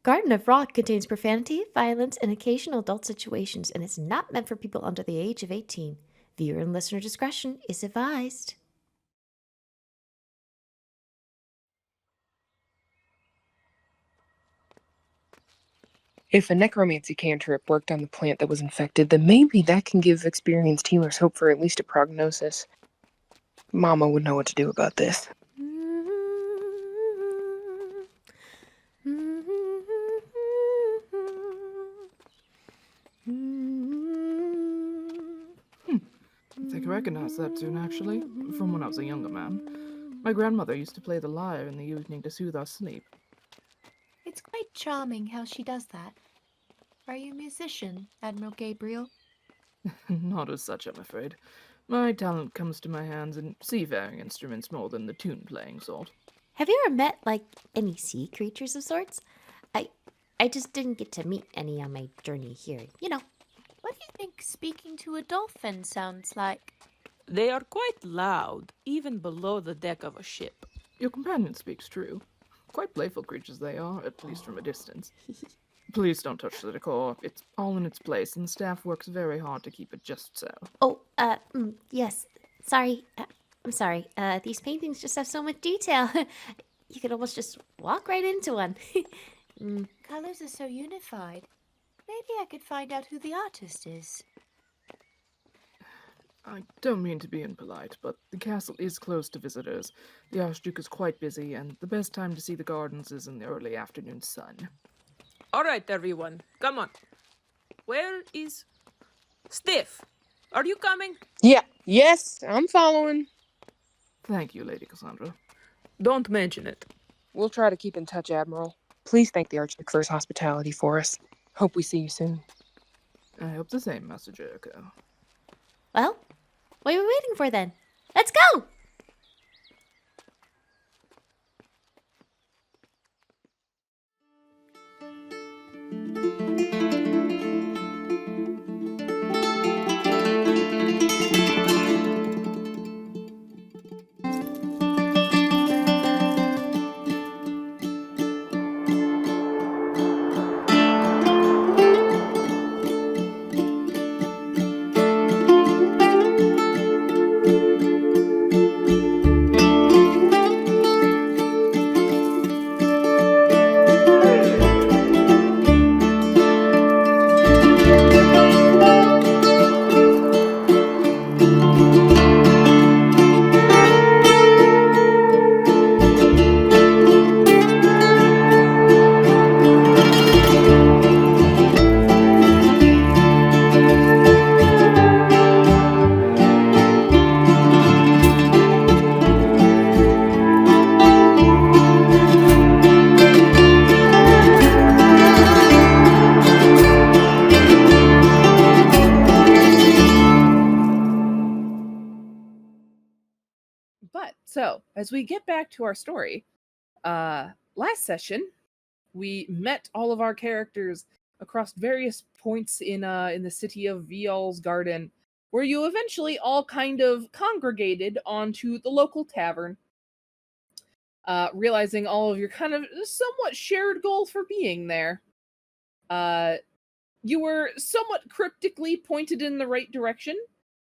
Garden of Rock contains profanity, violence, and occasional adult situations, and is not meant for people under the age of 18. Viewer and listener discretion is advised. If a necromancy cantrip worked on the plant that was infected, then maybe that can give experienced healers hope for at least a prognosis. Mama would know what to do about this. I think I recognize that tune, actually, from when I was a younger man. My grandmother used to play the lyre in the evening to soothe our sleep. It's quite charming how she does that. Are you a musician, Admiral Gabriel? Not as such, I'm afraid. My talent comes to my hands in seafaring instruments more than the tune-playing sort. Have you ever met, any sea creatures of sorts? I just didn't get to meet any on my journey here, What do you think speaking to a dolphin sounds like? They are quite loud, even below the deck of a ship. Your companion speaks true. Quite playful creatures they are, at least from a distance. Please don't touch the decor. It's all in its place, and the staff works very hard to keep it just so. Oh, yes. Sorry. I'm sorry. These paintings just have so much detail. You could almost just walk right into one. Colors are so unified. Maybe I could find out who the artist is. I don't mean to be impolite, but the castle is closed to visitors. The Archduke is quite busy, and the best time to see the gardens is in the early afternoon sun. All right, everyone, come on. Where is Stiff? Are you coming? Yes, I'm following. Thank you, Lady Cassandra. Don't mention it. We'll try to keep in touch, Admiral. Please thank the Archduke for his hospitality for us. Hope we see you soon. I hope the same, Master Jeriko. Well, what are we waiting for then? Let's go! So, as we get back to our story, last session, we met all of our characters across various points in the city of Vial's Garden, where you eventually all kind of congregated onto the local tavern, realizing all of your kind of somewhat shared goal for being there. You were somewhat cryptically pointed in the right direction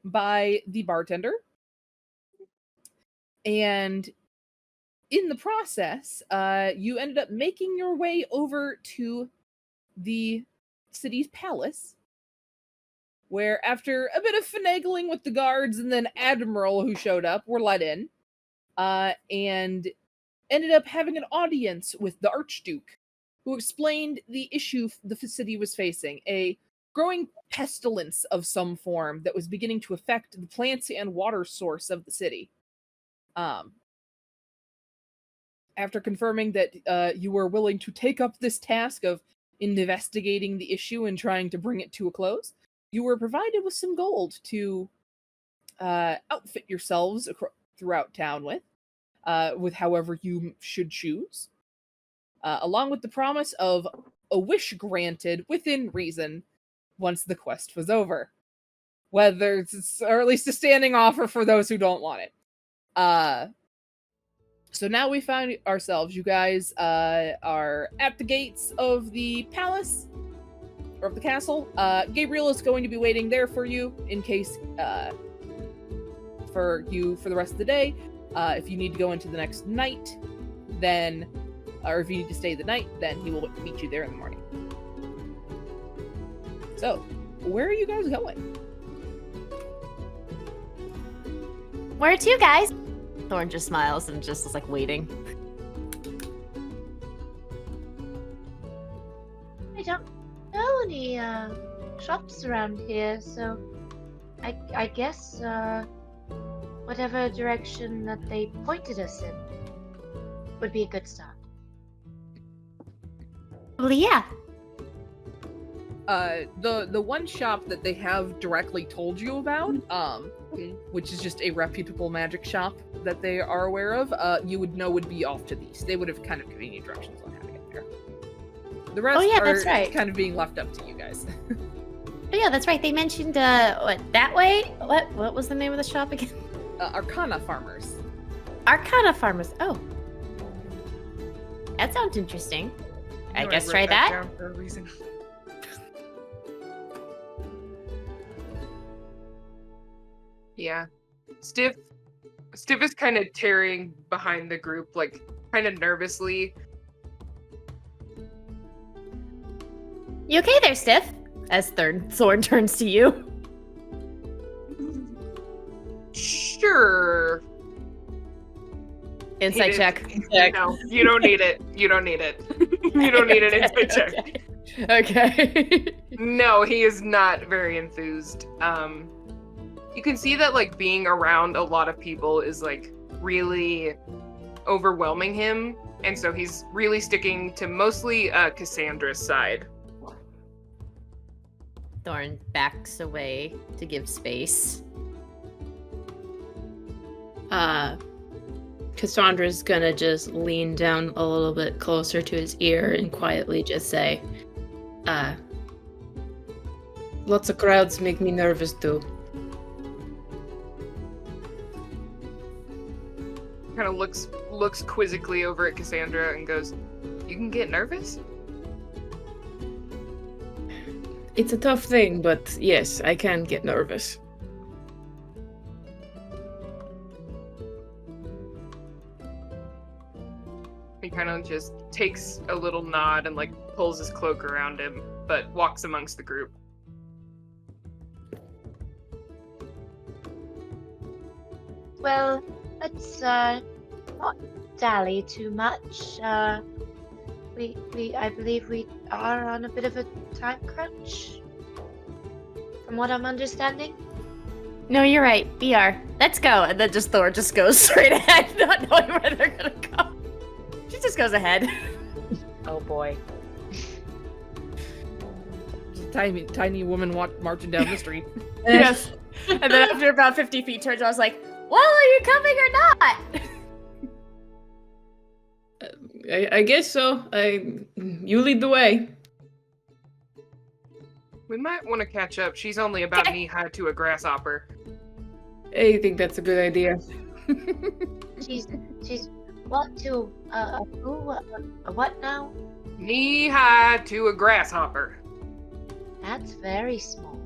by the bartender. And in the process, you ended up making your way over to the city's palace, where after a bit of finagling with the guards and then Admiral who showed up were let in, and ended up having an audience with the Archduke, who explained the issue the city was facing, a growing pestilence of some form that was beginning to affect the plants and water source of the city. After confirming that you were willing to take up this task of investigating the issue and trying to bring it to a close, you were provided with some gold to outfit yourselves throughout town with however you should choose, along with the promise of a wish granted within reason once the quest was over. Whether it's, or at least a standing offer for those who don't want it. So now we find ourselves, you guys are at the gates of the palace, or of the castle. Gabriel is going to be waiting there for you in case, for the rest of the day. If you need to go into the next night, then, or if you need to stay the night, then he will meet you there in the morning. So, where are you guys going? Where to, guys? Thorn just smiles and just is like waiting. I don't know any shops around here, so I guess whatever direction that they pointed us in would be a good start. Well, yeah. The one shop that they have directly told you about, which is just a reputable magic shop that they are aware of, you would know would be off to the east. They would have kind of given you directions on how to get there. The rest that's right. kind of being left up to you guys. Oh yeah, that's right. They mentioned what, that way? What was the name of the shop again? Arcana Farmers. Arcana Farmers. Oh. That sounds interesting. I know guess wrote try that. down for a reason. Yeah. Stiff is kind of tearing behind the group, like, kind of nervously. You okay there, Stiff? As Thorn turns to you. Sure. Insight It check. is- No, you don't need it. You don't need it. You don't need an insight check. Okay. No, he is not very enthused. You can see that, like, being around a lot of people is, like, really overwhelming him, and so he's really sticking to mostly Cassandra's side. Thorn backs away to give space. Cassandra's gonna just lean down a little bit closer to his ear and quietly just say, lots of crowds make me nervous too. Kind of looks quizzically over at Cassandra and goes, "You can get nervous?" It's a tough thing, but yes, I can get nervous. He kind of just takes a little nod and, like, pulls his cloak around him, but walks amongst the group. Well, let's not dally too much. I believe we are on a bit of a time crunch, from what I'm understanding. No, you're right. We are. Let's go. And then Thor just goes straight ahead, not knowing where they're gonna go. She just goes ahead. Oh boy. Tiny woman marching down the street. Yes. And then after about 50 feet turns, I was like, well, are you coming or not? I guess so. You lead the way. We might want to catch up. She's only about knee-high to a grasshopper. I think that's a good idea. She's what to who a what now? Knee-high to a grasshopper. That's very small.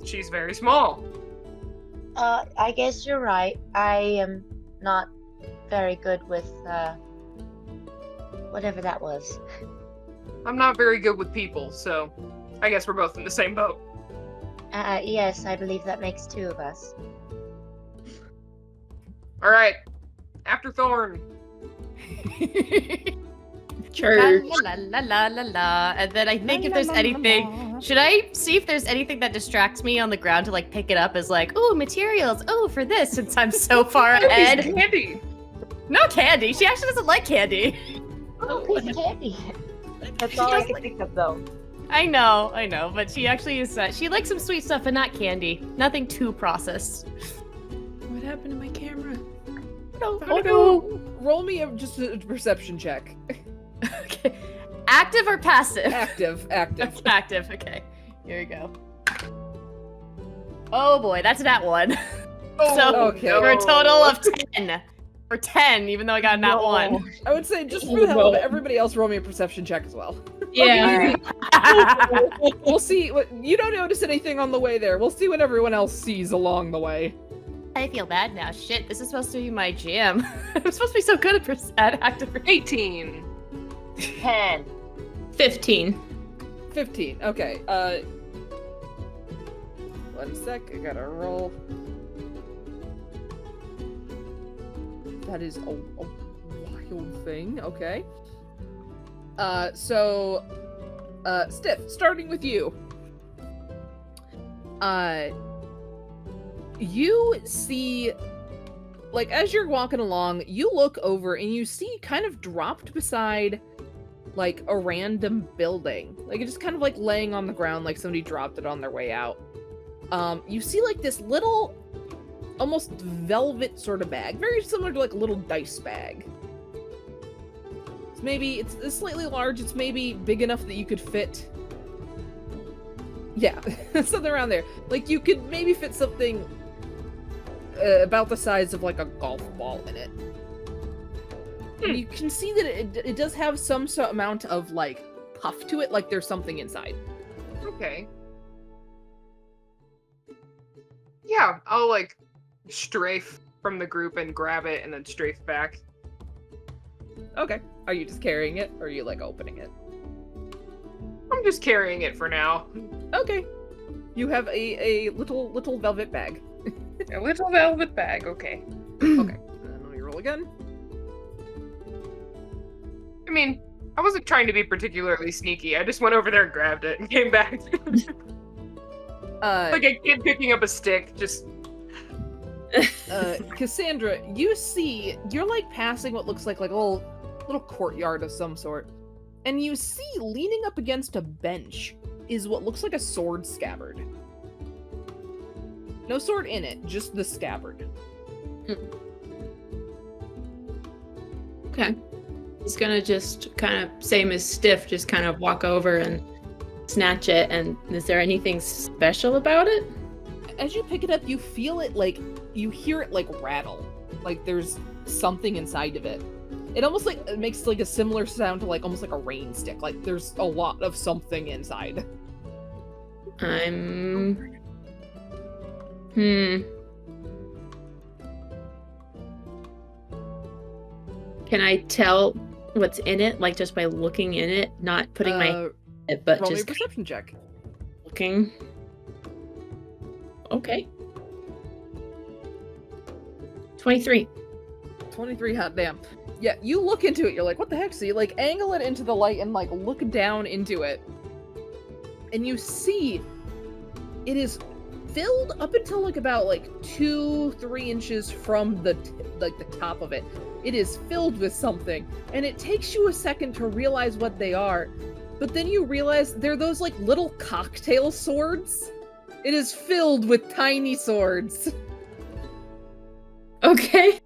She's very small. I guess you're right. I am not very good with whatever that was. I'm not very good with people, so I guess we're both in the same boat. Yes, I believe that makes two of us. All right, after Thorn. Sure. La la la la la. And then I think if there's anything, should I see if there's anything that distracts me on the ground to like pick it up as like, ooh, materials, ooh, for this, since I'm so far ahead. Candy. No candy. She actually doesn't like candy. Oh, piece of candy. That's all I can think of, though. I know, but she actually is. She likes some sweet stuff and not candy. Nothing too processed. What happened to my camera? No, Oh no! Roll me just a perception check. Okay. Active or passive? Active. Active. Okay. Here we go. Oh boy, that's that one. Oh, So okay. for a total of 10. Or 10, even though I got not one. I would say just for the hell of it, everybody else roll me a perception check as well. Yeah. We'll see. You don't notice anything on the way there. We'll see what everyone else sees along the way. I feel bad now. Shit, this is supposed to be my jam. I'm supposed to be so good at active. 18. 10. 15. 15. Okay. 1 sec. I gotta roll. That is a wild thing. Okay. So, Stiff, starting with you. You see, like, as you're walking along, you look over and you see kind of dropped beside, like, a random building. Like, it's just kind of, like, laying on the ground like somebody dropped it on their way out. You see, like, this little, almost velvet sort of bag. Very similar to, like, a little dice bag. It's slightly large. It's maybe big enough that you could fit... Yeah, something around there. Like, you could maybe fit something about the size of, like, a golf ball in it. And you can see that it does have some amount of, like, puff to it, like there's something inside. Okay. Yeah, I'll, like, strafe from the group and grab it and then strafe back. Okay. Are you just carrying it, or are you, like, opening it? I'm just carrying it for now. Okay. You have a little velvet bag. A little velvet bag, okay. Okay. And let me roll again. I mean, I wasn't trying to be particularly sneaky. I just went over there and grabbed it and came back. Like a kid picking up a stick, just... Cassandra, you're, like, passing what looks like a little courtyard of some sort. And you see, leaning up against a bench, is what looks like a sword scabbard. No sword in it, just the scabbard. Okay. He's gonna just kind of, same as Stiff, just kind of walk over and snatch it. And is there anything special about it? As you pick it up, you feel it, like, you hear it, like, rattle. Like there's something inside of it. It almost, like, it makes, like, a similar sound to, like, almost like a rain stick. Like, there's a lot of something inside. Can I tell what's in it, like, just by looking in it? Not putting my in it, but roll just me a perception check. Looking. Okay. 23. 23, hot damn. Yeah, you look into it, you're like, what the heck? So you, like, angle it into the light and, like, look down into it. And you see it is filled up until, like, about, like, 2-3 inches from the top of it. It is filled with something, and it takes you a second to realize what they are. But then you realize they're those, like, little cocktail swords. It is filled with tiny swords. Okay.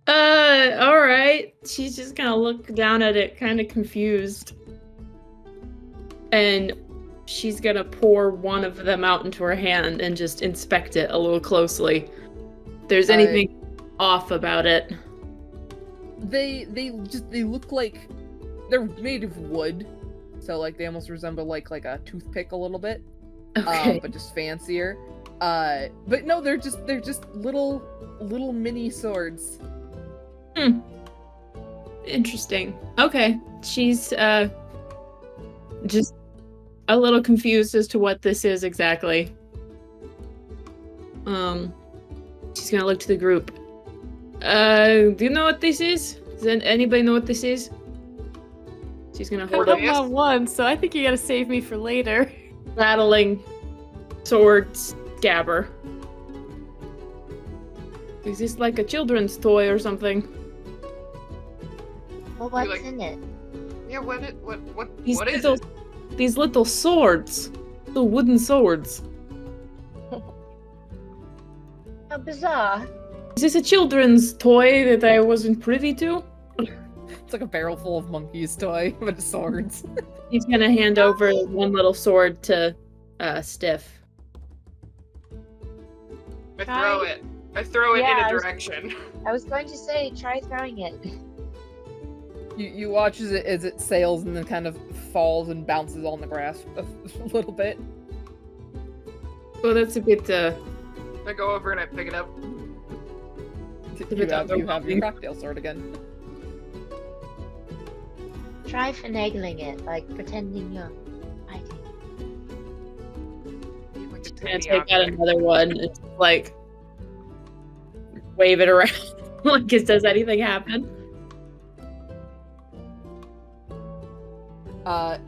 Alright. She's just gonna look down at it, kind of confused. And she's gonna pour one of them out into her hand and just inspect it a little closely. If there's anything off about it. They look like they're made of wood. So, like, they almost resemble, like a toothpick a little bit. Okay. But just fancier. But no, they're just little mini swords. Interesting. Okay. She's just a little confused as to what this is exactly. She's gonna look to the group. Do you know what this is? Does anybody know what this is? She's gonna hold up I got one, so I think you gotta save me for later. rattling sword scabber. Is this like a children's toy or something? Well, what's like- in it? Yeah, what is little, it? These little swords. Little wooden swords. How bizarre. Is this a children's toy that I wasn't privy to? It's like a barrel full of monkeys toy with swords. He's gonna hand over one little sword to Stiff. I throw it. I throw it Yeah, in a direction. I was going to say, try throwing it. You watch as it sails and then kind of falls and bounces on the grass a little bit. Well, that's a bit. I go over and I pick it up. You have your cocktail sword again. Try finagling it, like pretending you're fighting. Like a Gonna tiny take out object. another one and just, like wave it around. Like, does anything happen?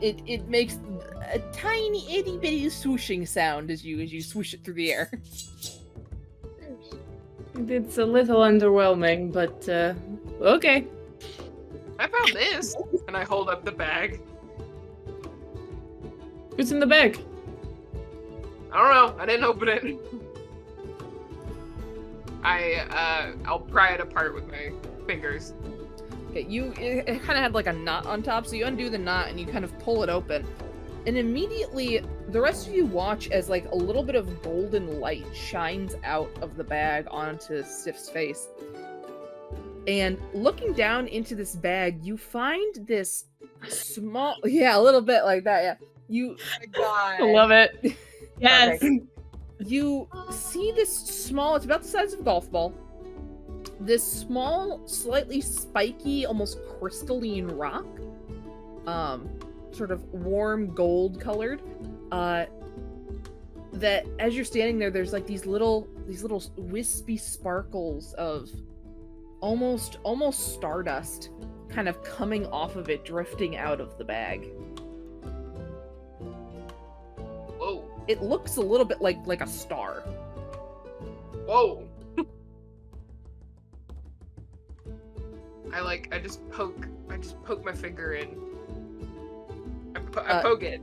It makes a tiny itty bitty swooshing sound as you swoosh it through the air. It's a little underwhelming, but okay. I found this, and I hold up the bag. What's in the bag? I don't know. I didn't open it. I'll pry it apart with my fingers. Okay, it kind of had like a knot on top, so you undo the knot and you kind of pull it open. And immediately, the rest of you watch as like a little bit of golden light shines out of the bag onto Stiff's face. And looking down into this bag, you find this small, yeah, a little bit like that, yeah. You, I love it. Yes. you see this small, it's about the size of a golf ball. This small, slightly spiky, almost crystalline rock, sort of warm gold colored, that as you're standing there, there's like these little wispy sparkles of almost stardust kind of coming off of it, drifting out of the bag. Whoa. It looks a little bit like a star. Whoa. I just poke my finger in. I poke it.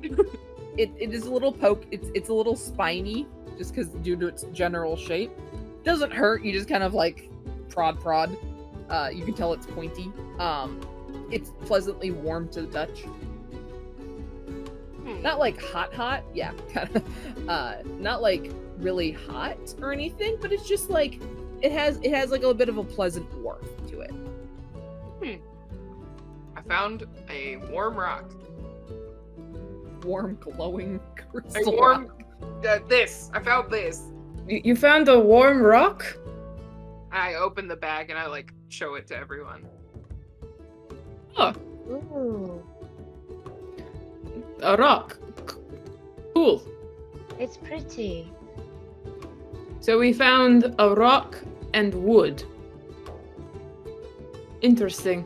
It is a little poke. It's a little spiny, just because due to its general shape. Doesn't hurt. You just kind of like prod. You can tell it's pointy. It's pleasantly warm to the touch. Not like hot. Yeah, kind of. Not like really hot or anything, but it's just like it has like a bit of a pleasant warmth to it. I found a warm rock. Warm, glowing crystal A warm. rock. I found this. You found a warm rock? I open the bag and I like show it to everyone. Oh, Ooh, a rock. Cool. it's pretty. So we found a rock and wood. Interesting.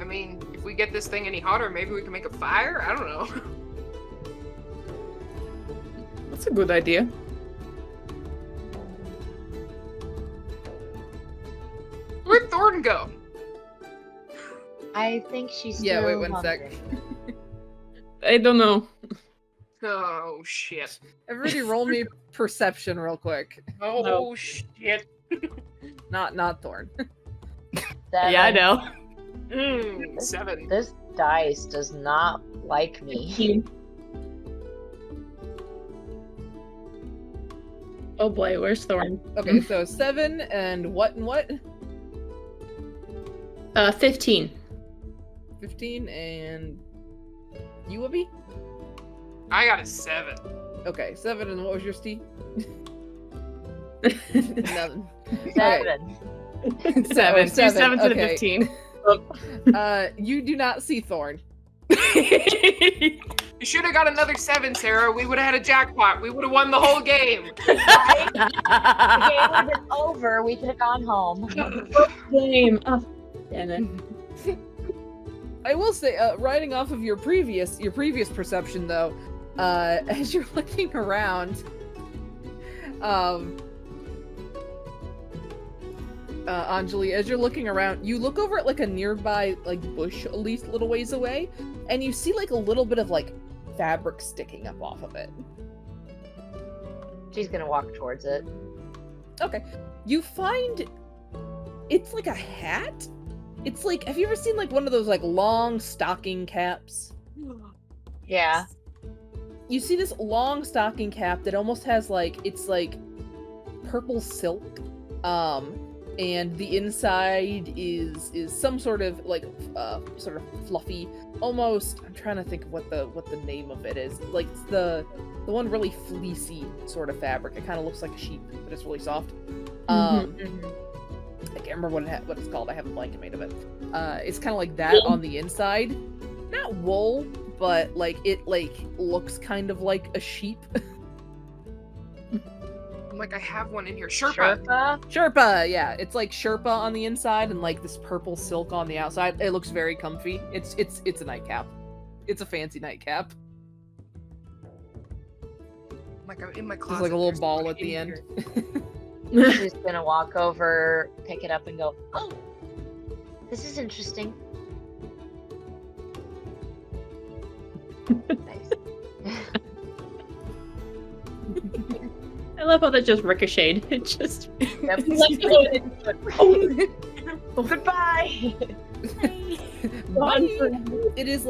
I mean, if we get this thing any hotter, maybe we can make a fire? I don't know. That's a good idea. Where'd Thorn go? I think she's still Yeah, wait one sec. hungry. I don't know. Oh, shit. Everybody roll me perception real quick. Oh, No. shit. Not Thorn. Yeah, I know. 7. This dice does not like me. Oh boy, where's Thorn? Okay, so 7 and what? 15. 15 and you, Webby? I got a 7. Okay, 7 and what was your Steve? Nothing. 7. Seven. Do 7 to the okay. 15. You do not see Thorn. You should have got another 7, Sarah. We would have had a jackpot. We would have won the whole game. Right? The game would have been over. We could have gone home. Game. Oh, damn it. I will say, riding off of your previous perception though, as you're looking around, Anjeli, as you're looking around, you look over at like a nearby like bush, at least a little ways away, and you see like a little bit of like fabric sticking up off of it. She's gonna walk towards it. Okay, you find it's like a hat. It's like, have you ever seen like one of those like long stocking caps? Yeah. you see this long stocking cap that almost has it's purple silk, and the inside is some sort of sort of fluffy, almost. I'm trying to think of what the name of it is. Like it's the one really fleecy sort of fabric. It kind of looks like a sheep, but it's really soft. I can't remember what it's called. I have a blanket made of it. It's kind of like that on the inside. Not wool, but it looks kind of like a sheep. I'm like, I have one in here. Sherpa. Sherpa, yeah. It's like Sherpa on the inside and this purple silk on the outside. It looks very comfy. It's a nightcap. It's a fancy nightcap. Like I'm in my closet. There's like a little ball at the end. She's gonna walk over, pick it up, and go, "Oh, This is interesting. Nice. I love how that just ricocheted. It just Goodbye. It is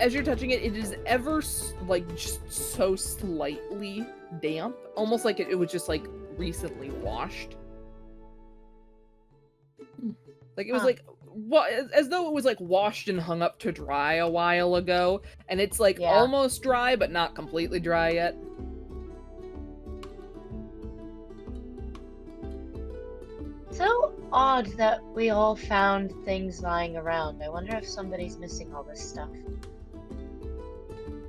as you're touching it, it is ever just so slightly damp, almost like it was just recently washed. It was as though it was washed and hung up to dry a while ago, and it's almost dry but not completely dry yet. So odd that we all found things lying around. I wonder if somebody's missing all this stuff.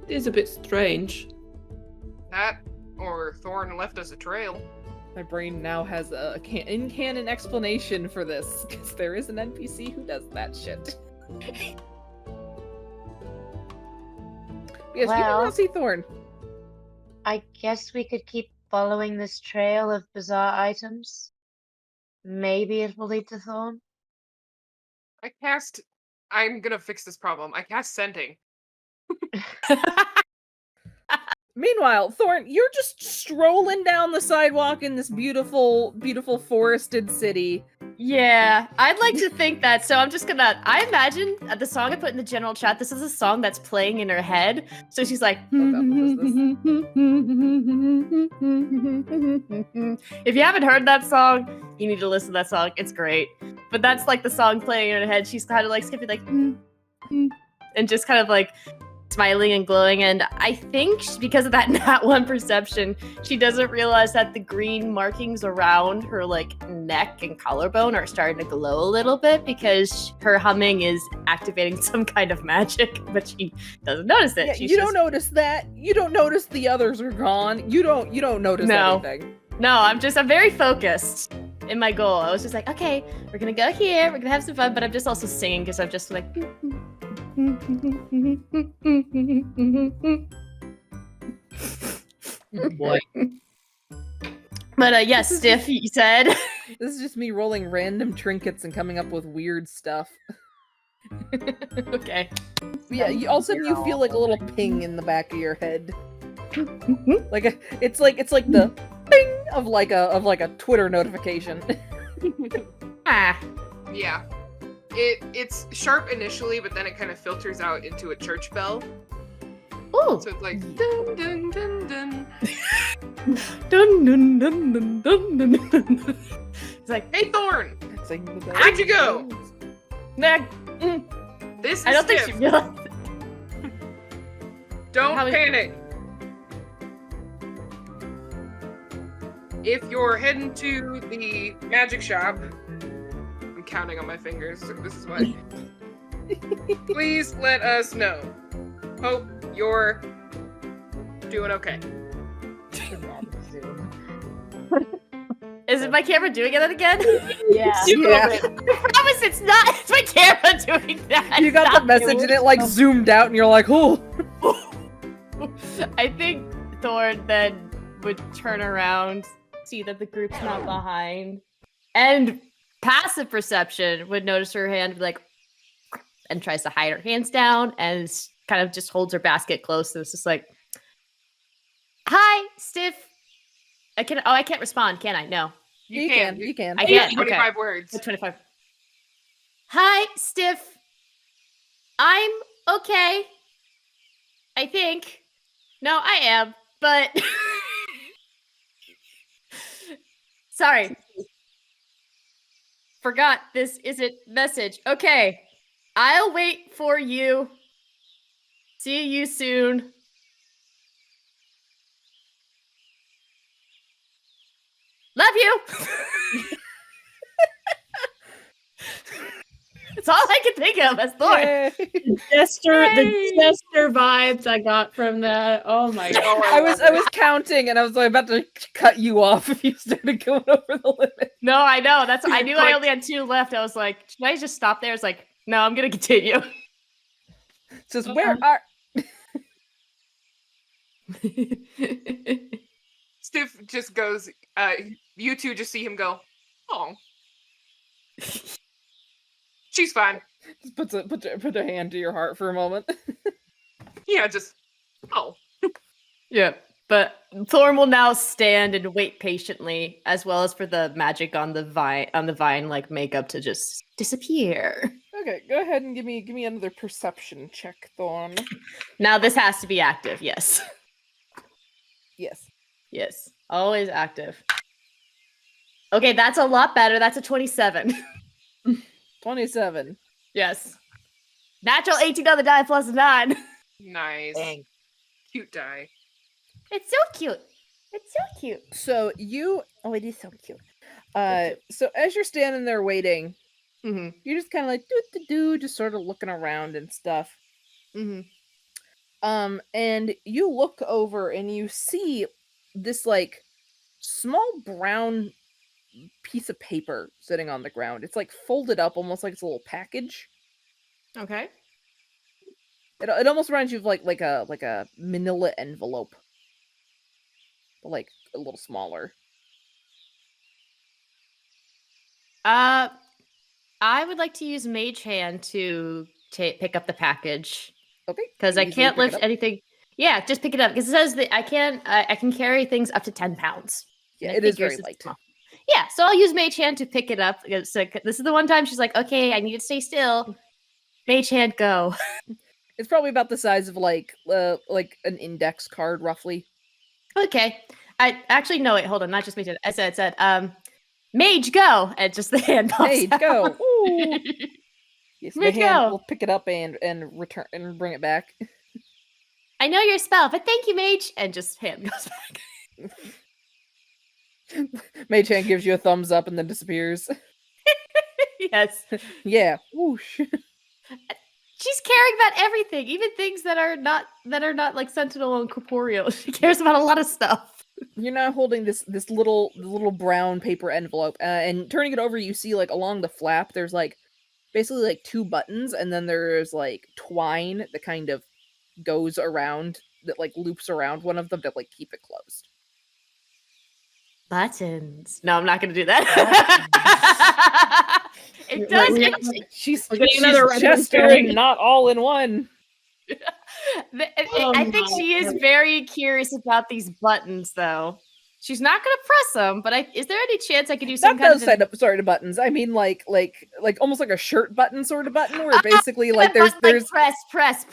It is a bit strange. That, or Thorn left us a trail. My brain now has a in-canon explanation for this, because there is an NPC who does that shit. Yes, you can now see Thorn. I guess we could keep following this trail of bizarre items. Maybe it will lead to Thorn. I'm gonna fix this problem. I cast Scenting. Meanwhile, Thorn, you're just strolling down the sidewalk in this beautiful, beautiful forested city. Yeah, I'd like to think that. So I'm just gonna. I imagine the song I put in the general chat. This is a song that's playing in her head. So she's like, if you haven't heard that song, you need to listen to that song. It's great. But that's the song playing in her head. She's kind of skipping and just kind of smiling and glowing, and I think because of that nat 1 perception, she doesn't realize that the green markings around her neck and collarbone are starting to glow a little bit because her humming is activating some kind of magic, but she doesn't notice it. Yeah, don't notice that. You don't notice the others are gone. You don't notice anything. No, I'm very focused in my goal. I was just okay, we're gonna go here, we're gonna have some fun, but I'm just also singing because I'm just Boy. But yes, Stiff, you said. This is just me rolling random trinkets and coming up with weird stuff. Okay. Yeah, all of a sudden you feel a little ping in the back of your head. It's like the ping of a Twitter notification. Yeah. It's sharp initially, but then it kind of filters out into a church bell. Ooh. So it's dun dun dun dun. Dun dun dun dun dun dun dun. It's hey Thorn! Where'd Where'd you go? This is I don't think Stiff. she realized. Don't panic. If you're heading to the magic shop, I'm counting on my fingers, so this is why. Please let us know. Hope you're doing okay. Is it my camera doing it again? Yeah. I promise it's not. It's my camera doing that. You got the message and it zoomed out and you're like, oh. I think Thorn then would turn around, see that the group's not behind, and passive perception would notice her hand and tries to hide her hands down and kind of just holds her basket close. So it's just hi, Stiff. I can't respond, can I? No. You can. I can. 25 words. 25. Hi, Stiff. I'm okay. I think. No, I am, but sorry. Forgot this isn't message. Okay. I'll wait for you. See you soon. Love you. That's all I can think of as Thorn. The jester vibes I got from that. Oh my god. I was counting and I was like, about to cut you off if you started going over the limit. No, I know. I knew I only had 2 left. I was like, should I just stop there? It's like, no, I'm gonna continue. It says, where are Stiff just goes, you two just see him go, oh. She's fine. Just put a hand to your heart for a moment. Yeah, just, oh. Yeah, but Thorn will now stand and wait patiently, as well as for the magic on the vine like makeup to just disappear. Okay, go ahead and give me another perception check, Thorn. Now this has to be active, yes. Yes. Yes, always active. Okay, that's a lot better. That's a 27. 27. Yes. Natural 18 on the die plus 9. Nice. Dang. Cute die. It's so cute. It's so cute. So oh, it is so cute. So as you're standing there waiting, you're just kind of like just sort of looking around and stuff. And you look over and you see this like small brown piece of paper sitting on the ground. It's like folded up almost like it's a little package. Okay. It almost reminds you of like a manila envelope. But like a little smaller. I would like to use Mage Hand to pick up the package. Okay. Because I can't lift anything. Yeah, just pick it up. Because it says that I can carry things up to 10 pounds. Yeah, it is very light. Yeah, so I'll use Mage Hand to pick it up. So this is the one time she's like, okay, I need to stay still. Mage Hand, go. It's probably about the size of like an index card, roughly. Okay. I actually no wait, hold on, not just Mage Hand. I said, Mage, go, and just the hand pops Mage, out. go. Ooh. Yes, Mage, the hand go. will pick it up and return and bring it back. I know your spell, but thank you, Mage, and just hand goes back. Mage Hand gives you a thumbs up and then disappears. Yes. Yeah. Whoosh. She's caring about everything, even things that are not like sentinel and corporeal. She cares about a lot of stuff. You're now holding this little brown paper envelope, and turning it over, you see like along the flap, there's like basically like 2 buttons, and then there's like twine that kind of goes around, that like loops around one of them to like keep it closed. Buttons. No, I'm not going to do that. It does. She's another gesturing not all in one. I think she is very curious about these buttons, though. She's not going to press them, but is there any chance I could do some kind of sort of buttons? I mean, like almost like a shirt button sort of button, where basically like there's like press.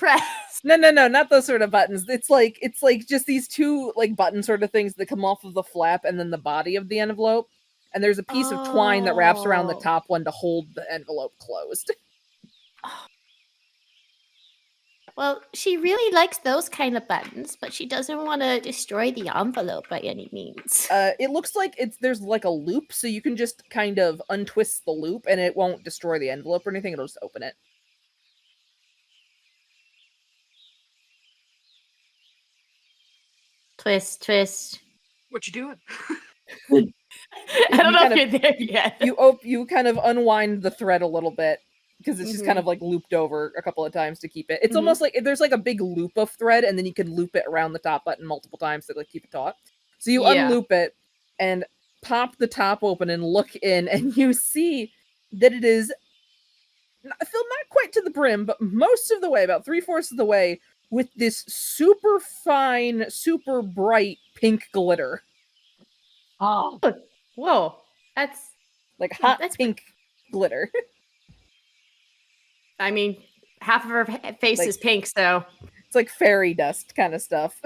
No, not those sort of buttons. It's like just these 2 like button sort of things that come off of the flap and then the body of the envelope, and there's a piece of twine that wraps around the top one to hold the envelope closed. Well, she really likes those kind of buttons, but she doesn't want to destroy the envelope by any means. It looks like there's like a loop, so you can just kind of untwist the loop and it won't destroy the envelope or anything, it'll just open it. Twist. What you doing? I don't know if you're there yet. You kind of unwind the thread a little bit, because it's just kind of like looped over a couple of times to keep it. It's almost like there's like a big loop of thread, and then you can loop it around the top button multiple times to like keep it taut. So you unloop it and pop the top open and look in, and you see that it is filled not quite to the brim, but most of the way, about 3/4 of the way, with this super fine, super bright pink glitter. Oh, whoa! That's like hot pink glitter. I mean, half of her face is pink, so it's like fairy dust kind of stuff.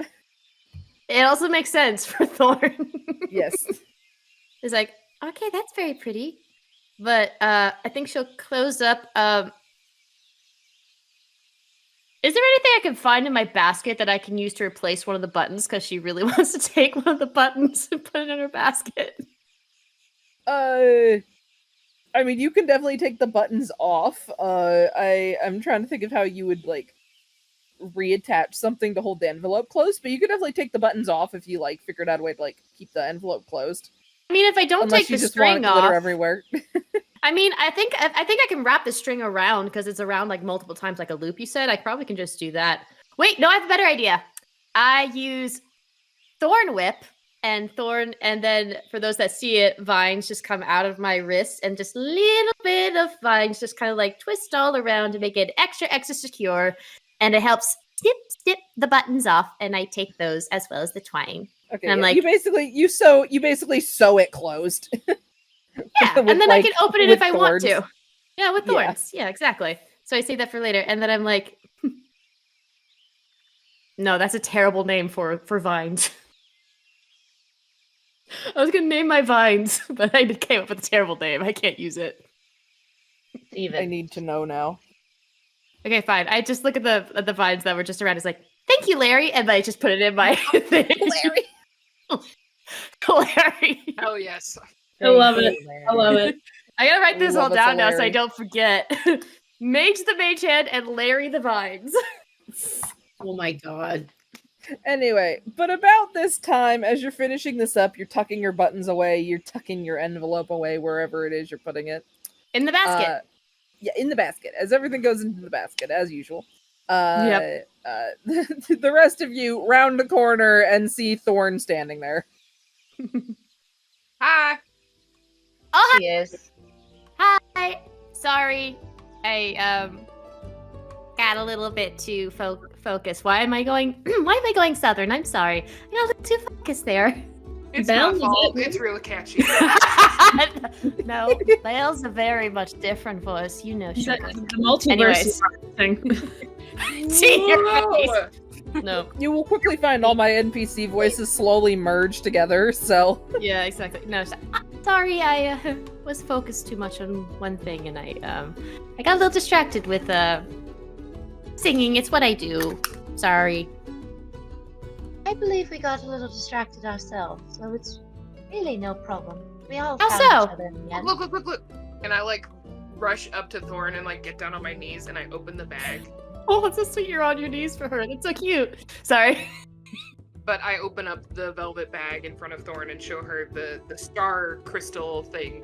It also makes sense for Thorn. Yes. It's like, okay, that's very pretty. But I think she'll close up. Is there anything I can find in my basket that I can use to replace one of the buttons? Because she really wants to take one of the buttons and put it in her basket. I mean, you can definitely take the buttons off. I'm trying to think of how you would, like, reattach something to hold the envelope closed, but you could definitely take the buttons off if you, like, figured out a way to, like, keep the envelope closed. I mean, if I don't Unless take you the just want string glitter off, everywhere. I mean, I think I can wrap the string around because it's around like multiple times, like a loop. You said I probably can just do that. Wait, no, I have a better idea. I use Thorn Whip and Thorn, and then for those that see it, vines just come out of my wrist, and just a little bit of vines just kind of like twist all around to make it extra secure, and it helps snip the buttons off, and I take those as well as the twine. Okay, And I'm yeah, like, you basically sew it closed. yeah, with, and then like, I can open it with if I want thorns. to. Yeah, with Yeah. thorns. Yeah, exactly. So I save that for later, and then I'm like, no, that's a terrible name for vines. I was gonna name my vines, but I came up with a terrible name. I can't use it. I need to know now. Okay, fine. I just look at the vines that were just around. It's like, thank you, Larry, and I just put it in my thing. Larry. Oh yes. I love it. I love it. I gotta write this all Love us a down now so I Larry. don't forget. Mage the Mage Hand and Larry the Vines. Oh my god. Anyway, but about this time, as you're finishing this up, you're tucking your buttons away, you're tucking your envelope away, wherever it is you're putting it. In the basket. Yeah, in the basket, as everything goes into the basket, as usual. Yep. The rest of you round the corner and see Thorn standing there. Hi. Oh, She is. hi. Sorry. I got a little bit too focused. Why am I going southern? I'm sorry. I got a little too focused there. It's Bells, my fault. is it? It's really catchy. No, bells are very much different for us. You know, The sugar. multiverse Anyways. is thing. See your face. Whoa. No. You will quickly find all my NPC voices slowly merge together, so... Yeah, exactly. No, sorry, I was focused too much on one thing, and I got a little distracted with singing. It's what I do. Sorry. I believe we got a little distracted ourselves, so it's really no problem. We all How found so? each other in the end. Look. And I like rush up to Thorn and like get down on my knees and I open the bag. Oh, it's so sweet. You're on your knees for her. That's so cute. Sorry. But I open up the velvet bag in front of Thorn and show her the star crystal thing.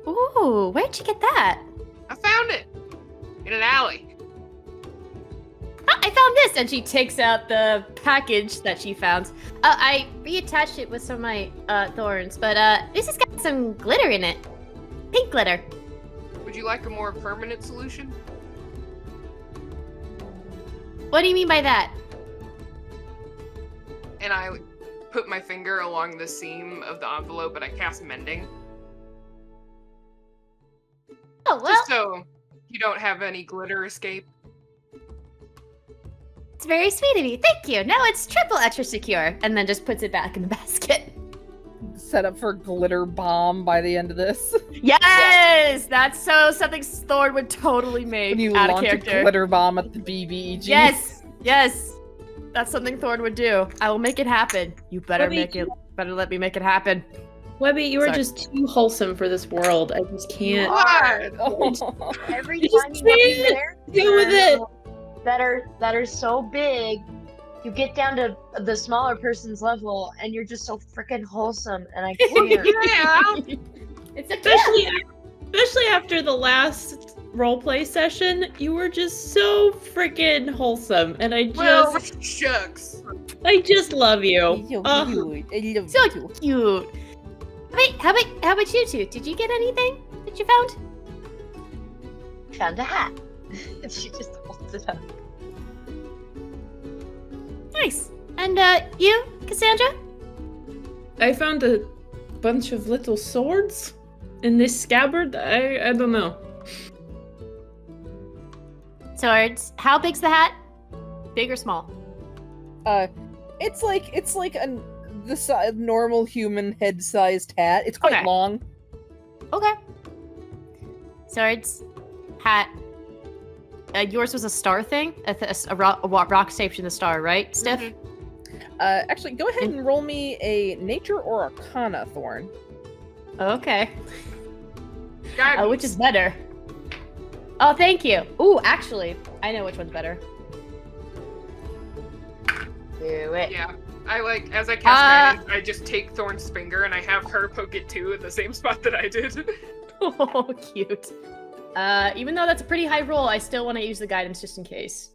Ooh, where'd you get that? I found it in an alley. Oh, I found this, and she takes out the package that she found. I reattached it with some of my thorns, but this has got some glitter in it. Pink glitter. Would you like a more permanent solution? What do you mean by that? And I put my finger along the seam of the envelope and I cast mending. Oh, well, Just so you don't have any glitter escape. it's very sweet of you. Thank you. Now it's triple extra secure. And then just puts it back in the basket. Set up for glitter bomb by the end of this. Yes! That's something Thorn would totally make When you out of launch a character. glitter bomb at the BBEG. Yes. That's something Thorn would do. I will make it happen. You better Webby, better let me make it happen. Webby, you are Sorry. just too wholesome for this world. I just can't What? Oh. Every You just time you get can't there, deal with it. that are so big, you get down to the smaller person's level, and you're just so freaking wholesome, and I can't. Yeah. It's a especially after the last roleplay session, you were just so freaking wholesome, and I Well, shucks. just love you. He's so Oh, cute. I love So you too. cute. Wait, how about you two? Did you get anything that you found? Found a hat. She just holds it up. Nice. And you, Cassandra? I found a bunch of little swords in this scabbard. I don't know. Swords. How big's the hat? Big or small? It's like the normal human head-sized hat. It's quite Okay. long. Okay. Swords, hat. Yours was a star thing? A rock shaped in the star, right, Steph? Mhm. Actually, go ahead and roll me a nature or arcana, Thorn. Okay. Guidance. Which is better? Oh, thank you. Ooh, actually, I know which one's better. Do it. Yeah. As I cast guidance, I just take Thorn's finger and I have her poke it too in the same spot that I did. Oh, cute. Even though that's a pretty high roll, I still want to use the guidance just in case.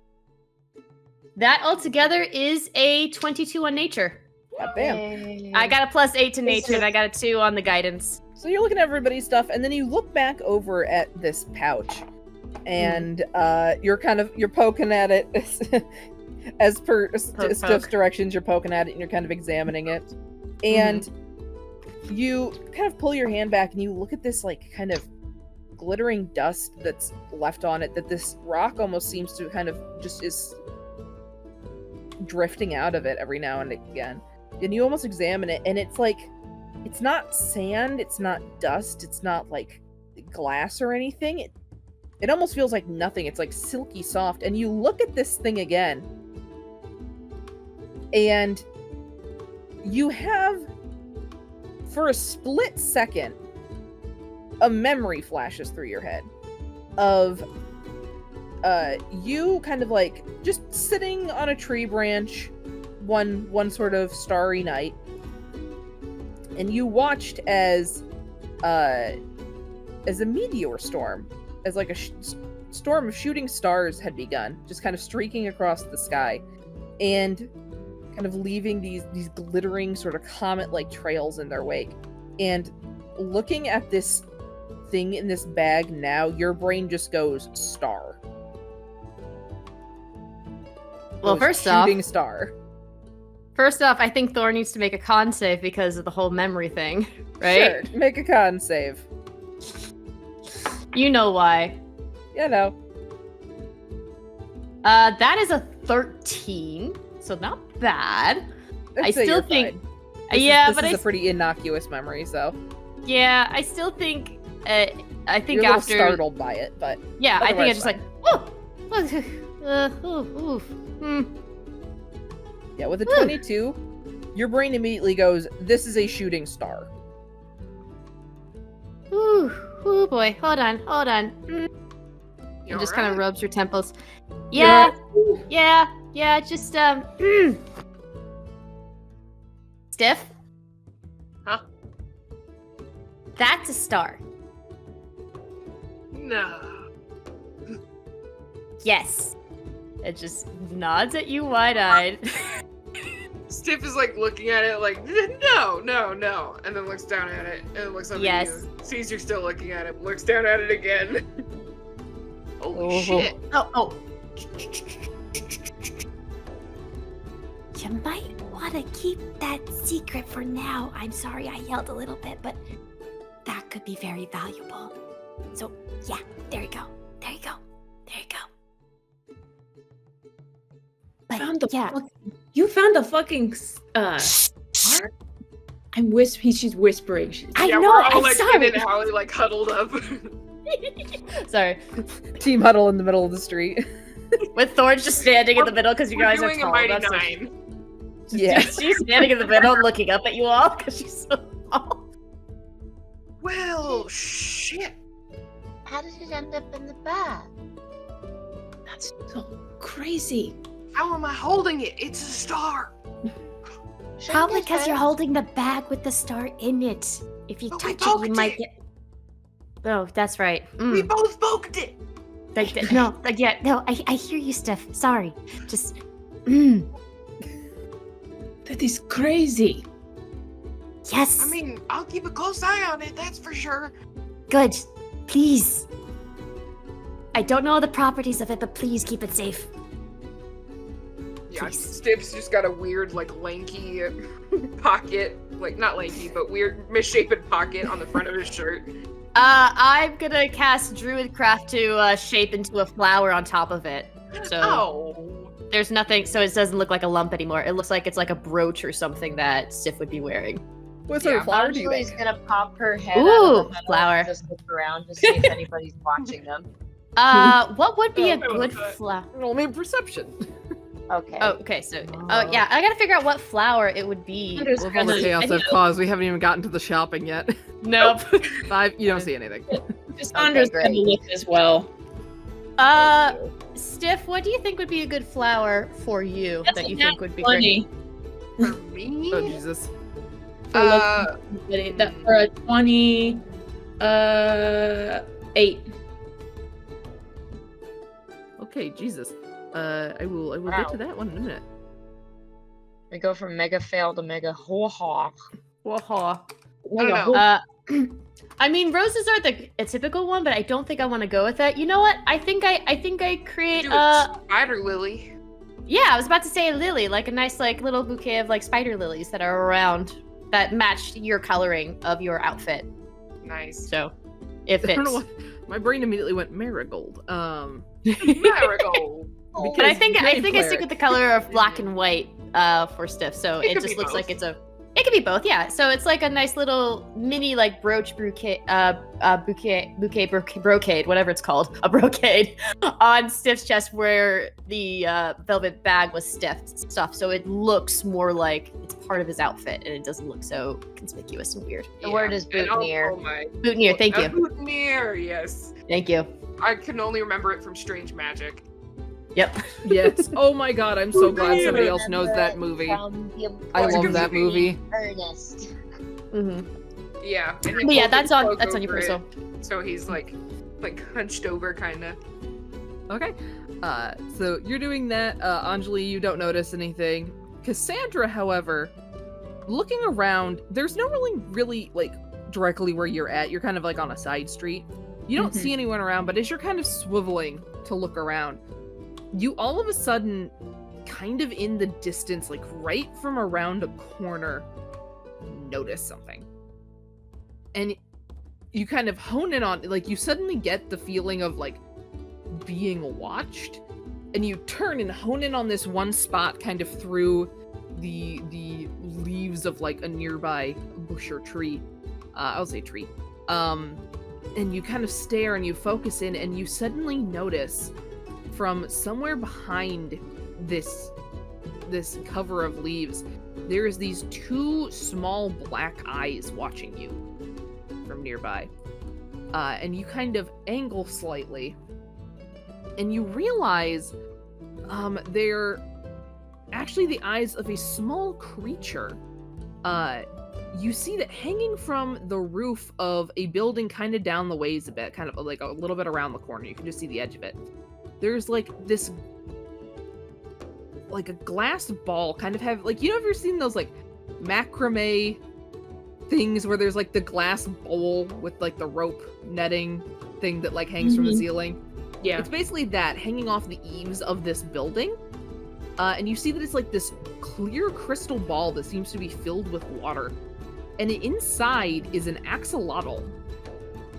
That altogether is a 22 on nature. God damn. I got a +8 to nature, and I got a 2 on the guidance. So you're looking at everybody's stuff, and then you look back over at this pouch, and you're poking at it as per Stiff's directions. You're poking at it, and you're kind of examining it, and you kind of pull your hand back, and you look at this like kind of glittering dust that's left on it. That this rock almost seems to kind of just is drifting out of it every now and again. And you almost examine it, and it's like, it's not sand, it's not dust, it's not like glass or anything. It almost feels like nothing. It's like silky soft. And you look at this thing again, and you have, for a split second, a memory flashes through your head of you kind of like just sitting on a tree branch one sort of starry night, and you watched as a meteor storm, as like a storm of shooting stars had begun, just kind of streaking across the sky and kind of leaving these glittering sort of comet-like trails in their wake. And looking at this thing in this bag now, your brain just goes star. Well, Goes first off, shooting star. I think Thor needs to make a con save because of the whole memory thing, right? Sure, make a con save. You know why. You know. That is a 13, so not bad. I I'd say still you're think, fine. but this is a pretty innocuous memory, so yeah, I still think, I think you're a little after startled by it, but yeah, I think I otherwise just like, yeah, with a 22, your brain immediately goes, "This is a shooting star." ooh boy, hold on. You And just alright? kind of rubs your temples. You're Yeah, just Stiff? Huh? That's a star. No. Yes. It just nods at you wide-eyed. Stiff is like looking at it like, no, and then looks down at it, and then looks up at you, sees you're still looking at it, looks down at it again. Holy shit. Oh. You might want to keep that secret for now. I'm sorry I yelled a little bit, but that could be very valuable. So, yeah, there you go. But, yeah. You found the fucking star? She's whispering. I know, we're all I'm like sorry. in and Holly like huddled up. Sorry. Team huddle in the middle of the street. With Thorn just standing in the middle because you We're guys are doing tall. a mighty That's so- nine. Yeah. She's standing in the middle looking up at you all because she's so tall. Well, shit. How did it end up in the bag? That's so crazy. How am I holding it? It's a star. Probably because you're holding the bag with the star in it. If you But we touch it, you poked might it. get. Oh, that's right. We both poked it. No, I hear you, Steph. Sorry. Just. That is crazy. Yes. I mean, I'll keep a close eye on it, that's for sure. Good. Please. I don't know the properties of it, but please keep it safe. Yeah, Please. Stiff's just got a weird, like, lanky pocket. Like, not lanky, but weird, misshapen pocket on the front of his shirt. I'm gonna cast Druidcraft to shape into a flower on top of it. So. Oh. there's nothing, so it doesn't look like a lump anymore. It looks like it's like a brooch or something that Sif would be wearing. What sort of flower do you Anjeli's make? gonna pop her head Ooh, out of the metal flower. and just look around to see if anybody's watching them. What would be a I love good that. flower? Roll me perception. Okay. Oh, okay, so, oh yeah, I gotta figure out what flower it would be. There's With all the gonna- chaos I I've caused, we haven't even gotten to the shopping yet. Nope. 5, you don't see anything. Cassandra's great. gonna look as well. Stiff, what do you think would be a good flower for you That's that you a think nat would be great? 20. For me? Oh, Jesus. For that for a 20. 8. Okay, Jesus. I will Wow. get to that one in a minute. We go from mega fail to mega ho-ha. Waha. I don't know. I mean, roses are a typical one, but I don't think I want to go with that. You know what? I think I create Do a spider lily. yeah, I was about to say a lily, like a nice like little bouquet of like spider lilies that are around that match your coloring of your outfit. Nice. So, it I don't know fits. why. My brain immediately went marigold. Marigold. But I think I Because stick with the color of black and white for Stiff, so It it could just be looks like both. it's a. It could be both, yeah. So it's like a nice little mini like brooch brocade, brocade, whatever it's called, a brocade on Stiff's chest where the velvet bag was stuffed. So it looks more like it's part of his outfit, and it doesn't look so conspicuous and weird. The word is And also boutonniere. my- Boutonniere, thank A you, boutonniere, yes. thank you. I can only remember it from Strange Magic. Yep. Yes. Oh my god, I'm so glad somebody else knows that movie. From the I love important that movie. Ernest. Mm-hmm. Yeah. And he But yeah, pulls that's his on cloak your over it, personal. So he's like hunched over, kind of. Okay. So you're doing that. Anjeli, you don't notice anything. Cassandra, however, looking around, there's no really like directly where you're at. You're kind of like on a side street. You don't see anyone around, but as you're kind of swiveling to look around, you all of a sudden, kind of in the distance, like right from around a corner, notice something. And you kind of hone in on, like, you suddenly get the feeling of, like, being watched. And you turn and hone in on this one spot kind of through the leaves of, like, a nearby bush or tree. I'll say tree. And you kind of stare and you focus in and you suddenly notice from somewhere behind this cover of leaves, there's these two small black eyes watching you from nearby. And you kind of angle slightly, and you realize they're actually the eyes of a small creature. You see that hanging from the roof of a building kind of down the ways a bit, kind of like a little bit around the corner. You can just see the edge of it. There's like this, like a glass ball, kind of have, like, you know, have you ever seen those like macrame things where there's like the glass bowl with like the rope netting thing that like hangs from the ceiling? Yeah. It's basically that hanging off the eaves of this building. And you see that it's like this clear crystal ball that seems to be filled with water. And inside is an axolotl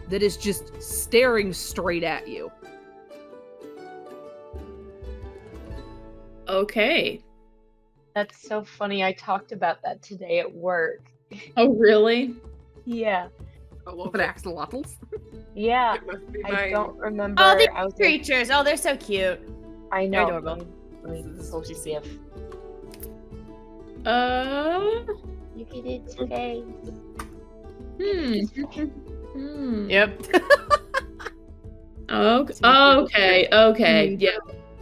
that is just staring straight at you. Okay. That's so funny. I talked about that today at work. Oh, really? Yeah. I love But it. axolotls? Yeah. It must be I my... don't remember. Oh, these I was like, creatures. Oh, they're so cute. I know. adorable. Let me post a GIF. Look at its face. Yep. Okay. Yeah.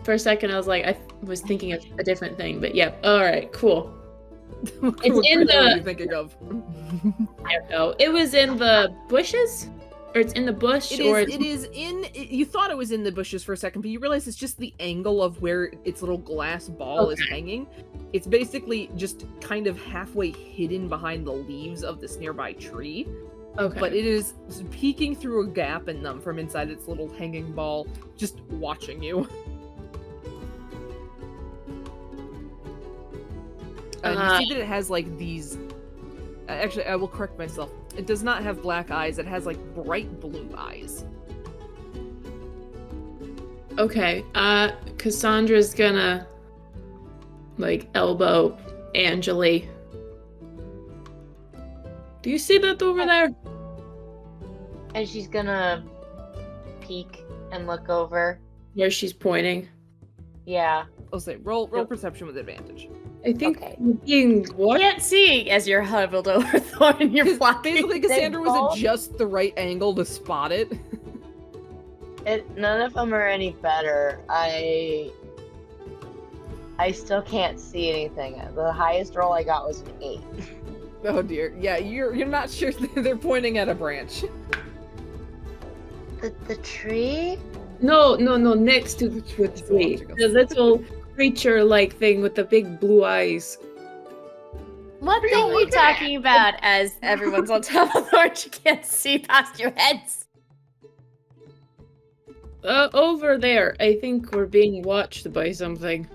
For a second, I was like, I was thinking of a different thing, but yeah. All right, cool. What in creature the- are you thinking of? I don't know. It was in the bushes, or it's in the bush, It or is. It is in. You thought it was in the bushes for a second, but you realize it's just the angle of where its little glass ball is Okay. hanging. It's basically just kind of halfway hidden behind the leaves of this nearby tree, okay. but it is peeking through a gap in them from inside its little hanging ball, just watching you. And you see that it has like these. Actually, I will correct myself. It does not have black eyes. It has like bright blue eyes. Okay. Cassandra's gonna like elbow Anjeli. Do you see that over there? And she's gonna peek and look over. Where she's pointing. Yeah. I'll say roll perception with advantage. I think Okay. we're being what? Can't see as you're huddled over Thorn. You're flying. Basically, Cassandra was both- at just the right angle to spot it. None of them are any better. I still can't see anything. The highest roll I got was an 8. Oh dear. Yeah, you're not sure they're pointing at a branch. The tree? No, next to the tree. The little creature-like thing with the big blue eyes. What thing are you talking about as everyone's on top of Thorn? You can't see past your heads. Over there. I think we're being watched by something.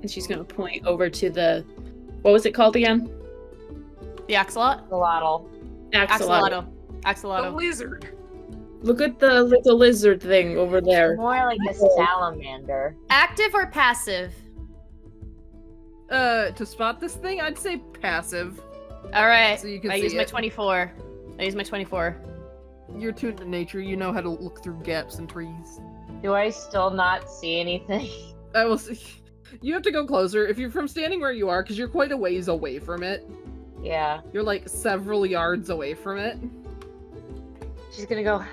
And she's gonna point over to the... What was it called again? The axolotl? Axolotl. Axolotl. The Axolotl. lizard. Look at the little lizard thing over there. More like a salamander. Active or passive? To spot this thing, I'd say passive. All right. So you can I see use my it. 24. I use my 24. You're tuned to nature. You know how to look through gaps in trees. Do I still not see anything? I will see. You have to go closer. If you're from standing where you are, because you're quite a ways away from it. Yeah. You're like several yards away from it. She's gonna go.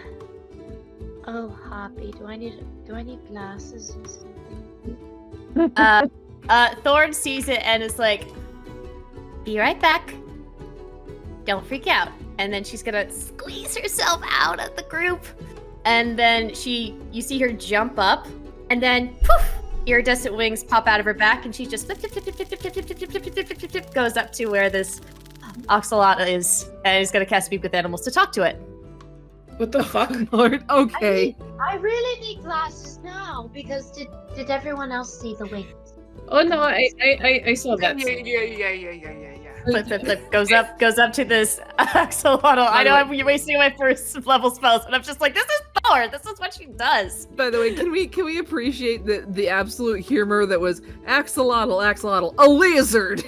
Oh, Hoppy, do I need glasses or something? Thorn sees it and is like, "Be right back. Don't freak out." And then she's gonna squeeze herself out of the group. And then you see her jump up, and then poof, iridescent wings pop out of her back, and she just flip, goes up to where this axolotl is, and is gonna cast Speak with Animals to talk to it. What the fuck? Lord, okay. I really need glasses now because did everyone else see the wings? Oh no, I saw that. Yeah. Flip, goes up to this axolotl. I know I'm wasting my first level spells, and I'm just like, this is Thor. This is what she does. By the way, can we appreciate the absolute humor that was axolotl, a lizard.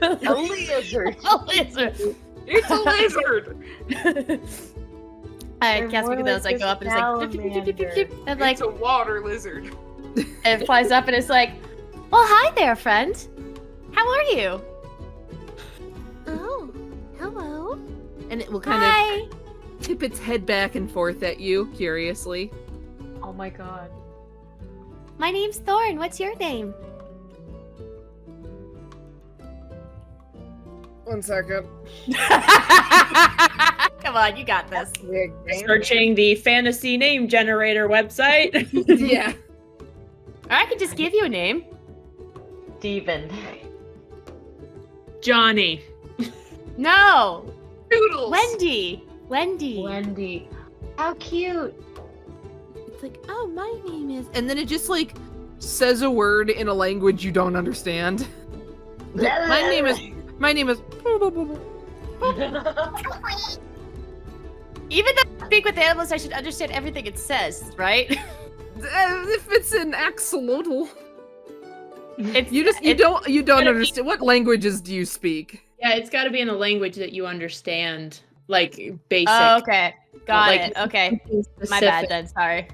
A lizard. A lizard. It's a lizard. I They're cast more Speak with Animals. I like go up and it's like, and like, It's a water lizard. it flies up and it's like, well, hi there, friend. How are you? Oh, hello. And it will kind Hi. of tip its head back and forth at you, curiously. Oh my god. My name's Thorn. What's your name? 1 second. Come on, you got this. Searching the fantasy name generator website. Yeah. Or I could just give you a name. Steven. Johnny. No, Noodles. Wendy. Wendy. How cute. It's like, oh, my name is... And then it just, like, says a word in a language you don't understand. My name is... Even though I speak with animals, I should understand everything it says, right? If it's an axolotl. It's, You don't understand. What languages do you speak? Yeah, it's got to be in a language that you understand, like basic. Oh, okay. Got Like, it. Okay. My bad then. Sorry.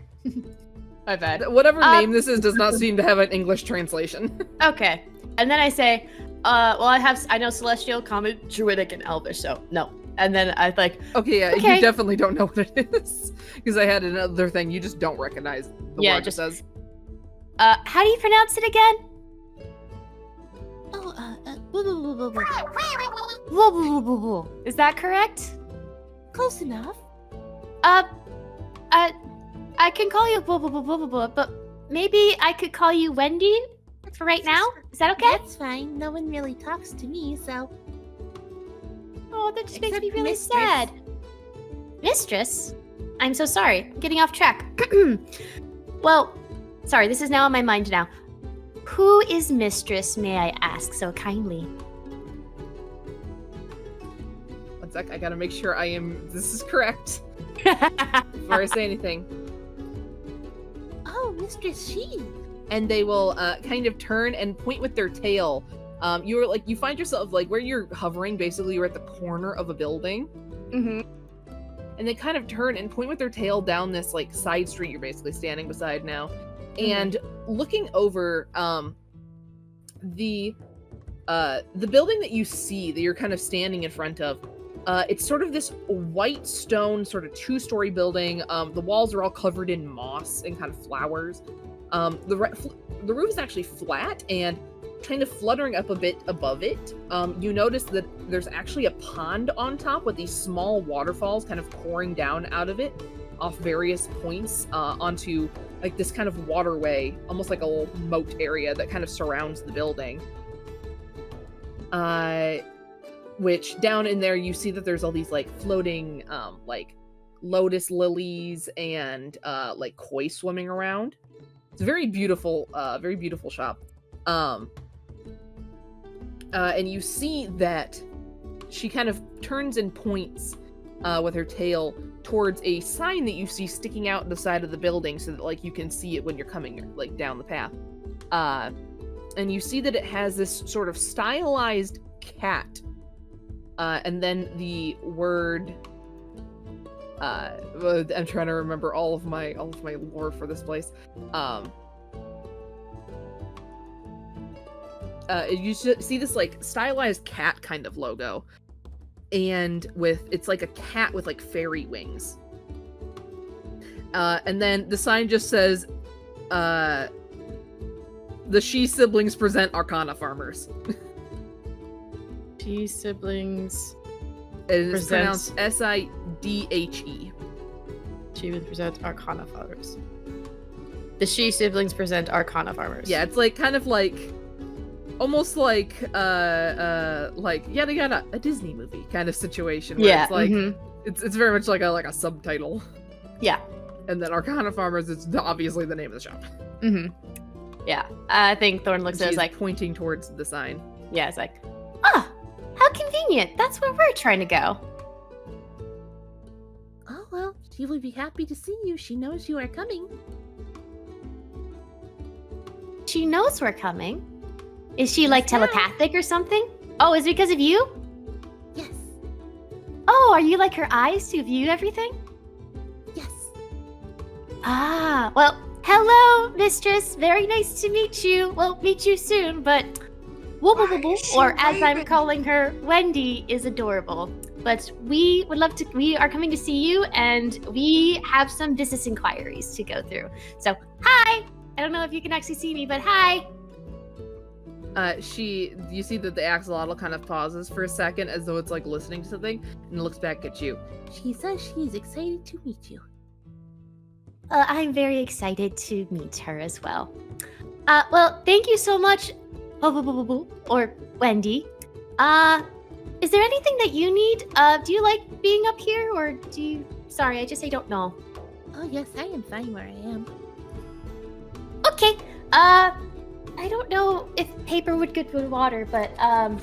My bad. Whatever name this is does not seem to have an English translation. Okay. And then I say, well, I know Celestial, Common, Druidic, and Elvish, so no. And then I like, Okay, yeah, Okay. you definitely don't know what it is. Because I had another thing you just don't recognize the Yeah, word just- it says. how do you pronounce it again? Oh, Is that correct? close enough. I can call you but maybe I could call you Wendy for right now. Is that okay? That's fine. No one really talks to me, so. Oh, that just makes Except me really Mistress. sad. Mistress? I'm so sorry. I'm getting off track. Well, sorry, this is now on my mind now. Who is Mistress, may I ask so kindly? 1 sec, I gotta make sure this is correct before I say anything. Oh, Mistress She. and they will kind of turn and point with their tail. You find yourself like where you're hovering. Basically, you're at the corner of a building, and they kind of turn and point with their tail down this like side street you're basically standing beside now, and looking over the building that you see that you're kind of standing in front of. It's sort of this white stone, sort of 2-story building. The walls are all covered in moss and kind of flowers. The roof is actually flat and kind of fluttering up a bit above it. You notice that there's actually a pond on top with these small waterfalls kind of pouring down out of it off various points onto like this kind of waterway, almost like a little moat area that kind of surrounds the building. Which down in there you see that there's all these like floating like lotus lilies and like koi swimming around. It's a very beautiful shop. And you see that she kind of turns and points with her tail towards a sign that you see sticking out the side of the building so that like you can see it when you're coming like down the path. And you see that it has this sort of stylized cat. And then the word I'm trying to remember all of my lore for this place. You should see this like stylized cat kind of logo, and it's like a cat with like fairy wings. And then the sign just says, "The She Siblings present Arcana Farmers." She Siblings. It is pronounced Sidhe. She would present Arcana Farmers. The She Siblings present Arcana Farmers. Yeah, it's like kind of like almost like yada yada, a Disney movie kind of situation. Where it's like it's very much like a subtitle. Yeah. And then Arcana Farmers is obviously the name of the shop. Yeah. I think Thorn looks at us like pointing towards the sign. Yeah, it's like, ah, how convenient. That's where we're trying to go. Oh, well, she will be happy to see you. She knows you are coming. She knows we're coming? Is she, like, telepathic or something? Oh, is it because of you? Yes. Oh, are you like her eyes to view everything? Yes. Ah, well, hello, mistress. Very nice to meet you. Well, meet you soon, but... or as I'm calling her, Wendy is adorable. But we are coming to see you, and we have some business inquiries to go through. So, hi! I don't know if you can actually see me, but hi! You see that the axolotl kind of pauses for a second as though it's like listening to something, and looks back at you. She says she is excited to meet you. I'm very excited to meet her as well. Well, thank you so much, or Wendy. Is there anything that you need? Do you like being up here, or do you... Sorry, I don't know. Oh, yes, I am fine where I am. Okay, I don't know if paper would good with water, but, and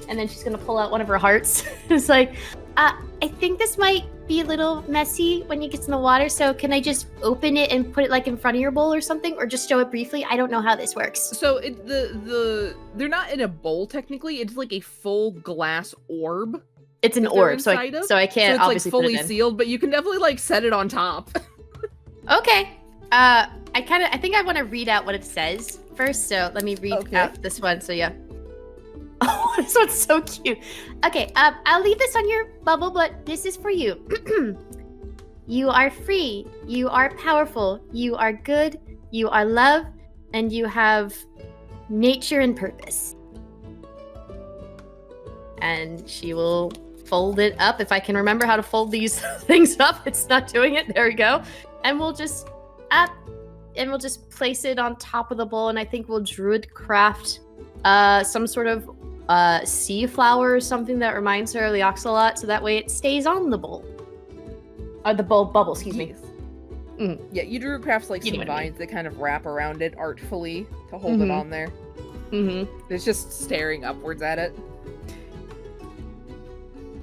then she's gonna pull out one of her hearts. It's like, I think this might be a little messy when you get in the water, so can I just open it and put it, like, in front of your bowl or something? Or just show it briefly? I don't know how this works. So, they're not in a bowl, technically. It's like a full glass orb. It's an orb, so I can't so it's, obviously like, fully put it in. sealed, but you can definitely, like, set it on top. Okay. I think I want to read out what it says first, so let me read out this one, so yeah. Oh, this one's so cute. Okay, I'll leave this on your bubble, but this is for you. You are free, you are powerful, you are good, you are love, and you have nature and purpose. And she will fold it up. If I can remember how to fold these things up, it's not doing it. There we go. And we'll just place it on top of the bowl, and I think we'll druid craft some sort of sea flower or something that reminds her of the oxalot, so that way it stays on the bowl. Or the bubble, excuse me. Yeah, you druid crafts like some vines that kind of wrap around it artfully to hold it on there. It's just staring upwards at it.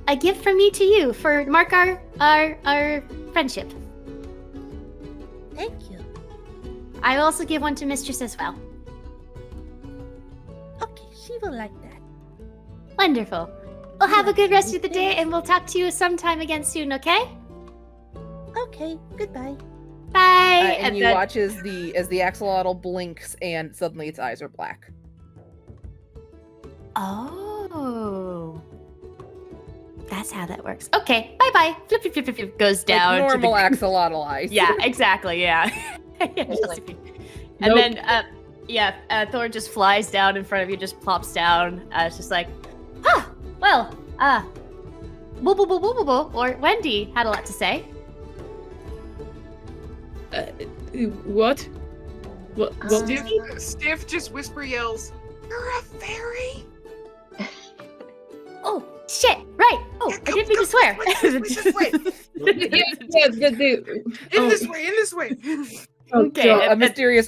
A gift from me to you for mark our friendship. Thank you. I will also give one to Mistress as well. Okay, she will like that. Wonderful. Well, have a good rest of the day, and we'll talk to you sometime again soon, okay? Okay, goodbye. Bye! And you then- watch as the axolotl blinks, and suddenly its eyes are black. Oh. That's how that works. Okay, bye-bye. Flip, flip, flip, flip, flip. Goes down. Like normal to the... axolotl eyes. Yeah, exactly. Yeah. And then, Thorn just flies down in front of you, just plops down. It's just like, well, Boo Boo Boo Boo Boo Boo, or Wendy had a lot to say. What? What? Stiff just whisper yells, "You're a fairy!" Oh, shit, right. Oh, I didn't mean to swear. This way. In this way. Okay. So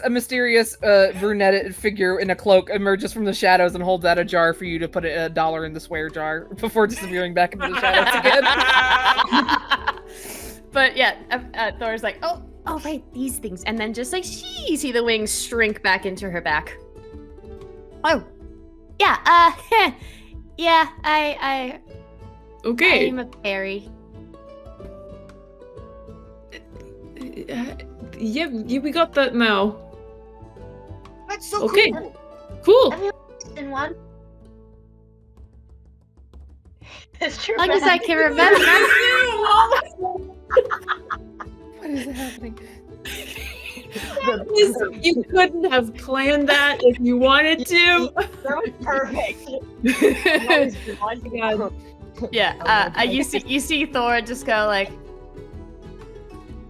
a mysterious brunette figure in a cloak emerges from the shadows and holds out a jar for you to put $1 in the swear jar before disappearing back into the shadows again. But yeah, Thor's like, oh, right, these things. And then just like, you see the wings shrink back into her back. Oh, yeah, yeah, Okay. I'm a fairy. Yeah, we got that now. That's so Okay. cool. Cool. Have you seen one? As long as I can remember. What is happening? You couldn't have planned that if you wanted to. That was perfect. Yeah, you see Thor just go like,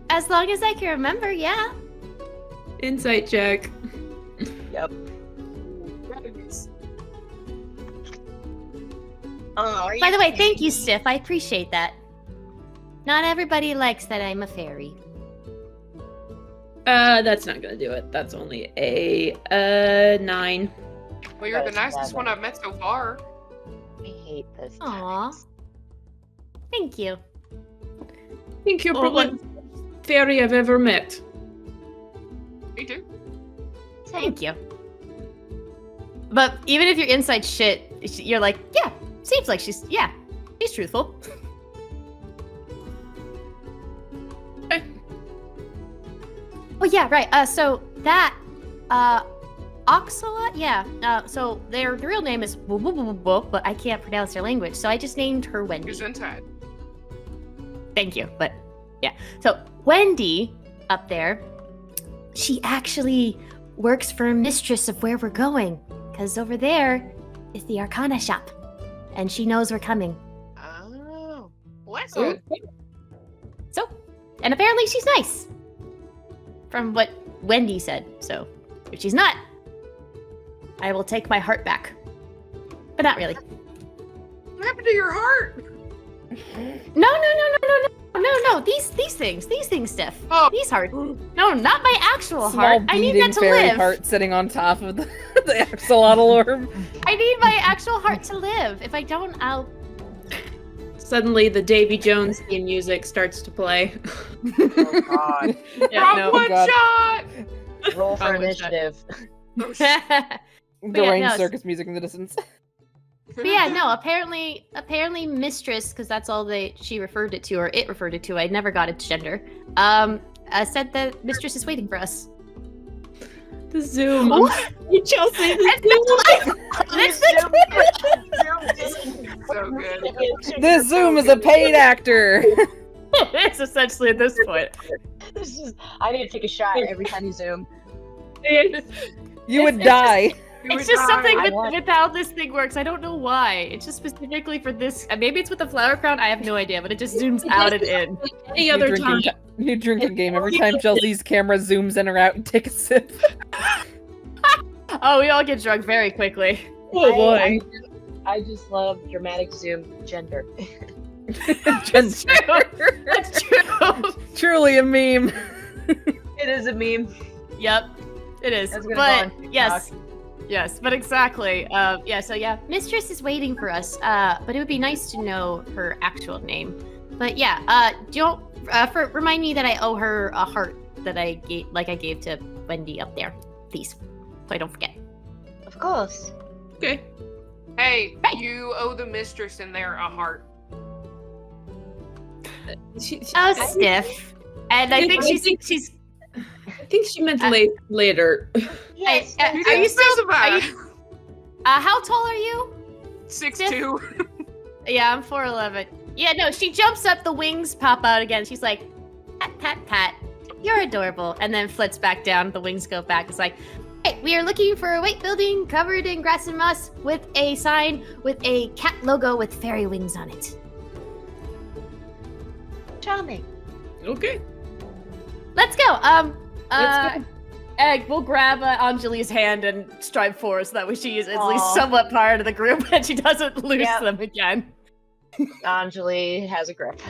As long as I can remember, yeah. Insight check. Yep. Oh, By the way, thank you, Stiff. I appreciate that. Not everybody likes that I'm a fairy. That's not gonna do it. That's only a 9. Well, you're the That's nicest one I've met so far. I hate this. Aw. Thank you. I think you're Oh, probably the fairy I've ever met. Me too. thank you. But even if your insight shit, you're like, yeah, seems like she's truthful. Oh yeah, right. So that Oxalot, yeah. So their real name is but I can't pronounce their language, so I just named her Wendy. Gesundheit. Thank you. But So Wendy up there, she actually works for a mistress of where we're going, because over there is the Arcana shop, and she knows we're coming. Oh. Well, that's Oh. good. So, and apparently she's nice, from what Wendy said. So, if she's not, I will take my heart back. But not really. What happened to your heart? No. These things, Steph. Oh. These hearts. No, not my actual Small heart. I need beating that to fairy live. heart sitting on top of the axolotl orb. I need my actual heart to live. If I don't, I'll. Suddenly, the Davy Jones theme music starts to play. Oh god. Wrong one God. shot! Roll for Probably initiative. Deranged no, circus music in the distance. But yeah, no. Apparently, mistress, because that's all she referred it to, or it referred it to. I never got its gender. Said that mistress is waiting for us. The Zoom. Chelsea, So good. This Zoom is a paid actor. it's essentially at this point. I need to take a shot every time you zoom. You would die. It's just something I want- with how this thing works. I don't know why. It's just specifically for this. Maybe it's with the flower crown. I have no idea, but it just zooms out and in. Any other time. New drinking game. Every time Chelsea's camera zooms in or out, and take a sip. Oh, we all get drunk very quickly. Oh boy. I just love dramatic zoom gender. That's true. Truly a meme. It is a meme. Yep, it is. That's gonna But go on yes, but exactly. So Mistress is waiting for us. But it would be nice to know her actual name. But yeah, remind me that I owe her a heart that I gave to Wendy up there, please, so I don't forget. Of course. Okay. Hey, you owe the mistress in there a heart. Stiff. And I think she's. I think she meant later. Yes. Are you still? Are you, how tall are you? 6'2". Yeah, I'm 4'11". Yeah, no, she jumps up, the wings pop out again. She's like, pat, pat, pat. You're adorable. And then flits back down. The wings go back. It's like, hey, we are looking for a white building covered in grass and moss with a sign with a cat logo with fairy wings on it. Charming. Okay. Let's go. Let's go. Egg, we'll grab Anjeli's hand and stride forward so that way she is at least somewhat part of the group and she doesn't lose them again. Anjeli has a grip.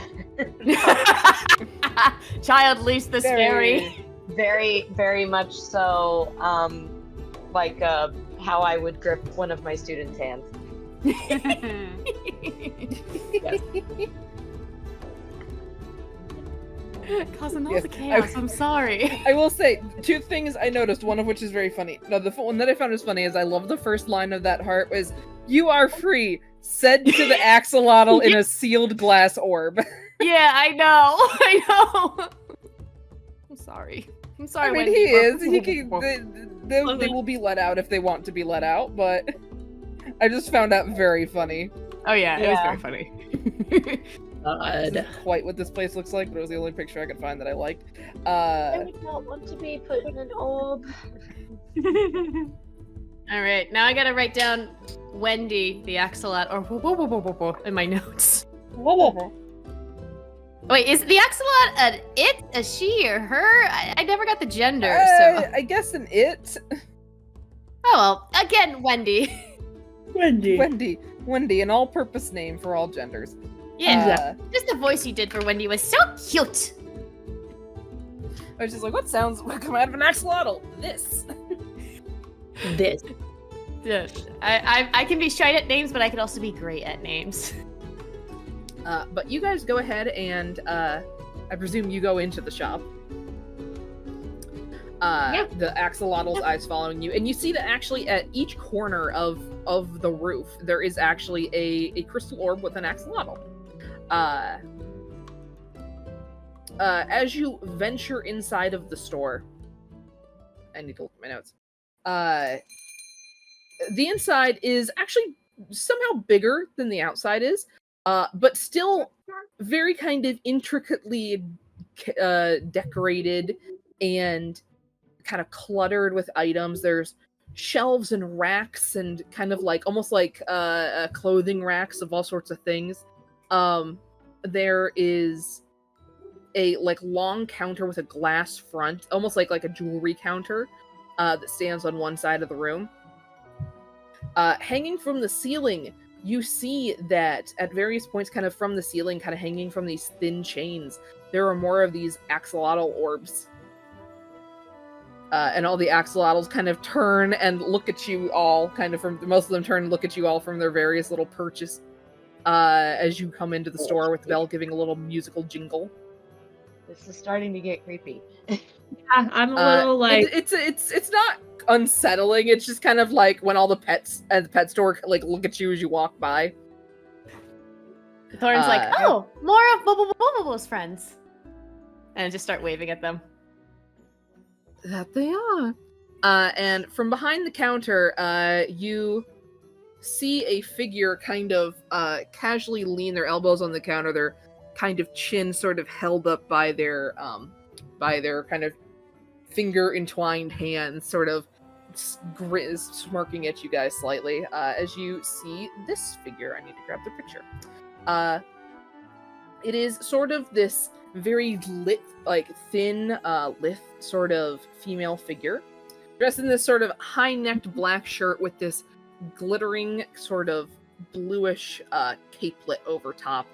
Child, loose this fairy. Very, very much so, like how I would grip one of my students' hands. Causing all the chaos, I'm sorry. I will say, 2 things I noticed, one of which is very funny. No, the one that I found was funny is I love the first line of that heart was, "You are free," said to the axolotl in a sealed glass orb. Yeah, I know. I'm sorry. I mean, Wendy. he is. He can, they will be let out if they want to be let out, but I just found that very funny. Oh yeah, it was very funny. This isn't quite what this place looks like, but it was the only picture I could find that I liked. I would not want to be put in an orb. All right, now I gotta write down Wendy, the axolotl, in my notes. Wait, is the axolotl an it, a she, or her? I never got the gender, so. I guess an it. Oh well, again, Wendy. Wendy, an all-purpose name for all genders. Yeah, just the voice you did for Wendy was so cute. I was just like, what sounds would come out of an axolotl? This. Yeah, I can be shy at names, but I can also be great at names. But you guys go ahead and I presume you go into the shop. The axolotl's eyes following you, and you see that actually at each corner of the roof there is actually a crystal orb with an axolotl. As you venture inside of the store, I need to look at my notes. The inside is actually somehow bigger than the outside is, but still very kind of intricately decorated and kind of cluttered with items. There's shelves and racks and kind of like almost like clothing racks of all sorts of things. There is a like long counter with a glass front, almost like a jewelry counter that stands on one side of the room. Hanging from the ceiling, you see that at various points kind of from the ceiling, kind of hanging from these thin chains, there are more of these axolotl orbs. And all the axolotls kind of turn and look at you all, kind of most of them turn and look at you all from their various little perches as you come into the store with the bell giving a little musical jingle. This is starting to get creepy. I'm a little like... It's not unsettling, it's just kind of like when all the pets at the pet store like look at you as you walk by. Thorn's like, oh, more of Bobo's friends. And just start waving at them. That they are. And from behind the counter, you see a figure kind of casually lean their elbows on the counter, their kind of chin sort of held up by their kind of finger entwined hands, sort of smirking at you guys slightly. As you see this figure, I need to grab the picture. It is sort of this very thin, lithe sort of female figure, dressed in this sort of high-necked black shirt with this glittering sort of bluish capelet over top.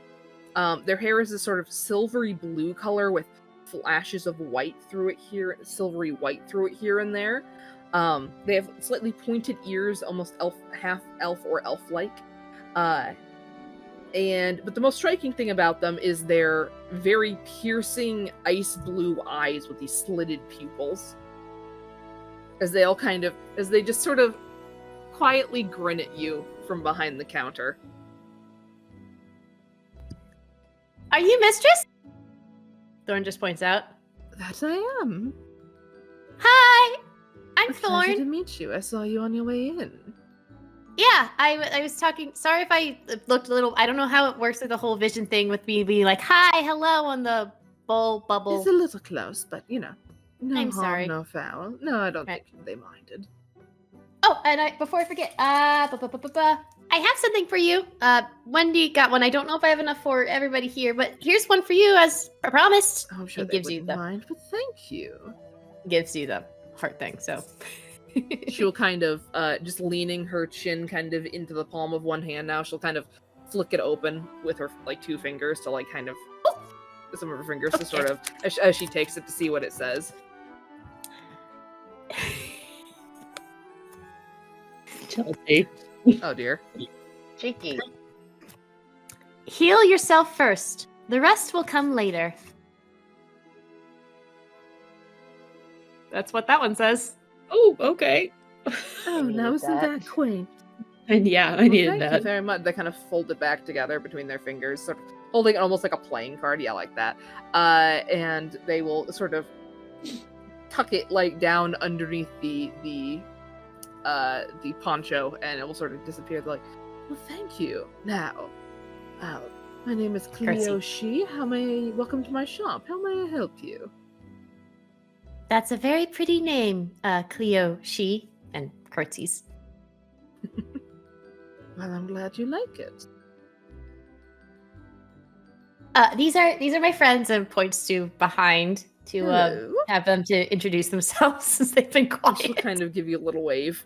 Their hair is a sort of silvery blue color with flashes of white through it here, silvery white through it here and there. They have slightly pointed ears, almost half elf or elf-like. But the most striking thing about them is their very piercing ice blue eyes with these slitted pupils. as they just sort of quietly grin at you from behind the counter. Are you mistress? Thorn just points out. That I am. Hi, I'm A pleasure to Thorn. meet you. I saw you on your way in. Yeah, I was talking. Sorry if I looked a little. I don't know how it works with the whole vision thing with me being like, hi, hello on the bowl bubble. It's a little close, but you know, no I'm harm, sorry. no foul. No, I don't Right. think they minded. Oh, and before I forget, I have something for you. Wendy got one. I don't know if I have enough for everybody here, but here's one for you, as I promised. I'm sure It they gives you wouldn't the mind, but thank you. gives you the heart thing. So She'll kind of, just leaning her chin kind of into the palm of one hand now, she'll kind of flick it open with her, like, 2 fingers to, like, kind of, some of her fingers to sort of, as she takes it to see what it says. Chelsea. Oh dear. Cheeky. heal yourself first. The rest will come later. That's what that one says. Oh, okay. Oh, now isn't that quaint? And yeah, I Well, needed thank you that. very much. They kind of fold it back together between their fingers, sort of holding it almost like a playing card. Yeah, like that. And they will sort of tuck it like down underneath the poncho, and it will sort of disappear. They're like, well, thank you. Now, my name is Cleo Shi. Welcome to my shop. How may I help you? That's a very pretty name, Cleo Shi, and curtsies. Well, I'm glad you like it. These are my friends, and points to behind to Hello. have them to introduce themselves since they've been She'll quiet. kind of give you a little wave.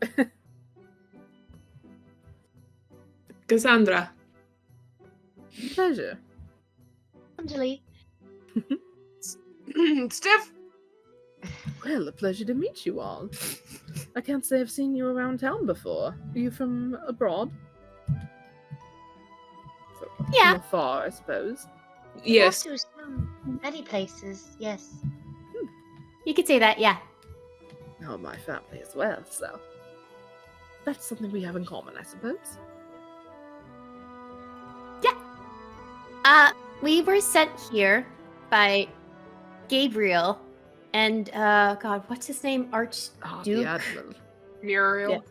Cassandra. Pleasure. Anjeli. Stiff. Well, a pleasure to meet you all. I can't say I've seen you around town before. Are you from abroad? Yeah. From afar, I suppose. Yes. To many places, yes. You could say that, yeah. Oh, my family as well, so that's something we have in common, I suppose. We were sent here by Gabriel and God, what's his name? Oh, Archduke. the Admiral. Muriel.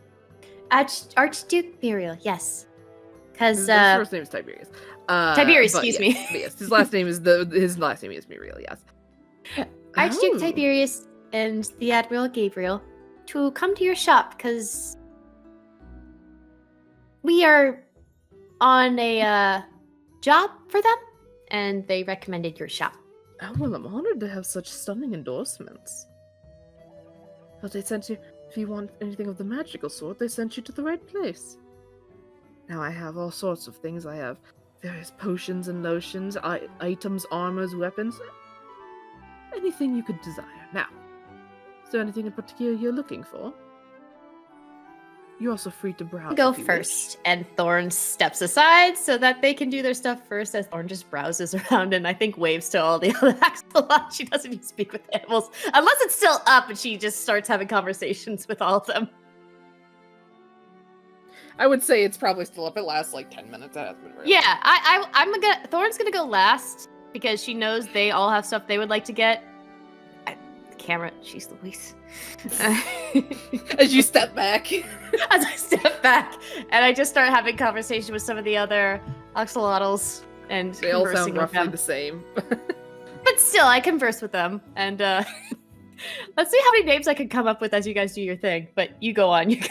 Yeah. Archduke Muriel, yes. Because His first name is Tiberius. Tiberius, but excuse yes, me. but yes, his last name is Muriel. Yes. Archduke Oh. Tiberius and the Admiral Gabriel to come to your shop because we are on a job for them, and they recommended your shop. Oh, well, I'm honored to have such stunning endorsements. But they sent you, if you want anything of the magical sort, they sent you to the right place. Now, I have all sorts of things. I have various potions and lotions, items, armors, weapons. Anything you could desire. Now, is there anything in particular you're looking for? You're also free to browse. Go if you first, and Thorn steps aside so that they can do their stuff first. As Thorn just browses around and I think waves to all the other Axolotls. She doesn't even speak with animals unless it's still up, and she just starts having conversations with all of them. I would say it's probably still up. It lasts like 10 minutes. That hasn't been very Yeah, I'm gonna. Thorn's gonna go last because she knows they all have stuff they would like to get. The camera, she's Louise. As you step back. As I step back, and I just start having conversation with some of the other axolotls and They all conversing sound with roughly them. the same. But still, I converse with them, and let's see how many names I can come up with as you guys do your thing. But you go on, you guys.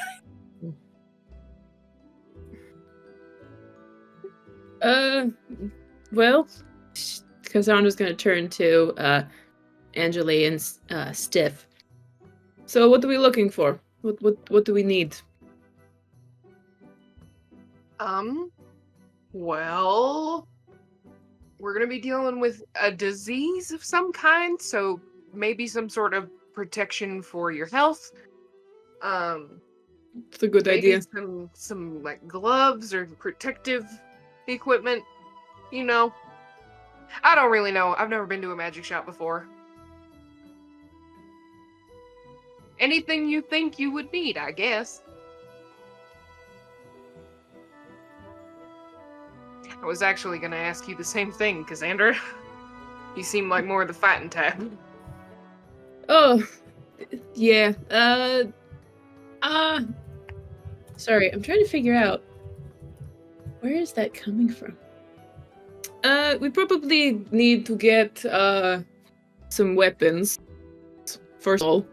Well, Cassandra's gonna turn to Anjeli and Stiff. So, what are we looking for? What do we need? Well, we're gonna be dealing with a disease of some kind, so maybe some sort of protection for your health. It's a good Maybe idea. some like gloves or protective equipment. You know, I don't really know. I've never been to a magic shop before. anything you think you would need, I guess. I was actually going to ask you the same thing, Cassandra. You seem like more of the fighting type. Oh, yeah. Sorry, I'm trying to figure out where is that coming from. We probably need to get some weapons. First of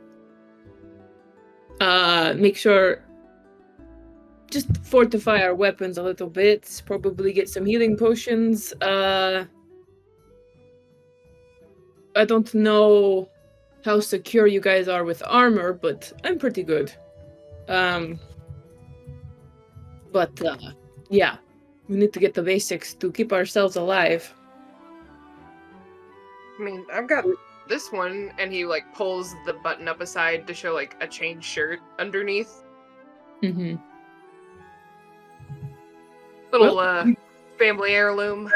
all, make sure. Just fortify our weapons a little bit. Probably get some healing potions. I don't know how secure you guys are with armor, but I'm pretty good. Yeah, we need to get the basics to keep ourselves alive. I mean, I've got this one, and he like pulls the button up aside to show like a chain shirt underneath. Mm-hmm. Little family heirloom.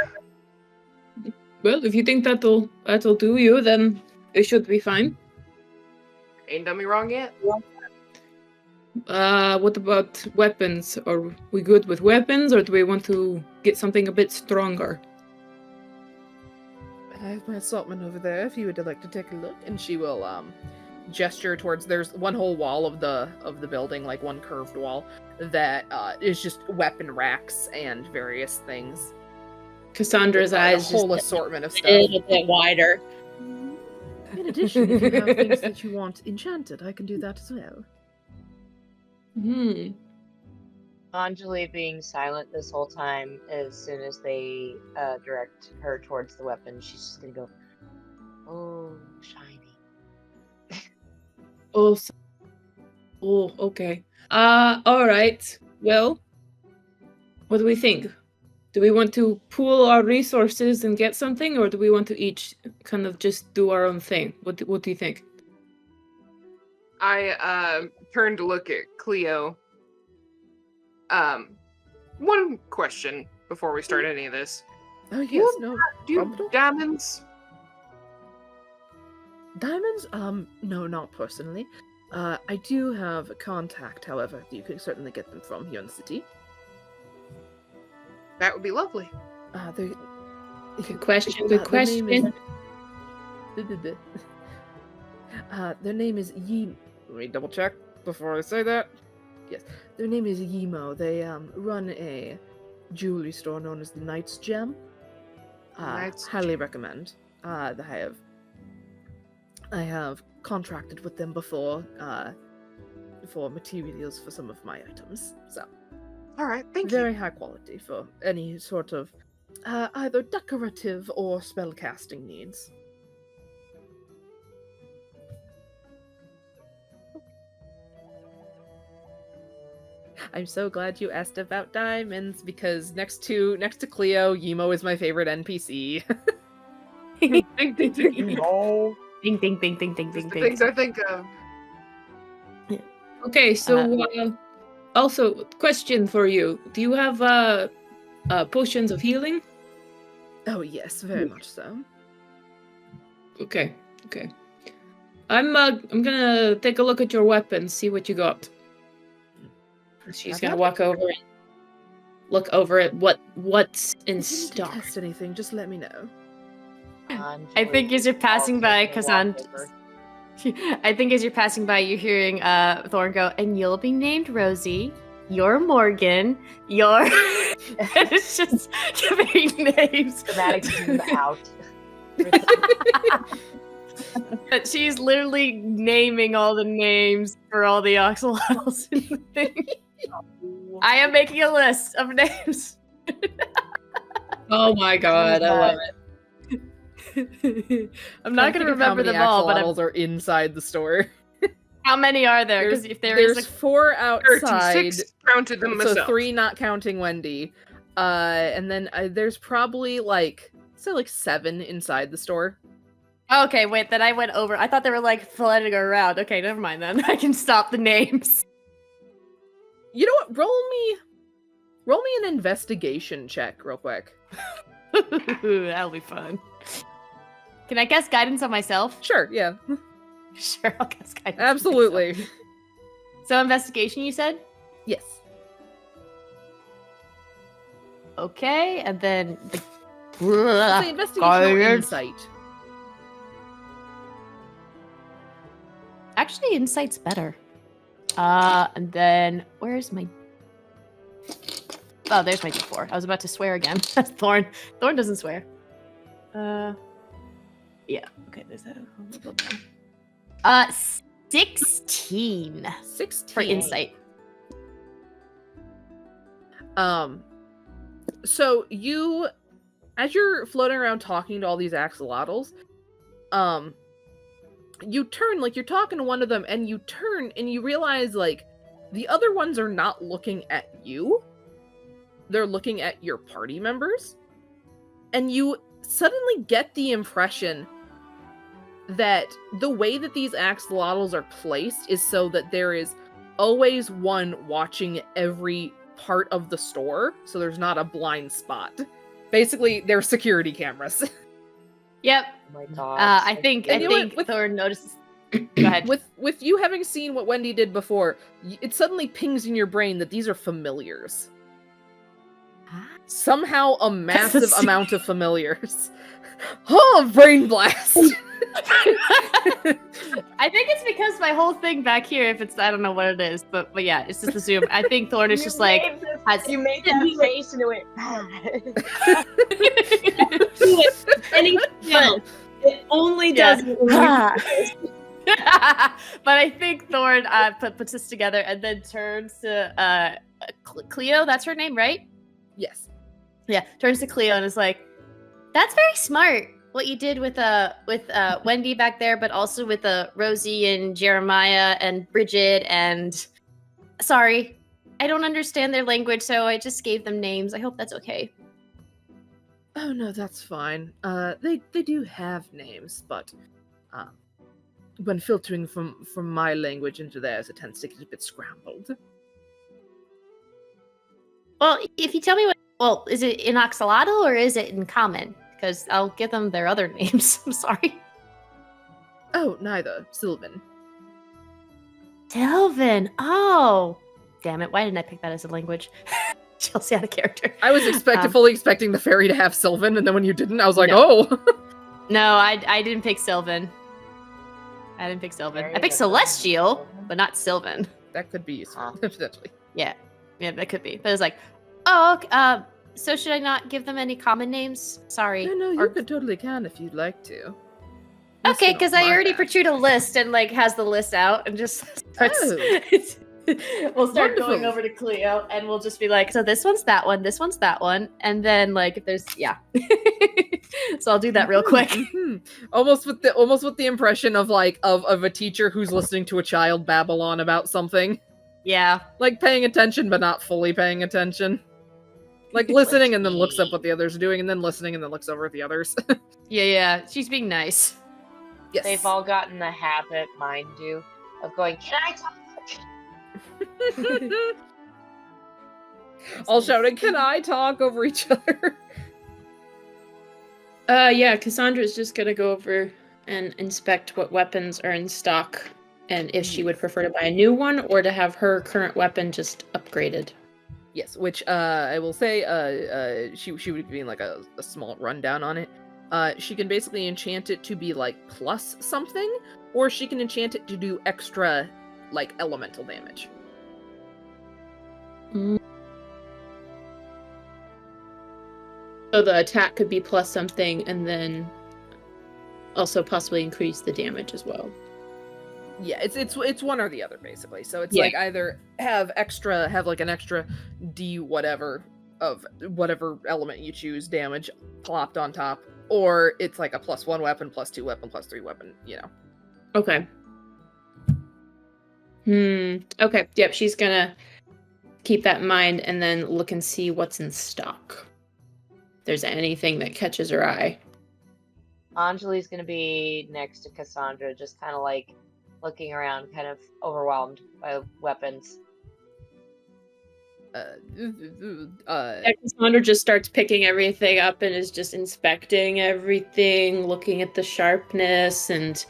Well, if you think that'll do you, then it should be fine. Ain't done me wrong yet. What about weapons? Are we good with weapons, or do we want to get something a bit stronger? I have my assortment over there if you would like to take a look. And she will gesture towards, there's one whole wall of the building, like one curved wall, that is just weapon racks and various things. Cassandra's eyes a whole just assortment of stuff. a little bit wider. In addition, if you have things that you want enchanted, I can do that as well. Anjeli being silent this whole time, as soon as they direct her towards the weapon, she's just gonna go, "Oh, shiny." Oh, okay. All right. Well, what do we think? Do we want to pool our resources and get something, or do we want to each kind of just do our own thing? What do you think? I turn to look at Cleo. One question before we start any of this. Oh yes, no. Do you have diamonds? Diamonds? No, not personally. I do have a contact, however, you can certainly get them from here in the city. That would be lovely. Good question. Good question. Their name is Yim. Let me double check before I say that. Yes, their name is Yimo. They run a jewelry store known as the Knight's Gem. Highly recommend. I have contracted with them before for materials for some of my items. So, all right, thank you. Very high quality for any sort of either decorative or spellcasting needs. I'm so glad you asked about diamonds because next to Cleo, Yimo is my favorite NPC. Ding, ding, ding, ding. Oh. Ding, ding, ding, ding, ding, ding, ding. Things I think of. Okay, so also question for you: do you have potions of healing? Oh yes, very much so. Okay. I'm gonna take a look at your weapons, see what you got. She's gonna walk over and look over at what's in stock. If you need to test anything, just let me know. I think as you're passing by, Cassandra. I think as you're passing by, you're hearing Thorn go, "And you'll be named Rosie. You're Morgan. You're." It's just giving names. Dramatic zoom out. But she's literally naming all the names for all the axolotls in the thing. I am making a list of names. Oh my god, I love it. I'm not going to remember them all, but axolotls are inside the store. How many are there? Because if there's 4 outside, 36, counted them myself. So 3 not counting Wendy, and then there's probably like 7 inside the store. Okay, wait, then I went over. I thought they were like flooding around. Okay, never mind then. I can stop the names. You know what? Roll me an investigation check real quick. That'll be fun. Can I cast guidance on myself? Sure, yeah. Sure, I'll guess guidance. Absolutely. So investigation, you said? Yes. Okay, and then Say investigation or insight. Actually, insight's better. And then where's my? Oh, there's my D4. I was about to swear again. That's Thorn. Thorn doesn't swear. Yeah. Okay. There's that. 16. 16 for insight. So you, as you're floating around talking to all these axolotls, you turn, like you're talking to one of them, and you turn and you realize like the other ones are not looking at you. They're looking at your party members. And you suddenly get the impression that the way that these axolotls are placed is so that there is always one watching every part of the store, so there's not a blind spot. Basically, they're security cameras. Yep. Oh my god. I think with- Thorn notices. Go ahead. With you having seen what Wendy did before, it suddenly pings in your brain that these are familiars. Somehow a massive amount of familiars. Oh, brain blast! I think it's because my whole thing back here, if it's, I don't know what it is, but yeah, it's just the zoom. I think Thorn is just like, You made that face and it went. And he felt it only does it when you but I think Thorn puts this together and then turns to Cleo. That's her name, right? Yes. Yeah. Turns to Cleo and is like, "That's very smart. What you did with Wendy back there, but also with Rosie and Jeremiah and Bridget and sorry, I don't understand their language, so I just gave them names. I hope that's okay." Oh no, that's fine. They do have names, but when filtering from my language into theirs, it tends to get a bit scrambled. Well, if you tell me well, is it in Axolotl or is it in Common? Because I'll give them their other names. I'm sorry. Oh, neither. Sylvan. Sylvan. Oh, damn it! Why didn't I pick that as a language? Chelsea out of character. I was fully expecting the fairy to have Sylvan, and then when you didn't, I was like, No. oh. No, I didn't pick Sylvan. I didn't pick Sylvan. I picked Celestial, but not Sylvan. That could be useful, potentially. Yeah, that could be. But it was like, oh, okay, so should I not give them any common names? Sorry. No, you could totally can if you'd like to. Okay, because I already protrude a list and like has the list out and just starts. We'll start going over to Cleo and we'll just be like, so this one's that one, this one's that one, and then like if there's so I'll do that real quick. Almost with the impression of like of a teacher who's listening to a child babble on about something. Yeah. Like paying attention but not fully paying attention. Like listening and then looks up what the others are doing and then listening and then looks over at the others. Yeah. She's being nice. Yes. They've all gotten the habit, mind you, of going, "Can I talk?" All shouting, "Can I talk?" over each other. Yeah, Cassandra's just gonna go over and inspect what weapons are in stock and if she would prefer to buy a new one or to have her current weapon just upgraded. Yes, which I will say she would be like a small rundown on it. She can basically enchant it to be like plus something, or she can enchant it to do extra like elemental damage. So the attack could be plus something and then also possibly increase the damage as well. Yeah, it's one or the other basically. So it's like either have like an extra D whatever of whatever element you choose damage plopped on top, or it's like a +1 weapon, +2 weapon, +3 weapon, you know. Okay. Okay. Yep, she's gonna keep that in mind and then look and see what's in stock. If there's anything that catches her eye. Anjeli's gonna be next to Cassandra, just kind of like looking around, kind of overwhelmed by weapons. Cassandra just starts picking everything up and is just inspecting everything, looking at the sharpness and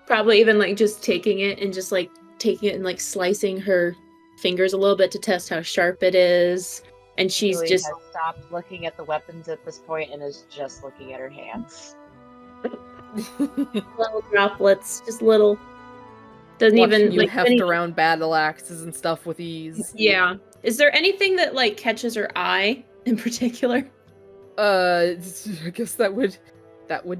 Probably even like just taking it and just like taking it and like slicing her fingers a little bit to test how sharp it is. And she's Julie just has stopped looking at the weapons at this point and is just looking at her hands. little droplets, just little. Doesn't Watching even you like heft any- around battle axes and stuff with ease. Yeah. Is there anything that like catches her eye in particular? I guess that would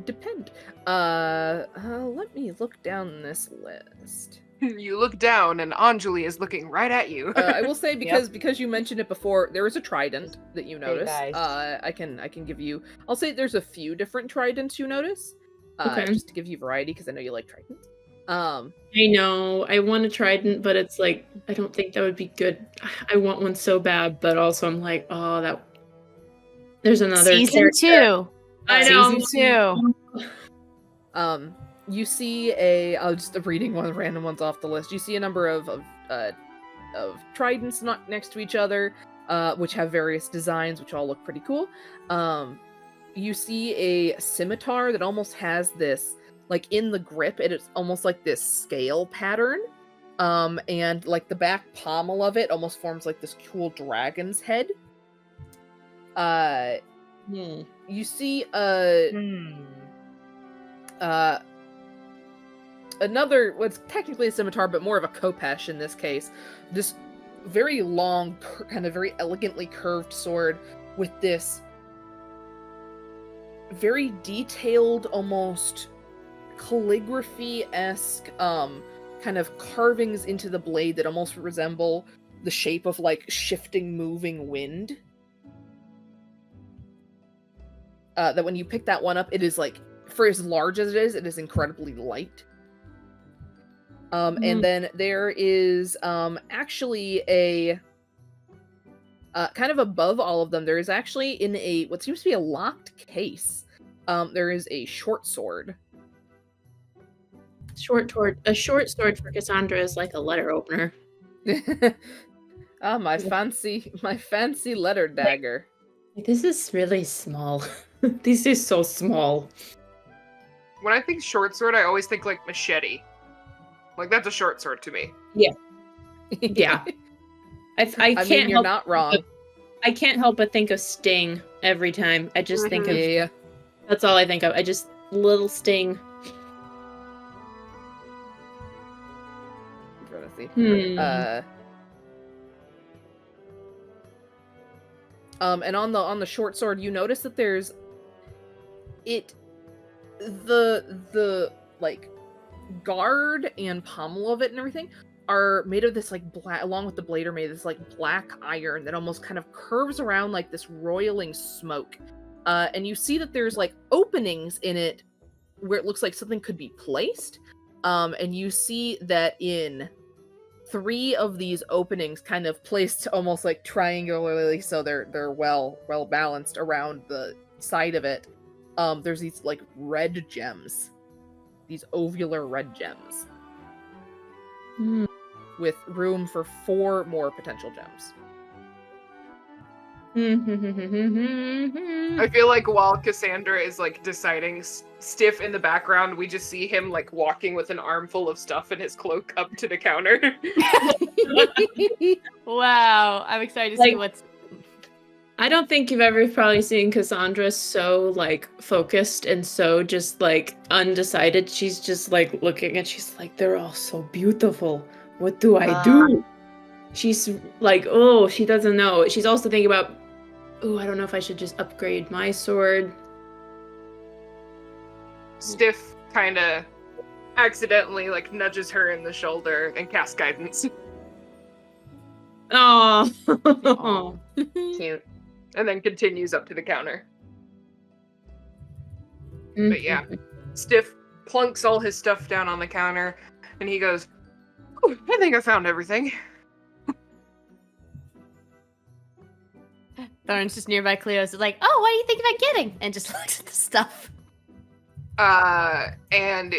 depend. Let me look down this list. You look down, and Anjeli is looking right at you. I will say because you mentioned it before, there is a trident that you notice. guys. I can give you. I'll say there's a few different tridents you notice. Okay. Just to give you variety, because I know you like tridents. I know. I want a trident, but it's like I don't think that would be good. I want one so bad, but also I'm like, oh, that. There's another Season character. 2. I know. Season 2. You see I'll just reading one of the random ones off the list. You see a number of tridents not next to each other, which have various designs, which all look pretty cool. You see a scimitar that almost has this, like in the grip, it's almost like this scale pattern. And like the back pommel of it almost forms like this cool dragon's head. You see another, what's technically a scimitar, but more of a khopesh in this case. This very long, kind of very elegantly curved sword with this very detailed, almost calligraphy-esque kind of carvings into the blade that almost resemble the shape of like shifting, moving wind. That when you pick that one up, it is like, for as large as it is incredibly light. And then there is actually a kind of above all of them, there is actually in a what seems to be a locked case. There is a short sword. A short sword for Cassandra is like a letter opener. My fancy letter dagger. This is really small. This is so small. When I think short sword, I always think like machete. Like that's a short sword to me. Yeah. I can't. Mean, you're help not wrong. I can't help but think of Sting every time. I just think of. Yeah. That's all I think of. I just little Sting. I'm trying to see. And on the short sword, you notice that there's the like guard and pommel of it and everything are made of this like black, along with the blade are made of this like black iron that almost kind of curves around like this roiling smoke. And you see that there's like openings in it where it looks like something could be placed. And you see that in 3 of these openings, kind of placed almost like triangularly, so they're well balanced around the side of it. There's these like red gems, these ovular red gems, with room for 4 more potential gems. I feel like while Cassandra is like deciding stiff in the background, we just see him like walking with an armful of stuff in his cloak up to the counter. Wow, I'm excited to see what's. I don't think you've ever probably seen Cassandra so like focused and so just like undecided. She's just like looking and she's like, they're all so beautiful. What do I do? She's like, oh, she doesn't know. She's also thinking about, oh, I don't know if I should just upgrade my sword. Stiff kind of accidentally like nudges her in the shoulder and casts guidance. Oh, Cute. And then continues up to the counter. But yeah, Stiff plunks all his stuff down on the counter and he goes, oh, I think I found everything. Thorn's just nearby. Cleo's is like, oh, what do you think about getting? And just looks at the stuff. And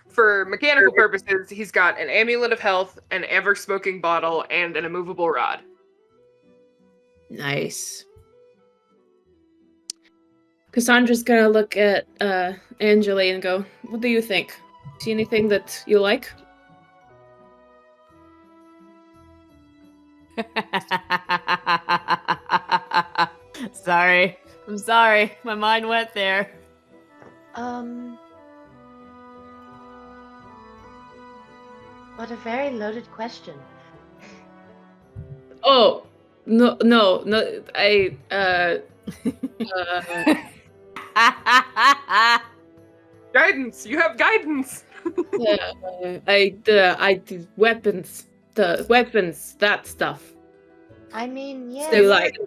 for mechanical purposes, he's got an amulet of health, an ever-smoking bottle, and an immovable rod. Nice. Cassandra's gonna look at Anjeli and go, what do you think? See anything that you like? Sorry. I'm sorry. My mind went there. What a very loaded question. Oh, no. Guidance. You have guidance. I did weapons. The weapons, that stuff. I mean, yeah. So like,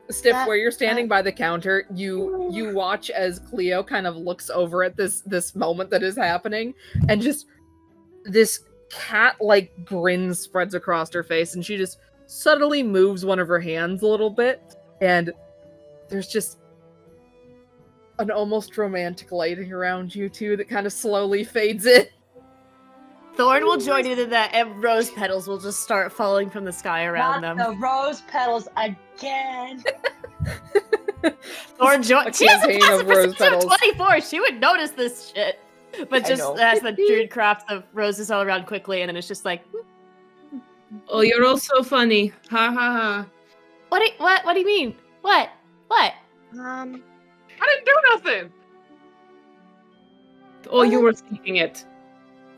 Stiff, That- where you're standing by the counter, you watch as Cleo kind of looks over at this moment that is happening, and just this cat-like grin spreads across her face, and she just subtly moves one of her hands a little bit, and there's just an almost romantic lighting around you two that kind of slowly fades in. Thorn will join in that, and rose petals will just start falling from the sky around Not them. the rose petals again. Thorn she has a campaign passive of rose perception of petals. 24. She would notice this shit. But I just know. as the druid crafts the roses all around quickly, and then it's just like, oh, you're all so funny. Ha ha ha. what do you mean? What? I didn't do nothing. Oh, you were thinking it.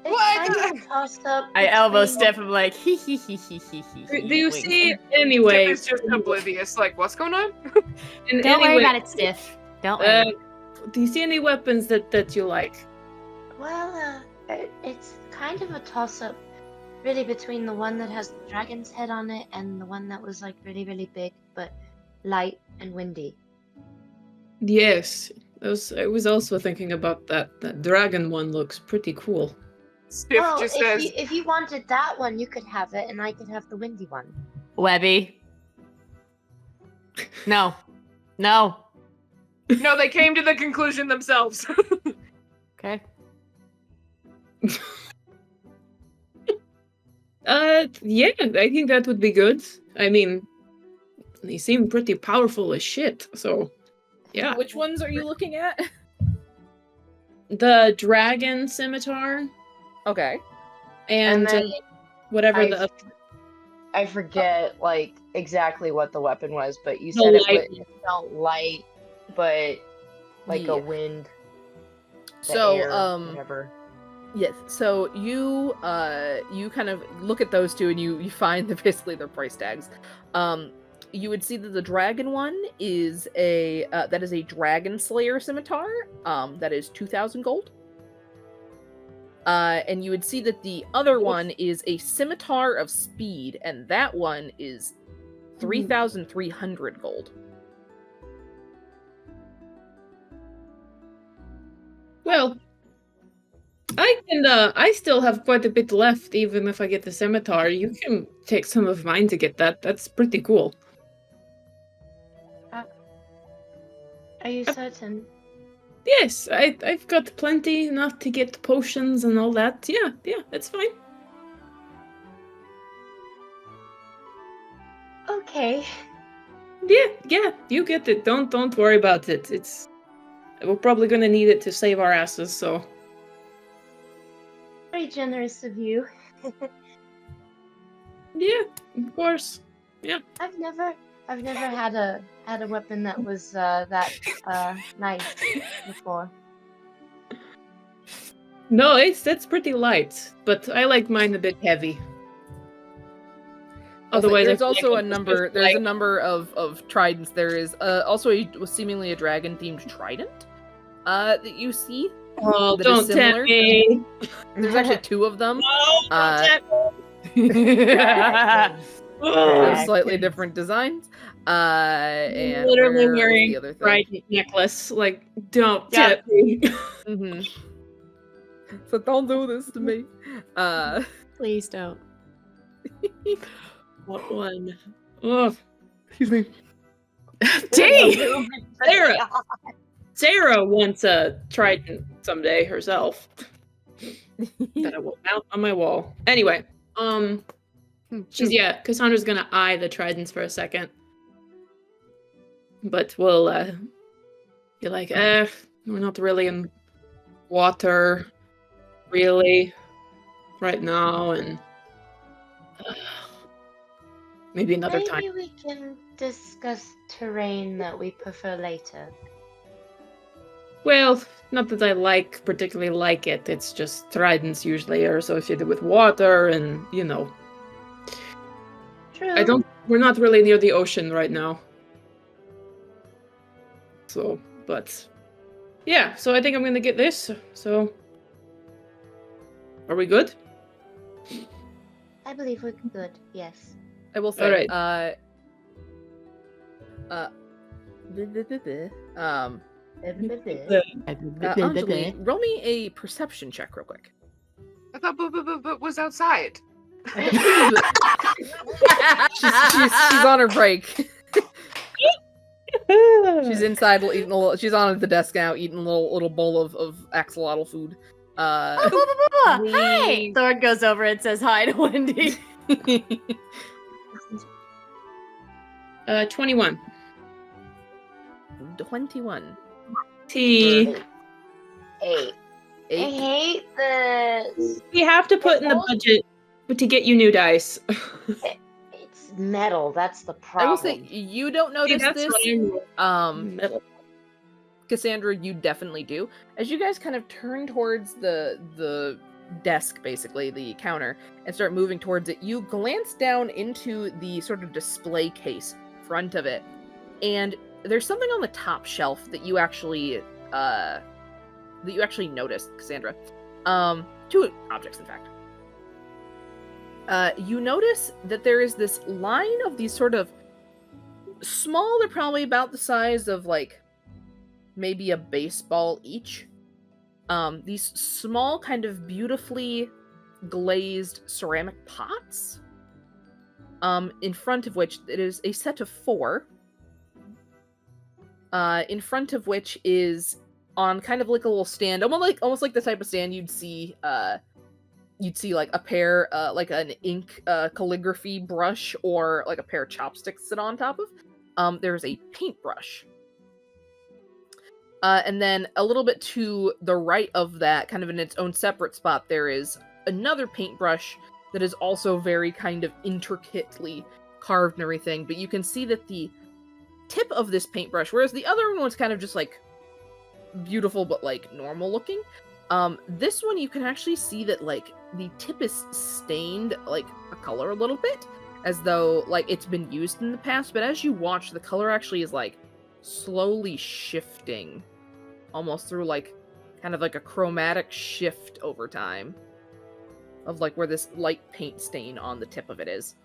It's What? kind of a toss-up I elbow between- Stiff. I'm like, hee hee hee hee hee hee. Do you wink. see anyway? Tip is just oblivious. Like, what's going on? And Don't worry anyway, about it, Stiff. Don't worry. do you see any weapons that you like? Well, it's kind of a toss-up, really, between the one that has the dragon's head on it and the one that was like really, really big but light and windy. Yes, I was also thinking about that. That dragon one looks pretty cool. Stiff Well, just if says, if you wanted that one, you could have it, and I could have the windy one. Webby. No. No. no, they came to the conclusion themselves. Okay. Yeah, I think that would be good. I mean, they seem pretty powerful as shit, so yeah. Which ones are you looking at? The dragon scimitar Okay. and, then whatever I- the I forget like exactly what the weapon was, but you The said light. it felt light, but like Yeah. a wind. the So, air, whatever. yes. So you kind of look at those two and you find that basically they're price tags. You would see that the dragon one is a dragon slayer scimitar. That is 2,000 gold. And you would see that the other one is a scimitar of speed, and that one is 3,300 gold. well, I still have quite a bit left, even if I get the scimitar. You can take some of mine to get that. That's pretty cool. Are you certain? Yes, I've got plenty, enough to get potions and all that. Yeah, that's fine. Okay. Yeah, you get it. Don't worry about it. We're probably gonna need it to save our asses, so Very generous of you. yeah, of course. I've never had a weapon that was that nice before. No, that's pretty light, but I like mine a bit heavy. Otherwise, there's I feel also like a I'm number. supposed to, There's a like- number of tridents. There is also seemingly a dragon-themed trident that you see. Oh, that is don't similar. tempt me. There's actually two of them. No, Uh, don't tempt me. They're Oh, slightly different designs. And literally where is wearing the other thing? trident necklace. Like, don't Yeah. tempt me. Mhm. So don't do this to me. Please don't. What one? Oh, Excuse me. T! Sarah wants a trident someday herself. That I will mount on my wall. Anyway, Cassandra's gonna eye the tridents for a second. But we'll be like, we're not really in water. really right now, and maybe another time. Maybe we can discuss terrain that we prefer later. Well, not that I particularly like it. It's just tridents usually are associated with water, and True. We're not really near the ocean right now. So, but yeah. So I think I'm gonna get this. So, are we good? I believe we're good. Yes. I will say, Alright. Anjeli, roll me a perception check real quick. I thought but was outside. she's on her break. She's inside eating a little. She's on the desk now, eating a little bowl of axolotl food. Hi! Thorn goes over and says hi to Wendy. 21. 21. T. 8. I 8. hate this. We have to put in the budget to get you new dice. It's metal. That's the I problem. will say you don't notice this. Metal. Cassandra, you definitely do. As you guys kind of turn towards the desk, basically the counter, and start moving towards it, you glance down into the sort of display case front of it, and there's something on the top shelf that you actually noticed, Cassandra. 2 objects, in fact. You notice that there is this line of these sort of small, they're probably about the size of like maybe a baseball each. These small, kind of beautifully glazed ceramic pots. In front of which it is a set of 4. In front of which is on kind of like a little stand, almost like the type of stand you'd see like a pair, like an ink calligraphy brush or like a pair of chopsticks sit on top of. There's a paintbrush. And then a little bit to the right of that, kind of in its own separate spot, there is another paintbrush that is also very kind of intricately carved and everything. But you can see that the tip of this paintbrush, whereas the other one was kind of just like beautiful but like normal looking, this one you can actually see that like the tip is stained like a color a little bit, as though like it's been used in the past. But as you watch, the color actually is like slowly shifting, almost through like kind of like a chromatic shift over time of like where this light paint stain on the tip of it is.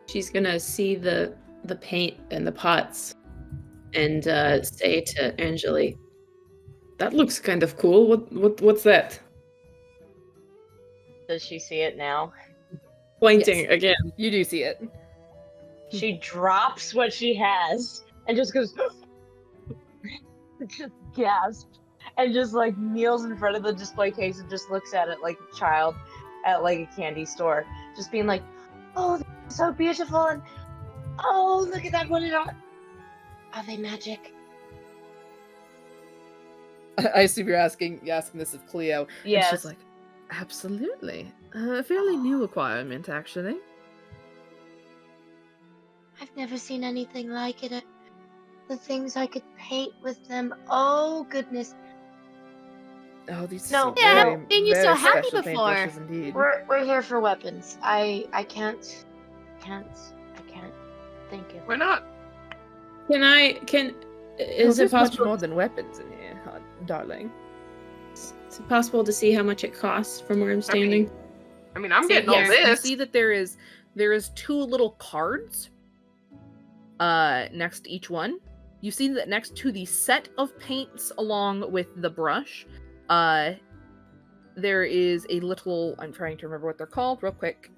She's gonna see the paint and the pots and say to Anjeli, "That looks kind of cool. What's that?" Does she see it now? Pointing Yes. again. You do see it. She drops what she has and just goes, just gasps, and just like kneels in front of the display case and just looks at it like a child at like a candy store, just being like, "Oh, they're so beautiful, and oh, look at that one! Are they magic?" I assume you're asking this of Cleo. And Yes. she's like, absolutely. A fairly new acquirement, actually. I've never seen anything like it. The things I could paint with them. Oh, goodness. Oh, these No. are Yeah, I very, haven't seen you so very happy special before. paintbrushes indeed. We're here for weapons. I can't think of Why not? Is it There's much possible? more than weapons in here, darling. Is it possible to see how much it costs from where I'm standing? I mean, I'm So, getting all yes, you this. see that there is 2 little cards next to each one. You see that next to the set of paints along with the brush, there is a little, I'm trying to remember what they're called real quick.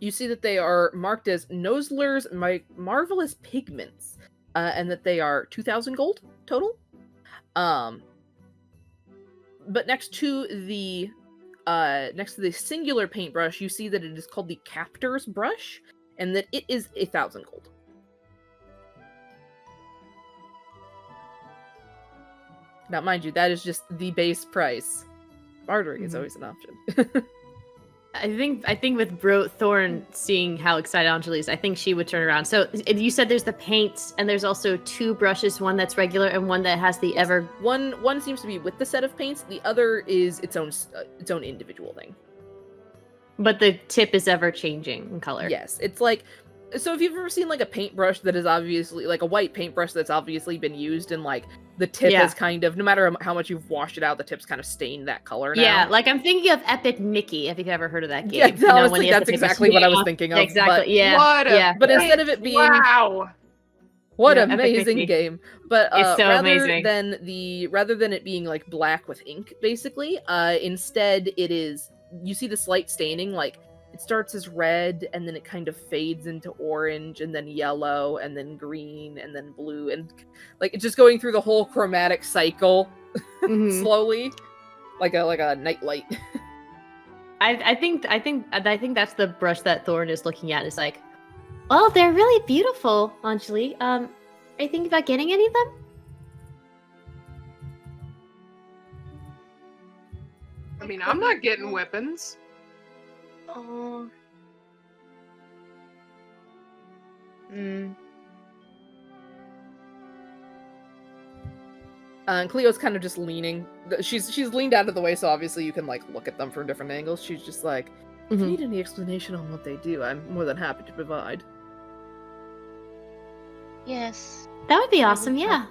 You see that they are marked as Nosler's Marvelous Pigments, and that they are 2,000 gold total. But next to the singular paintbrush, you see that it is called the Captor's Brush, and that it is 1,000 gold. Now, mind you, that is just the base price. Bartering is always an option. I think with Thorn seeing how excited Anjeli is, I think she would turn around. So you said there's the paints, and there's also 2 brushes, one that's regular and one that has the ever. One seems to be with the set of paints. The other is its own individual thing. But the tip is ever changing in color. Yes, it's like, so if you've ever seen like a paintbrush that is obviously like a white paintbrush that's obviously been used and like the tip is kind of, no matter how much you've washed it out, the tip's kind of stained that color now. Yeah, like I'm thinking of Epic Mickey, if you've ever heard of that game. Yeah, honestly, that's exactly what I was thinking of. Exactly, yeah. But instead of it being... Wow! What an amazing game. But it's so amazing. Rather than it being like black with ink, basically, instead it is, you see the slight staining, like it starts as red and then it kind of fades into orange and then yellow and then green and then blue, and like it's just going through the whole chromatic cycle slowly, like a nightlight. I think that's the brush that Thorn is looking at. Is like, well, they're really beautiful, Anjeli. Are you thinking about getting any of them? I mean, I'm not getting weapons. Oh. And Cleo's kind of just leaning. She's leaned out of the way, so obviously you can like look at them from different angles. She's just like, if you need any explanation on what they do, I'm more than happy to provide. Yes. That would be awesome, yeah.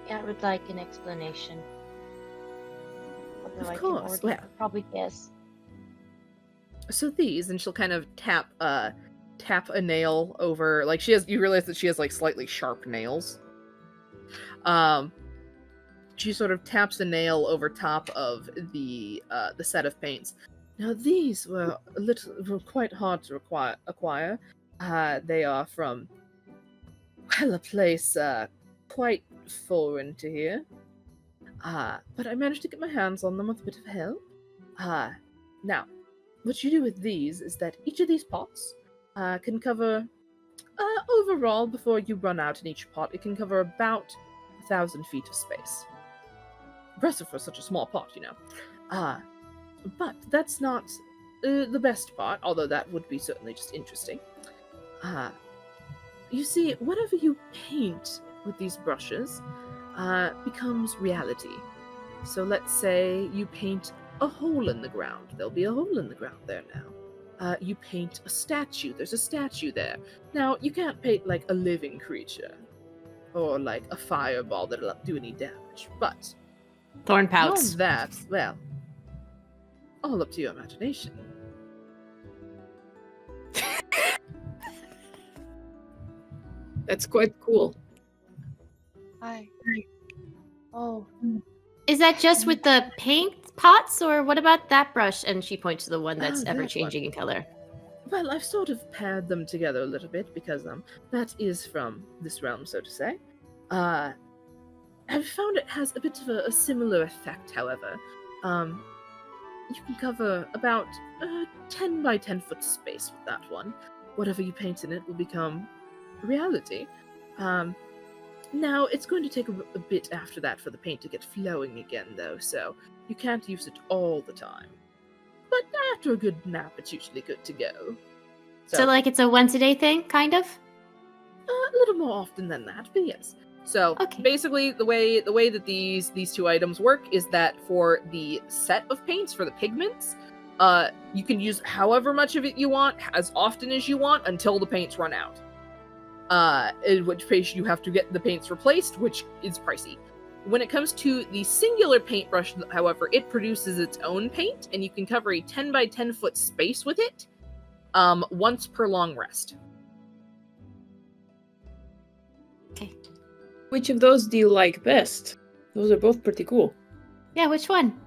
Yeah, I would like an explanation. Although Of course, well. Probably guess. So these, and she'll kind of tap a nail over, like you realize that she has like slightly sharp nails. She sort of taps a nail over top of the set of paints. Now these were quite hard to acquire. They are from, well, a place quite foreign to here. But I managed to get my hands on them with a bit of help. Now, what you do with these is that each of these pots can cover, overall, before you run out in each pot, it can cover about 1,000 feet of space. Impressive for such a small pot, you know. But that's not the best part, although that would be certainly just interesting. You see, whatever you paint with these brushes becomes reality. So let's say you paint a hole in the ground. There'll be a hole in the ground there now. You paint a statue. There's a statue there. Now, you can't paint like a living creature or like a fireball that'll do any damage, but Thorn pouts. beyond that, well, all up to your imagination. That's quite cool. Hi. Oh. Is that just with the paint pots, or what about that brush? And she points to the one that's that ever changing in color. Well, I've sort of paired them together a little bit because that is from this realm, so to say. I've found it has a bit of a similar effect, however. You can cover about 10 by 10 foot space with that one. Whatever you paint in it will become reality. Now, it's going to take a bit after that for the paint to get flowing again, though, so you can't use it all the time. But after a good nap, it's usually good to go. So like it's a once a day thing, kind of? A little more often than that, but yes. So basically, the way that these 2 items work is that for the set of paints, for the pigments, you can use however much of it you want, as often as you want, until the paints run out. In which case you have to get the paints replaced, which is pricey. When it comes to the singular paintbrush, however, it produces its own paint, and you can cover a 10 by 10 foot space with it, once per long rest. Okay. Which of those do you like best? Those are both pretty cool. Yeah, which one?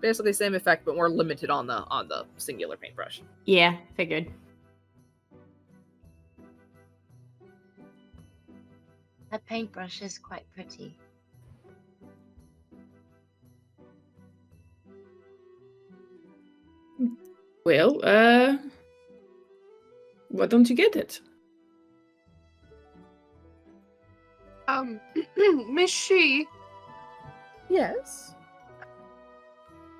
Basically same effect, but more limited on the singular paintbrush. Yeah, figured. That paintbrush is quite pretty. Well, Why don't you get it? Miss She, Yes.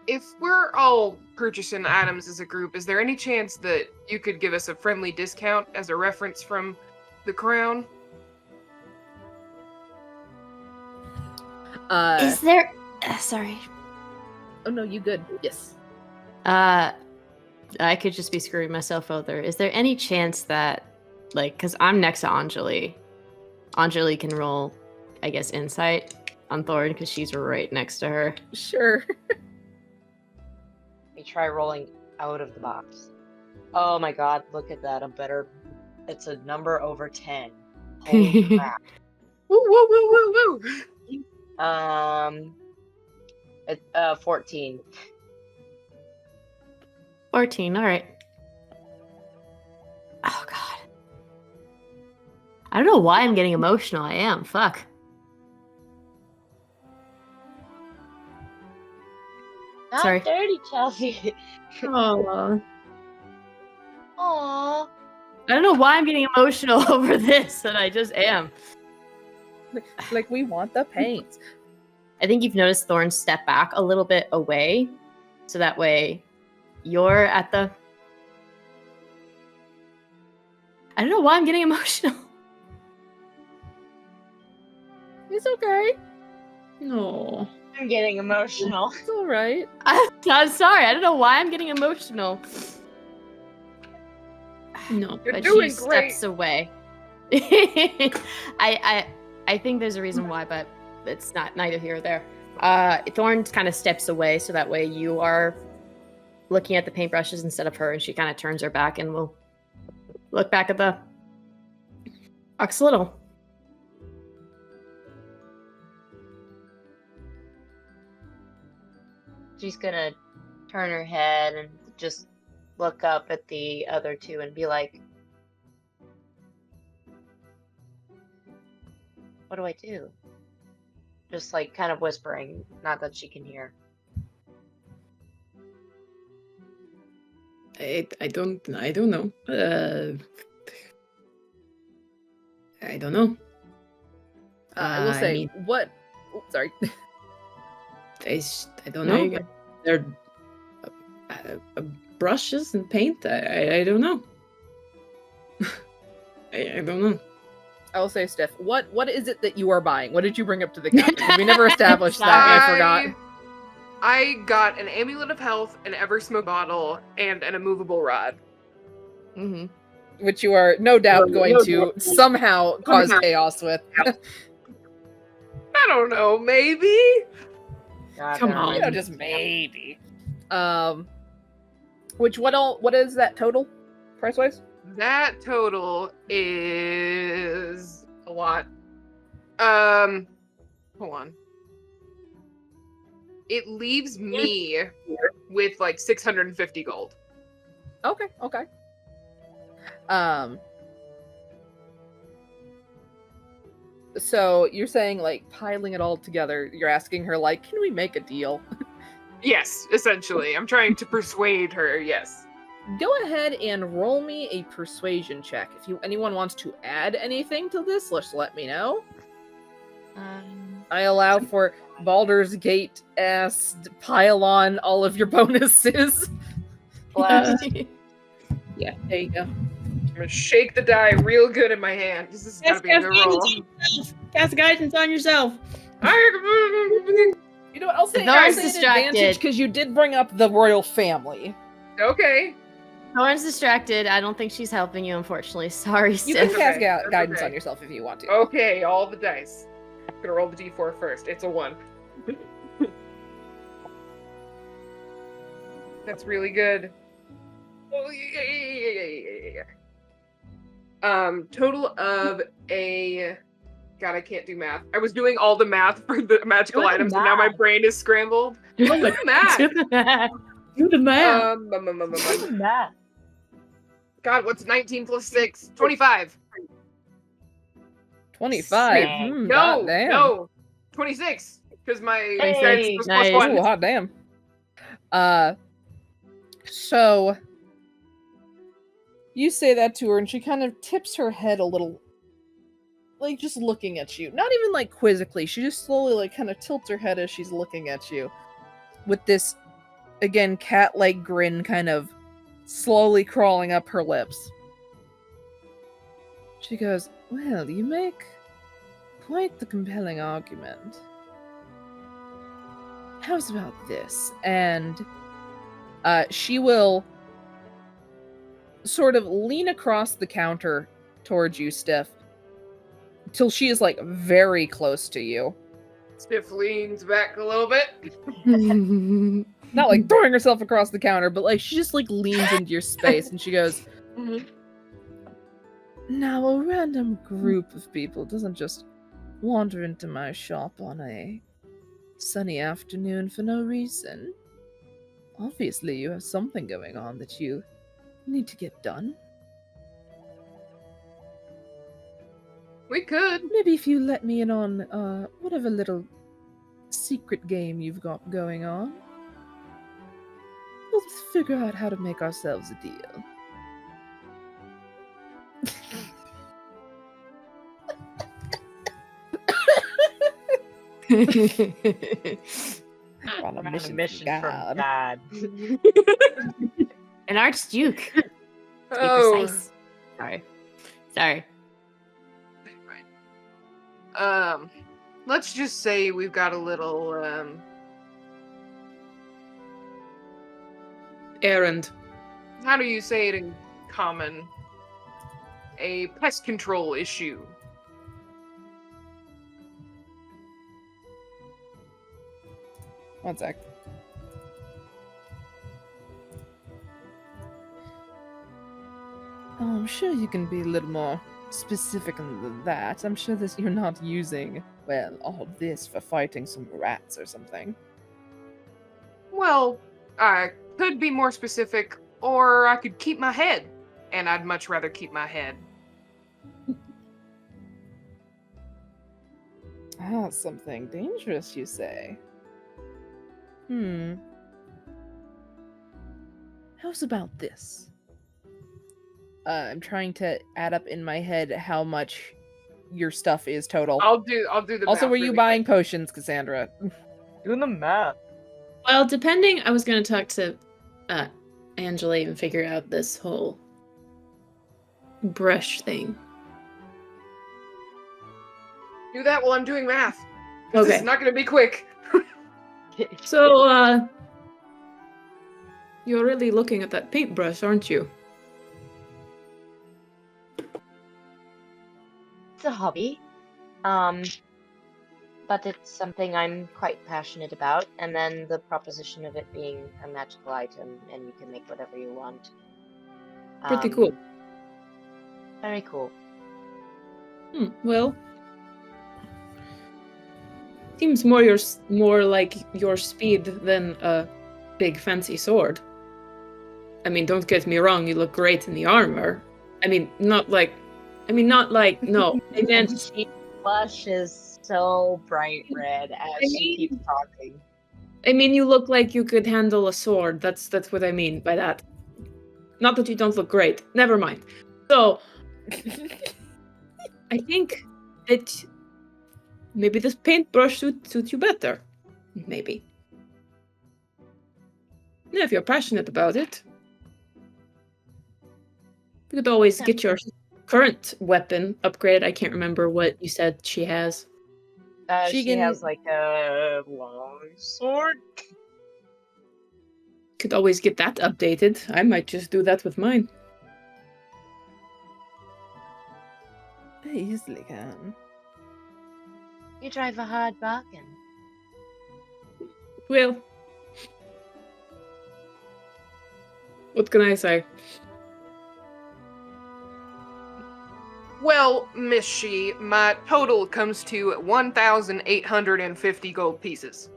if we're all purchasing items as a group, is there any chance that you could give us a friendly discount as a reference from the crown? Is there? Sorry. Oh no, you good? Yes. I could just be screwing myself over. Is there any chance that, like, because I'm next to Anjeli can roll, I guess, insight on Thorn because she's right next to her. Sure. We try rolling out of the box. Oh my god, look at that. I'm better. It's a number over 10. Holy crap. Woo, woo, woo, woo, woo! It, 14. 14, alright. Oh god. I don't know why I'm getting emotional. I am. Fuck. Not Sorry. dirty, Chelsea. Oh. Aww. I don't know why I'm getting emotional over this, and I just am. Like we want the paint. I think you've noticed Thorn step back a little bit away, so that way you're at the... I don't know why I'm getting emotional. It's okay. No. I'm getting emotional. It's all right. I'm sorry. I don't know why I'm getting emotional. No. You're But doing she great. steps away. I think there's a reason why, but it's not neither here or there. Thorn kind of steps away, so that way you are looking at the paintbrushes instead of her, and she kind of turns her back and will look back at the Oxalitl. She's gonna turn her head and just look up at the other two and be like, what do I do? Just like kind of whispering, not that she can hear. I don't know. I don't know. I will say, mean, what? Oh, sorry. I don't No, know. you're good. They're brushes and paint. I don't know. I don't know. I will say, Steph, what is it that you are buying? What did you bring up to the captain? We never established that, and I forgot. I got an amulet of health, an ever-smoke bottle, and an immovable rod. Mm-hmm. Which you are no doubt going to somehow cause chaos with. I don't know, maybe? God, Come they're on. You know, just maybe. What is that total, price-wise? That total is a lot. Hold on. It leaves me with like 650 gold. Okay. So you're saying, like, piling it all together, you're asking her, like, can we make a deal? Yes, essentially. I'm trying to persuade her, yes. Go ahead and roll me a persuasion check. If anyone wants to add anything to this, just let me know. I allow for Baldur's Gate ass pile on all of your bonuses. blessed. Yeah, there you go. I'm gonna shake the die real good in my hand. This is gonna be a good roll. Cast guidance on yourself. You know what? I'll say Thorn's an distracted. advantage because you did bring up the royal family. Okay. Thorn's distracted. I don't think she's helping you, unfortunately. Sorry, You sis. can That's cast okay, that's guidance okay. on yourself if you want to. Okay, all the dice. I'm gonna roll the d4 first. It's a 1. That's really good. Oh, yeah. Total of a... God, I can't do math. I was doing all the math for the magical Do the items, and now my math. brain is scrambled. Do the math. Do the math. Math. God, what's 19 plus 6? 25. 25. Snake. Goddamn. No. 26. Because my Hey, sense was nice. plus 1. Ooh, hot damn. So You say that to her, and she kind of tips her head a little, like just looking at you. Not even like quizzically. She just slowly like kind of tilts her head as she's looking at you, with this, again, cat-like grin kind of slowly crawling up her lips. She goes, "Well, you make quite the compelling argument. How's about this?" And she will sort of lean across the counter towards you, Stiff, till she is like very close to you. Stiff leans back a little bit. Not like throwing herself across the counter, but like she just like leans into your space and she goes, "Now a random group of people doesn't just wander into my shop on a sunny afternoon for no reason. Obviously you have something going on that you need to get done. We could. Maybe if you let me in on whatever little secret game you've got going on, we'll figure out how to make ourselves a deal." We're on a mission from God. An Archduke. To be Oh. precise. Sorry. Let's just say we've got a little Errand. how do you say it in common? A pest control issue. One sec. Oh, I'm sure you can be a little more specific than that. I'm sure that you're not using, well, all this for fighting some rats or something. Well, I could be more specific, or I could keep my head. And I'd much rather keep my head. Ah, something dangerous, you say? How's about this? I'm trying to add up in my head how much your stuff is total. I'll do the Also, math were you really buying quick. potions, Cassandra? Doing the math. Well, depending, I was gonna talk to Anjeli and figure out this whole brush thing. Do that while I'm doing math. 'Cause Okay. It's not gonna be quick. So, you're really looking at that paintbrush, aren't you? It's a hobby. But it's something I'm quite passionate about, and then the proposition of it being a magical item and you can make whatever you want. Pretty cool. Very cool. Well, seems more like your speed than a big fancy sword. I mean, don't get me wrong, you look great in the armor. No, I meant She blushes so bright red as she keeps talking. I mean, you look like you could handle a sword. That's what I mean by that. Not that you don't look great. Never mind. So, I think that maybe this paintbrush suits you better. Maybe. Yeah, if you're passionate about it. You could always get your current weapon upgraded. I can't remember what you said she has. She has like a long sword. Could always get that updated. I might just do that with mine. I easily can. You drive a hard bargain. Well, what can I say? Well, Miss She, my total comes to 1,850 gold pieces.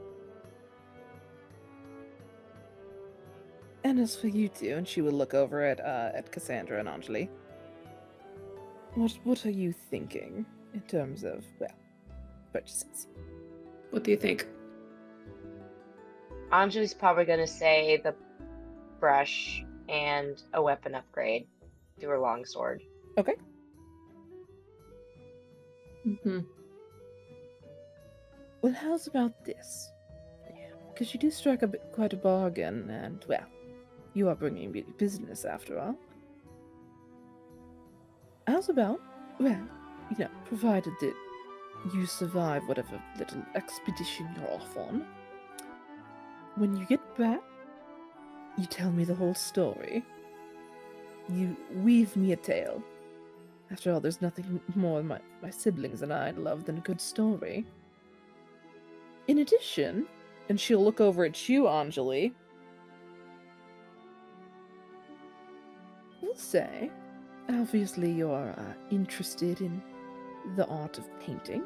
And as for you two, and she will look over at Cassandra and Anjeli. What are you thinking in terms of, well, purchases? What do you think? Anjali's probably gonna say the brush and a weapon upgrade. to her longsword. Okay. Mm-hmm. Well, how's about this? Because you do strike quite a bargain, and, well, you are bringing me business after all. How's about, well, provided that you survive whatever little expedition you're off on, when you get back, you tell me the whole story. You weave me a tale. After all, there's nothing more my siblings and I love than a good story. In addition, and she'll look over at you, Anjeli, we'll say, obviously you're interested in the art of painting.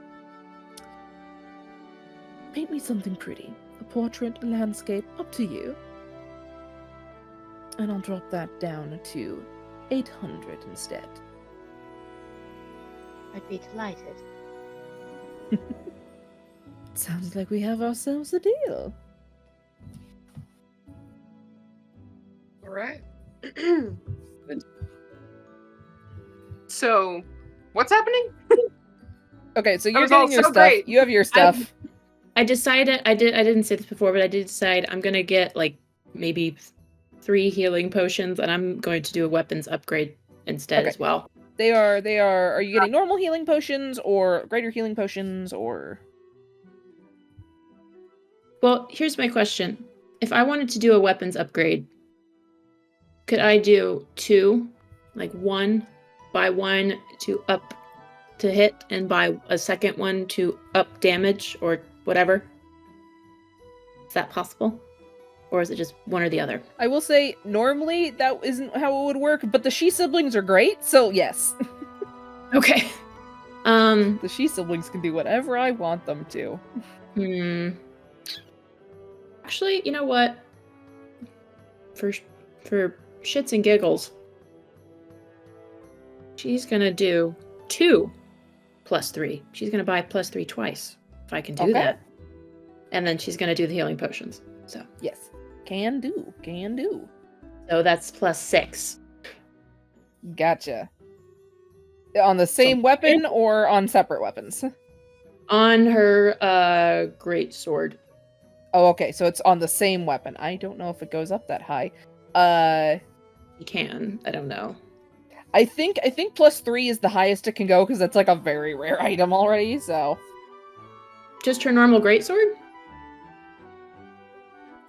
Paint me something pretty. A portrait, a landscape, up to you. And I'll drop that down to 800 instead. I'd be delighted. Sounds like we have ourselves a deal. All right. So, what's happening? Okay, so That you're was all getting your so stuff. great. You have your stuff. I decided I didn't say this before, but I did decide I'm gonna get like maybe 3 healing potions, and I'm going to do a weapons upgrade instead Okay. as well. They are. Are you getting normal healing potions or greater healing potions or? Well, here's my question: if I wanted to do a weapons upgrade, could I do 2, like 1, buy 1 to up to hit, and buy a second one to up damage or whatever? Is that possible? Or is it just one or the other? I will say, normally that isn't how it would work, but the She siblings are great, so yes. Okay. The She siblings can do whatever I want them to. Actually, you know what? For shits and giggles, she's gonna do 2 plus 3. She's gonna buy plus 3 twice, if I can do that. And then she's gonna do the healing potions. So Yes. Can do. so that's plus 6. Gotcha. On the same weapon or on separate weapons? On her great sword. Oh, okay, so it's on the same weapon. I don't know if it goes up that high. You can. I don't know. I think plus 3 is the highest it can go because that's like a very rare item already, so. Just her normal greatsword?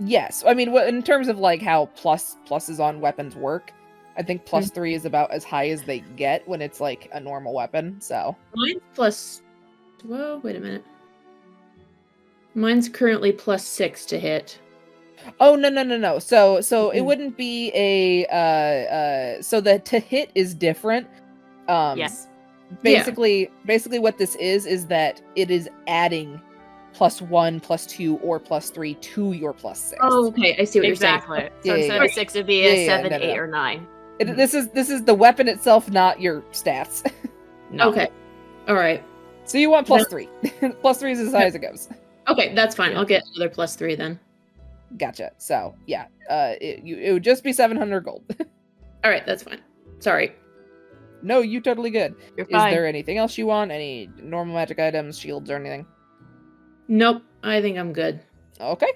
Yes. I mean, in terms of like how pluses on weapons work, I think plus 3 is about as high as they get when it's like a normal weapon, so. Mine's plus... Whoa, wait a minute. Mine's currently plus 6 to hit. Oh, no. So it wouldn't be a, so the to hit is different. Yes. Basically what this is that it is adding plus 1, plus 2, or plus 3 to your plus 6. Oh, okay. I see what Exactly. you're saying. So instead of a 6, it'd be a 7, no. 8, or 9. This is the weapon itself, not your stats. No. Okay. All right. So you want plus 3. Plus 3 is as high as it goes. Okay, that's fine. I'll get another plus 3 then. Gotcha. So yeah, it would just be 700 gold. All right, that's fine. Sorry. No, you totally good. You're Is fine. there anything else you want? Any normal magic items, shields, or anything? Nope. I think I'm good. Okay.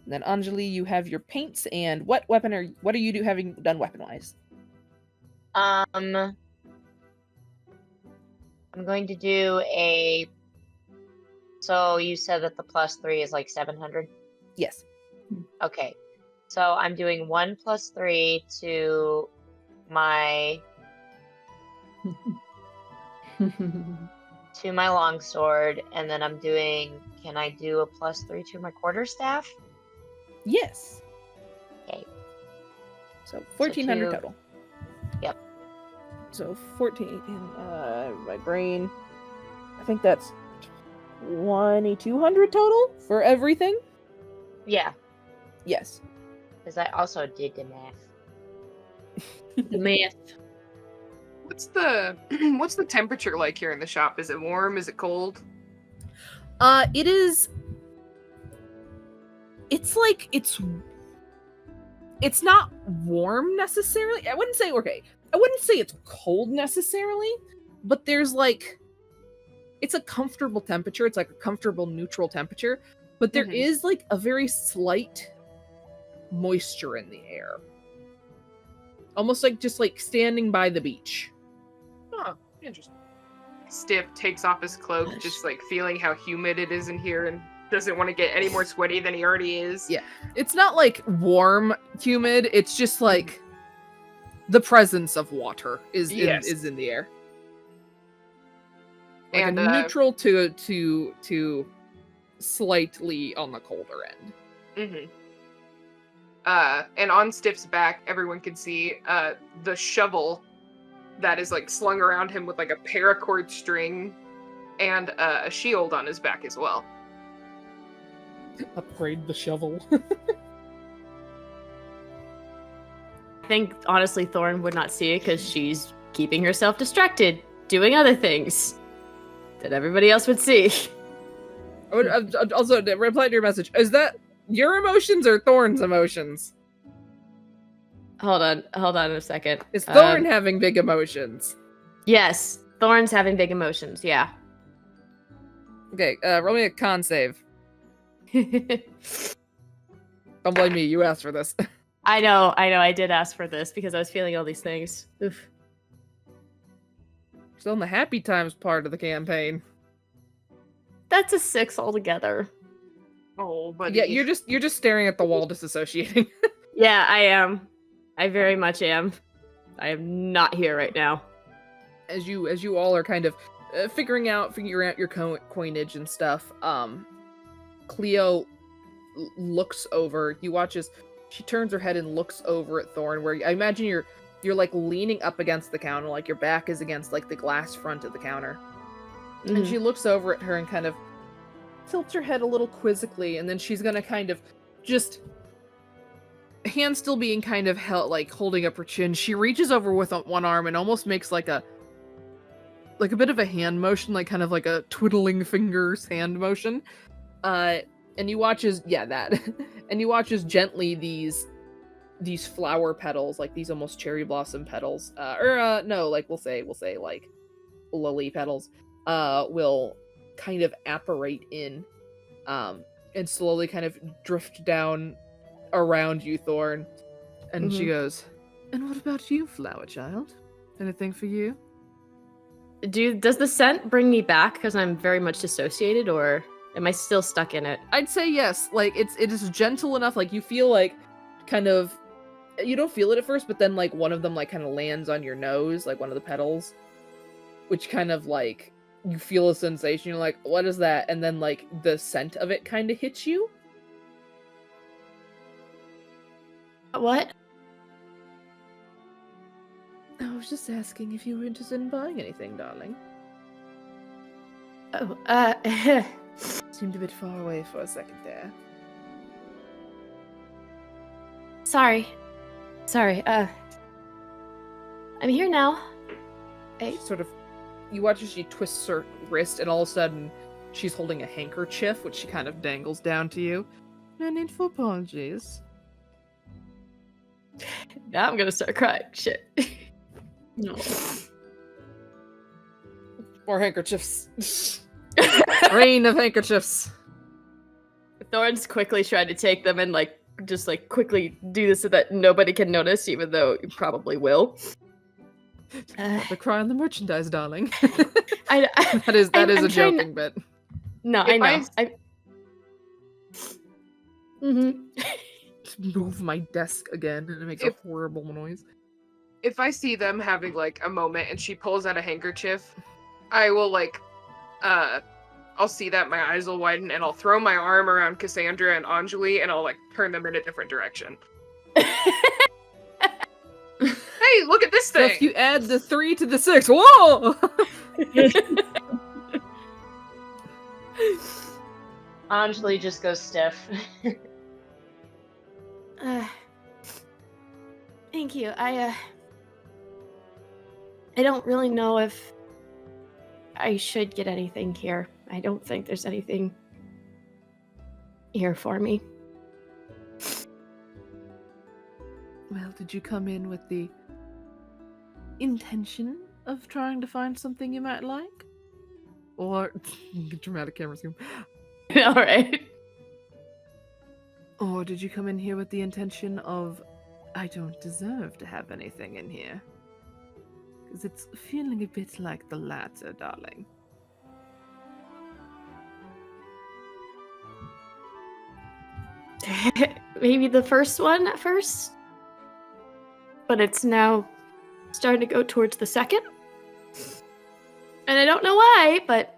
Then Anjeli, you have your paints, and what are you having done weapon wise? I'm going to do a. So you said that the plus 3 is like 700? Yes. Okay. So I'm doing 1 plus 3 to my longsword, and then I'm doing. Can I do a plus 3 to my quarterstaff? Yes. Okay. So 1,400 two. total. Yep. So 14 in my brain. I think that's 2,200 total for everything. Yeah, Yes. because I also did the math. The math. What's the temperature like here in the shop? Is it warm? Is it cold? It's it's not warm necessarily. I wouldn't say it's cold necessarily, but there's like, it's a comfortable temperature. It's like a comfortable neutral temperature, but there is like a very slight moisture in the air. Almost like just like standing by the beach. Oh, interesting. Stiff takes off his cloak, just like feeling how humid it is in here and doesn't want to get any more sweaty than he already is. Yeah. It's not like warm, humid. It's just like the presence of water is in the air. Like And a neutral to slightly on the colder end. And on Stiff's back, everyone can see the shovel that is like slung around him with like a paracord string and a shield on his back as well. Upgrade the shovel. I think, honestly, Thorn would not see it because she's keeping herself distracted, doing other things that everybody else would see. I would also reply to your message. Is that your emotions or Thorn's emotions? Hold on a second. Is Thorn having big emotions? Yes, Thorn's having big emotions, yeah. Okay, roll me a con save. Don't blame me, you asked for this. I know, I did ask for this because I was feeling all these things. Oof. Still in the happy times part of the campaign. That's a 6 altogether. Oh, but yeah, you're just staring at the wall, disassociating. Yeah, I am. I very much am. I am not here right now. As you all are kind of figuring out your coinage and stuff, Cleo looks over. You watch as she turns her head and looks over at Thorn, where I imagine you're like leaning up against the counter, like your back is against like the glass front of the counter. Mm-hmm. And she looks over at her and kind of tilts her head a little quizzically, and then she's gonna kind of just, hand still being kind of held, like holding up her chin, she reaches over with one arm and almost makes like a bit of a hand motion, like kind of like a twiddling fingers hand motion. And you watch as and you watch as gently these flower petals, like these almost cherry blossom petals, no, like we'll say like lily petals, will kind of apparate in, and slowly kind of drift down around you, Thorn. And she goes, "And what about you, flower child? Anything for you?" Does the scent bring me back because I'm very much dissociated, or am I still stuck in it? I'd say yes. Like it is gentle enough. Like you feel like kind of, you don't feel it at first, but then like one of them like kind of lands on your nose, like one of the petals, which kind of like you feel a sensation. You're like, what is that? And then like the scent of it kind of hits you. What? I was just asking if you were interested in buying anything, darling. Oh, Seemed a bit far away for a second there. Sorry. I'm here now. She sort of, you watch as she twists her wrist, and all of a sudden, she's holding a handkerchief, which she kind of dangles down to you. No need for apologies. Now I'm gonna start crying. Shit. No. More handkerchiefs. Rain of handkerchiefs. Thorn's quickly trying to take them and like just like quickly do this so that nobody can notice, even though you probably will. The cry on the merchandise, darling. that is a joking bit. No, I know. Just move my desk again, and it makes a horrible noise. If I see them having like a moment and she pulls out a handkerchief, I will like, I'll see that, my eyes will widen, and I'll throw my arm around Cassandra and Anjeli, and I'll like turn them in a different direction. Hey, look at this thing! So if you add the 3 to the 6, whoa! Anjeli just goes stiff. Thank you. I don't really know if I should get anything here. I don't think there's anything here for me. Did you come in with the intention of trying to find something you might like? Or dramatic camera zoom. All right. Or did you come in here with the intention of, I don't deserve to have anything in here? Because it's feeling a bit like the latter, darling. Maybe the first one at first, but it's now starting to go towards the second. And I don't know why, but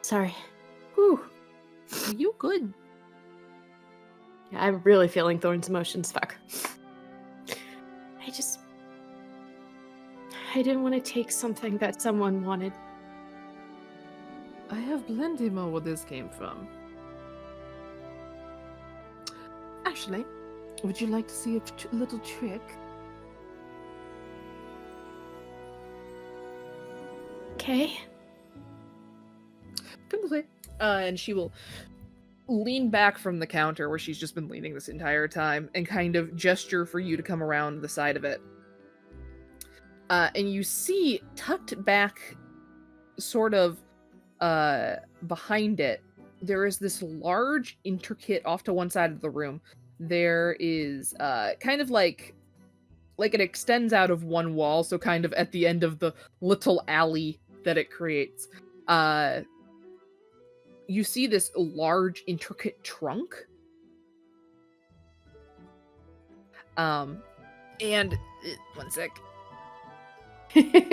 sorry. Whew. Are you good? Yeah, I'm really feeling Thorn's emotions. Fuck. I didn't want to take something that someone wanted. I have plenty more where this came from. Actually, would you like to see a little trick? Okay. Come this way. And she will lean back from the counter where she's just been leaning this entire time and kind of gesture for you to come around the side of it. And you see tucked back sort of behind it, there is this large, intricate, off to one side of the room, there is kind of like it extends out of one wall, so kind of at the end of the little alley that it creates. You see this large, intricate trunk. And one sec. I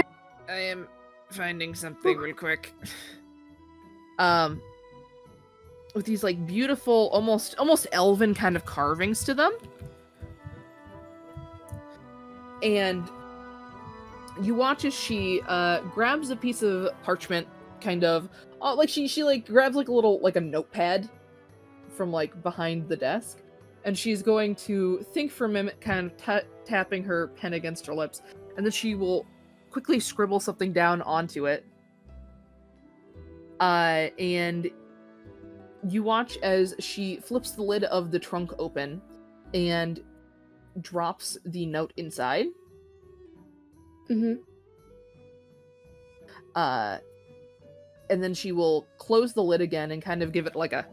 am finding something real quick. With these like beautiful, almost elven kind of carvings to them. And you watch as she grabs a piece of parchment, kind of like she like grabs like a notepad from like behind the desk, and she's going to think for a minute, kind of tapping her pen against her lips, and then she will quickly scribble something down onto it. And you watch as she flips the lid of the trunk open and drops the note inside. Mm-hmm. And then she will close the lid again and kind of give it like a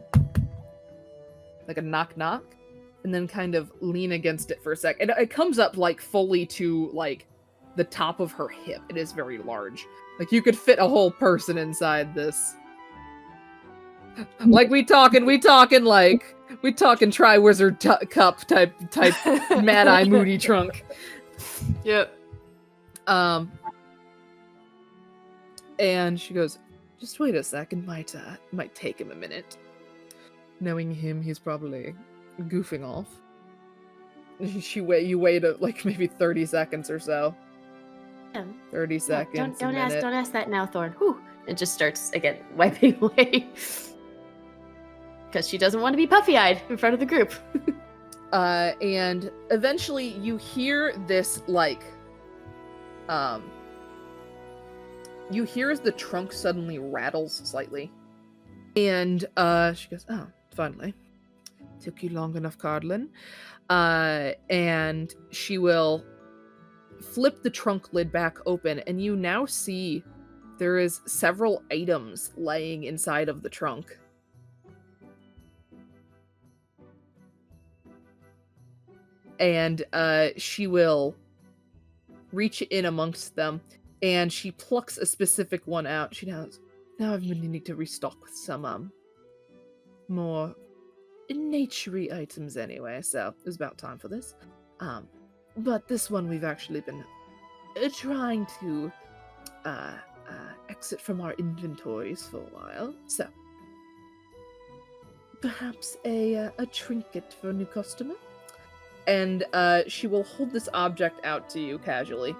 knock knock, and then kind of lean against it for a sec. And it comes up like fully to like the top of her hip. It is very large. Like you could fit a whole person inside this. Like we talking Triwizard Cup type Mad Eye Moody trunk. Yep. And she goes, just wait a second, might take him a minute. Knowing him, he's probably goofing off. You wait like maybe 30 seconds or so. 30 seconds. Don't ask that now, Thorn. Whew. It just starts again wiping away. Because she doesn't want to be puffy-eyed in front of the group. And eventually you hear this like you hear as the trunk suddenly rattles slightly. And she goes, oh, finally. Took you long enough, Cardlin. And she will flip the trunk lid back open, and you now see there is several items laying inside of the trunk. And she will reach in amongst them, and she plucks a specific one out. She knows, now I've been needing to restock with some more nature-y items anyway, so it was about time for this. But this one we've actually been trying to exit from our inventories for a while, so perhaps a trinket for a new customer. And she will hold this object out to you casually.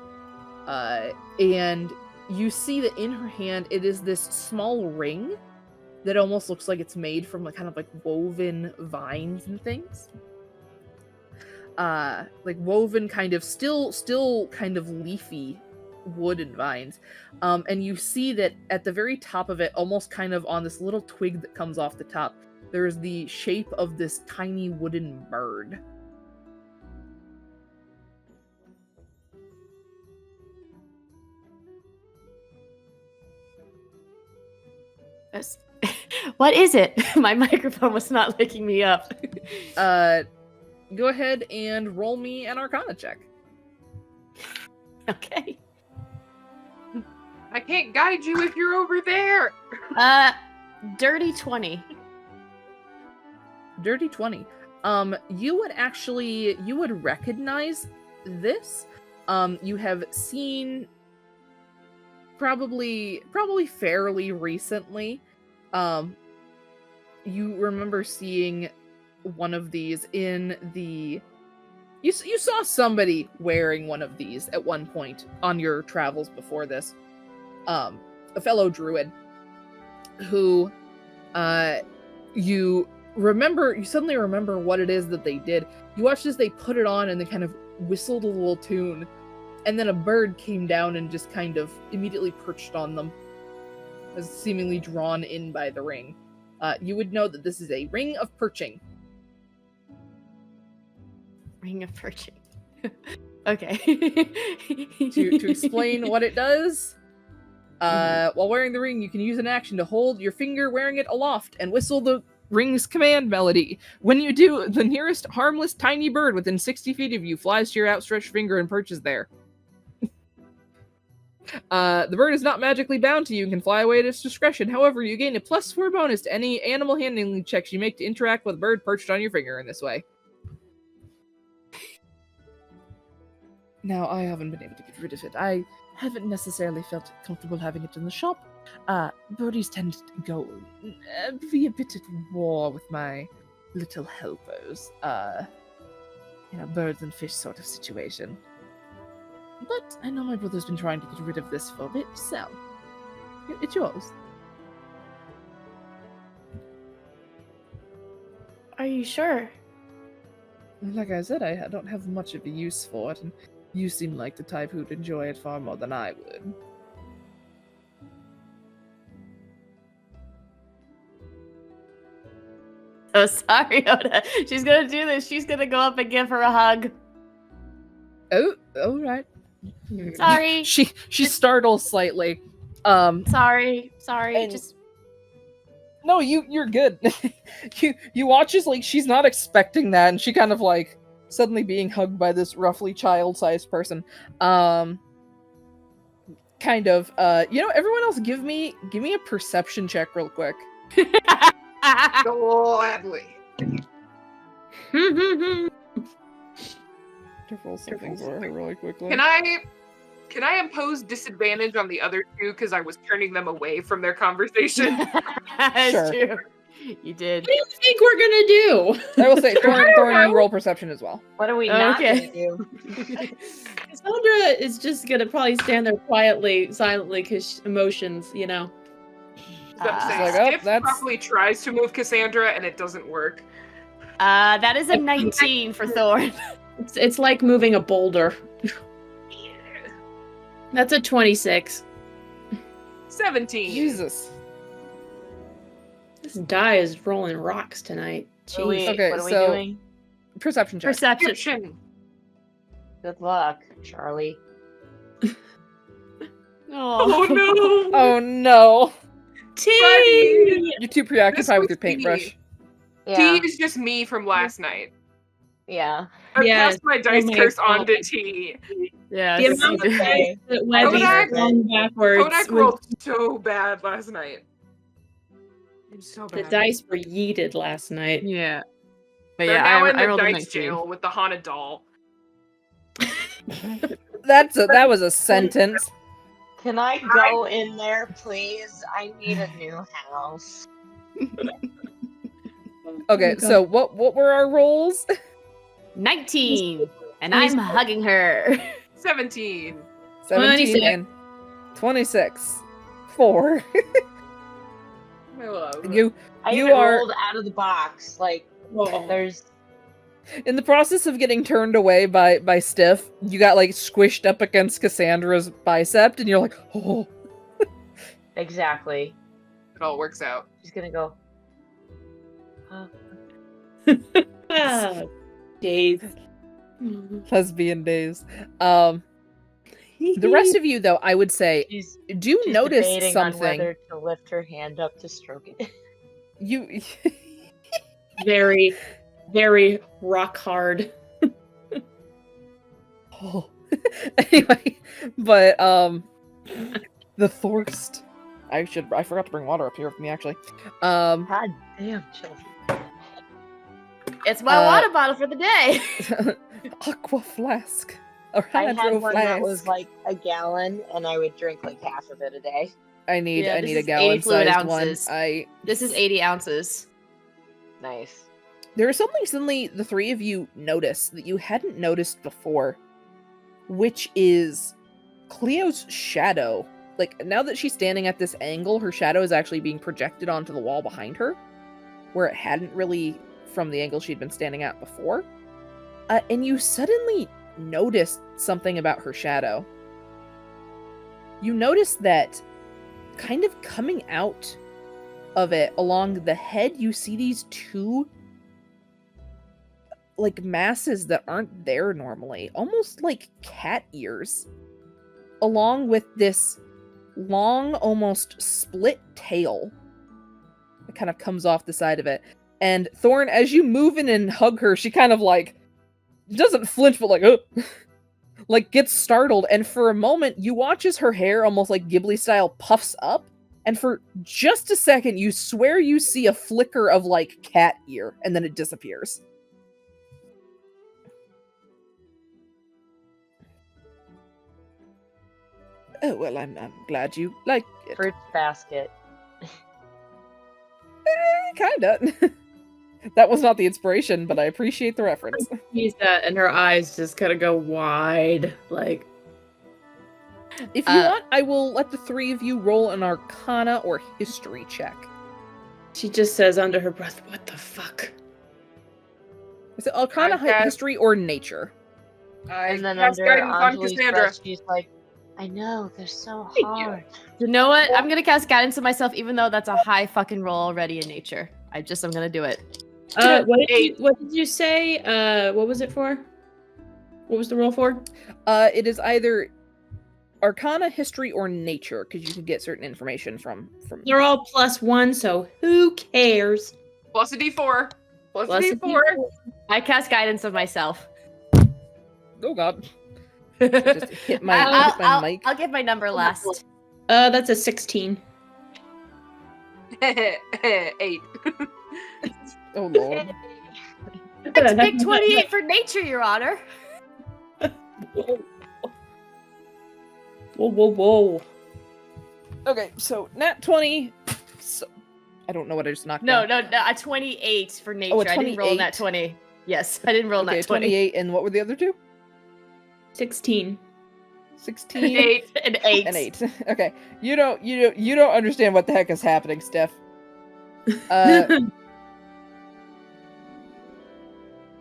And you see that in her hand, it is this small ring that almost looks like it's made from like kind of like woven vines and things. Like woven kind of still kind of leafy wood and vines. And you see that at the very top of it, almost kind of on this little twig that comes off the top, there is the shape of this tiny wooden bird. What is it? My microphone was not licking me up. Go ahead and roll me an Arcana check. Okay. I can't guide you if you're over there. Dirty 20. Dirty 20. You would recognize this. You have seen probably fairly recently. You remember seeing one of these in the... You saw somebody wearing one of these at one point on your travels before this. A fellow druid who you suddenly remember what it is that they did. You watched as they put it on and they kind of whistled a little tune, and then a bird came down and just kind of immediately perched on them, as seemingly drawn in by the ring. You would know that this is a ring of perching. Ring of perching. Okay. To explain what it does, while wearing the ring, you can use an action to hold your finger wearing it aloft and whistle the ring's command melody. When you do, the nearest harmless tiny bird within 60 feet of you flies to your outstretched finger and perches there. The bird is not magically bound to you and can fly away at its discretion. However, you gain a +4 bonus to any animal handling checks you make to interact with a bird perched on your finger in this way. Now, I haven't been able to get rid of it. I haven't necessarily felt comfortable having it in the shop. Birdies tend to be a bit at war with my little helpers. Birds and fish sort of situation. But I know my brother's been trying to get rid of this for a bit, so it's yours. Are you sure? Like I said, I don't have much of a use for it, and you seem like the type who'd enjoy it far more than I would. So sorry, Ota. She's gonna do this. She's gonna go up and give her a hug. Oh, all right. Sorry. She startles slightly. Sorry. And- Just No, you're good. you watch as like she's not expecting that, and she kind of like suddenly being hugged by this roughly child-sized person. Everyone else give me a perception check real quick. Gladly. To roll something for her really quickly. Can I impose disadvantage on the other two because I was turning them away from their conversation? That's Sure. true. You did. What do you think we're gonna do? I will say, Thorn, you roll perception as well. What are we not Okay. gonna do? Cassandra is just gonna probably stand there quietly, silently, because emotions, you know. like, Stiff that's- probably tries to move Cassandra and it doesn't work. That is a 19 for Thorn. It's like moving a boulder. That's a 26. 17. Jesus. This die is rolling rocks tonight. What are we, Jeez. Okay, what are we so- doing? Perception check. Perception. Perception. Good luck, Charlie. Oh no! Oh no! Tea! You're too preoccupied with was your paintbrush. Yeah, T is just me from last night. yeah. I Yes. passed my dice Oh my curse God. onto T. Yeah. The amount of dice that Webby Kodak- thrown backwards. Kodak when rolled so bad last night. It was so the bad. dice were yeeted last night. Yeah. But They're yeah, now I in the rolled a dice 19. jail with the haunted doll. That was a sentence. Can I go in there, please? I need a new house. Okay, God. so what were our rolls? 19. And I'm hugging her. 17. 17 26. and 26. 4. My love. You I You even are- rolled out of the box. Like, Whoa. there's in the process of getting turned away by Stiff, you got like squished up against Cassandra's bicep, and you're like, oh. exactly. It all works out. She's gonna go. Ah, days. Lesbian days. The rest of you, though, I would say, She's do notice debating on something. whether to lift her hand up to stroke it. You Very, very rock hard. Oh. Anyway, but the Thorst. I forgot to bring water up here with me actually. God damn, children. It's my water bottle for the day. Aqua flask. Or I had hydro one flask. that was like a gallon, and I would drink like half of it a day. I need Yeah, a this is 80 gallon fluid sized one. ounces. This is 80 ounces. Nice. There is something suddenly the three of you notice that you hadn't noticed before, which is Cleo's shadow. Like, now that she's standing at this angle, her shadow is actually being projected onto the wall behind her, where it hadn't really from the angle she'd been standing at before. And you suddenly noticed something about her shadow. You notice that kind of coming out of it along the head, you see these two like masses that aren't there normally, almost like cat ears, along with this long, almost split tail that kind of comes off the side of it. And Thorn, as you move in and hug her, she kind of like doesn't flinch, but like, like gets startled. And for a moment, you watch as her hair, almost like Ghibli style, puffs up. And for just a second, you swear you see a flicker of like cat ear, and then it disappears. Oh, well, I'm glad you like it. Fruit basket. Kinda. That was not the inspiration, but I appreciate the reference. Sees that, and her eyes just kind of go wide, like. If you want, I will let the three of you roll an Arcana or History check. She just says under her breath, "What the fuck?" Is it Arcana, History, or Nature? And then cast under guidance on Anjeli's Cassandra. breath, she's like, I know, they're so hard. You know what? I'm gonna cast guidance on myself, even though that's a high fucking roll already in nature. I'm gonna do it. What did you say? What was it for? What was the roll for? It is either Arcana, History, or Nature, because you can get certain information from. They're all +1, so who cares? Plus a D4. Plus Plus a a D4. I cast guidance on myself. Oh god. Just hit my mic. I'll give my number last. That's a 16. 8. Oh lord. It's big 28 for nature, Your Honor. Whoa. Okay, so nat 20. So, I don't know what I just knocked No, down. a 28 for nature. Oh, a I didn't roll 28? nat 20. Yes, I didn't roll Okay, nat 20. 28, and what were the other two? 16. 16 8 and 8. and 8. Okay. You don't understand what the heck is happening, Steph.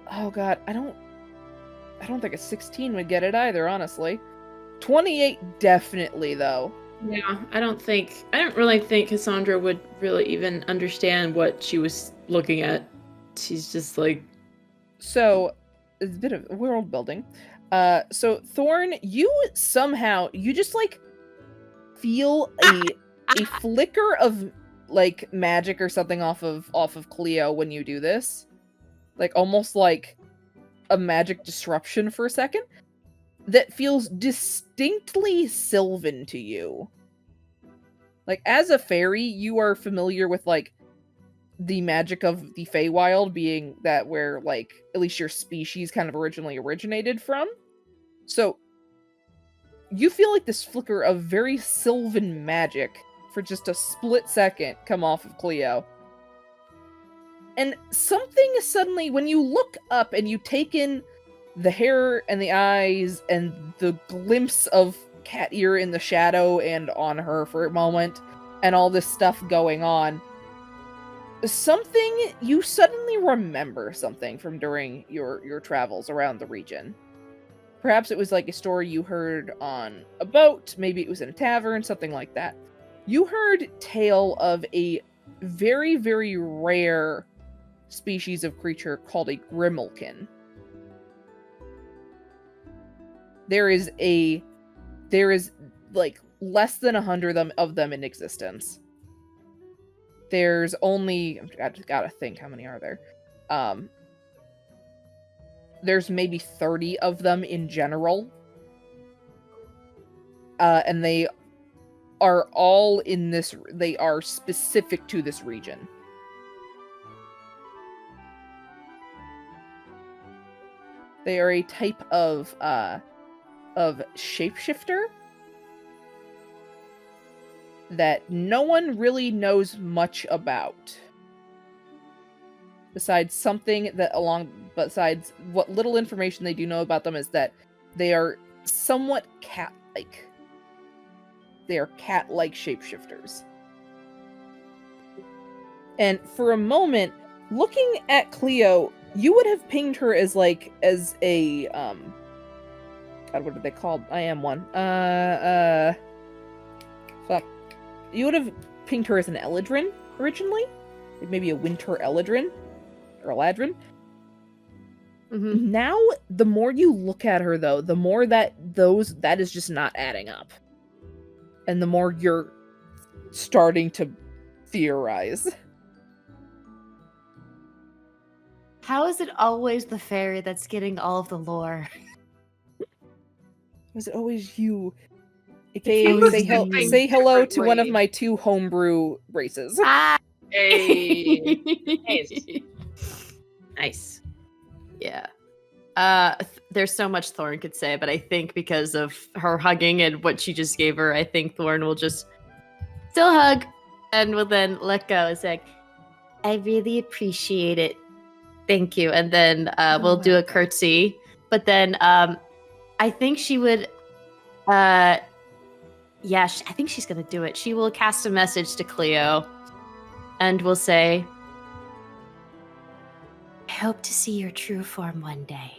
Oh god, I don't think a 16 would get it either, honestly. 28 definitely though. Yeah, I don't really think Cassandra would really even understand what she was looking at. She's just like. So, it's a bit of world building. So Thorn, you just like feel a flicker of like magic or something off of Cleo when you do this. Like almost like a magic disruption for a second that feels distinctly sylvan to you. Like as a fairy, you are familiar with like the magic of the Feywild being that where like at least your species kind of originally originated from. So you feel like this flicker of very sylvan magic for just a split second come off of Cleo. And something suddenly, when you look up and you take in the hair and the eyes and the glimpse of cat ear in the shadow and on her for a moment and all this stuff going on, you suddenly remember something from during your travels around the region. Perhaps it was like a story you heard on a boat, maybe it was in a tavern, something like that. You heard tale of a very, very rare species of creature called a grimalkin. There is like less than 100 of them in existence. There's only, I gotta think, how many are there? There's maybe 30 of them in general. And they are all in this, they are specific to this region. They are a type of shapeshifter that no one really knows much about. Besides what little information they do know about them is that they are somewhat cat-like. They are cat-like shapeshifters. And for a moment, looking at Cleo, you would have pinged her as a God, what are they called? I am one. Fuck. You would have pinged her as an Eladrin originally, like maybe a Winter Eladrin or Eladrin. Mm-hmm. Now, the more you look at her, though, the more that is just not adding up, and the more you're starting to theorize. How is it always the fairy that's getting all of the lore? Was it always you? feels Say something hello to one of differently. my 2 homebrew races. Hey. Nice. Yeah. There's so much Thorn could say, but I think because of her hugging and what she just gave her, I think Thorn will just still hug and will then let go and say, I really appreciate it. Thank you. And then we'll do a curtsy. But then I think she would I think she's gonna do it. She will cast a message to Cleo and will say, I hope to see your true form one day.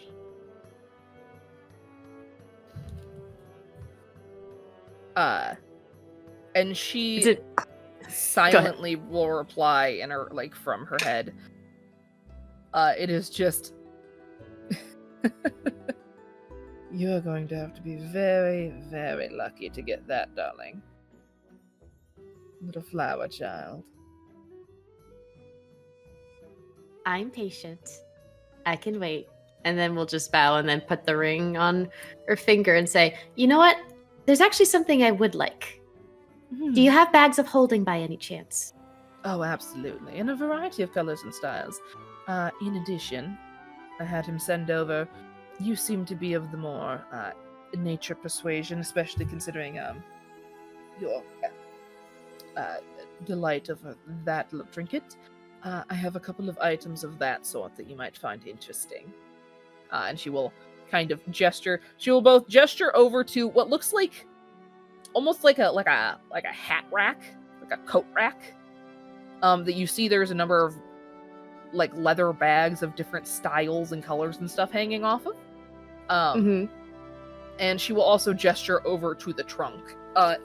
And she silently will reply in her, like, from her head. It is just you're going to have to be very, very lucky to get that, darling. Little flower child. I'm patient. I can wait. And then we'll just bow and then put the ring on her finger and say, you know what? There's actually something I would like. Do you have bags of holding by any chance? Oh, absolutely. In a variety of colors and styles. In addition, I had him send over. You seem to be of the more nature persuasion, especially considering your delight of that little trinket. I have a couple of items of that sort that you might find interesting. And she will kind of gesture. She will both gesture over to what looks like almost like a hat rack, like a coat rack. That you see there's a number of like leather bags of different styles and colors and stuff hanging off of. And she will also gesture over to the trunk,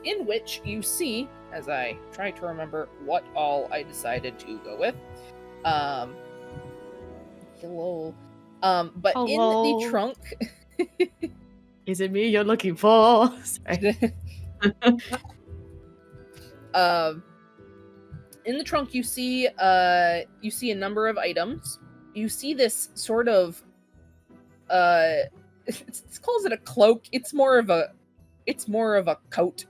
in which you see, as I try to remember what all I decided to go with. Hello. But Hello. in the trunk... Is it me you're looking for? Sorry. In the trunk, you see a number of items. You see this sort of it calls it a cloak. It's more of a coat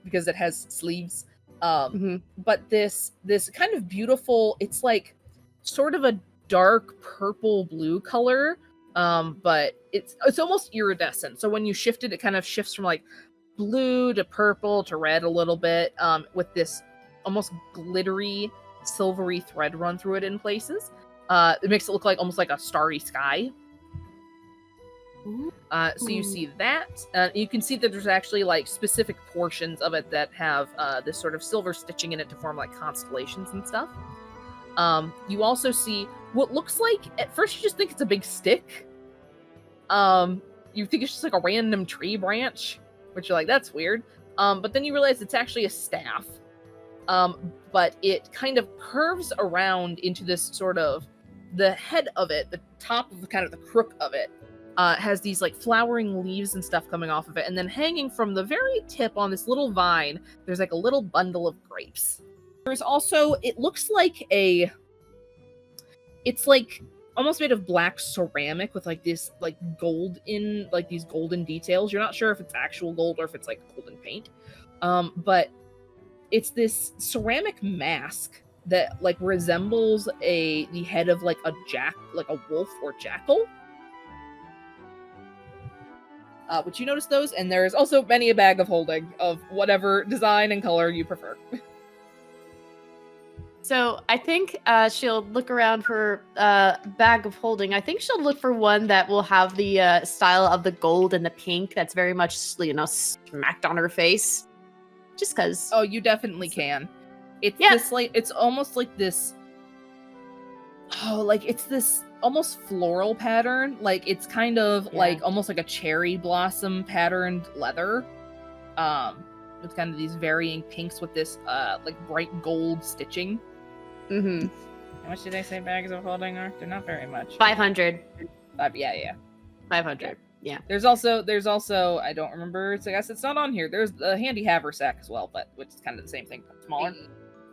because it has sleeves. But this kind of beautiful, it's like sort of a dark purple blue color. But it's almost iridescent. So when you shift it, it kind of shifts from like blue to purple to red a little bit, with this almost glittery silvery thread run through it in places. It makes it look like almost like a starry sky. So you see that. You can see that there's actually like specific portions of it that have this sort of silver stitching in it to form like constellations and stuff. You also see what looks like, at first you just think it's a big stick. You think it's just like a random tree branch, which you're like, that's weird. But then you realize it's actually a staff. But it kind of curves around into this sort of the head of it, the top of the kind of the crook of it, has these like flowering leaves and stuff coming off of it, and then hanging from the very tip on this little vine, there's like a little bundle of grapes. There's also, it looks like it's like almost made of black ceramic with like this like gold in like these golden details. You're not sure if it's actual gold or if it's like golden paint, but it's this ceramic mask that like resembles the head of like a wolf or jackal. But you notice those, and there's also many a bag of holding of whatever design and color you prefer. So I think she'll look around for bag of holding. I think she'll look for one that will have the style of the gold and the pink that's very much, smacked on her face. Just because. Oh, you definitely can. It's this like, it's almost like this. Oh, like it's this almost floral pattern. Like it's kind of like almost like a cherry blossom patterned leather. With kind of these varying pinks with this like bright gold stitching. Mm-hmm. How much did I say bags of holding are? They're not very much. 500. Yeah. 500. Yeah. There's also I don't remember. I guess it's not on here. There's the handy haversack as well, but which is kind of the same thing, but smaller.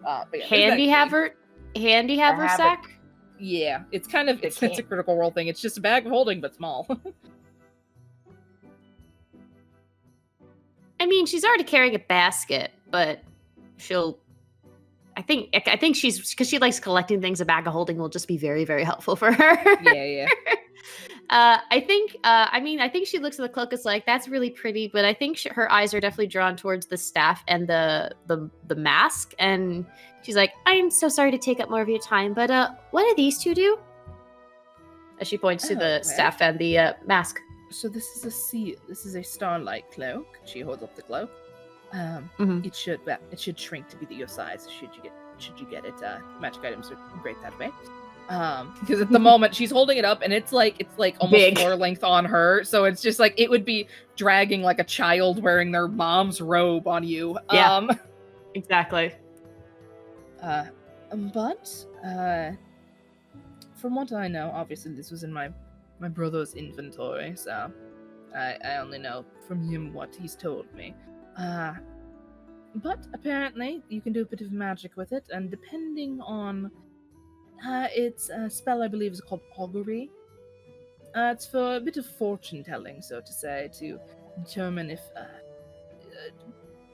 But yeah, handy haversack. Yeah, it's kind of it's a Critical Role thing. It's just a bag of holding, but small. I mean, she's already carrying a basket, but I think she's, because she likes collecting things, a bag of holding will just be very, very helpful for her. Yeah. I think she looks at the cloak, it's like, that's really pretty, but I think her eyes are definitely drawn towards the staff and the mask, and she's like, I'm so sorry to take up more of your time, but what do these two do? As she points to the staff and the mask. So this is a starlight cloak. She holds up the cloak. It should shrink to be your size should you get it. Magic items are great that way. Because at the moment she's holding it up and it's like almost big. Floor length on her, so it's just like it would be dragging like a child wearing their mom's robe on you. Yeah, exactly. But from what I know, obviously this was in my brother's inventory, so I only know from him what he's told me. But apparently you can do a bit of magic with it, and depending on its spell, I believe, is called augury. It's for a bit of fortune telling, so to say, to determine if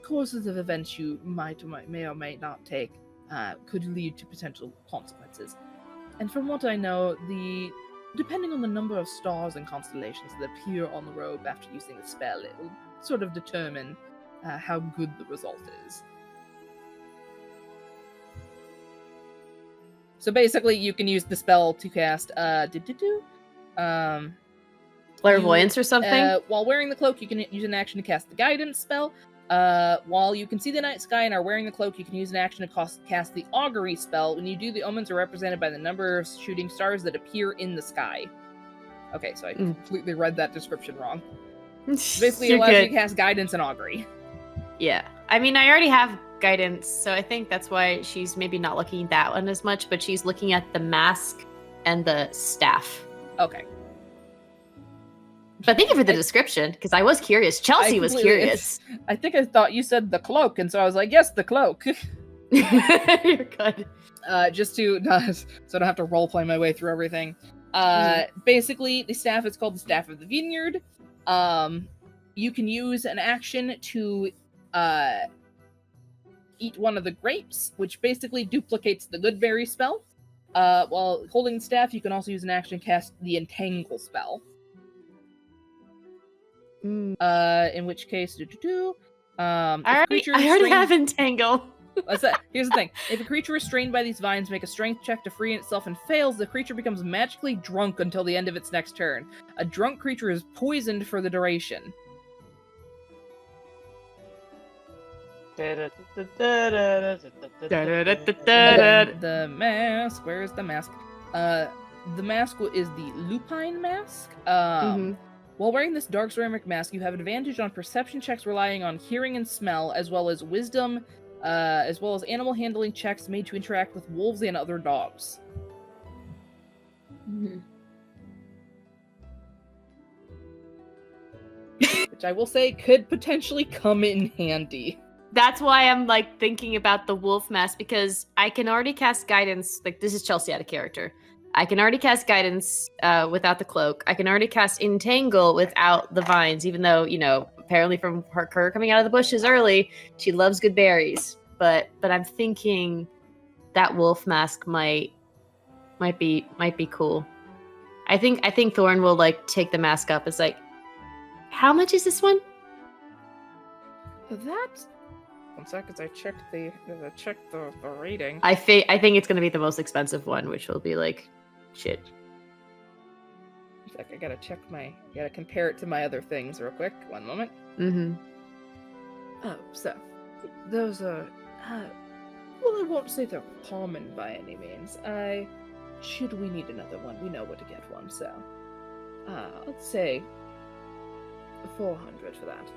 courses of events you may or may not take could lead to potential consequences. And from what I know, depending on the number of stars and constellations that appear on the robe after using the spell, it will sort of determine how good the result is. So basically, you can use the spell to cast clairvoyance or something. While wearing the cloak, you can use an action to cast the guidance spell. While you can see the night sky and are wearing the cloak, you can use an action to cast the augury spell. When you do, the omens are represented by the number of shooting stars that appear in the sky. Okay, so I completely read that description wrong. Basically, it allows you to cast guidance and augury. Yeah. I mean, I already have guidance, so I think that's why she's maybe not looking at that one as much, but she's looking at the mask and the staff. Okay. But thank you for the description, because I was curious. Chelsea was curious. I think I thought you said the cloak, and so I was like, yes, the cloak. You're good. Just to, so I don't have to roleplay my way through everything. Basically, the staff is called the Staff of the Vineyard. You can use an action to eat one of the grapes, which basically duplicates the good berry spell. While holding the staff, you can also use an action to cast the Entangle spell. In which case, I already have Entangle. Here's the thing. If a creature is restrained by these vines, make a strength check to free itself and fails, the creature becomes magically drunk until the end of its next turn. A drunk creature is poisoned for the duration. The mask. Where is the mask? The mask is the lupine mask. While wearing this dark ceramic mask, you have an advantage on perception checks relying on hearing and smell, as well as wisdom, as well as animal handling checks made to interact with wolves and other dogs. Mhm. Which I will say could potentially come in handy. That's why I'm like thinking about the wolf mask, because I can already cast guidance. Like, this is Chelsea out of character. I can already cast guidance without the cloak. I can already cast entangle without the vines, even though, you know, apparently from her coming out of the bushes early, she loves good berries. But I'm thinking that wolf mask might be cool. I think Thorn will like take the mask up. It's like, how much is this one? That. One sec, as I checked the rating. I think it's gonna be the most expensive one, which will be like shit. One sec, I gotta compare it to my other things real quick. One moment. Mm-hmm. Oh, so those are. Well, I won't say they're common by any means. Should we need another one, we know where to get one. So, let's say 400 for that.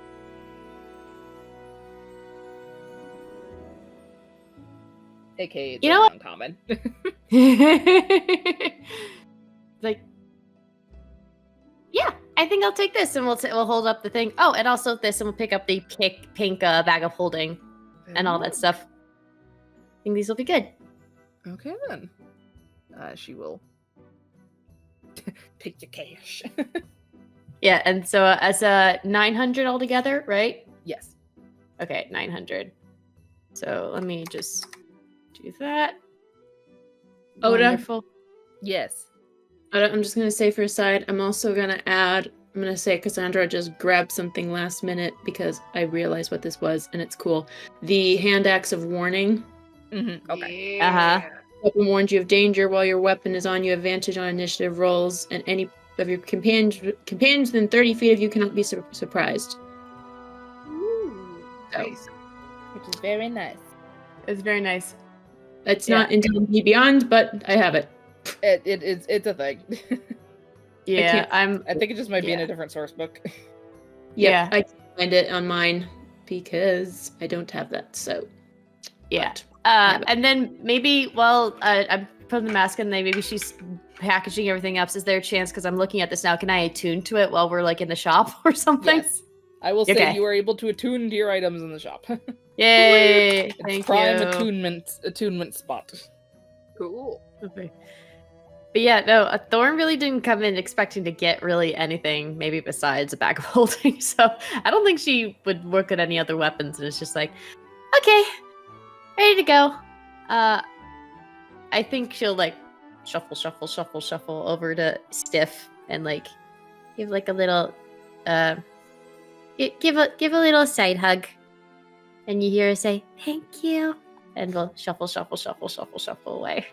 AKA, it's You know what? uncommon. Like, yeah, I think I'll take this, and we'll hold up the thing. Oh, and also this, and we'll pick up the pink bag of holding and all that stuff. I think these will be good. Okay then. She will take your cash. Yeah, and so as 900 altogether, right? Yes. Okay, 900. So let me just do that. Ota? Wonderful. Yes. I'm just gonna say for a side, I'm also gonna add, I'm gonna say Cassandra just grabbed something last minute because I realized what this was and it's cool. The hand axe of warning. Mm-hmm. Okay. Yeah. Uh-huh. Weapon warns you of danger while your weapon is on you. Advantage on initiative rolls, and any of your companions within 30 feet of you cannot be surprised. Ooh, So, Nice. which is very nice. It's very nice. it's not in D&D Beyond, but I have it. It's a thing. Yeah, I think it just might be in Yeah. a different source book. Yeah. I can find it on mine because I don't have that. So Yeah. but I have it. And then maybe while I'm putting the mask on, maybe she's packaging everything up. Is there a chance, because I'm looking at this now, can I attune to it while we're like in the shop or something? Yes. I will say Okay. you are able to attune to your items in the shop. Yay! It's Thank prime you. attunement spot. Cool. Okay. But yeah, no, Thorn really didn't come in expecting to get really anything, maybe besides a bag of holding. So I don't think she would work at any other weapons. And it's just like, okay, ready to go. I think she'll like shuffle over to Stiff and like give like a little give a little side hug, and you hear her say thank you, and we'll shuffle away.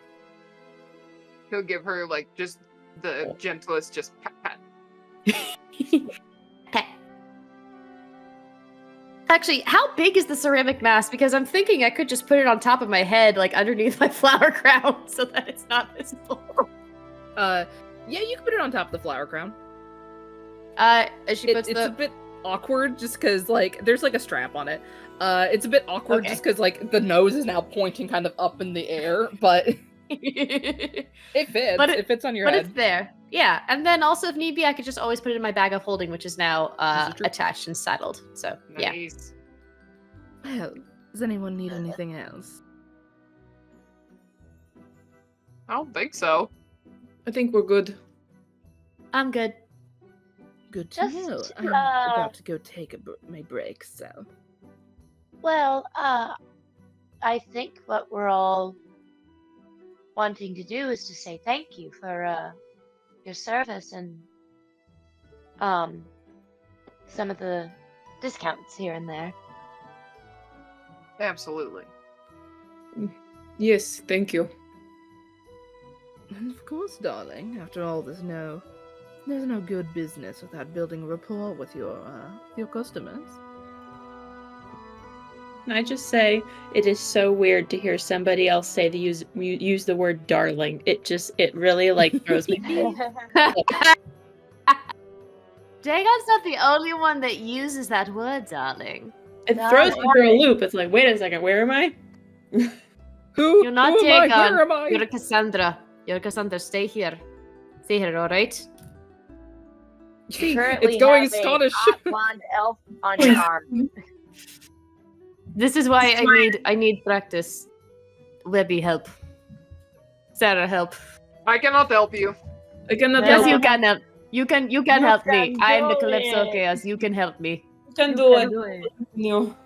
He'll give her like just the gentlest, just pat pat. Pet. Actually, how big is the ceramic mask? Because I'm thinking I could just put it on top of my head, like underneath my flower crown, so that it's not visible. Yeah, you can put it on top of the flower crown. She puts It's a bit awkward just because like there's like a strap on it. It's a bit awkward Okay. just because like the nose is now pointing kind of up in the air, but it fits. But it fits on your but head. it's there. Yeah, and then also if need be, I could just always put it in my bag of holding, which is now This is true. attached and saddled. So yeah. Nice. Well, does anyone need anything else? I don't think so. I think we're good. I'm good. Good to Just, know. I'm uh, about to go take my break, so. Well, I think what we're all wanting to do is to say thank you for your service and some of the discounts here and there. Absolutely. Yes, thank you. And of course, darling, after all, there's no good business without building a rapport with your customers. Can I just say, it is so weird to hear somebody else say to use the word darling. It really like throws me. Dagon's not the only one that uses that word, darling. It throws me for a loop. It's like, wait a second, where am I? Who? You're not who am I? Dagon. Where am I? You're Cassandra. You're Cassandra. Stay here. Say hello, right? Currently It's going have a Scottish. hot blonde elf on your arm. This is why I need practice. Webby help. Sarah help. I cannot help you. I cannot Yes, help you can help. You can help me. can I am the do Calypso it. Chaos. You can help me. You can You do can it. do it. No.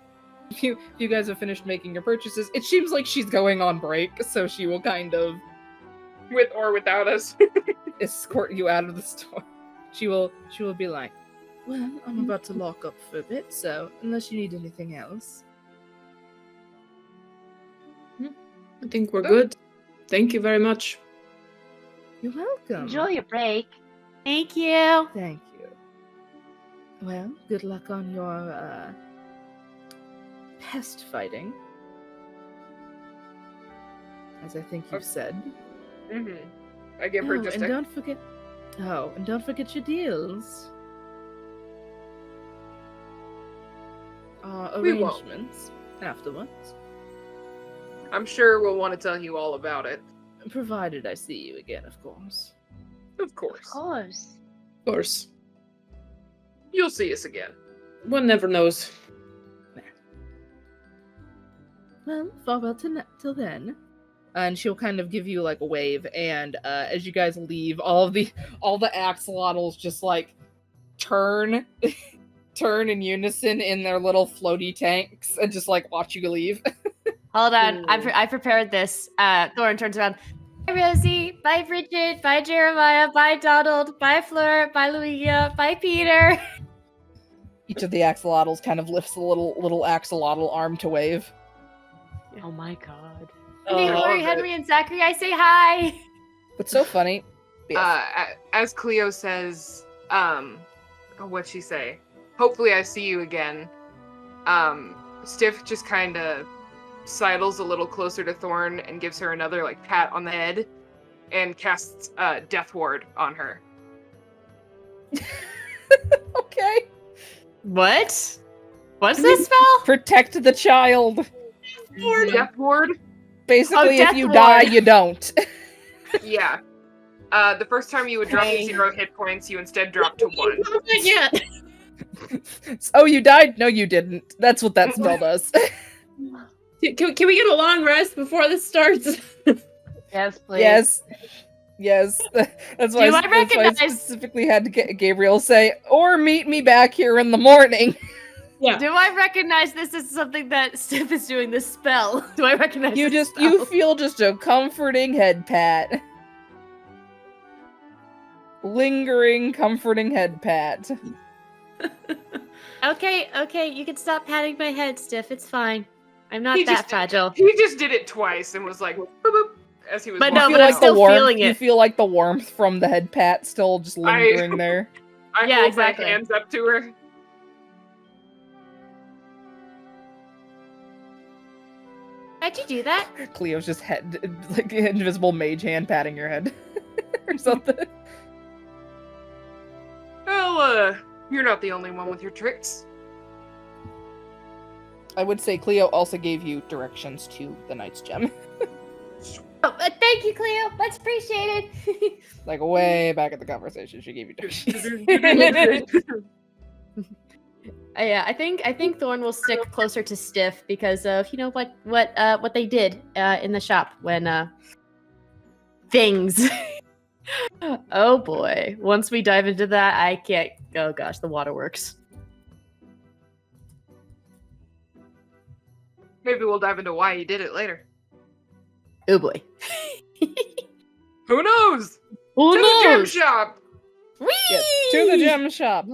If you guys have finished making your purchases, it seems like she's going on break, so she will kind of With or without us. escort you out of the store. She will be like, well, I'm about to lock up for a bit, so unless you need anything else. I think we're good. Thank you very much. You're welcome. Enjoy your break. Thank you. Thank you. Well, good luck on your pest fighting. As I think you've said. Mm-hmm. I give her just and a... don't forget your deals. We won't. Arrangements afterwards. I'm sure we'll want to tell you all about it. Provided I see you again, of course. Of course. Of course. Of course. You'll see us again. One never knows. Well, farewell till then. And she'll kind of give you like a wave, and as you guys leave, all the axolotls just like turn in unison in their little floaty tanks and just like watch you leave. Hold on. I prepared this. Thorn turns around. Bye, Rosie. Bye, Bridget. Bye, Jeremiah. Bye, Donald. Bye, Fleur. Bye, Louisa. Bye, Peter. Each of the axolotls kind of lifts a little axolotl arm to wave. Oh my god. Hey, Oh, Lori, good. Henry, and Zachary. I say hi. What's so funny? As Cleo says, what'd she say? Hopefully I see you again. Stiff just kind of sidles a little closer to Thorn and gives her another like pat on the head and casts Death Ward on her. Okay. What? What's this spell? Protect the child. Death Ward? Basically, Death if you Ward. die, you don't. Yeah. The first time you would drop to 0 hit points, you instead drop to 1. Yeah. Oh, you died? No, you didn't. That's what that spell does. Can we get a long rest before this starts? Yes, please. Yes. That's why, Do I that's why I recognize- specifically had to get Gabriel say, or meet me back here in the morning. Yeah. Do I recognize this as something that Stiff is doing this spell? Do I recognize You this you spell? feel just a comforting head pat. Lingering, comforting head pat. Okay, you can stop patting my head, Stiff. It's fine. I'm not He that just- fragile. He just did it twice and was like, boop, boop, as he was But You no, walking feel but I'm out. like the still warmth, feeling You it. feel like the warmth from the head pat still just lingering there. I Yeah, hold exactly. my hands up to her. How'd you do that? Cleo's just head, like an invisible mage hand patting your head. Or something. Well, you're not the only one with your tricks. I would say Cleo also gave you directions to the Knight's Gem. Oh, thank you, Cleo. Much appreciated. Like way back at the conversation, she gave you directions. Yeah, I think Thorn will stick closer to Stiff because of what they did in the shop when things. Oh boy! Once we dive into that, I can't. Oh gosh, the waterworks. Maybe we'll dive into why he did it later. Oh boy. Who knows? Who To the gem knows? shop. Yes, to the gem shop.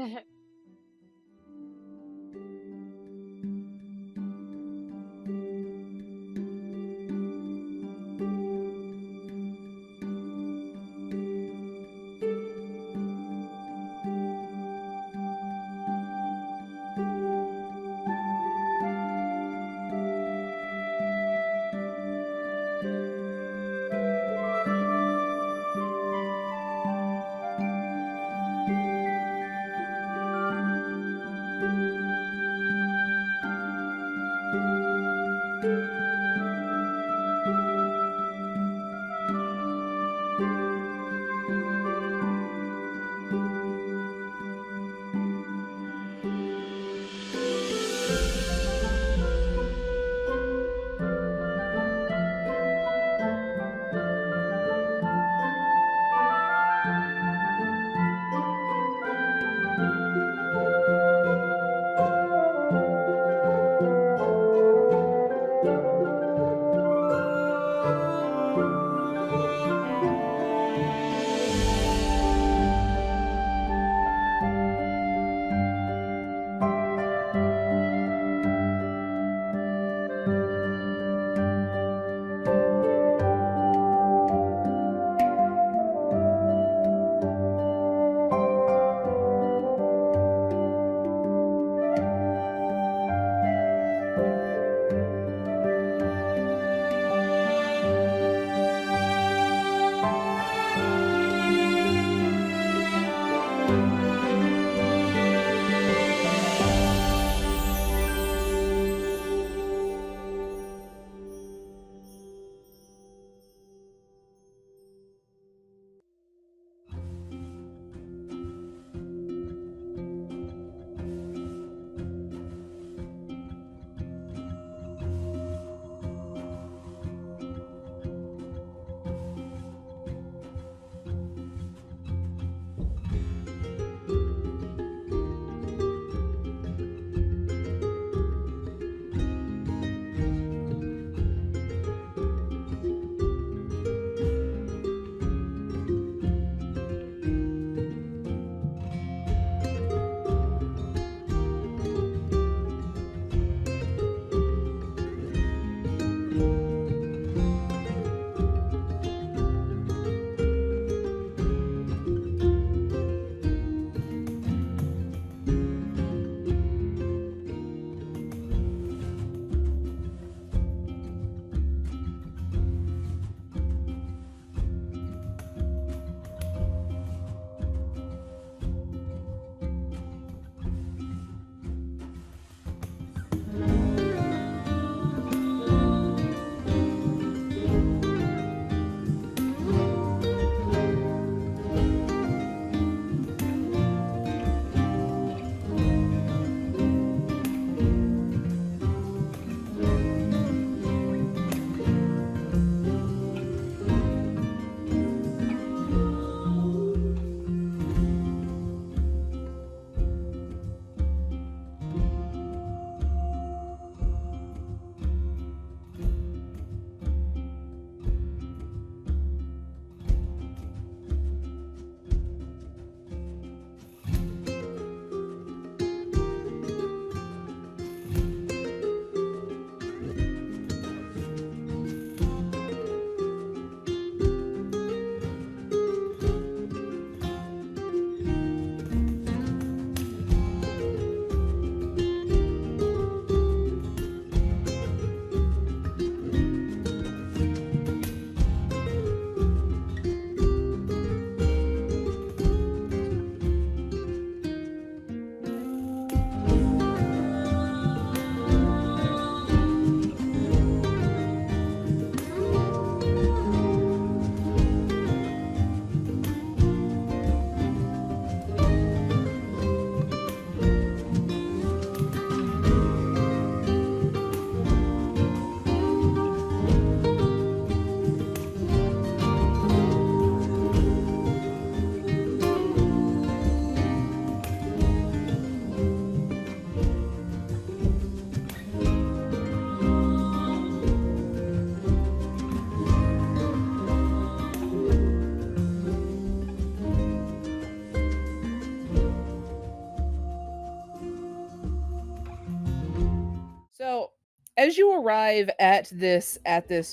as you arrive at this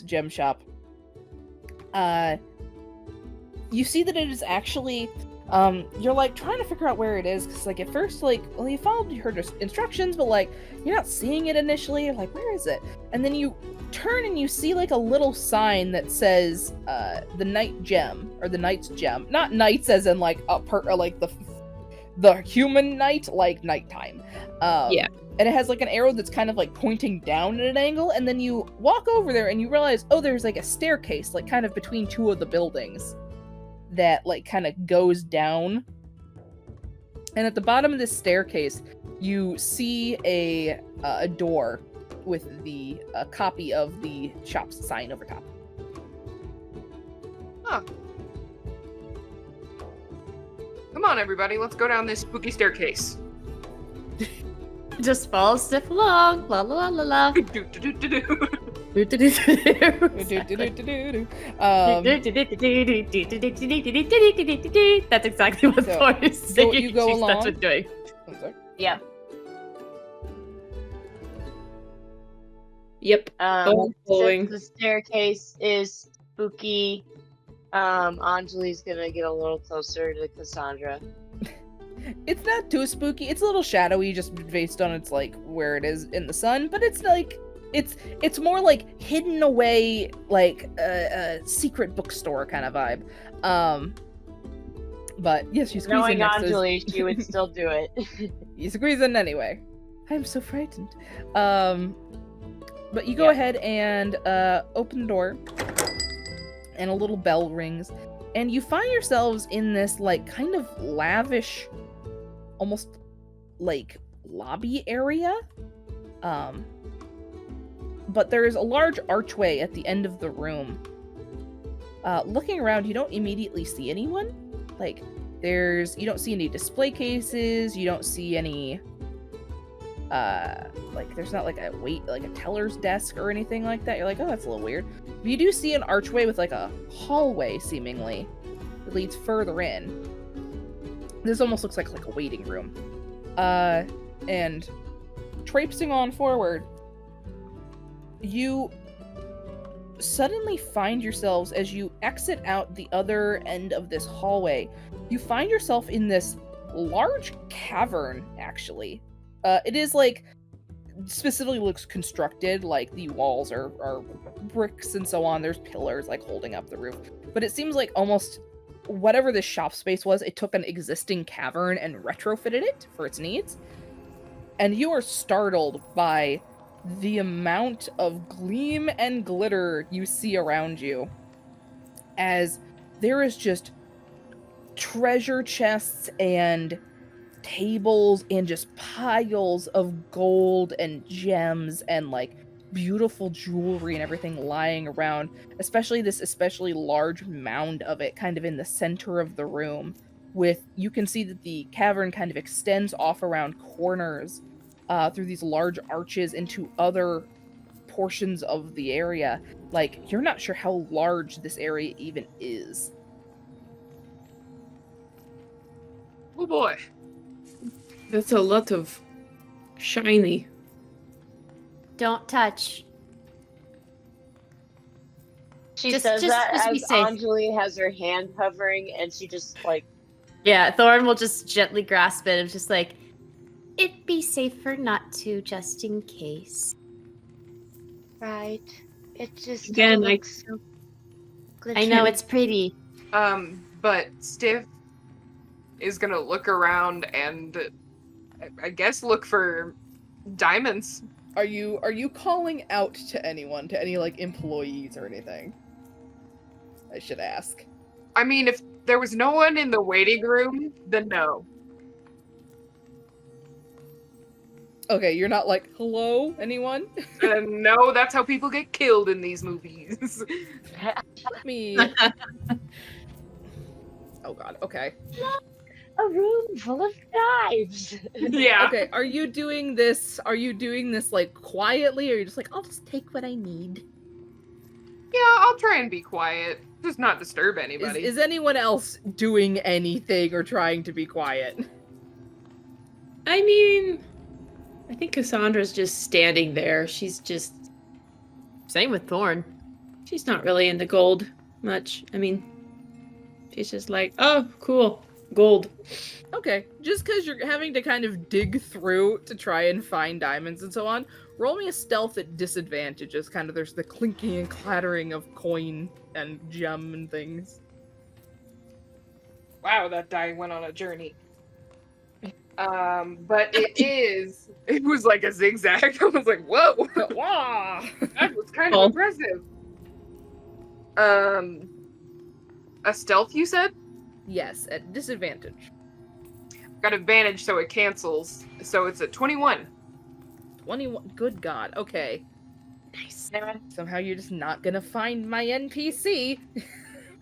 gem shop, you see that it is actually you're like trying to figure out where it is, because like at first, like, well, you followed her instructions, but like you're not seeing it initially. You're like, where is it? And then you turn and you see like a little sign that says the night gem, or the knight's gem. Not knights as in like like the human night, like nighttime. Yeah. And it has like an arrow that's kind of like pointing down at an angle, and then you walk over there and you realize, oh, there's like a staircase, like kind of between two of the buildings that like kind of goes down. And at the bottom of this staircase, you see a door with the copy of the shop's sign over top. Huh. Come on, everybody, let's go down this spooky staircase. Just follow Stiff along. La la la la la. That's exactly what So, Thorn is saying. you go She along. starts with doing. I'm sorry. Yeah. Yep. Following. Since the staircase is spooky, Anjeli's gonna get a little closer to Cassandra. It's not too spooky. It's a little shadowy, just based on its like where it is in the sun. But it's like it's more like hidden away, like a secret bookstore kind of vibe. But yes, you squeeze Knowing in next to Anjeli, she would still do it. you squeeze in anyway. I'm so frightened. But you go ahead and open the door, and a little bell rings, and you find yourselves in this like kind of lavish, almost like lobby area. But there's a large archway at the end of the room. Looking around, you don't immediately see anyone. Like, you don't see any display cases, you don't see any, like, there's not like a teller's desk or anything like that. You're like, oh, that's a little weird. But you do see an archway with like a hallway, seemingly, that leads further in. This almost looks like a waiting room. And traipsing on forward, you suddenly find yourselves, as you exit out the other end of this hallway, you find yourself in this large cavern, actually. It is like, specifically looks constructed, like the walls are bricks and so on. There's pillars like holding up the roof. But it seems like almost whatever this shop space was, it took an existing cavern and retrofitted it for its needs. And you are startled by the amount of gleam and glitter you see around you, as there is just treasure chests and tables and just piles of gold and gems and like beautiful jewelry and everything lying around, especially this especially large mound of it kind of in the center of the room. You can see that the cavern kind of extends off around corners through these large arches into other portions of the area. Like, you're not sure how large this area even is. Oh boy. That's a lot of shiny. Don't touch. She Just- says just- that just be as safe. Anjeli has her hand hovering, and she just like, Yeah, Thorn will just gently grasp it and just like, It'd be safer not to, just in case. Right. It just Again, all I- looks so I know it's pretty. But Stiff is gonna look around and I guess look for diamonds. Are you calling out to anyone, to any like employees or anything? I should ask. I mean, if there was no one in the waiting room, then no. Okay, you're not like, hello, anyone? And no, that's how people get killed in these movies. Let me. Oh god. Okay. a room full of knives. Yeah. Okay. Are you doing this? Are you doing this like quietly, or are you just like, I'll just take what I need? Yeah, I'll try and be quiet. Just not disturb anybody. Is anyone else doing anything or trying to be quiet? I mean, I think Cassandra's just standing there. She's just Same with Thorn. She's not really into gold much. I mean, she's just like, oh, cool, gold. Okay, just because you're having to kind of dig through to try and find diamonds and so on, roll me a stealth at disadvantage as kind of there's the clinking and clattering of coin and gem and things. Wow, that die went on a journey. But it was like a zigzag. I was like, whoa, Wah! that was kind of impressive. A stealth, you said? Yes, at disadvantage. Got advantage, so it cancels. So it's a 21. 21. Good God. Okay. Nice. Somehow you're just not gonna find my NPC.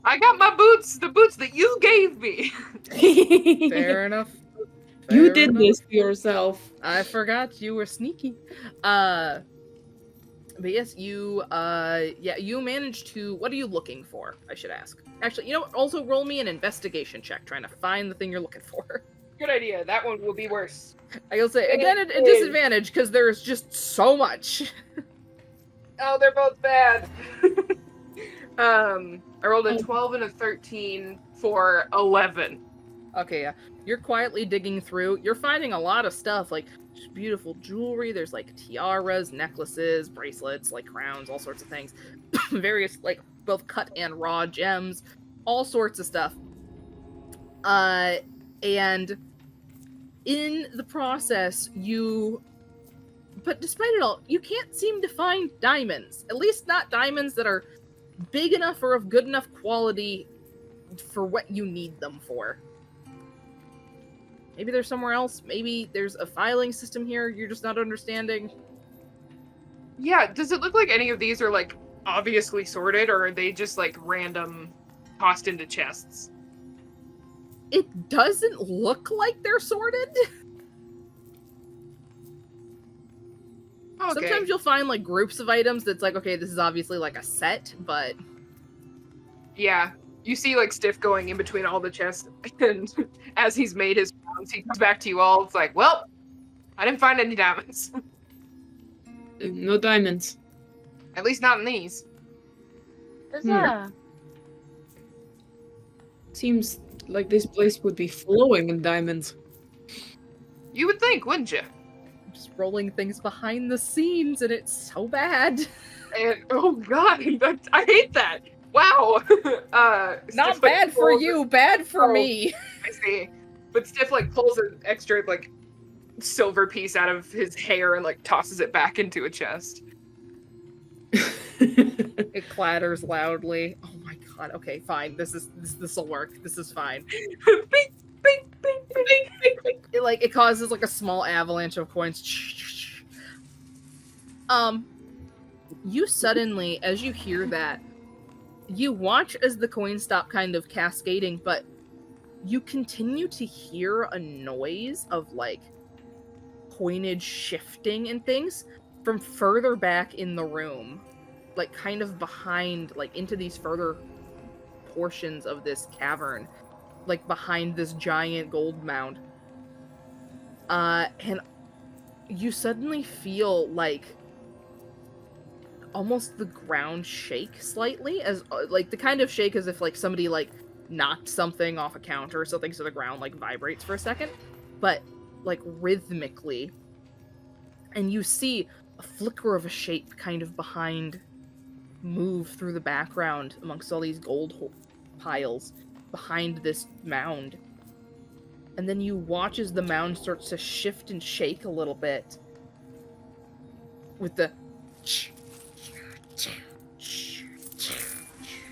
I got my boots, the boots that you gave me. Fair enough. You Fair did enough. this for yourself. I forgot you were sneaky. But yes, you managed to. What are you looking for? I should ask. Actually, you know what? Also, roll me an investigation check, trying to find the thing you're looking for. Good idea. That one will be worse. I will say again at a disadvantage because there is just so much. Oh, they're both bad. I rolled a 12 and a 13 for 11. Okay, yeah. You're quietly digging through. You're finding a lot of stuff, like just beautiful jewelry. There's like tiaras, necklaces, bracelets, like crowns, all sorts of things. Various, like, both cut and raw gems, all sorts of stuff. And in the process, but despite it all, you can't seem to find diamonds. At least not diamonds that are big enough or of good enough quality for what you need them for. Maybe there's somewhere else. Maybe there's a filing system here you're just not understanding. Yeah, does it look like any of these are, like, obviously sorted, or are they just, like, random tossed into chests? It doesn't look like they're sorted. Okay. Sometimes you'll find, like, groups of items that's like, okay, this is obviously, like, a set, but... Yeah. You see, like, Stiff going in between all the chests, and as he's made his rounds, he comes back to you all. It's like, well, I didn't find any diamonds. No diamonds. At least not in these. Seems like this place would be flowing in diamonds. You would think, wouldn't you? Just rolling things behind the scenes, and it's so bad. And, oh god, I hate that. Wow. Not Stiff, bad like, for pulls you, bad for me. I see. But Stiff, like, pulls an extra, like, silver piece out of his hair and, like, tosses it back into a chest. It clatters loudly. Oh my god. Okay, fine. This'll work. This is fine. Bing, bing, bing, bing, bing, bing. It causes like a small avalanche of coins. You suddenly, as you hear that, you watch as the coins stop kind of cascading, but you continue to hear a noise of like coinage shifting and things from further back in the room, like kind of behind, like into these further portions of this cavern, like behind this giant gold mound. And you suddenly feel like almost the ground shake slightly, as like the kind of shake as if like somebody like knocked something off a counter or something, so the ground like vibrates for a second, but like rhythmically. And you see a flicker of a shape kind of behind move through the background amongst all these gold piles behind this mound. And then you watch as the mound starts to shift and shake a little bit with the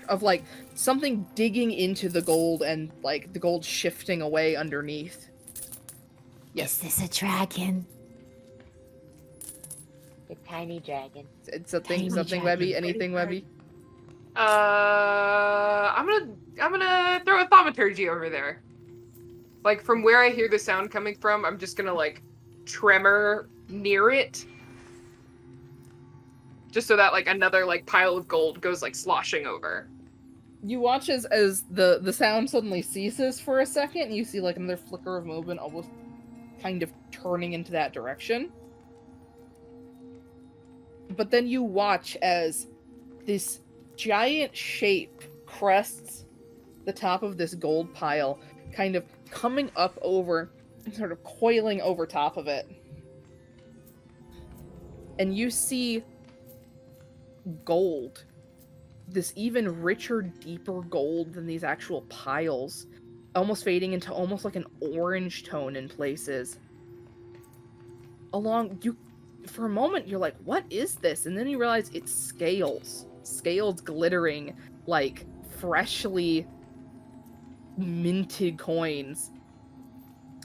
of like something digging into the gold and like the gold shifting away underneath. Yes. Is this a dragon? A tiny dragon. Something, dragon. Webby? Anything, Webby? I'm gonna throw a thaumaturgy over there. Like, from where I hear the sound coming from, I'm just gonna, like, tremor near it. Just so that, like, another, like, pile of gold goes, like, sloshing over. You watch as the sound suddenly ceases for a second, and you see, like, another flicker of movement almost kind of turning into that direction. but then you watch as this giant shape crests the top of this gold pile, kind of coming up over and sort of coiling over top of it. And you see gold, this even richer, deeper gold than these actual piles, almost fading into almost like an orange tone in places. For a moment, you're like, what is this? And then you realize it's scales. Scales glittering like freshly minted coins,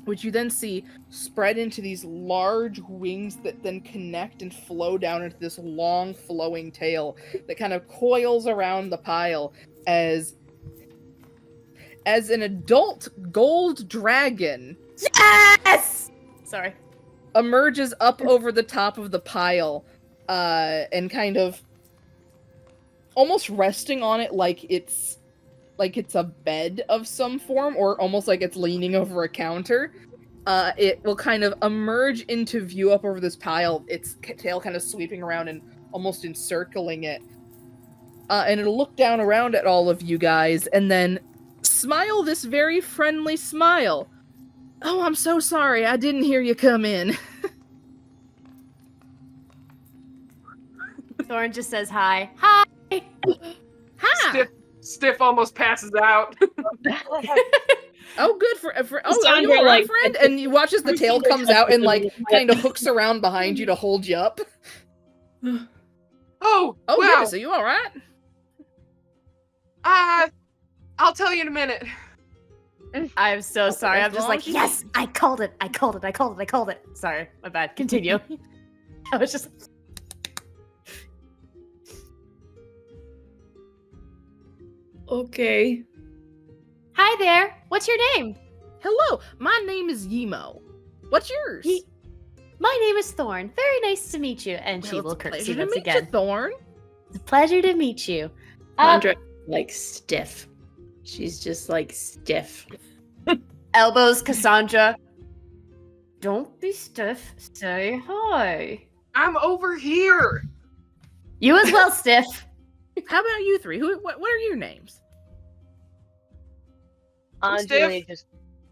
which you then see spread into these large wings that then connect and flow down into this long flowing tail that kind of coils around the pile as an adult gold dragon Yes! Sorry. emerges up over the top of the pile, and kind of almost resting on it like it's a bed of some form, or almost like it's leaning over a counter. It will kind of emerge into view up over this pile, its tail kind of sweeping around and almost encircling it. And it'll look down around at all of you guys and then smile this very friendly smile. Oh, I'm so sorry. I didn't hear you come in. Thorn just says hi. Hi! Hi! Stiff almost passes out. Oh, good for are you Cassandra, all right, like, friend? And you watch as the tail comes out and like kind of hooks around behind you to hold you up. Oh, wow. Goodness, are you all right? I'll tell you in a minute. I'm so sorry. I'm just like, long? yes, I called it. I called it. Sorry, my bad. Continue. I was just... Okay. Hi there. What's your name? Hello, my name is Yemo. What's yours? My name is Thorn. Very nice to meet you. And she Well, will it's a curtsy pleasure to once meet again. you, Thorn. It's a pleasure to meet you. Cassandra, like, stiff. She's just, like, stiff. Elbows, Cassandra. Don't be stiff. Say hi. I'm over here. You as well, Stiff. How about you three? What are your names? Anjeli Stiff. just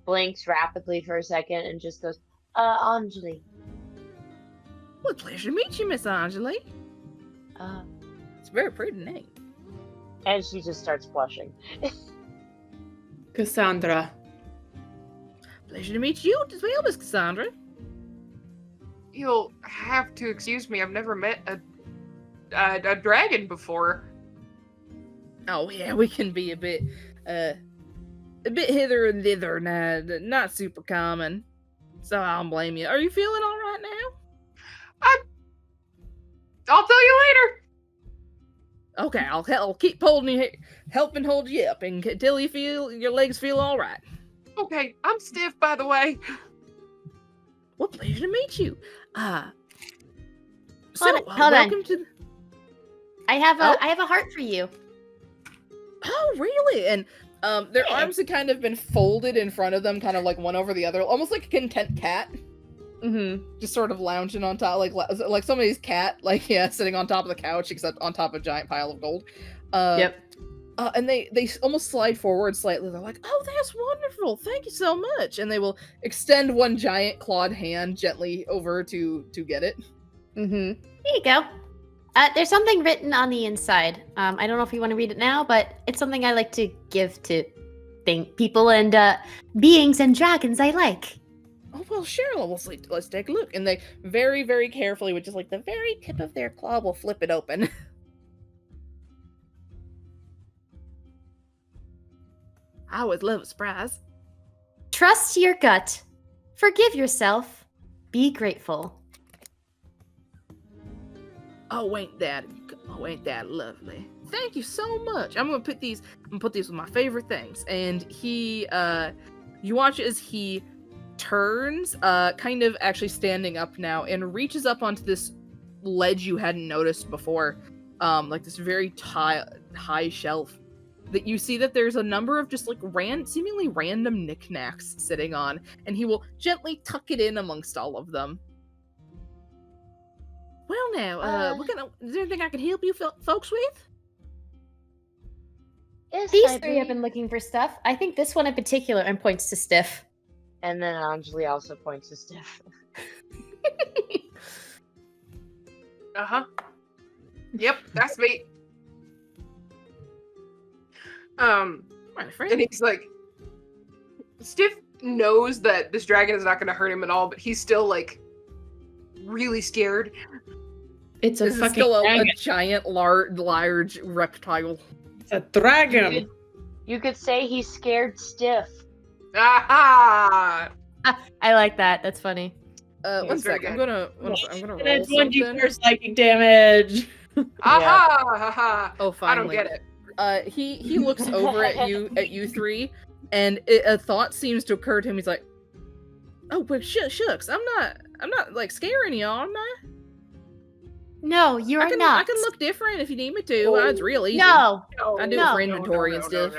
blinks rapidly for a second and just goes, Anjeli. Well, pleasure to meet you, Miss Anjeli. It's a very pretty name. And she just starts blushing. Cassandra. Pleasure to meet you as well, Miss Cassandra. You'll have to excuse me. I've never met a dragon before. Oh yeah, we can be a bit hither and thither now, not super common. So I don't blame you. Are you feeling all right now? I'll tell you later. Okay, I'll keep holding you, helping hold you up until you feel your legs feel all right. Okay, I'm stiff, by the way. Well, pleasure to meet you. Hold on. Welcome to. I have a heart for you. Oh, really? And their arms have kind of been folded in front of them, kind of like one over the other, almost like a content cat. Mm-hmm. Just sort of lounging on top, like somebody's cat, sitting on top of the couch, except on top of a giant pile of gold. Yep. And they almost slide forward slightly. They're like, "Oh, that's wonderful! Thank you so much!" And they will extend one giant clawed hand gently over to get it. Mm-hmm. Here you go. There's something written on the inside. I don't know if you want to read it now, but it's something I like to give to people and beings and dragons I like. Oh, well, sure. Let's take a look. And they very, very carefully, with just like the very tip of their claw, will flip it open. I always love a surprise. Trust your gut. Forgive yourself. Be grateful. Oh, ain't that lovely? Thank you so much. I'm gonna put these with my favorite things. And he, you watch as he turns, kind of actually standing up now, and reaches up onto this ledge you hadn't noticed before, like this very high shelf that you see that there's a number of just like seemingly random knickknacks sitting on, and he will gently tuck it in amongst all of them. Well, now, is there anything I can help you folks with? Yes, These I three have been looking for stuff. I think this one in particular, and points to Stiff. And then Anjeli also points to Steph. Uh-huh. Yep, that's me. And he's like, Stiff knows that this dragon is not going to hurt him at all, but he's still like really scared. It's a This is fucking still a dragon. giant, large reptile. It's a dragon. You could say he's scared stiff. Aha! I like that. That's funny. One That's very sec. I'm good. gonna roll And it's something. 1d4 psychic damage. Aha! Haha! Oh, I finally. don't get it. He looks over at you three, and a thought seems to occur to him. He's like, "Oh, well, shucks. I'm not like scaring y'all, am I? No, you are I not. can look different if you need me to. It's real easy. No, I do it for inventory and stuff.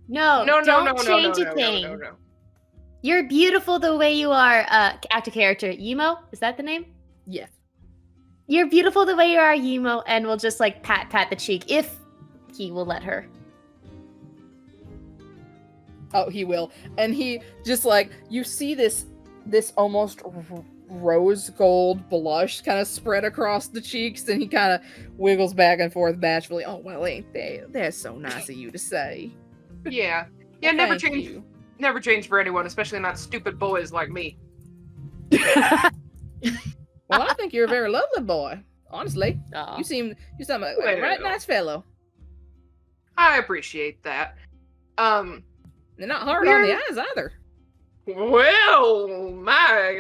no, don't change a thing. No. You're beautiful the way you are. Active character, Yemo. Is that the name? Yes. You're beautiful the way you are, Yemo, and we'll just like pat the cheek if he will let her. Oh, he will. And he just like, you see this almost rose gold blush kind of spread across the cheeks, and he kind of wiggles back and forth bashfully. Oh, well, ain't they? That's so nice of you to say. Yeah. Well, Never thank change. you. Never change for anyone, especially not stupid boys like me. Well, I think you're a very lovely boy. Honestly, Aw. you seem like a right nice fellow. I appreciate that. They're not hard on the eyes either. Well, my.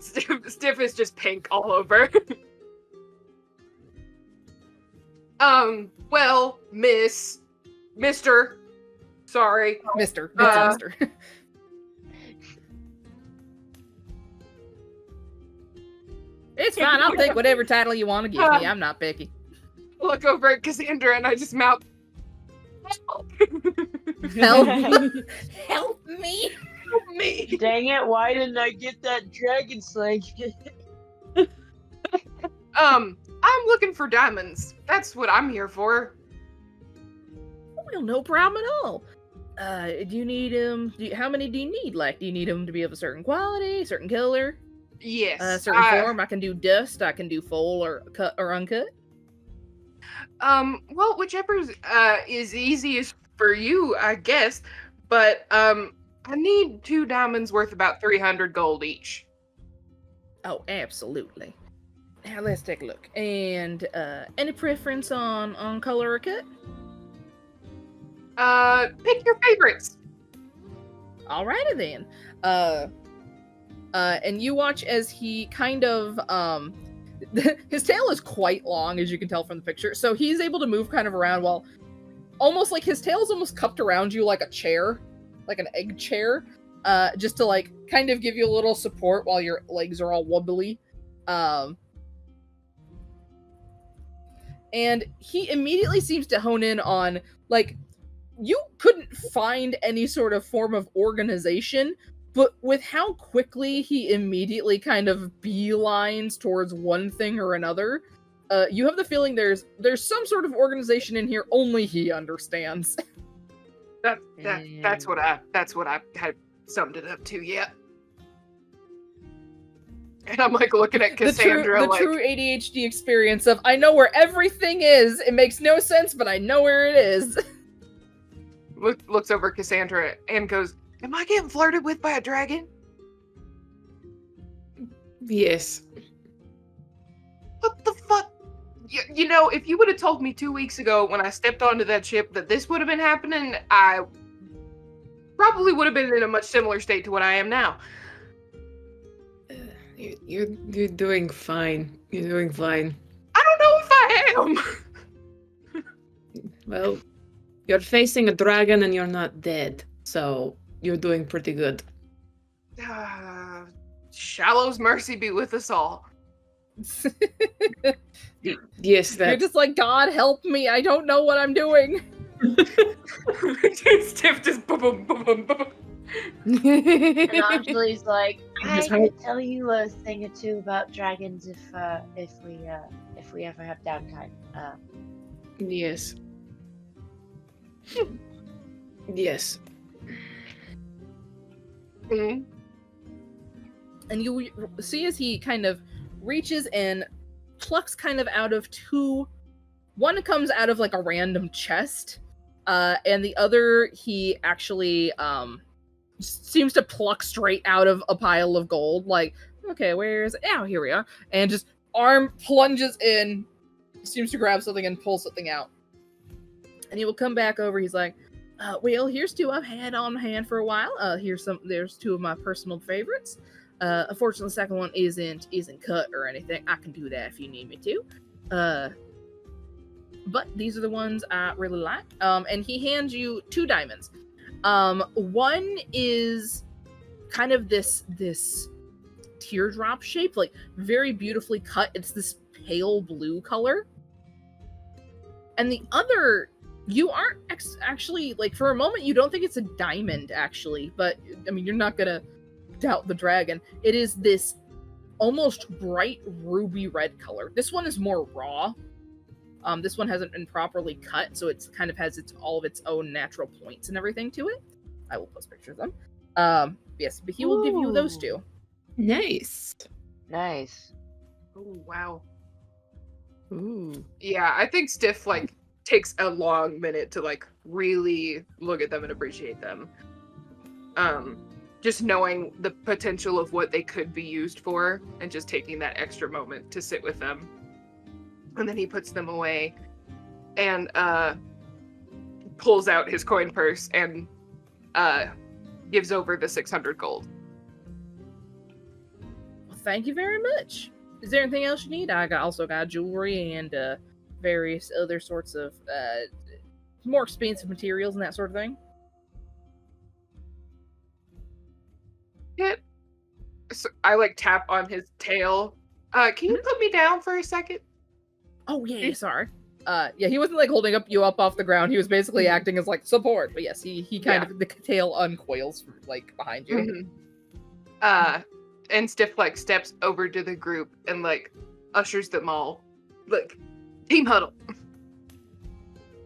Stiff is just pink all over. Well, Mister. Sorry. Mister. It's fine. I'll take whatever title you want to give me. I'm not picky. Look over at Cassandra and I just mouth. Help me. Help me. Help me. Dang it, why didn't I get that dragon slang? I'm looking for diamonds. That's what I'm here for. Well, no problem at all. Do you need how many do you need? Like, do you need them to be of a certain quality, certain color? Yes. Certain form. I can do dust. I can do full or cut or uncut. Well, whichever is easiest for you, I guess. But I need 2 diamonds worth about 300 gold each. Oh, absolutely. Now let's take a look. And any preference on color or cut? Pick your favorites. Alrighty then. And you watch as he kind of his tail is quite long, as you can tell from the picture, so he's able to move kind of around while almost like his tail's almost cupped around you like a chair, like an egg chair, just to like kind of give you a little support while your legs are all wobbly. And he immediately seems to hone in on, like, you couldn't find any sort of form of organization, but with how quickly he immediately kind of beelines towards one thing or another, you have the feeling there's some sort of organization in here only he understands. That's what I had summed it up to. Yeah. And I'm like looking at Cassandra, the true ADHD experience of, I know where everything is. It makes no sense, but I know where it is. Looks over at Cassandra and goes, "Am I getting flirted with by a dragon?" Yes. What the fuck? You know, if you would have told me 2 weeks ago when I stepped onto that ship that this would have been happening, I probably would have been in a much similar state to what I am now. You're doing fine. You're doing fine. I don't know if I am. Well, you're facing a dragon and you're not dead, so you're doing pretty good. Shallow's mercy be with us all. Yes, You're that. just like, God help me, I don't know what I'm doing. Stiff just boom, boom, boom, boom, boom. And Anjali's like, I His can heart. tell you a thing or two about dragons if we ever have downtime. Yes. Yes. Mhm. And you see as he kind of reaches and plucks kind of out of two. One comes out of like a random chest, and the other he actually seems to pluck straight out of a pile of gold. Like, okay, where's it? Oh, here we are. And just arm plunges in, seems to grab something and pull something out. And he will come back over. He's like, well, here's two I've had on hand for a while. There's two of my personal favorites. Unfortunately, the second one isn't cut or anything. I can do that if you need me to. But these are the ones I really like. And he hands you 2 diamonds. One is kind of this teardrop shape, like very beautifully cut. It's this pale blue color. And the other, you aren't actually, like, for a moment, you don't think it's a diamond, actually. But, I mean, you're not gonna doubt the dragon. It is this almost bright ruby red color. This one is more raw. This one hasn't been properly cut, so it kind of has all of its own natural points and everything to it. I will post pictures of them. Yes, but he will give you those 2. Nice. Nice. Oh, wow. Ooh. Yeah, I think Stiff, like, takes a long minute to, like, really look at them and appreciate them. Just knowing the potential of what they could be used for and just taking that extra moment to sit with them. And then he puts them away and pulls out his coin purse and gives over the 600 gold. Well, thank you very much. Is there anything else you need? I also got jewelry and various other sorts of more expensive materials and that sort of thing. Yeah. So I like tap on his tail. Can you put me down for a second? Oh yeah, sorry. Yeah, he wasn't like holding you up off the ground. He was basically acting as like support. But yes, he kind of, the tail uncoils like behind you. Mm-hmm. And Stiff like steps over to the group and like ushers them all, like, team huddle.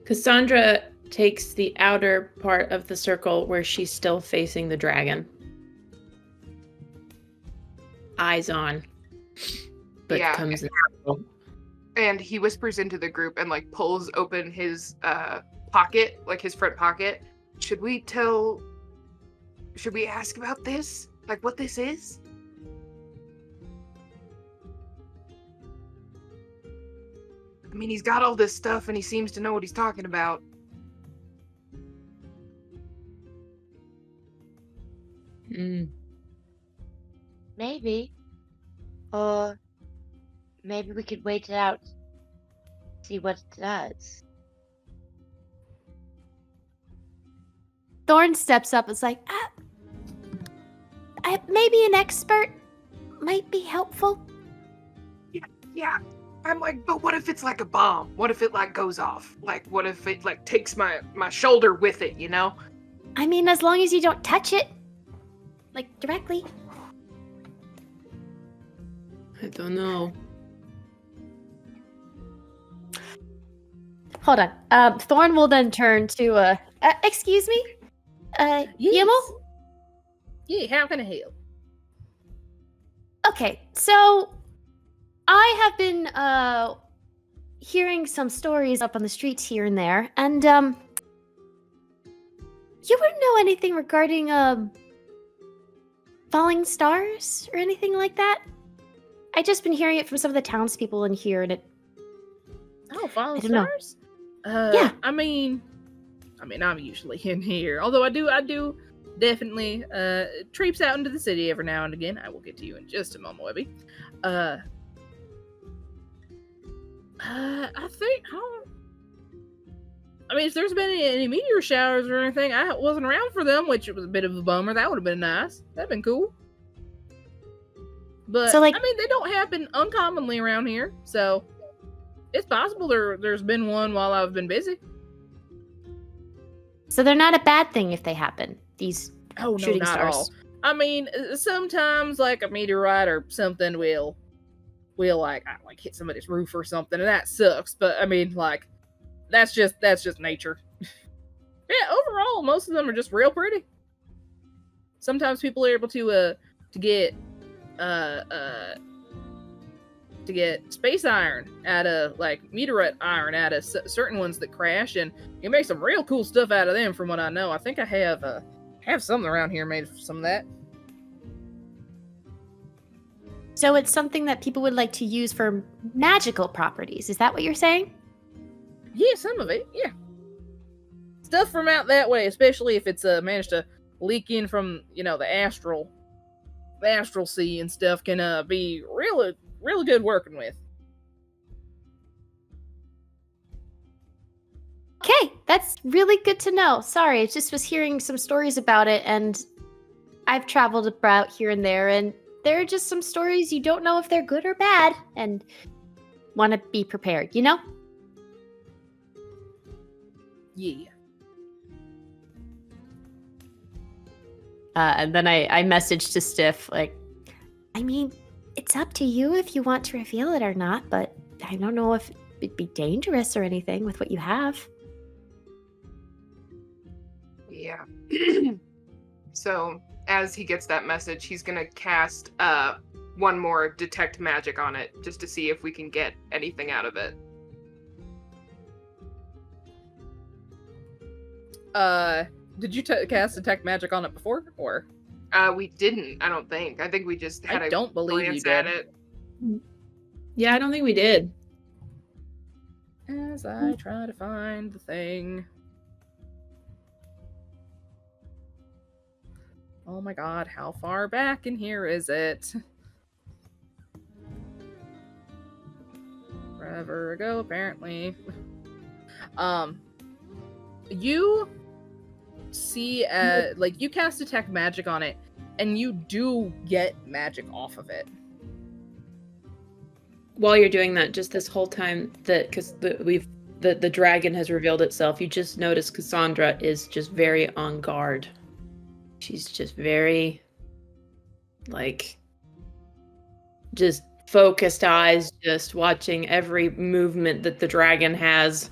Cassandra takes the outer part of the circle where she's still facing the dragon. Eyes on. But comes in. And he whispers into the group and like pulls open his pocket, like his front pocket. Should we ask about this? Like what this is? I mean, he's got all this stuff and he seems to know what he's talking about. Maybe. Or maybe we could wait it out. See what it does. Thorn steps up and is like, maybe an expert might be helpful. Yeah. I'm like, but what if it's like a bomb? What if it like goes off? Like, what if it like takes my shoulder with it, you know? I mean, as long as you don't touch it, like, directly. I don't know. Hold on. Thorn will then turn to, excuse me? Yes. Yimmel? Yeah, how can I help? Okay, so I have been, hearing some stories up on the streets here and there, and, you wouldn't know anything regarding, falling stars or anything like that? I just been hearing it from some of the townspeople in here, and it... Oh, falling I don't know. stars? Yeah. I mean, I'm usually in here. Although I do definitely traipse out into the city every now and again. I will get to you in just a moment, Webby. I think, I mean, if there's been any meteor showers or anything, I wasn't around for them, which was a bit of a bummer. That would have been nice. That'd been cool. But, So, like- I mean, they don't happen uncommonly around here, so it's possible there's been one while I've been busy. So they're not a bad thing if they happen. These Oh, no, shooting not stars. all. I mean, sometimes like a meteorite or something will like hit somebody's roof or something, and that sucks. But I mean, like that's just nature. Yeah, overall, most of them are just real pretty. Sometimes people are able to get space iron out of like meteorite iron out of certain ones that crash, and you make some real cool stuff out of them. From what I know, I think I have something around here made of some of that. So it's something that people would like to use for magical properties. Is that what you're saying? Yeah, some of it. Yeah, stuff from out that way, especially if it's managed to leak in from the astral sea and stuff, can be really good working with. Okay, that's really good to know. Sorry, I just was hearing some stories about it, and I've traveled about here and there, and there are just some stories you don't know if they're good or bad, and want to be prepared, you know? Yeah. And then I messaged to Stiff, like, I mean, it's up to you if you want to reveal it or not, but I don't know if it'd be dangerous or anything with what you have. Yeah. So as he gets that message, he's gonna cast one more detect magic on it just to see if we can get anything out of it. Did you cast detect magic on it before, or? We didn't. I don't think. I think we just had I don't believe you glance did. at it. Yeah, I don't think we did. As I try to find the thing. Oh my god, how far back in here is it? Forever ago, apparently. You see, like, you cast detect magic on it, and you do get magic off of it. While you're doing that, just this whole time because the dragon has revealed itself, you just notice Cassandra is just very on guard. She's just very, like, just focused eyes, just watching every movement that the dragon has.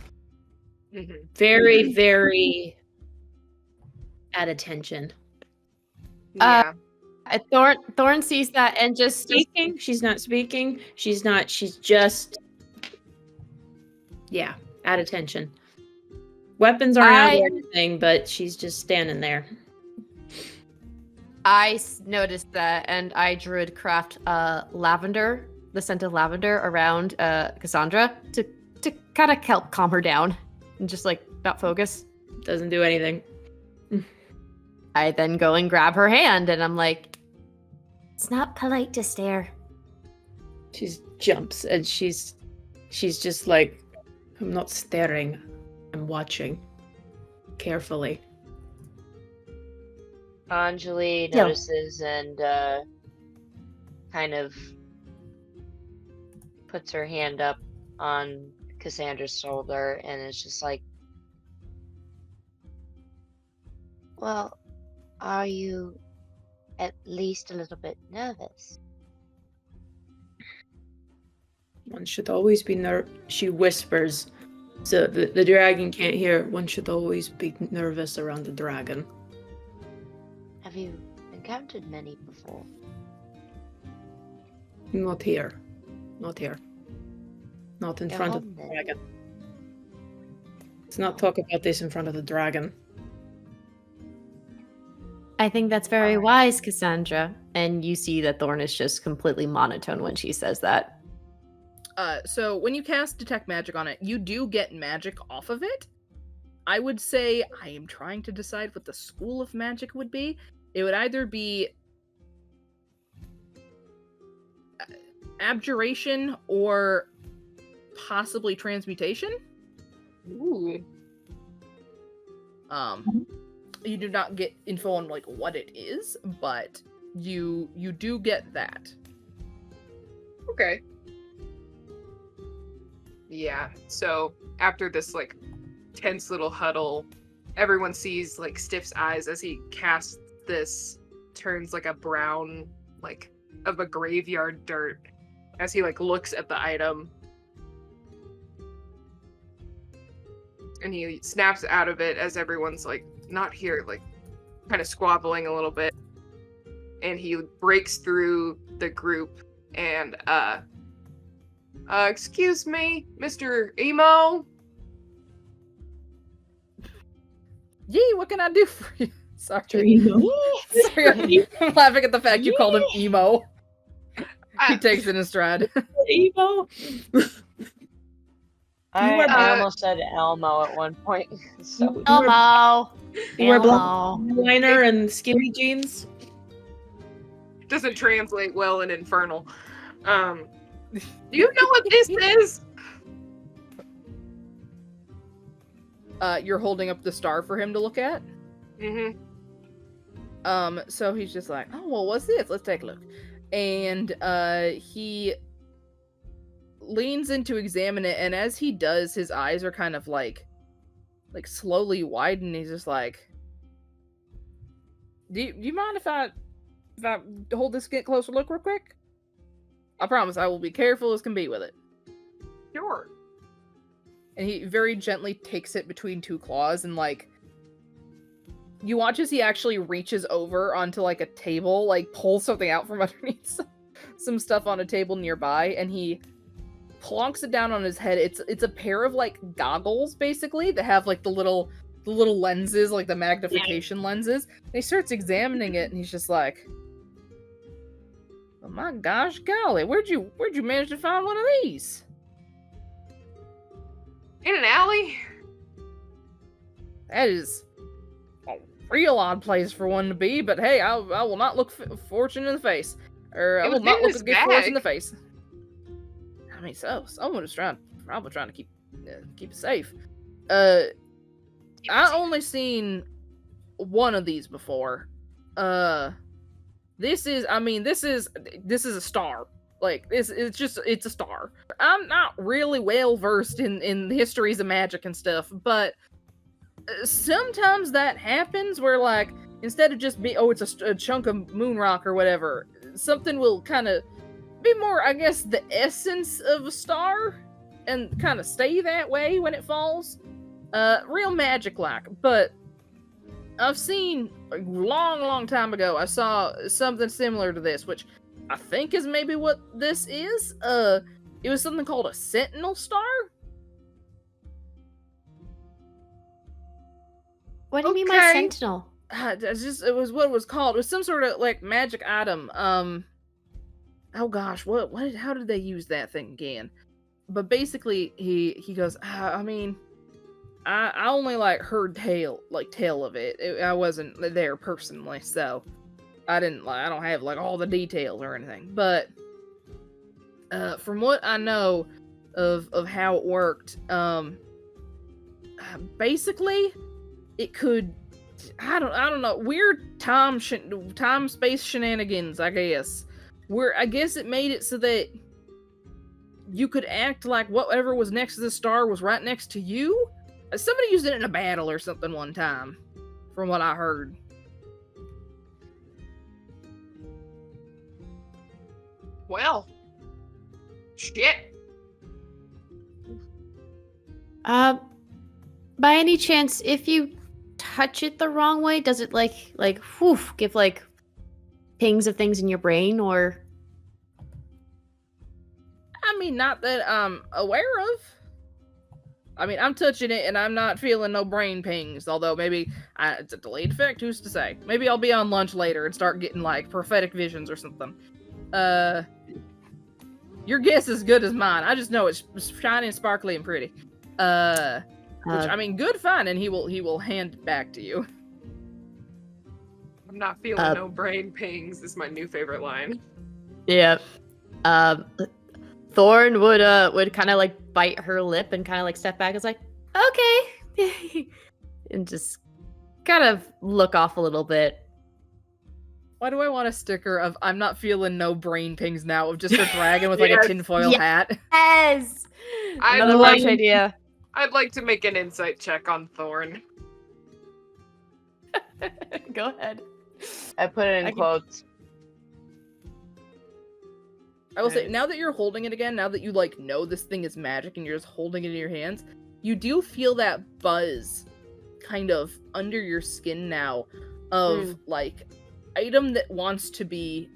Mm-hmm. Very, very at attention. Yeah. Thorn sees that and just Speaking? She's not speaking. She's just, yeah, at attention. Weapons aren't out or anything, but she's just standing there. I noticed that, and I druid craft lavender, the scent of lavender around Cassandra to kind of help calm her down and just like not focus. Doesn't do anything. I then go and grab her hand, and I'm like, It's not polite to stare. She jumps, and she's just like, I'm not staring, I'm watching carefully. Anjeli notices and kind of puts her hand up on Cassandra's shoulder and is just like, well, are you at least a little bit nervous? One should always be she whispers, so the dragon can't hear. One should always be nervous around the dragon. Have you encountered many before? Not here. Not here. Not in front of the dragon. Let's not talk about this in front of the dragon. I think that's very wise, Cassandra. And you see that Thorn is just completely monotone when she says that. So when you cast detect magic on it, you do get magic off of it. I would say I am trying to decide what the school of magic would be. It would either be abjuration or possibly transmutation. Ooh. You do not get info on like what it is, but you do get that. Okay. Yeah. So after this like tense little huddle, everyone sees like Stiff's eyes as he casts this turns like a brown, like of a graveyard dirt as he like looks at the item. And he snaps out of it as everyone's like not here, like kind of squabbling a little bit. And he breaks through the group and excuse me, Mr. Emo? Yee, what can I do for you? Sorry. Emo. Sorry, I'm laughing at the fact you called him emo. He takes it in stride. Emo. I almost said Elmo at one point. So. Elmo. You wear black Elmo. liner and skinny jeans. Doesn't translate well in Infernal. Do you know what this is? You're holding up the star for him to look at? Mm-hmm. So he's just like, oh, well, what's this? Let's take a look. And he leans in to examine it, and as he does, his eyes are kind of like slowly widen. He's just like, do you mind if I hold this, get closer look real quick? I promise I will be careful as can be with it. Sure. And he very gently takes it between two claws, and like, you watch as he actually reaches over onto like a table, like pulls something out from underneath some stuff on a table nearby, and he plonks it down on his head. It's a pair of like goggles basically that have like the little lenses, like the magnification lenses. And he starts examining it, and he's just like, oh my gosh, golly, where'd you manage to find one of these? In an alley? That is a real odd place for one to be, but hey, I will not look fortune in the face. Or I will not look good fortune in the face. I mean, so someone was probably trying to keep it safe. I only seen one of these before. This is a star. Like, it's a star. I'm not really well versed in the histories of magic and stuff, but sometimes that happens where, like, instead of just it's a chunk of moon rock or whatever, something will kind of be more, I guess, the essence of a star and kind of stay that way when it falls. Real magic-like, but I've seen a long time ago, I saw something similar to this, which I think is maybe what this is. It was something called a sentinel star. What do you mean by sentinel? It was what it was called. It was some sort of like magic item. Oh gosh, how did they use that thing again? But basically, he goes, I mean, I only like heard tale of it. I wasn't there personally, so I don't have like all the details or anything. But from what I know of how it worked, basically it could, I don't know, weird time space shenanigans, I guess. Where I guess it made it so that you could act like whatever was next to the star was right next to you. Somebody used it in a battle or something one time, from what I heard. Well, shit. By any chance, if you touch it the wrong way, does it give like pings of things in your brain, or? I mean, not that I'm aware of. I mean, I'm touching it and I'm not feeling no brain pings, although maybe it's a delayed effect, who's to say? Maybe I'll be on lunch later and start getting like prophetic visions or something. Your guess is good as mine. I just know it's shiny and sparkly and pretty. Which, I mean, good, fine, and he will hand it back to you. I'm not feeling no brain pings is my new favorite line. Yeah. Thorn would kind of like bite her lip and kind of like step back. It's like, okay, and just kind of look off a little bit. Why do I want a sticker of "I'm not feeling no brain pings now" of just a dragon with like a tinfoil hat? Yes, another launch idea. I'd like to make an insight check on Thorn. Go ahead. I put it I in can- quotes. I will say, Nice. now that you're holding it again, now that you like know this thing is magic and you're just holding it in your hands, you do feel that buzz kind of under your skin now of like item that wants to be.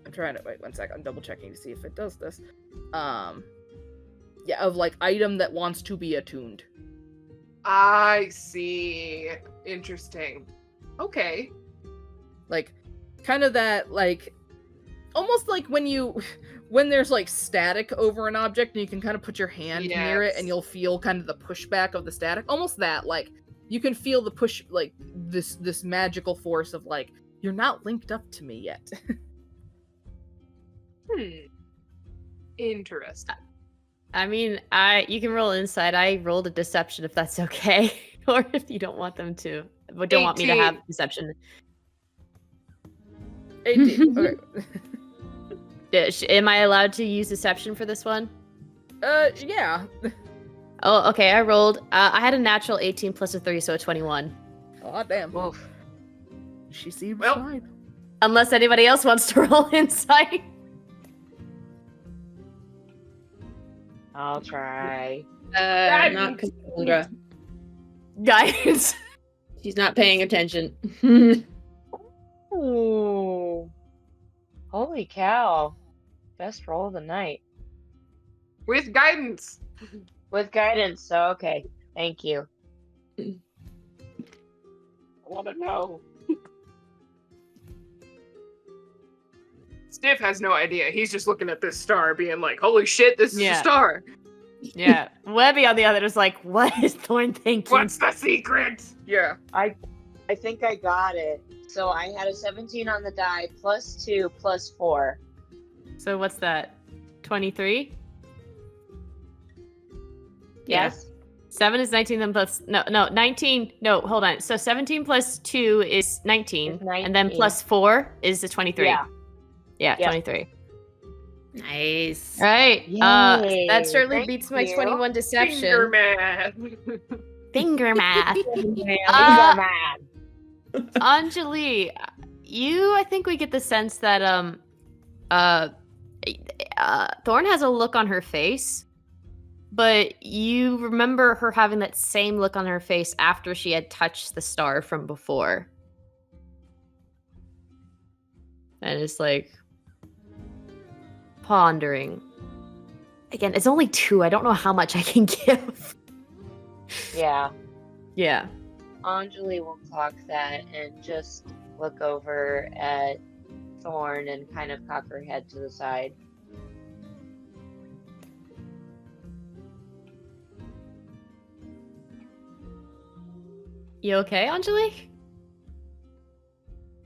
I'm trying to wait 1 sec. I'm double checking to see if it does this. Yeah, of like item that wants to be attuned. I see. Interesting. Okay. Like kind of that like almost like when there's like static over an object and you can kind of put your hand near it and Yes. you'll feel kind of the pushback of the static, almost that, like you can feel the push, like this magical force of like you're not linked up to me yet. Interesting. I mean, you can roll insight. I rolled a deception if that's okay, or if you don't want them to, but don't want me to have 18. deception. 18. Okay. Am I allowed to use deception for this one? Yeah. Oh, okay. I rolled. I had a natural 18 plus a 3, so a 21. Oh damn. Oof. She seems Well- fine. Unless anybody else wants to roll insight. I'll try. Not Cassandra. Guidance. She's not paying attention. Ooh. Holy cow. Best roll of the night. With guidance. With guidance, so okay. Thank you. I want to know. Stiff has no idea. He's just looking at this star, being like, "Holy shit, this is a Yeah. star! Yeah. Webby on the other is like, what is Thorn thinking? What's the secret?" Yeah. I think I got it. So I had a 17 on the die, +2, +4. So what's that? 23? Yes? 7 is 19, then plus 19. No, hold on. So 17 plus 2 is 19, It's and then 19. plus 4 is the 23. Yeah. Yeah, Yeah. 23. Nice. All right. Yay, That certainly thank beats my you. 21 Finger deception. math. Finger math. Finger Uh, math. Anjeli, I think we get the sense that Thorn has a look on her face, but you remember her having that same look on her face after she had touched the star from before. And it's like pondering. Again, it's only 2. I don't know how much I can give. Yeah. Yeah. Anjeli will clock that and just look over at Thorn and kind of cock her head to the side. You okay, Anjeli?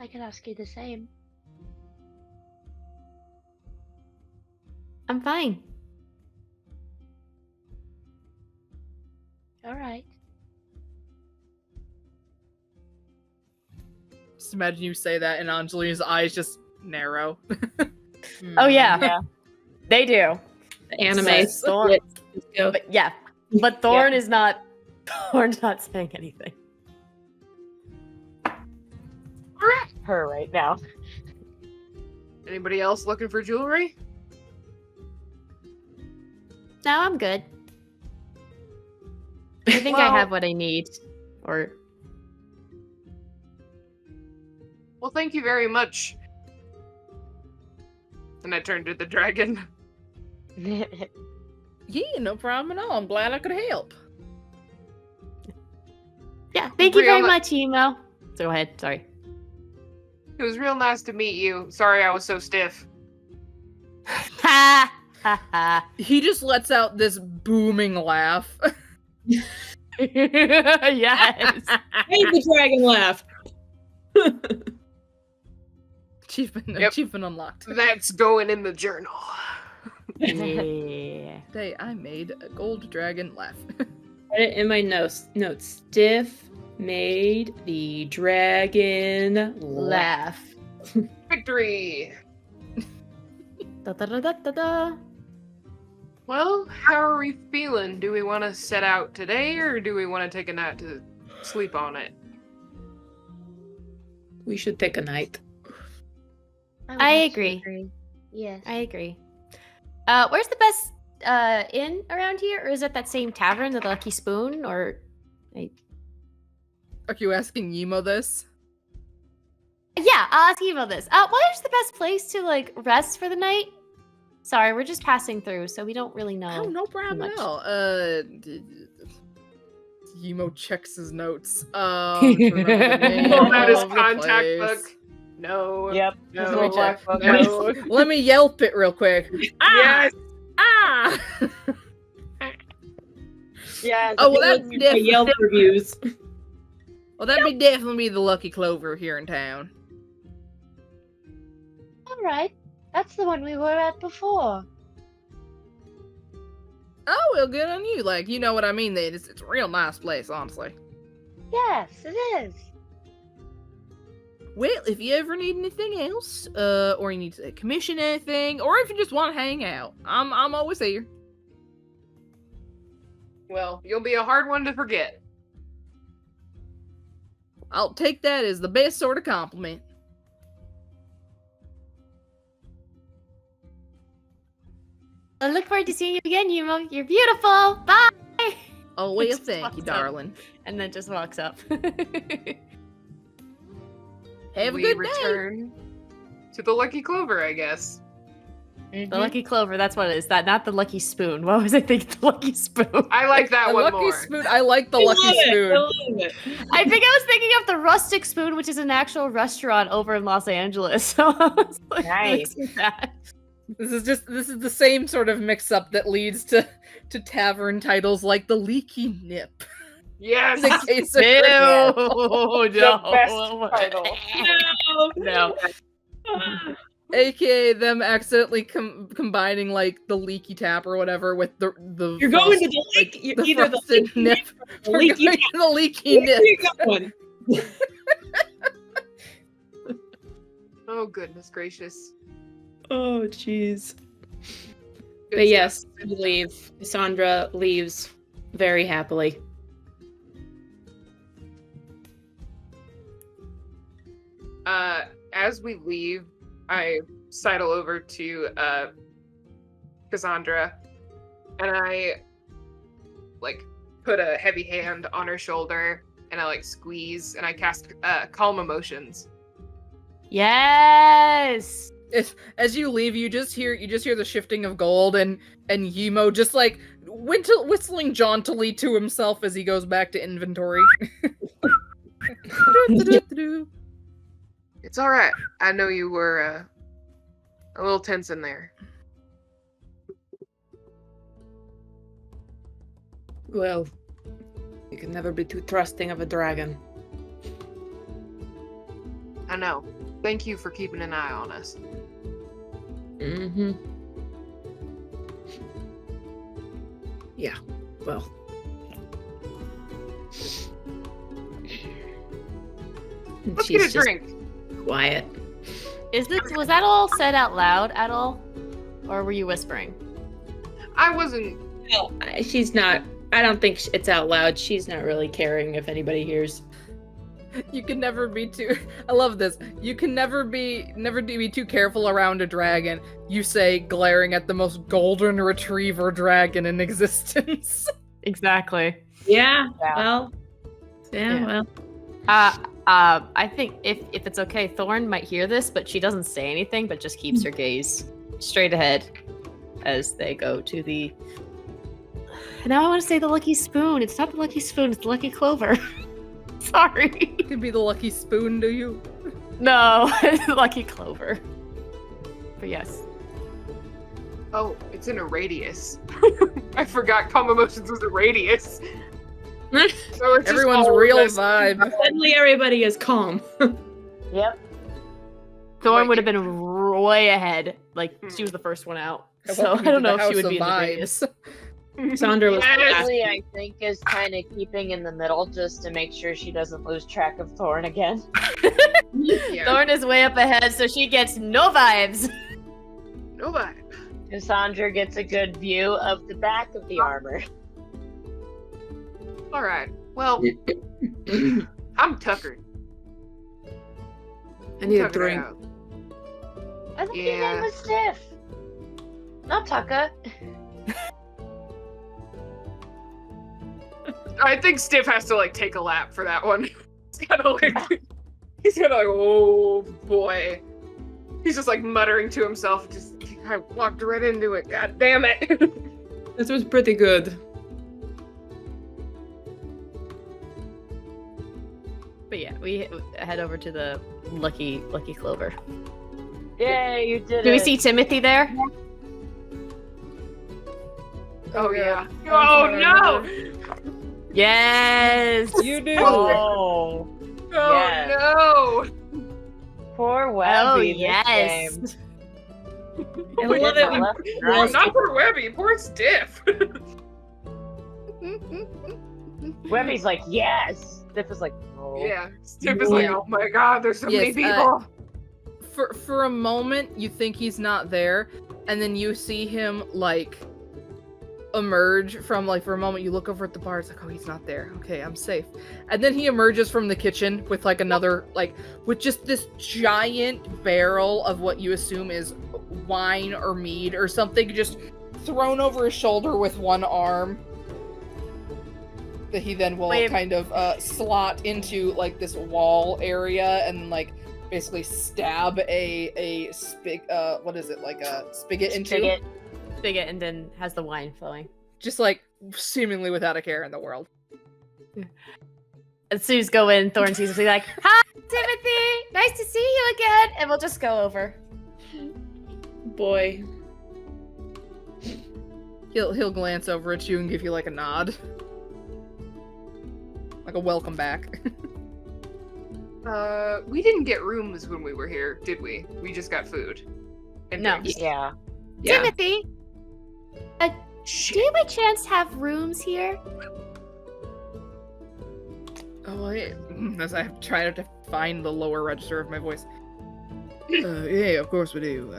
I could ask you the same. I'm fine. All right. Just imagine you say that and Anjali's eyes just narrow. Oh yeah. They do. The anime. Says Thorn. Let's go. But yeah. But Thorn is not Thorn's not saying anything. Her right now. Anybody else looking for jewelry? No, I'm good. I think I Well- have what I need. Or Well, thank you very much. And I turned to the dragon. Yeah, no problem at all. I'm glad I could help. yeah, thank you very Real- much, Emo. So go ahead, sorry. It was real nice to meet you. Sorry I was so stiff. Ha ha ha. He just lets out this booming laugh. Yes. Hey, the dragon laugh. Achievement unlocked. That's going in the journal. Yeah. Today I made a gold dragon laugh. Put it in my notes. Stiff made the dragon laugh. Laugh. Victory! Da, da, da, da, da, da. Well, how are we feeling? Do we want to set out today, or do we want to take a night to sleep on it? we should take a night. would I actually agree. Yes. I agree. Where's the best inn around here? Or is it that same tavern, the Lucky Spoon? Or Are you asking Yimo this? yeah, I'll ask you about this. What is the best place to like rest for the night? Sorry, we're just passing through, so we don't really know. Oh, no problem much. at all. Yimo checks his notes. Pull out his contact book. No. Yep. No. Black book. No. Let me Yelp it real quick. Yes. Ah! Yeah. Oh, well, that's My definitely, Yelp reviews. well, that'd be definitely the Lucky Clover here in town. All right. That's the one we were at before. Oh, well, good on you. Like, you know what I mean, then. It's a real nice place, honestly. Yes, it is. Well, if you ever need anything else, or you need to commission anything, or if you just want to hang out, I'm always here. Well, you'll be a hard one to forget. I'll take that as the best sort of compliment. I look forward to seeing you again, Yumo. You're beautiful. Bye. Oh, well, Just thank you, walks up. darling. And then just walks up. Have a We good day. return to the Lucky Clover, I guess. The Lucky Clover, that's what it is. Not the Lucky Spoon. What was I thinking? The Lucky Spoon. I like that The one Lucky more. Spoon. I like the Lucky Spoon. I love it. I think I was thinking of the Rustic Spoon, which is an actual restaurant over in Los Angeles. So I was like, Nice. mixing that. This is the same sort of mix-up that leads to tavern titles like the Leaky Nip. Yes. The case of Ew, Cricket. no. title. No. AKA them accidentally combining like the leaky tap or whatever with the You're going to frost- the leak. like, You're the either the frosted leaky nip. or the We're leaky going to the leaky Where nip. are you going? Oh, goodness gracious. Oh, jeez. Good But stuff. yes, we leave. Cassandra leaves very happily. As we leave, I sidle over to Cassandra, and I like put a heavy hand on her shoulder, and I like squeeze, and I cast Calm Emotions. Yes. As you leave, you just hear the shifting of gold and Yimo just like whistling jauntily to himself as he goes back to inventory. It's all right. I know you were a little tense in there. Well, you can never be too trusting of a dragon. I know. Thank you for keeping an eye on us. Mm-hmm. Yeah, well. Let's She's get a just drink. quiet. Was that all said out loud at all? Or were you whispering? I wasn't. No, she's not. I don't think it's out loud. She's not really caring if anybody hears. You can never be too. I love this. You can never be too careful around a dragon. You say, glaring at the most golden retriever dragon in existence. Exactly. Yeah. Yeah. Well. Yeah. Well. I think if it's okay, Thorn might hear this, but she doesn't say anything, but just keeps her gaze straight ahead as they go to the. Now I want to say the Lucky Spoon. It's not the Lucky Spoon. It's the Lucky Clover. Sorry. Could be the Lucky Spoon, do you? No, it's the Lucky Clover. But yes. Oh, it's in a radius. I forgot Calm Emotions was a radius. So it's just Everyone's all of real this. vibe. Suddenly everybody is calm. Yep. Thorn Wait. would have been way ahead. Like she was the first one out. So Welcome I don't to know the if she House would be in of the Vibes. radius. Sandra was Ashley, I think, is kind of keeping in the middle just to make sure she doesn't lose track of Thorn again. Yeah. Thorn is way up ahead, so she gets no vibes. No vibe. Cassandra gets a good view of the back of the armor. All right. Well, I'm tuckered. I need a Tuck it drink. out. I think his Yeah. name was Stiff. Not Tucker. I think Stiff has to like take a lap for that one. He's kind of like, oh boy. He's just like muttering to himself. Just I walked right into it. God damn it. This was pretty good. But yeah, we head over to the Lucky Clover. Yay, you did it. Do we see Timothy there? Oh yeah. Oh, Oh no. Yes. You do. Oh, Oh Yes. no. poor Oh Webby. yes. This I game. love it when Left people and right. Not poor Webby. Poor Stiff. Webby's like, yes. Stiff is like, no. Yeah. Stiff is like, oh my god, there's so many Yes, people. For a moment, you think he's not there, and then you see him like emerge from like for a moment. You look over at the bar. It's like, oh, he's not there. Okay, I'm safe. And then he emerges from the kitchen with like another with just this giant barrel of what you assume is wine or mead or something, just thrown over his shoulder with one arm. That he then will kind of slot into like this wall area and like basically stab a spigot into. Spigot, and then has the wine flowing. Just like seemingly without a care in the world. As soon as go in, Thorn sees us, he's like, "Hi, Timothy, nice to see you again," and we'll just go over. Boy. He'll glance over at you and give you like a nod. Like a welcome back. We didn't get rooms when we were here, did we? We just got food. And No. drinks. Yeah. Yeah. Timothy, do you by chance have rooms here? Oh, wait. As I try to find the lower register of my voice. Yeah, of course we do.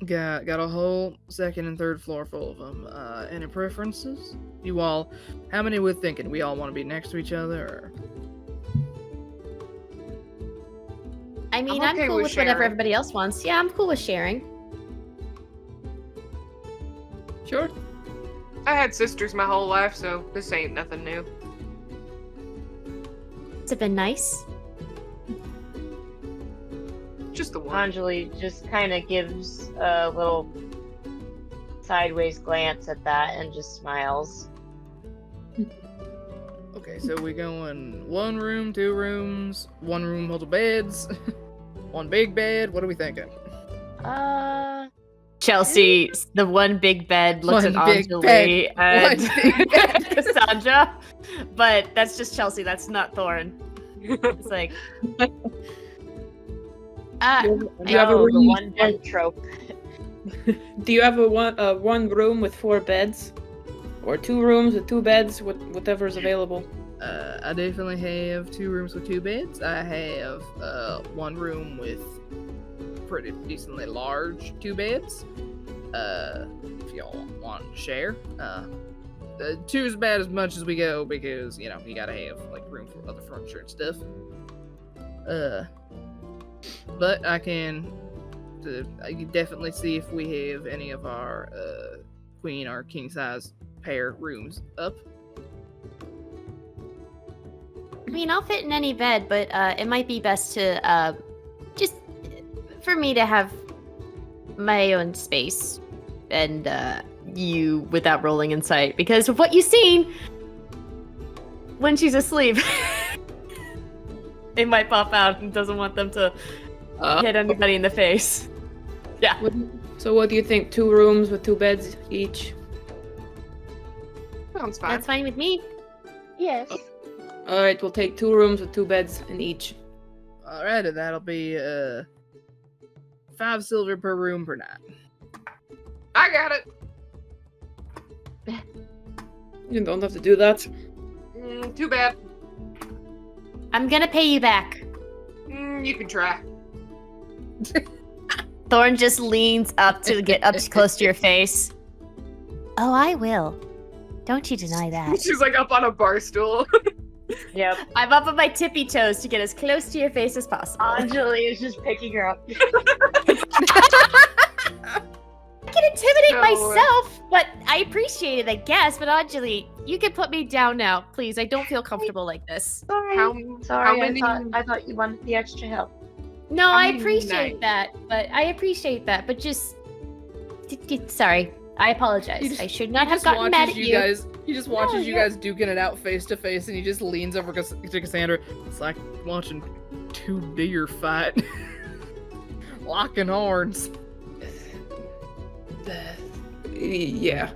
Got a whole second and third floor full of them. Any preferences? You all, how many we're thinking? We all want to be next to each other, or? I mean, I'm I'm, okay cool with with whatever sharing. everybody else wants. Yeah, I'm cool with sharing. Sure. I had sisters my whole life, so this ain't nothing new. It's been nice. Just the one. Anjeli just kind of gives a little sideways glance at that and just smiles. Okay, so we going 1 room, 2 rooms, 1 room, multiple beds, 1 big bed. What are we thinking? Chelsea, the one big bed, looks One at big Anjeli bed. and One big bed. Cassandra, but that's just Chelsea. That's not Thorn. It's like, Do you have a Oh, the room? one bed trope. Do you have a one room with 4 beds, or 2 rooms with 2 beds, whatever's available? I definitely have 2 rooms with 2 beds. I have 1 room with pretty decently large 2 beds. If y'all want to share. 2 is about as much as we go because, you know, you gotta have like room for other furniture and stuff. But I can definitely see if we have any of our queen or king size pair rooms up. I mean, I'll fit in any bed, but it might be best to just for me to have my own space and you without rolling in sight because of what you've seen when she's asleep, it might pop out and doesn't want them to hit anybody in the face. Yeah. So what do you think? 2 rooms with 2 beds each? Sounds fine. That's fine with me. Yes. All right, we'll take 2 rooms with 2 beds in each. Alrighty, that'll be 5 silver per room per night. I got it. You don't have to do that. Too bad. I'm gonna pay you back. You can try. Thorn just leans up to get up close to your face. Oh, I will. Don't you deny that. She's like up on a bar stool. Yep. I'm up on my tippy toes to get as close to your face as possible. Anjeli is just picking her up. I can intimidate So- myself, but I appreciate it, I guess. But Anjeli, you can put me down now, please. I don't feel comfortable like this. Sorry. How Sorry, many? I thought you wanted the extra help. No, I I'm appreciate that, but just sorry. I apologize. He just- I should not He have just gotten mad watches at you you. guys. He just watches you guys duking it out face to face, and he just leans over to Cassandra. It's like watching two deer fight, locking horns. Yeah.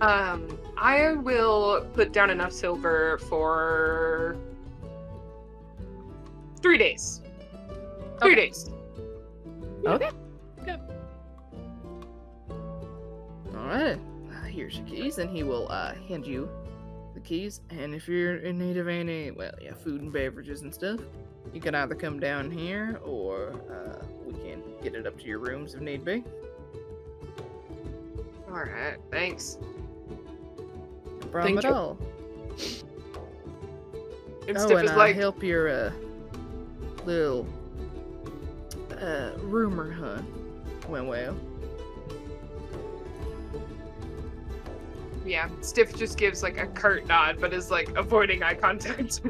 I will put down enough silver for 3 days. 3 days. Okay. Alright. Here's your keys, and he will hand you the keys. And if you're in need of any, food and beverages and stuff, you can either come down here, or we can get it up to your rooms if need be. All right, thanks. No problem Thank at you. all. And Oh, Stiff and is like, help your little rumor hunt went well. yeah. Stiff just gives like a curt nod, but is like avoiding eye contact.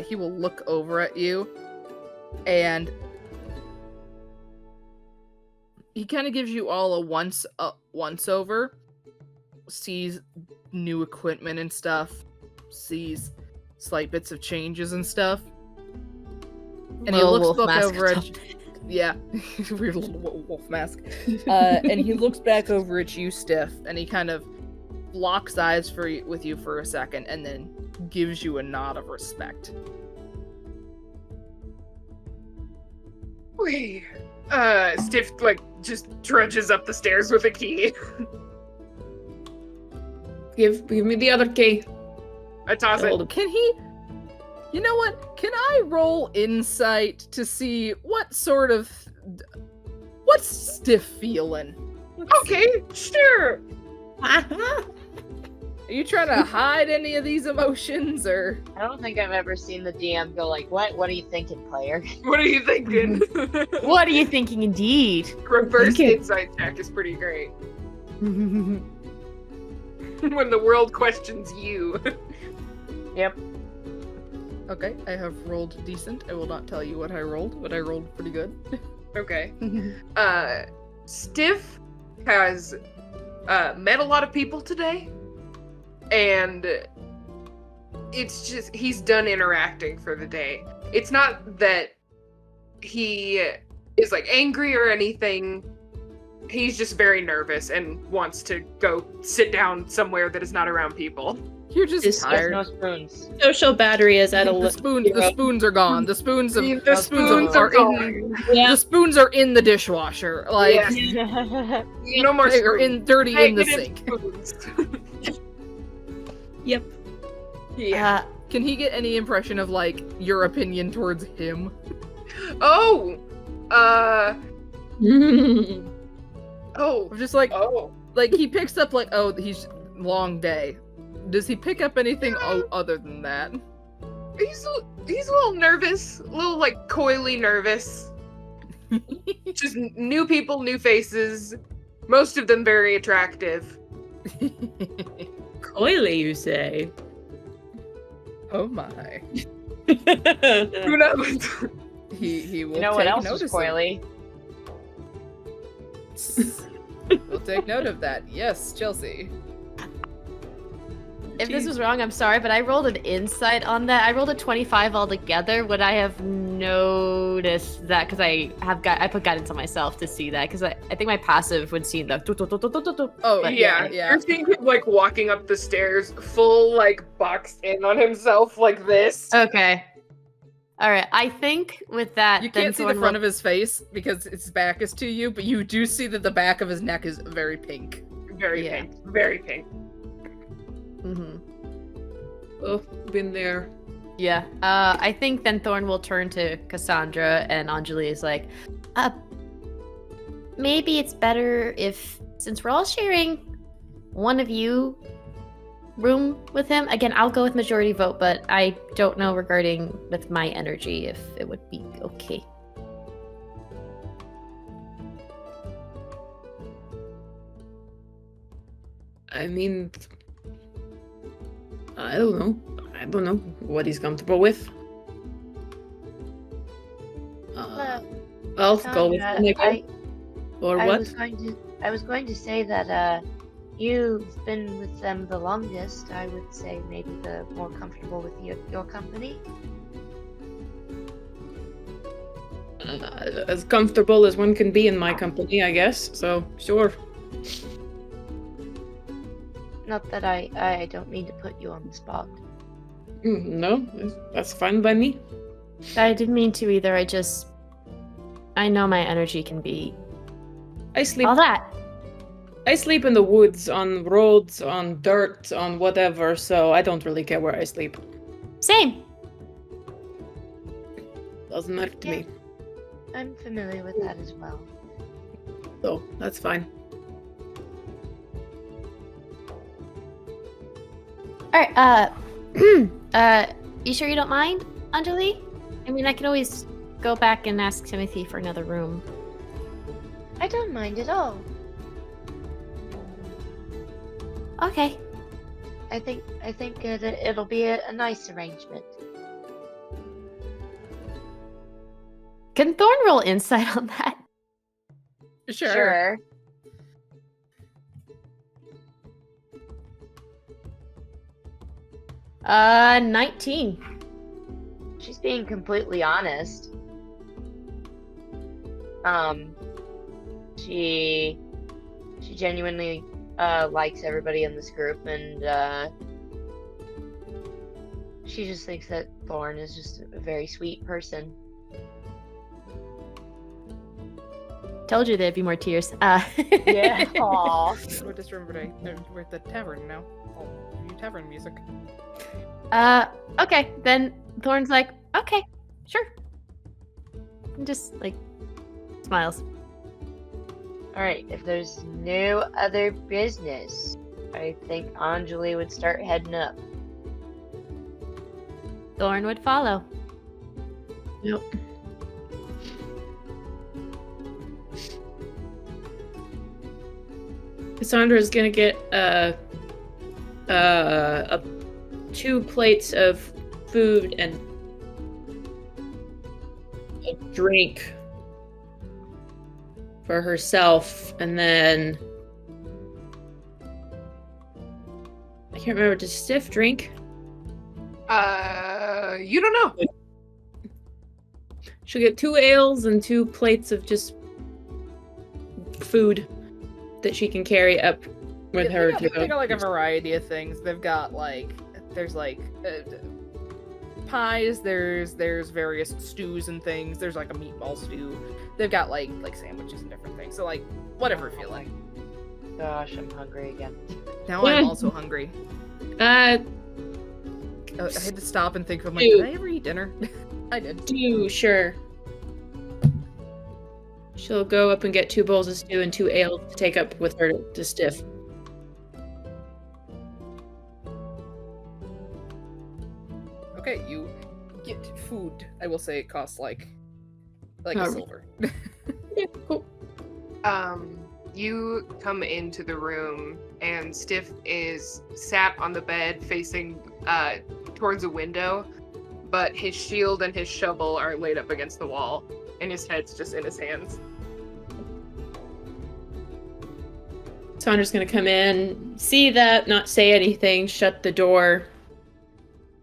He will look over at you, and he kind of gives you all a once over. Sees new equipment and stuff. Sees slight bits of changes and stuff. And he Little looks wolf back mask over on at yeah, weird little wolf mask. And he looks back over at you, Stiff, and he kind of locks eyes with you for a second, and then gives you a nod of respect. Wait. Stiff like just trudges up the stairs with a key. Give me the other key. I toss it. Hold Can he? You know what? Can I roll insight to see what sort of what's Stiff feeling? Okay, sure. Are you trying to hide any of these emotions, or? I don't think I've ever seen the DM go like, "What? What are you thinking, player?" What are you thinking? What are you thinking, indeed? Reverse Thank you. insight check is pretty great. When the world questions you. Yep. Okay, I have rolled decent. I will not tell you what I rolled, but I rolled pretty good. Okay. Stiff has met a lot of people today, and it's just he's done interacting for the day. It's not that he is like angry or anything. He's just very nervous and wants to go sit down somewhere that is not around people. You're just Is- There's tired. no spoons. Social battery is at a The spoons are gone. The spoons of The spoons are in, Yeah. the spoons are in the dishwasher. Like Yes. No more they are spoons. in dirty in the Negative sink. spoons. Yep. Yeah. Can he get any impression of like your opinion towards him? Oh. Oh. I'm just like Oh. he picks up like, oh, he's long day. Does he pick up anything other than that? He's a little nervous, a little like coyly nervous. Just new people, new faces. Most of them very attractive. Coily, you say? Oh my. Who knows? He will You know take what else notice is of- coily? We'll take note of that. Yes, Chelsea. If this was wrong, I'm sorry, but I rolled an insight on that. I rolled a 25 altogether. Would I have noticed that? Because I put guidance on myself to see that. Because I think my passive would see the. Oh, But yeah. You're seeing him like walking up the stairs, full like boxed in on himself like this. Okay. All right. I think with that, You then can't see the Thorn front will- of his face because his back is to you, but you do see that the back of his neck is very pink. Very Yeah. pink. Very pink. Mm-hmm. Oh, been there. Yeah. I think then Thorn will turn to Cassandra, and Anjeli is like, Maybe it's better if, since we're all sharing, one of you room with him. Again, I'll go with majority vote, but I don't know regarding with my energy if it would be okay. I mean, I don't know. I don't know what he's comfortable with. I'll go with him again. Or I what? was going to say that you've been with them the longest. I would say maybe the more comfortable with your company. As comfortable as one can be in my company, I guess. So, sure. Not that I don't mean to put you on the spot. No, that's fine by me. I didn't mean to either. I know my energy can be I sleep. all that. I sleep in the woods, on roads, on dirt, on whatever. So I don't really care where I sleep. Same. Doesn't matter to me. I'm familiar with that as well. So that's fine. All right. You sure you don't mind, Anjeli? I mean, I could always go back and ask Timothy for another room. I don't mind at all. Okay. I think it'll be a nice arrangement. Can Thorn roll insight on that? Sure. 19. She's being completely honest. She genuinely likes everybody in this group, and she just thinks that Thorn is just a very sweet person. Told you there'd be more tears. Yeah. Aww. We're just remembering we're at the tavern now. Oh, new tavern music. Okay. Then Thorn's like, okay, sure. And just like smiles. Alright, if there's no other business, I think Anjeli would start heading up. Thorn would follow. Yep. Cassandra's gonna get 2 plates of food and a drink for herself, and then I can't remember. Does Stiff drink? You don't know. She'll get 2 ales and 2 plates of just food that she can carry up with her. They got like a variety of things. They've got there's pies. There's various stews and things. There's like a meatball stew. They've got like sandwiches and different things. So like whatever you feel like. Gosh, I'm hungry again. Now I'm also hungry. I had to stop and think. I'm like, did I ever eat dinner? I did. Stew, sure. She'll go up and get 2 bowls of stew and 2 ales to take up with her to Stiff. Okay, you get food. I will say it costs like a silver. Yeah, cool. You come into the room and Stiff is sat on the bed facing towards a window, but his shield and his shovel are laid up against the wall, and his head's just in his hands. Sandra's gonna come in, see that, not say anything, shut the door.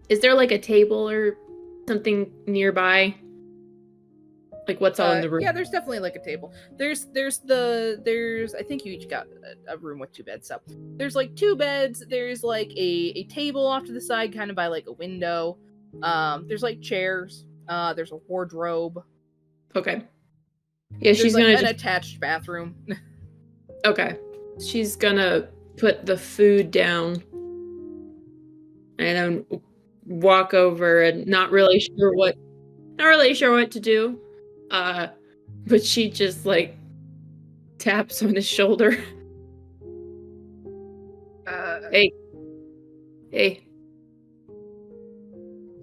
Is there like a table or something nearby? Like what's all in the room? Yeah, there's definitely like a table. There's I think you each got a room with 2 beds. So there's like 2 beds. There's like a table off to the side, kind of by like a window. There's like chairs. There's a wardrobe. Okay. Yeah, she's like gonna an attached bathroom. Okay. She's gonna put the food down and then walk over and not really sure what to do. But she just like taps on his shoulder. Hey, Hey,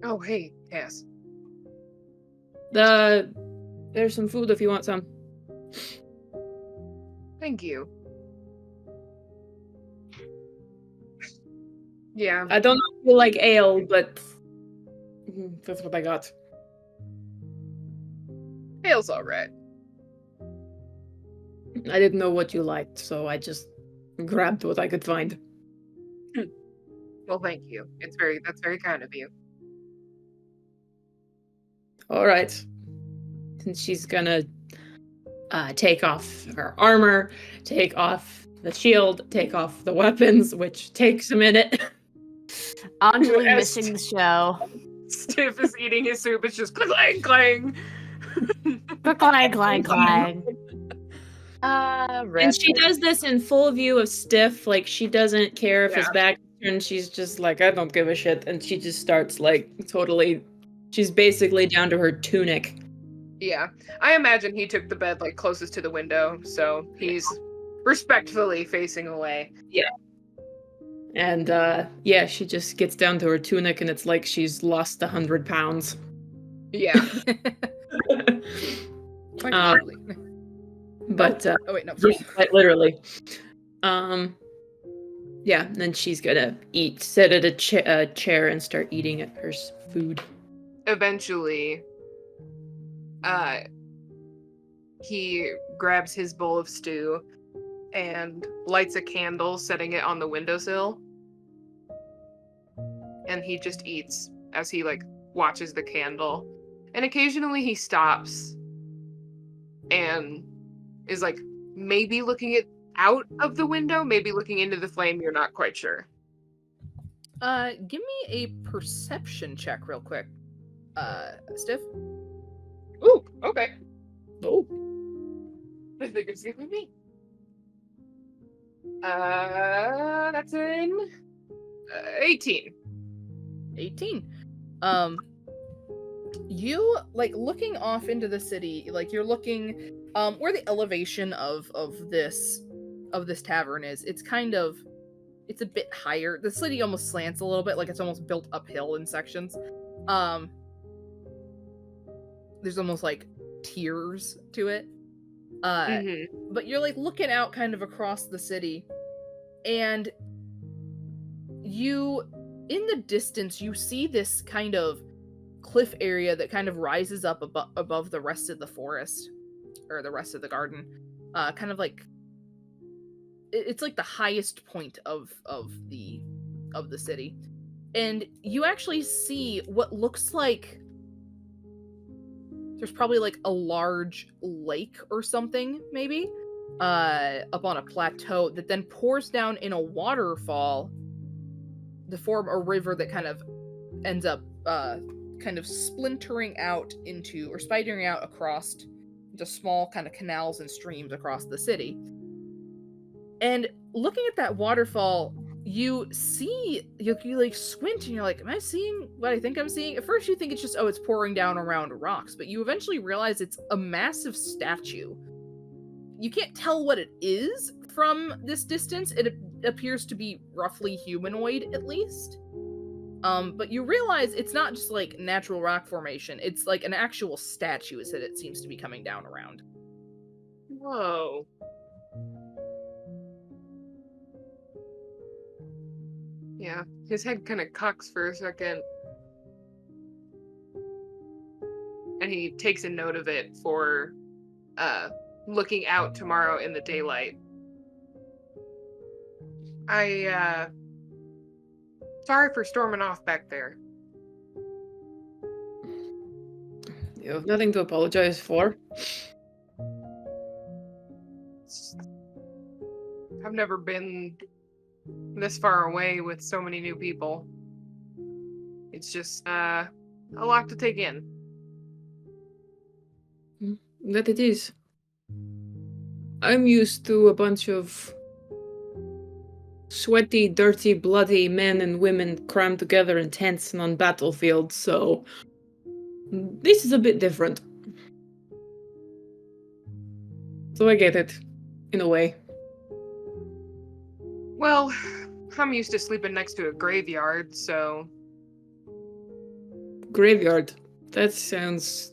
Oh, hey, Cass. there's some food if you want some. Thank you. Yeah. I don't know if you like ale, but that's what I got. Ale's alright. I didn't know what you liked, so I just grabbed what I could find. Well, thank you. That's very kind of you. All right. And she's gonna take off her armor, take off the shield, take off the weapons, which takes a minute. Anjali Yes. missing the show. Stiff is eating his soup. It's just clang, clang. Clang, clang, clang. And she does this in full view of Stiff. Like, she doesn't care if his back is turned. She's just like, I don't give a shit. And she just starts, like, totally... She's basically down to her tunic. Yeah. I imagine he took the bed, like, closest to the window, so he's respectfully facing away. Yeah. And, yeah, she just gets down to her tunic, and it's like she's lost 100 pounds. Yeah. Quite Uh, literally. But, Oh wait, no. yeah, quite literally. Yeah, and then she's gonna sit at a chair and start eating at her food. Eventually, he grabs his bowl of stew and lights a candle, setting it on the windowsill. And he just eats as he, like, watches the candle. And occasionally he stops and is, like, maybe looking out of the window, maybe looking into the flame, you're not quite sure. Give me a perception check real quick. Stiff? Ooh, okay. Oh. I think it's gonna be me. That's an 18. 18. You, like, looking off into the city, like, you're looking, where the elevation of this tavern is, it's a bit higher. The city almost slants a little bit, like it's almost built uphill in sections. There's almost like tiers to it. But you're like looking out kind of across the city, and in the distance, you see this kind of cliff area that kind of rises up above the rest of the forest, or the rest of the garden. Kind of like, it's like the highest point of the city. And you actually see what looks like there's probably like a large lake or something, maybe, up on a plateau that then pours down in a waterfall to form a river that kind of ends up kind of splintering out into, or spidering out across into small kind of canals and streams across the city. And looking at that waterfall, you see, you like squint and you're like, am I seeing what I think I'm seeing? At first you think it's just, oh, it's pouring down around rocks, but you eventually realize it's a massive statue. You can't tell what it is from this distance. It appears to be roughly humanoid, at least. But you realize it's not just like natural rock formation. It's like an actual statue that it seems to be coming down around. Whoa. Yeah, his head kind of cocks for a second. And he takes a note of it for looking out tomorrow in the daylight. Sorry for storming off back there. You have nothing to apologize for. I've never been this far away with so many new people. It's just a lot to take in. That it is. I'm used to a bunch of sweaty, dirty, bloody men and women crammed together in tents and on battlefields, so this is a bit different. So I get it, in a way. Well, I'm used to sleeping next to a graveyard, so Graveyard. That sounds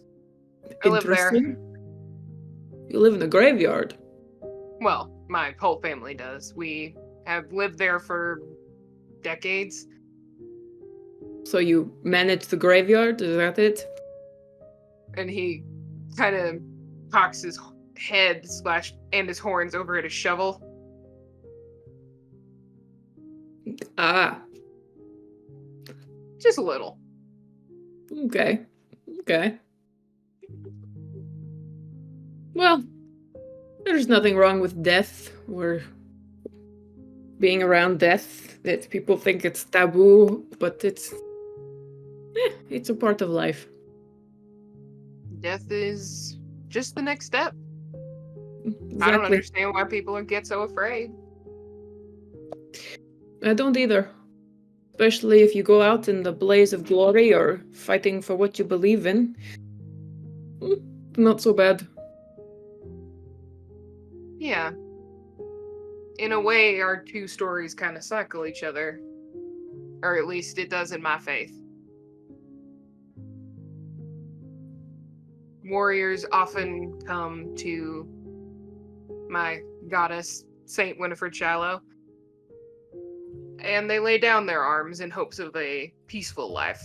I live there. interesting. You live in a graveyard. Well, my whole family does. We have lived there for decades. So you manage the graveyard? Is that it? And he kind of cocks his head and his horns over at a shovel. Ah, Just a little. okay. Okay. Well, there's nothing wrong with death or being around death. That people think it's taboo, but it's a part of life. Death is just the next step. Exactly. I don't understand why people get so afraid. I don't either. Especially if you go out in the blaze of glory or fighting for what you believe in. Not so bad. Yeah. In a way, our two stories kind of cycle each other. Or at least it does in my faith. Warriors often come to my goddess, Saint Winifred Shallow, and they lay down their arms in hopes of a peaceful life.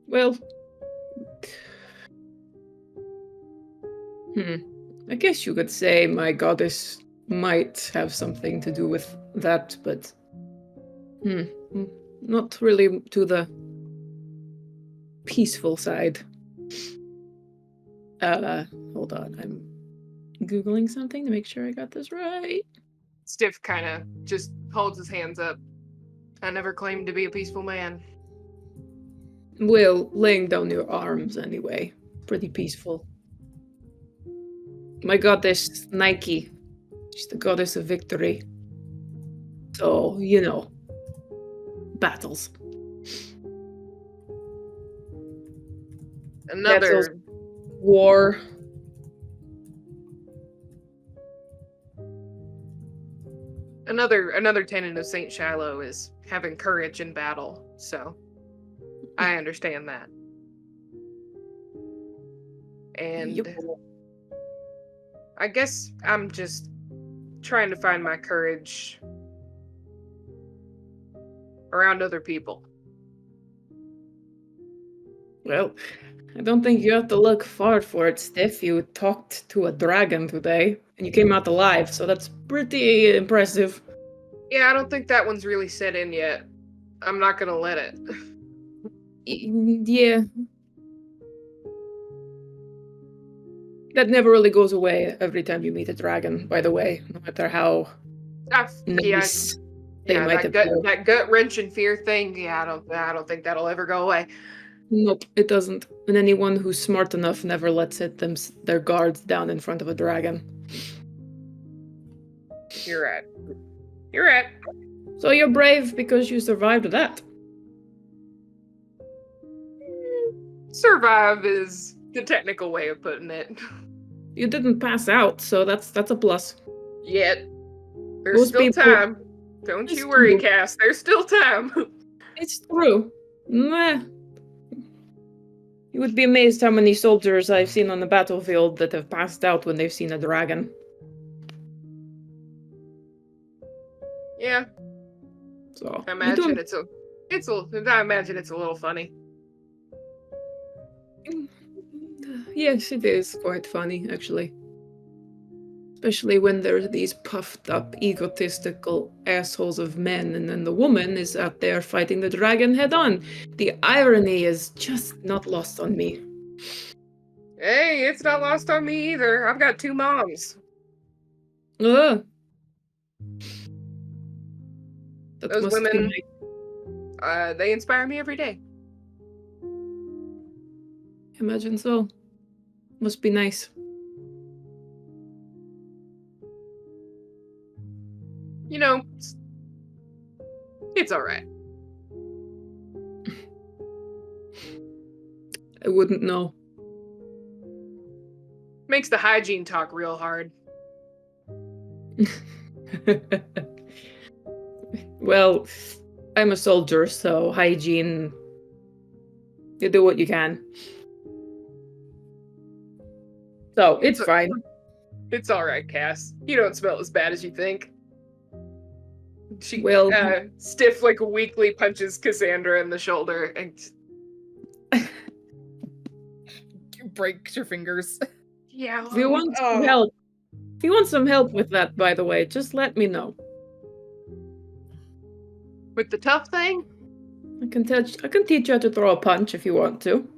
Well. I guess you could say my goddess might have something to do with that, but not really to the peaceful side. Hold on, I'm Googling something to make sure I got this right. Stiff kind of just holds his hands up. I never claimed to be a peaceful man. Well, laying down your arms anyway. Pretty peaceful. My goddess, Nike. She's the goddess of victory. So, you know, battles. Battles, war. Another tenet of Saint Shallow is having courage in battle, so I understand that. And Yep. I guess I'm just trying to find my courage around other people. Well, I don't think you have to look far for it, Stiff. You talked to a dragon today, and you came out alive, so that's pretty impressive. Yeah, I don't think that one's really set in yet. I'm not gonna let it. Yeah. That never really goes away every time you meet a dragon, by the way, no matter how nice they might appear. That gut wrenching fear thing. Yeah, I don't think that'll ever go away. Nope, it doesn't. And anyone who's smart enough never lets their guards down in front of a dragon. You're right. You're right. So you're brave because you survived that. Survive is the technical way of putting it. You didn't pass out, so that's a plus. Yet. There's Most still people- time. Don't It's you worry, true. Cass. There's still time. It's true. Meh. You would be amazed how many soldiers I've seen on the battlefield that have passed out when they've seen a dragon. Yeah, So I you imagine don't- I imagine it's a little funny. Yes, it is quite funny, actually. Especially when there's these puffed up, egotistical assholes of men, and then the woman is out there fighting the dragon head on. The irony is just not lost on me. Hey, it's not lost on me either. I've got two moms. Ugh. That Those must be women- nice. They inspire me every day. Imagine so. Must be nice. You know, it's all right. I wouldn't know. Makes the hygiene talk real hard. Well, I'm a soldier, so hygiene. You do what you can. So it's fine. It's all right, Cass. You don't smell as bad as you think. She Well- Stiff like weakly punches Cassandra in the shoulder and Breaks your fingers. yeah. If you want some help with that, by the way, just let me know. With the tough thing? I can teach you how to throw a punch if you want to.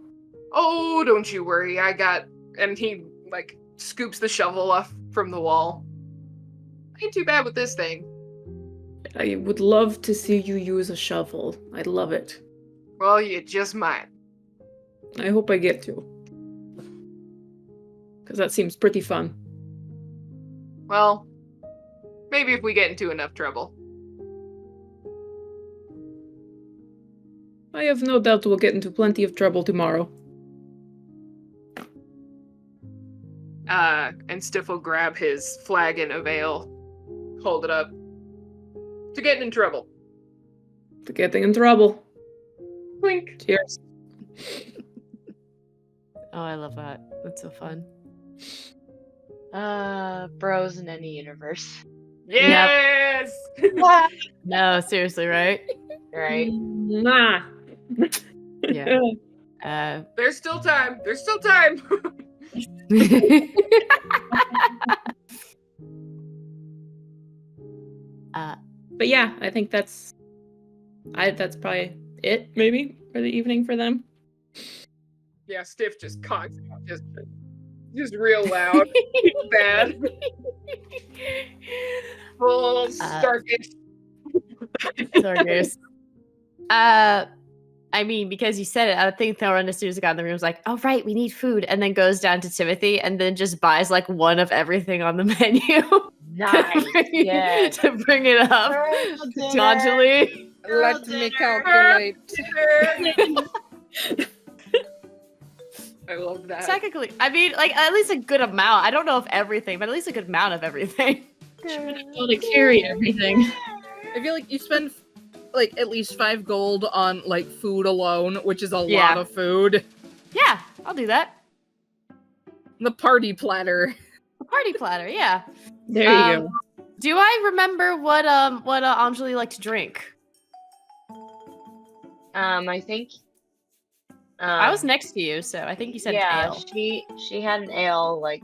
Oh, don't you worry. And he like scoops the shovel off from the wall. Ain't too bad with this thing. I would love to see you use a shovel. I'd love it. Well, you just might. I hope I get to. Because that seems pretty fun. Well, maybe if we get into enough trouble. I have no doubt we'll get into plenty of trouble tomorrow. And Stiff will grab his flagon of ale, hold it up. To getting in trouble. To getting in trouble. Wink. Cheers. Oh, I love that. That's so fun. Bros in any universe. Yes! No, seriously, right? Right? Nah. Yeah. There's still time. There's still time. But yeah, I think that's probably it, maybe, for the evening for them. Yeah, Stiff just conks out, just real loud. Bad. Full Starfish. Sorry. I mean, because you said it, I think Thorn, as soon as he got in the room, was like, "Oh right, we need food," and then goes down to Timothy, and then just buys like one of everything on the menu. Nice. Yeah. To bring it up to Anjeli. Let me calculate. I love that. Technically, I mean, like at least a good amount. I don't know if everything, but at least a good amount of everything. Able to carry everything. I feel like you spend like at least 5 gold on like food alone, which is a Yeah. lot of food. Yeah, I'll do that. The party platter. A party platter, yeah. There you go. Do I remember what Anjeli liked to drink? I think. I was next to you, so I think you said yeah, ale. she had an ale like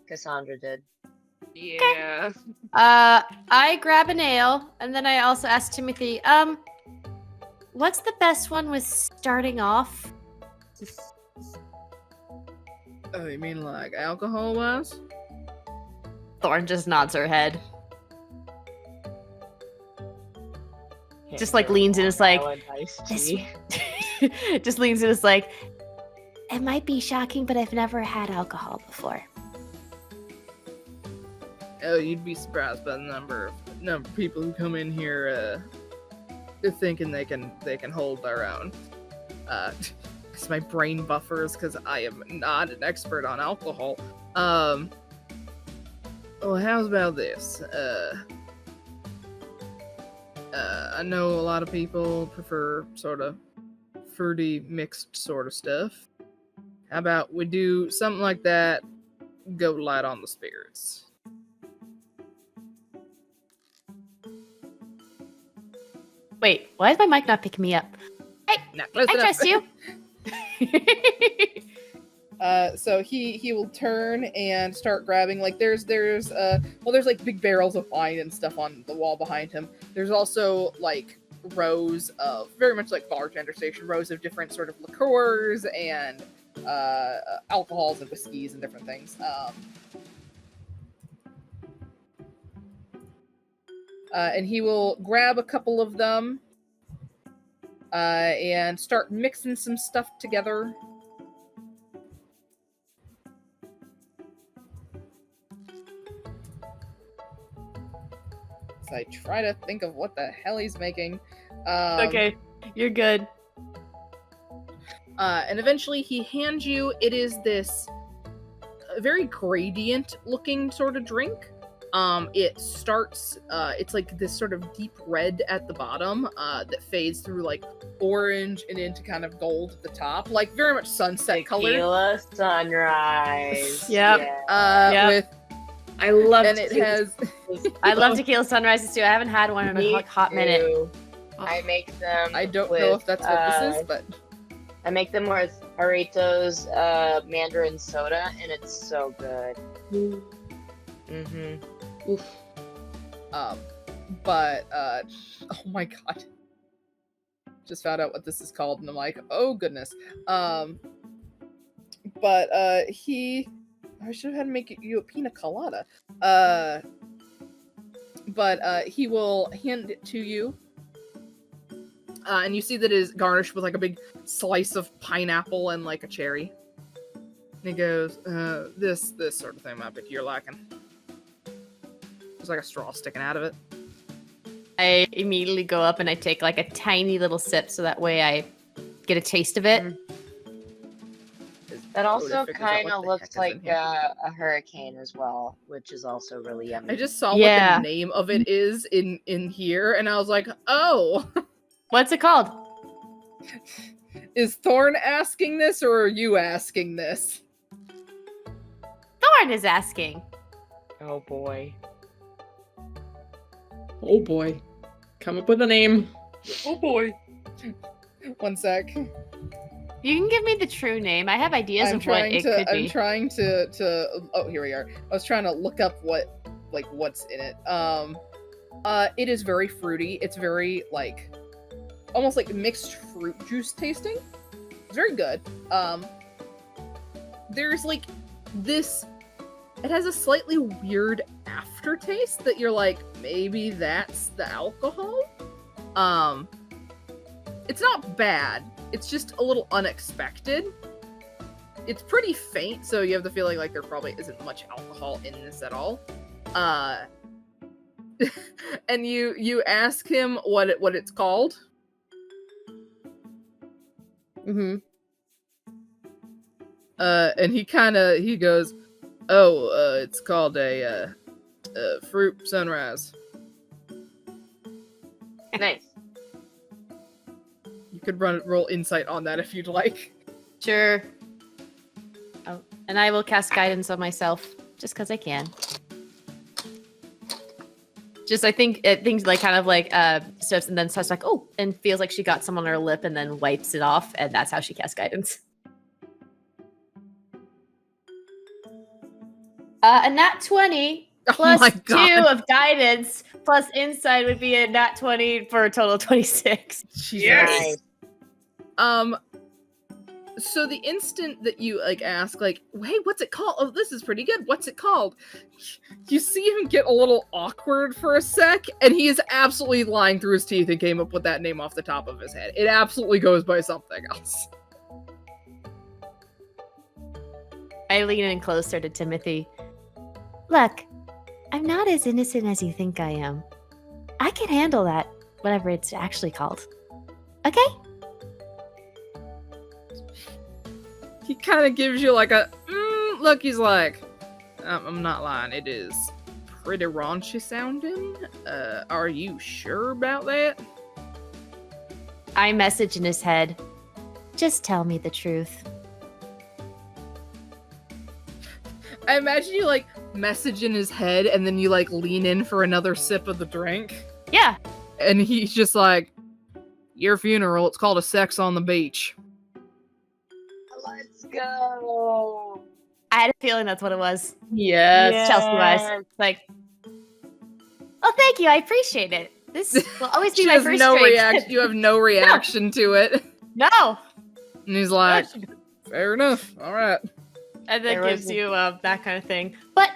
Cassandra did. Yeah. I grab an ale, and then I also ask Timothy, what's the best one with starting off? Oh, you mean like alcohol wise? Thorn just nods her head. Just like leans in, it's like, this- just leans in, it's like, It might be shocking, but I've never had alcohol before. Oh, you'd be surprised by the number of people who come in here thinking they can hold their own. It's my brain buffers because I am not an expert on alcohol. Well, how's about this? I know a lot of people prefer sort of fruity mixed sort of stuff. How about we do something like that? Go light on the spirits. wait, why is my mic not picking me up? Nah, close I enough. trust you. So he will turn and start grabbing, like there's like big barrels of wine and stuff on the wall behind him. There's also like rows of, very much like bartender station, rows of different sort of liqueurs and alcohols and whiskeys and different things. And he will grab a couple of them and start mixing some stuff together. So I try to think of what the hell he's making. Okay, you're good. And eventually he hands you, it is this very gradient looking sort of drink. It starts, it's like this sort of deep red at the bottom that fades through like orange and into kind of gold at the top, like very much sunset color. Tequila sunrise. Yep. Yeah. With I love and it has I love tequila sunrises too. I haven't had one in Me a hot minute. too. I make them. I don't with, know if that's what this is, but I make them with Areto's Mandarin soda, and it's so good. Mm-hmm. Oof. But oh my god, just found out what this is called, and I'm like, oh goodness. But I should have had to make you a pina colada. But he will hand it to you. And you see that it is garnished with like a big slice of pineapple and like a cherry. And he goes, this sort of thing might be to your liking. There's like a straw sticking out of it. I immediately go up and I take like a tiny little sip so that way I get a taste of it. That also figures out kind what of the looks heck is like in here. a hurricane as well, which is also really yummy. I just saw Yeah. what the name of it is in here, and I was like, oh. What's it called? Is Thorn asking this, or are you asking this? Thorn is asking. Oh boy. Oh boy. Come up with a name. Oh boy. One sec. You can give me the true name. I have ideas of what it could be. I'm trying to. Oh, here we are. I was trying to look up what's in it. It is very fruity. It's very like, almost like mixed fruit juice tasting. It's very good. There's like this. It has a slightly weird aftertaste that you're like, maybe that's the alcohol. It's not bad. It's just a little unexpected. It's pretty faint, so you have the feeling like there probably isn't much alcohol in this at all. And you ask him what it's called. Mm-hmm. And he goes, oh, it's called a fruit sunrise. Nice. You could roll insight on that if you'd like. Sure. Oh, and I will cast guidance on myself just because I can. Just I think things like kind of like steps and then starts like oh and feels like she got some on her lip and then wipes it off and that's how she casts guidance. A nat 20 plus 2 of guidance plus insight would be a nat 20 for a total of 26. Yes. So the instant that you like ask like, hey, what's it called? Oh, this is pretty good. What's it called? You see him get a little awkward for a sec, and he is absolutely lying through his teeth and came up with that name off the top of his head. It absolutely goes by something else. I lean in closer to Timothy. Look, I'm not as innocent as you think I am. I can handle that, whatever it's actually called. Okay? He kind of gives you like a look. He's like, I'm not lying. It is pretty raunchy sounding. Are you sure about that? I message in his head. Just tell me the truth. I imagine you like message in his head and then you like lean in for another sip of the drink. Yeah. And he's just like, your funeral, it's called a sex on the beach. Let's go. I had a feeling that's what it was. Yes. Chelsea wise. Like, oh, thank you. I appreciate it. This will always be my first drink. You have no reaction to it. No. And he's like, fair enough. All right. And then There gives was a- you that kind of thing. But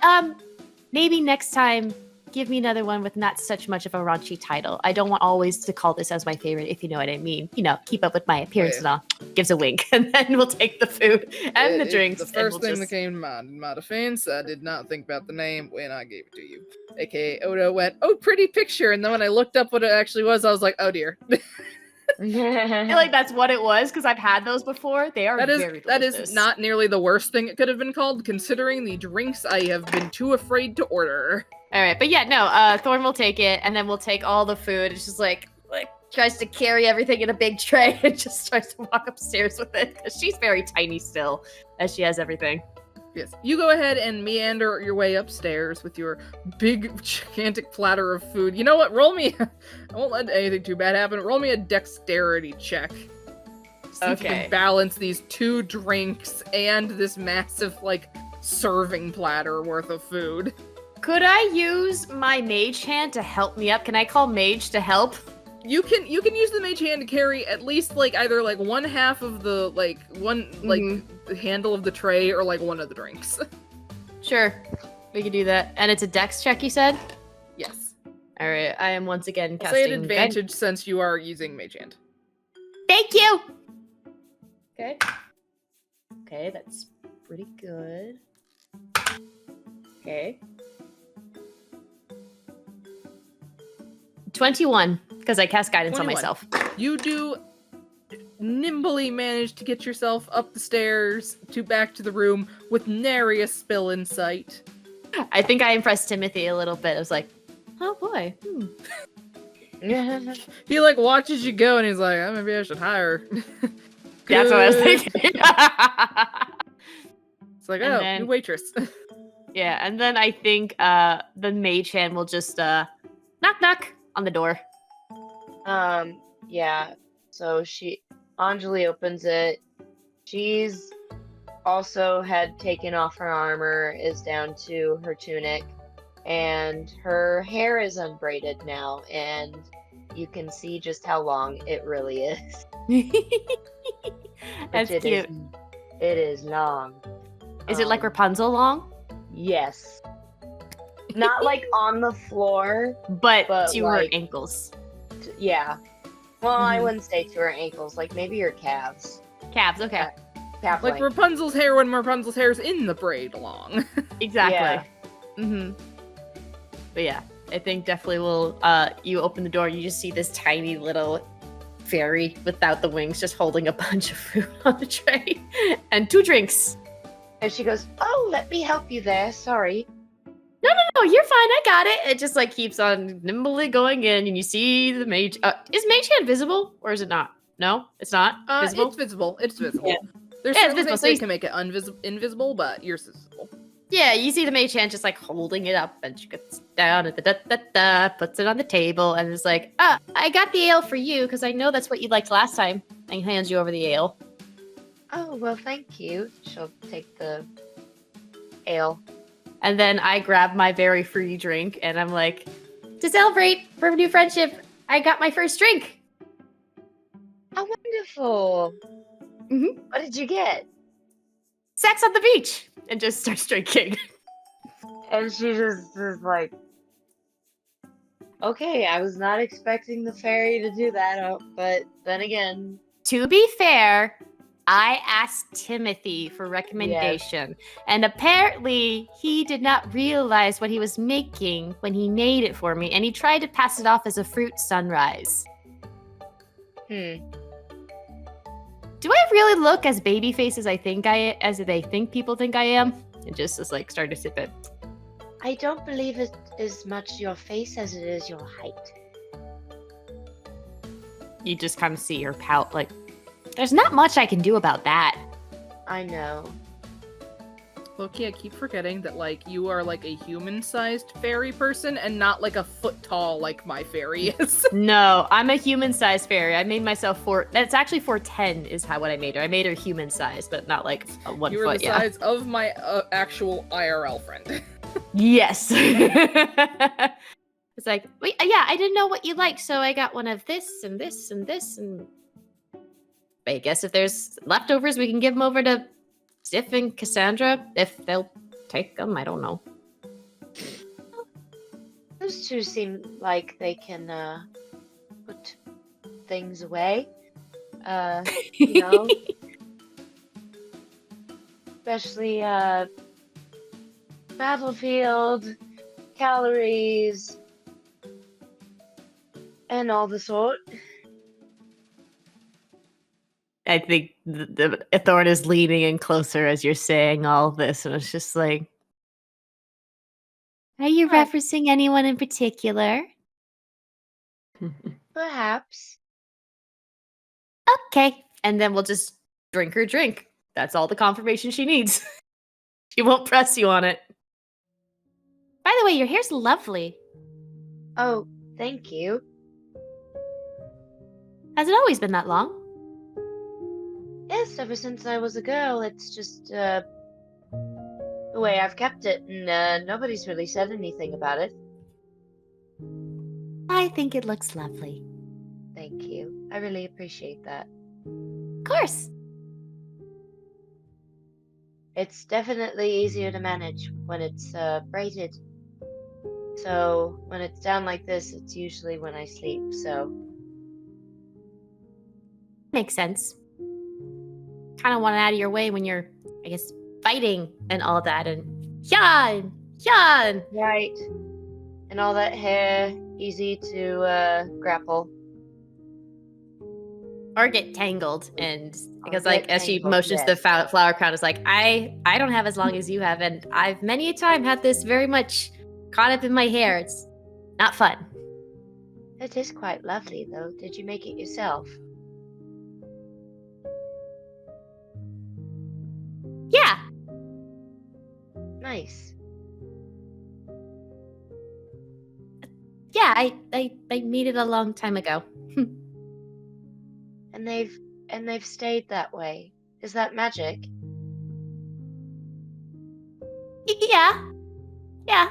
maybe next time, give me another one with not such much of a raunchy title. I don't want always to call this as my favorite, if you know what I mean. You know, keep up with my appearance and all. Gives a wink, and then we'll take the food and the drinks. The first thing that came to mind. In my defense, I did not think about the name when I gave it to you. AKA Ota went, oh, pretty picture. And then when I looked up what it actually was, I was like, oh dear. I feel like that's what it was, because I've had those before. They are very that delicious. is not nearly the worst thing it could have been called, considering the drinks I have been too afraid to order. All right, but yeah, no. Thorn will take it, and then we'll take all the food. It's just like tries to carry everything in a big tray and just starts to walk upstairs with it because she's very tiny still, as she has everything. Yes. You go ahead and meander your way upstairs with your big, gigantic platter of food. You know what? Roll me. I won't let anything too bad happen. Roll me a dexterity check. See if you can balance these 2 drinks and this massive, like, serving platter worth of food. Could I use my mage hand to help me up? Can I call mage to help? You can use the mage hand to carry at least like either like one half of the like one like the handle of the tray or like one of the drinks. Sure, we can do that. And it's a dex check, you said? Yes. All right, I am once again I'll casting say an advantage since you are using mage hand. Thank you. Okay. Okay, that's pretty good. Okay. 21, because I cast guidance 21. on myself. You do nimbly manage to get yourself up the stairs back to the room with nary a spill in sight. I think I impressed Timothy a little bit. I was like, oh boy. He like watches you go and he's like, oh, maybe I should hire. That's what I was thinking. It's like, oh, new waitress. Yeah, and then I think the mage hand will just knock knock on the door. Yeah. So Anjeli opens it. She's also had taken off her armor, is down to her tunic, and her hair is unbraided now, and you can see just how long it really is. That's cute. It is long. Is it like Rapunzel long? Yes. Not like on the floor, but to like, her ankles. Yeah. Well, I wouldn't say to her ankles, like maybe her calves. Calves, okay. Calf like Rapunzel's hair when Rapunzel's hair's in the braid long. Exactly. Yeah. But yeah, I think definitely will you open the door, you just see this tiny little fairy without the wings just holding a bunch of food on the tray and 2 drinks. And she goes, oh, let me help you there. Sorry. No, you're fine. I got it. It just like keeps on nimbly going in, and you see the mage. Is mage hand visible, or is it not? No, it's not visible. It's visible. It's visible. Yeah. There's it's visible. So you can make it invisible, but yours is visible. Yeah, you see the mage hand just like holding it up, and she gets down and puts it on the table, and is like, I got the ale for you because I know that's what you liked last time. And hands you over the ale. Oh well, thank you. She'll take the ale. And then I grab my very free drink, and I'm like, to celebrate for a new friendship, I got my first drink. How wonderful. What did you get? Sex on the beach. And just starts drinking. And she just is like, okay, I was not expecting the fairy to do that, but then again. To be fair, I asked Timothy for recommendation, and apparently he did not realize what he was making when he made it for me, and he tried to pass it off as a fruit sunrise. Do I really look as babyface as they think people think I am? And just is like starting to sip it. I don't believe it is much your face as it is your height. You just kind of see her pout like, there's not much I can do about that. I know. Loki, I keep forgetting that, like, you are, like, a human-sized fairy person and not, like, a foot tall like my fairy is. No, I'm a human-sized fairy. I made myself that's actually 4'10" is what I made her. I made her human-sized, but not, like, a 1 you foot, were the size of my actual IRL friend. Yes. It's like, wait, yeah, I didn't know what you liked, so I got one of this and this and this, and I guess if there's leftovers, we can give them over to Stiff and Cassandra, if they'll take them. I don't know. Those two seem like they can put things away. You know, especially battlefield, calories, and all the sort. I think the Thorn is leaning in closer as you're saying all this, and it's just like, Are you What? referencing anyone in particular? Perhaps. Okay. And then we'll just drink her drink. That's all the confirmation she needs. She won't press you on it. By the way, your hair's lovely. Oh, thank you. Has it always been that long? Yes, ever since I was a girl, it's just the way I've kept it, and nobody's really said anything about it. I think it looks lovely. Thank you. I really appreciate that. Of course. It's definitely easier to manage when it's braided. So when it's down like this, it's usually when I sleep, so... Makes sense. Kind of want it out of your way when you're, I guess, fighting and all that, and yeah. Right. And all that hair, easy to grapple. Or get tangled. And because, Or like, get as she tangled, motions the yes. flower crown, is like, I don't have as long as you have. And I've many a time had this very much caught up in my hair. It's not fun. It is quite lovely, though. Did you make it yourself? Yeah. Nice. Yeah, I made it a long time ago. And they've stayed that way. Is that magic? Yeah.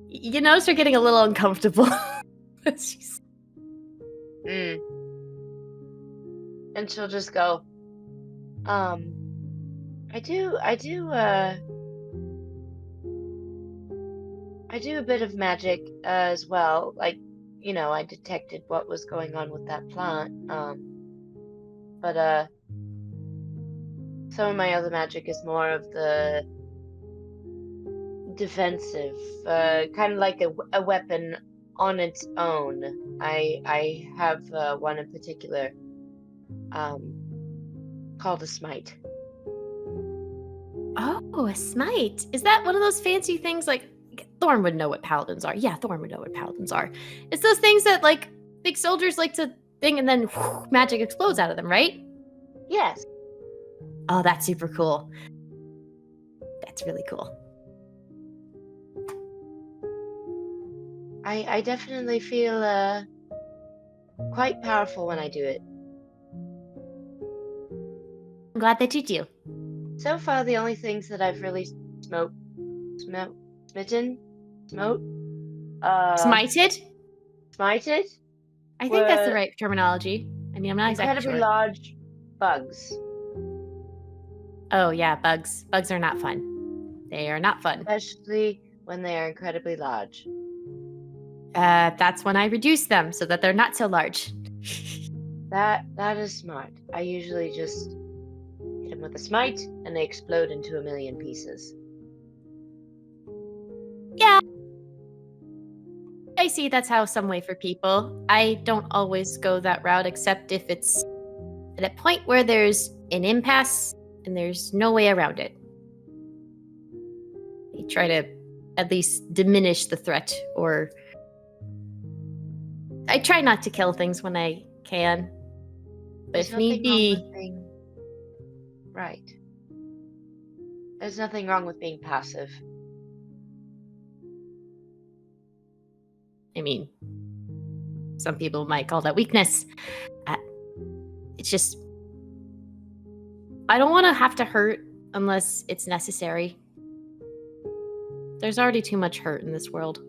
You notice her getting a little uncomfortable. She's... And she'll just go, I do a bit of magic as well. Like, you know, I detected what was going on with that plant. But some of my other magic is more of the defensive, kind of like a weapon on its own. I have one in particular, called a smite. Oh, a smite. Is that one of those fancy things like Thorn would know what paladins are? Yeah, Thorn would know what paladins are. It's those things that like big soldiers like to thing and then magic explodes out of them, right? Yes. Oh, that's super cool. That's really cool. I definitely feel quite powerful when I do it. I'm glad that you do. So far, the only things that I've really smited? Smited? Smited? I think that's the were right terminology. I mean, I'm not exactly incredibly sure. large bugs. Oh, yeah, bugs. Bugs are not fun. They are not fun. Especially when they are incredibly large. That's when I reduce them so that they're not so large. That is smart. I usually just hit them with a smite, and they explode into a million pieces. Yeah. I see that's how some way for people. I don't always go that route, except if it's at a point where there's an impasse and there's no way around it. I try to at least diminish the threat, or I try not to kill things when I can. But There's if need nothing wrong be, with being... Right. There's nothing wrong with being passive. I mean, some people might call that weakness. It's just, I don't want to have to hurt unless it's necessary. There's already too much hurt in this world.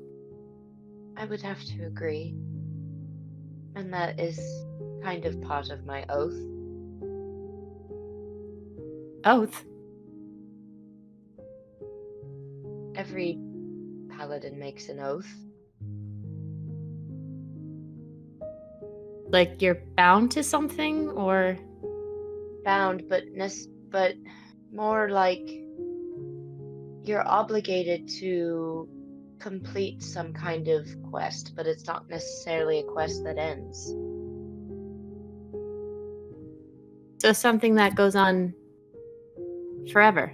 I would have to agree. And that is kind of part of my oath. Oath? Every paladin makes an oath. Like you're bound to something, or? Bound, but more like you're obligated to complete some kind of quest, but it's not necessarily a quest that ends. So something that goes on forever.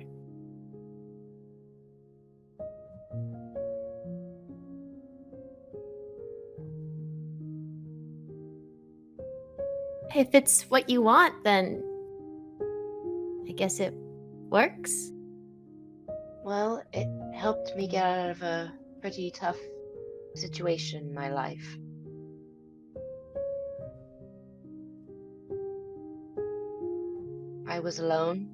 if it's what you want, then I guess it works. Well, it helped me get out of a pretty tough situation in my life. I was alone,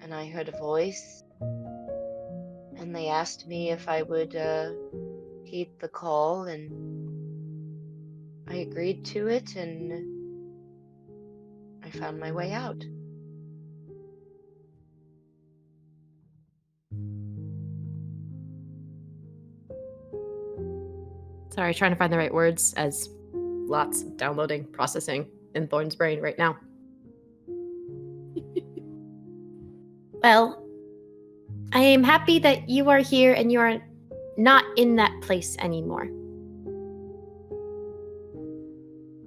and I heard a voice, and they asked me if I would heed the call, and I agreed to it, and I found my way out. Sorry, trying to find the right words as lots downloading, processing in Thorn's brain right now. Well, I am happy that you are here and you are not in that place anymore.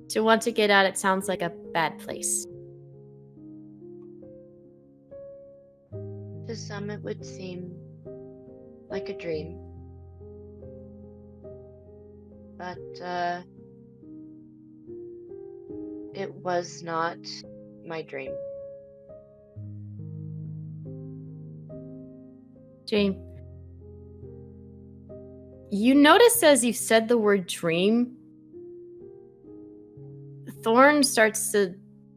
To want to get out, it sounds like a bad place. To some, it would seem like a dream. But, it was not my dream. Jane, you notice as you said the word dream, Thorn starts to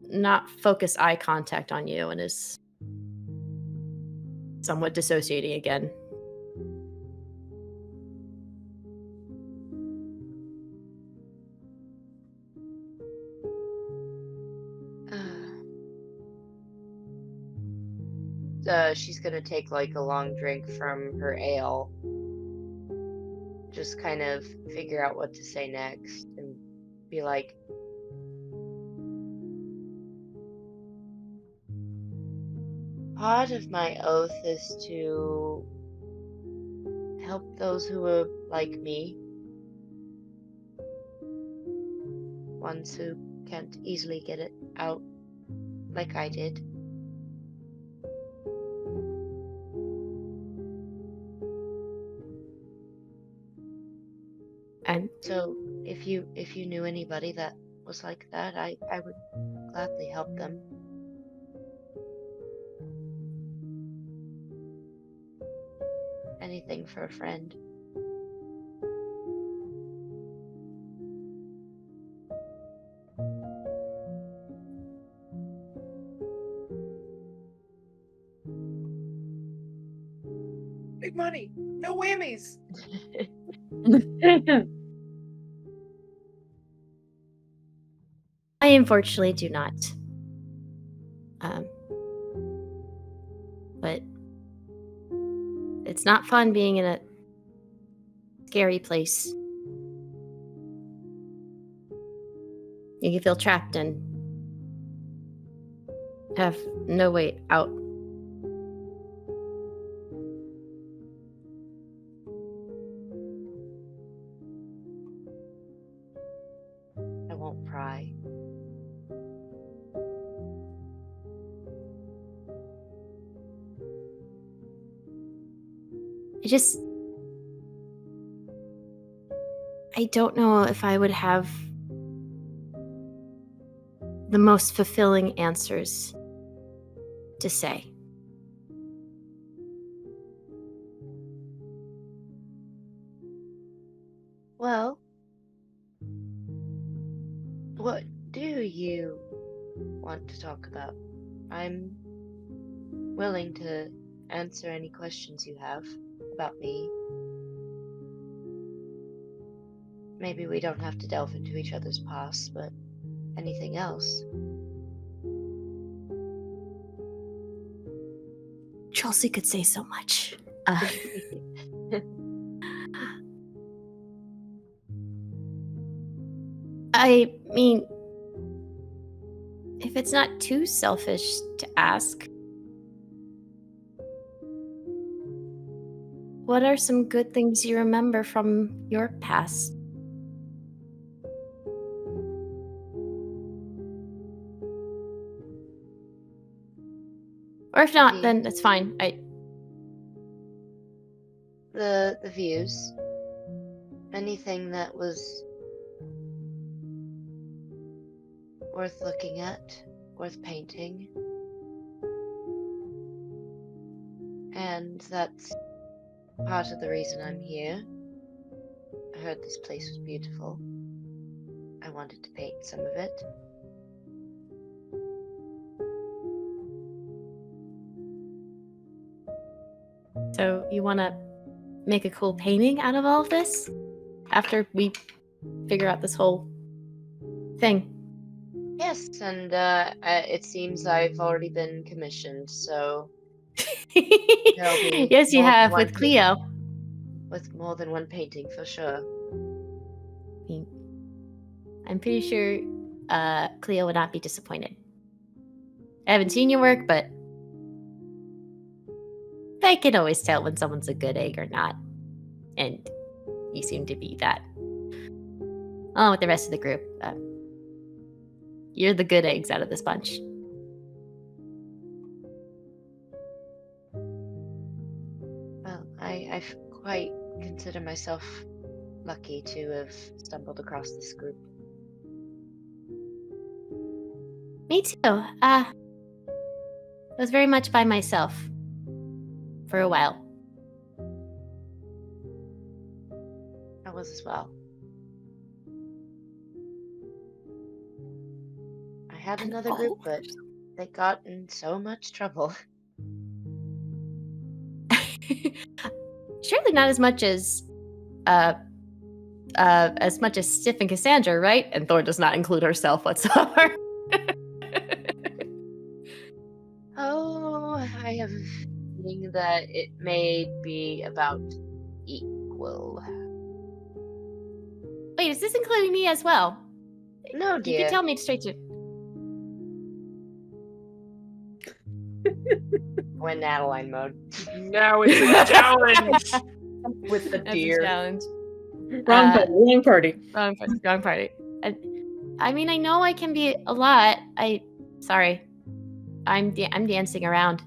not focus eye contact on you and is somewhat dissociating again. She's gonna take like a long drink from her ale. Just kind of figure out what to say next and be like, part of my oath is to help those who are like me. Ones who can't easily get it out like I did. And So if you knew anybody that was like that, I would gladly help them. Anything for a friend. Big money, no whammies. I unfortunately do not. But it's not fun being in a scary place. You can feel trapped and have no way out. I won't pry. I don't know if I would have the most fulfilling answers to say. Well, what do you want to talk about? I'm willing to answer any questions you have about me. Maybe we don't have to delve into each other's past, but anything else? Chelsea could say so much. I mean, if it's not too selfish to ask, what are some good things you remember from your past? Or if not, then that's fine. The views. Anything that was worth looking at, worth painting. And that's part of the reason I'm here. I heard this place was beautiful. I wanted to paint some of it. So you want to make a cool painting out of all of this after we figure out this whole thing? Yes, and it seems I've already been commissioned, so there'll be Yes, you more than have one with Cleo. with more than one painting for sure. I'm pretty sure Cleo would not be disappointed. I haven't seen your work, but I can always tell when someone's a good egg or not. And you seem to be that. Along with the rest of the group. You're the good eggs out of this bunch. Well, I quite consider myself lucky to have stumbled across this group. Me too. I was very much by myself for a while. I was as well. I had another group, but they got in so much trouble. Surely not as much as Stiff and Cassandra, right? And Thorn does not include herself whatsoever. Oh, I have a feeling that it may be about equal. Wait, is this including me as well? No, You dear. can tell me straight to. We're in Adeline mode. Now it's a challenge. With the That's a deer. challenge. Wrong party. Wrong party. I mean, I know I can be a lot. Sorry. I'm dancing around.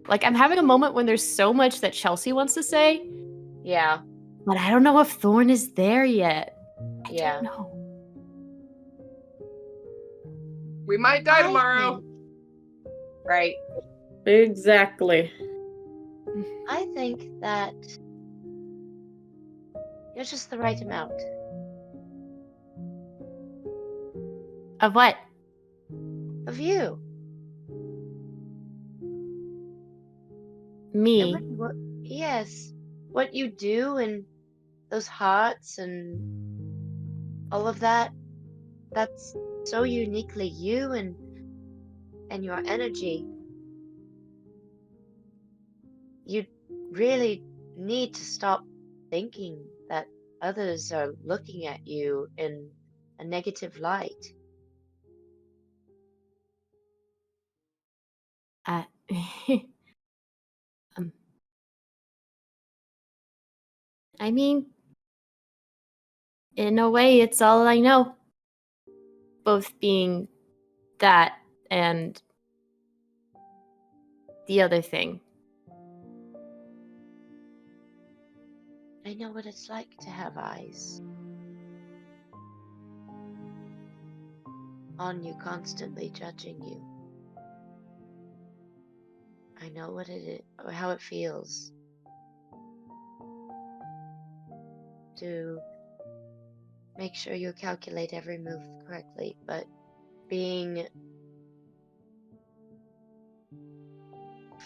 Like, I'm having a moment when there's so much that Chelsea wants to say, Yeah. but I don't know if Thorn is there yet. I Yeah. don't know. We might die tomorrow. Right. Exactly. I think that you're just the right amount. Of what? Of you. Me. Yes. What you do and those hearts and all of that, that's so uniquely you and your energy. You really need to stop thinking that others are looking at you in a negative light. I mean, in a way, it's all I know. Both being that and the other thing. I know what it's like to have eyes on you, constantly judging you. I know what it is, or how it feels to make sure you calculate every move correctly, but being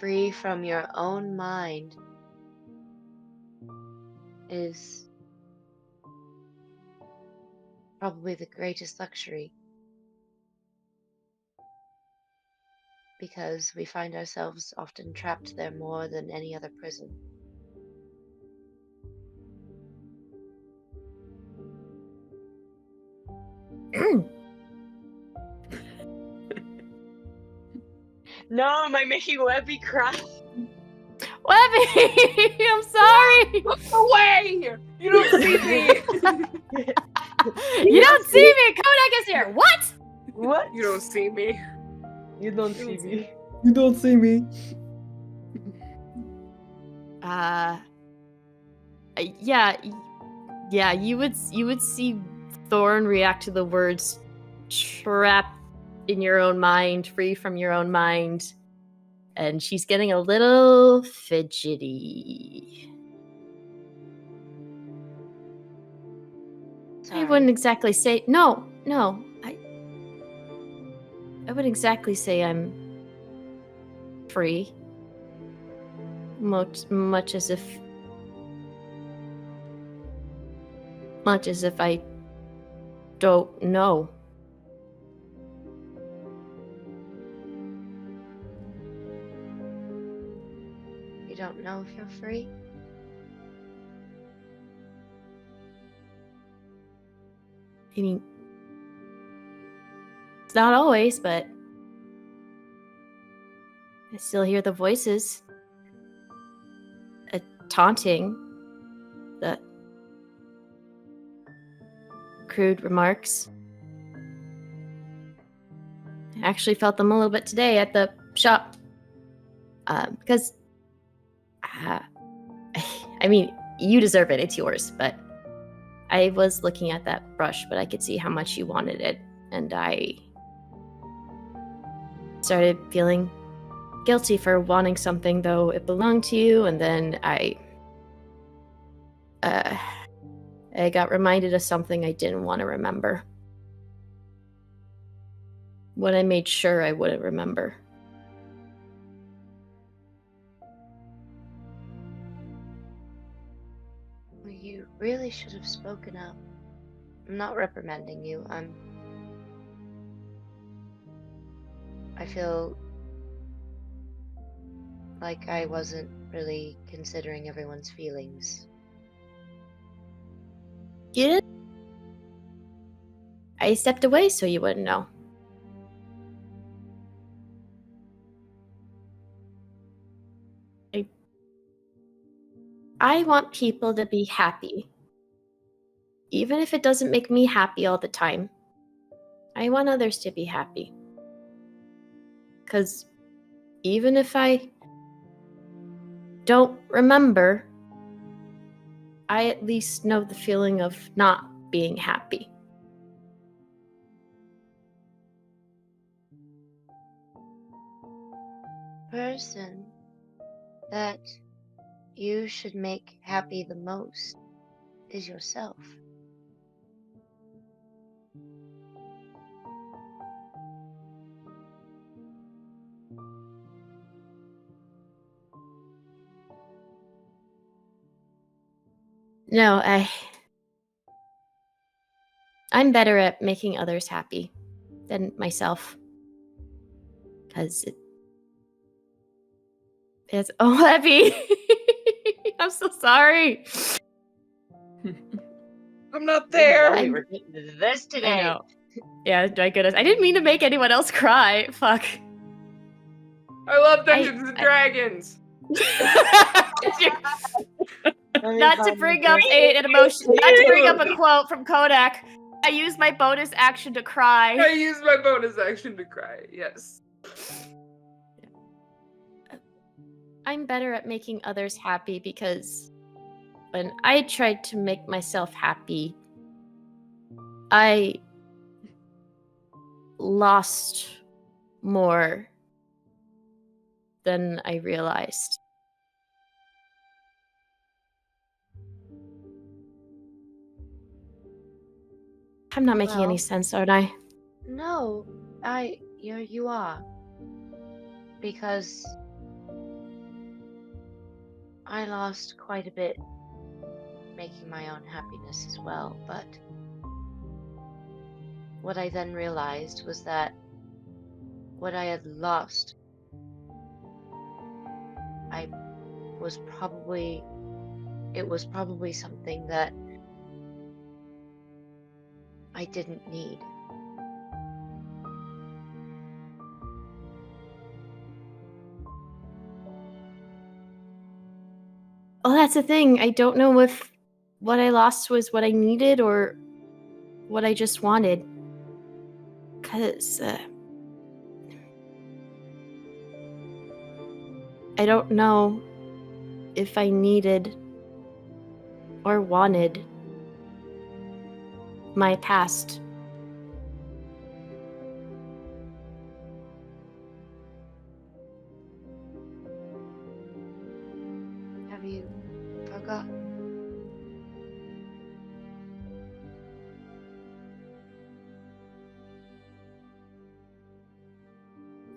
free from your own mind is probably the greatest luxury, because we find ourselves often trapped there more than any other prison. No, am I making Webby cry? Webby! I'm sorry! Look away! You don't see me! You don't see me! Kodak is here! What? What? You don't see me. You don't see me. You don't see me. Yeah, Yeah, you would see Thorn react to the words trapped in your own mind, free from your own mind, and she's getting a little fidgety. Sorry. I wouldn't exactly say no. I wouldn't exactly say I'm free. Much as if I don't know. You don't know if you're free? I mean, it's not always, but I still hear the voices. Taunting. The crude remarks. I actually felt them a little bit today at the shop. Because, I mean, you deserve it, it's yours, but I was looking at that brush, but I could see how much you wanted it, and I started feeling guilty for wanting something, though it belonged to you, and then I got reminded of something I didn't want to remember. What I made sure I wouldn't remember. Well, you really should have spoken up. I'm not reprimanding you. I feel like I wasn't really considering everyone's feelings. You did? I stepped away so you wouldn't know. I want people to be happy. Even if it doesn't make me happy all the time. I want others to be happy. Because even if I don't remember, I at least know the feeling of not being happy. Person that you should make happy the most is yourself. No, I'm better at making others happy than myself. Because it's oh, Webby. I'm so sorry. I'm not Didn't there. know we were getting to this today. I know. Yeah, my goodness. I didn't mean to make anyone else cry. Fuck. I love Dungeons and Dragons. Not to bring up an emotion, not to bring up a quote from Kodak. I used my bonus action to cry. I used my bonus action to cry. Yes. I'm better at making others happy because when I tried to make myself happy, I lost more than I realized. I'm not making any Well, sense, aren't I? No, you are. Because I lost quite a bit making my own happiness as well, but what I then realized was that what I had lost, it was probably something that I didn't need. Well, that's the thing. I don't know if what I lost was what I needed or what I just wanted. Because I don't know if I needed or wanted my past. Have you forgotten?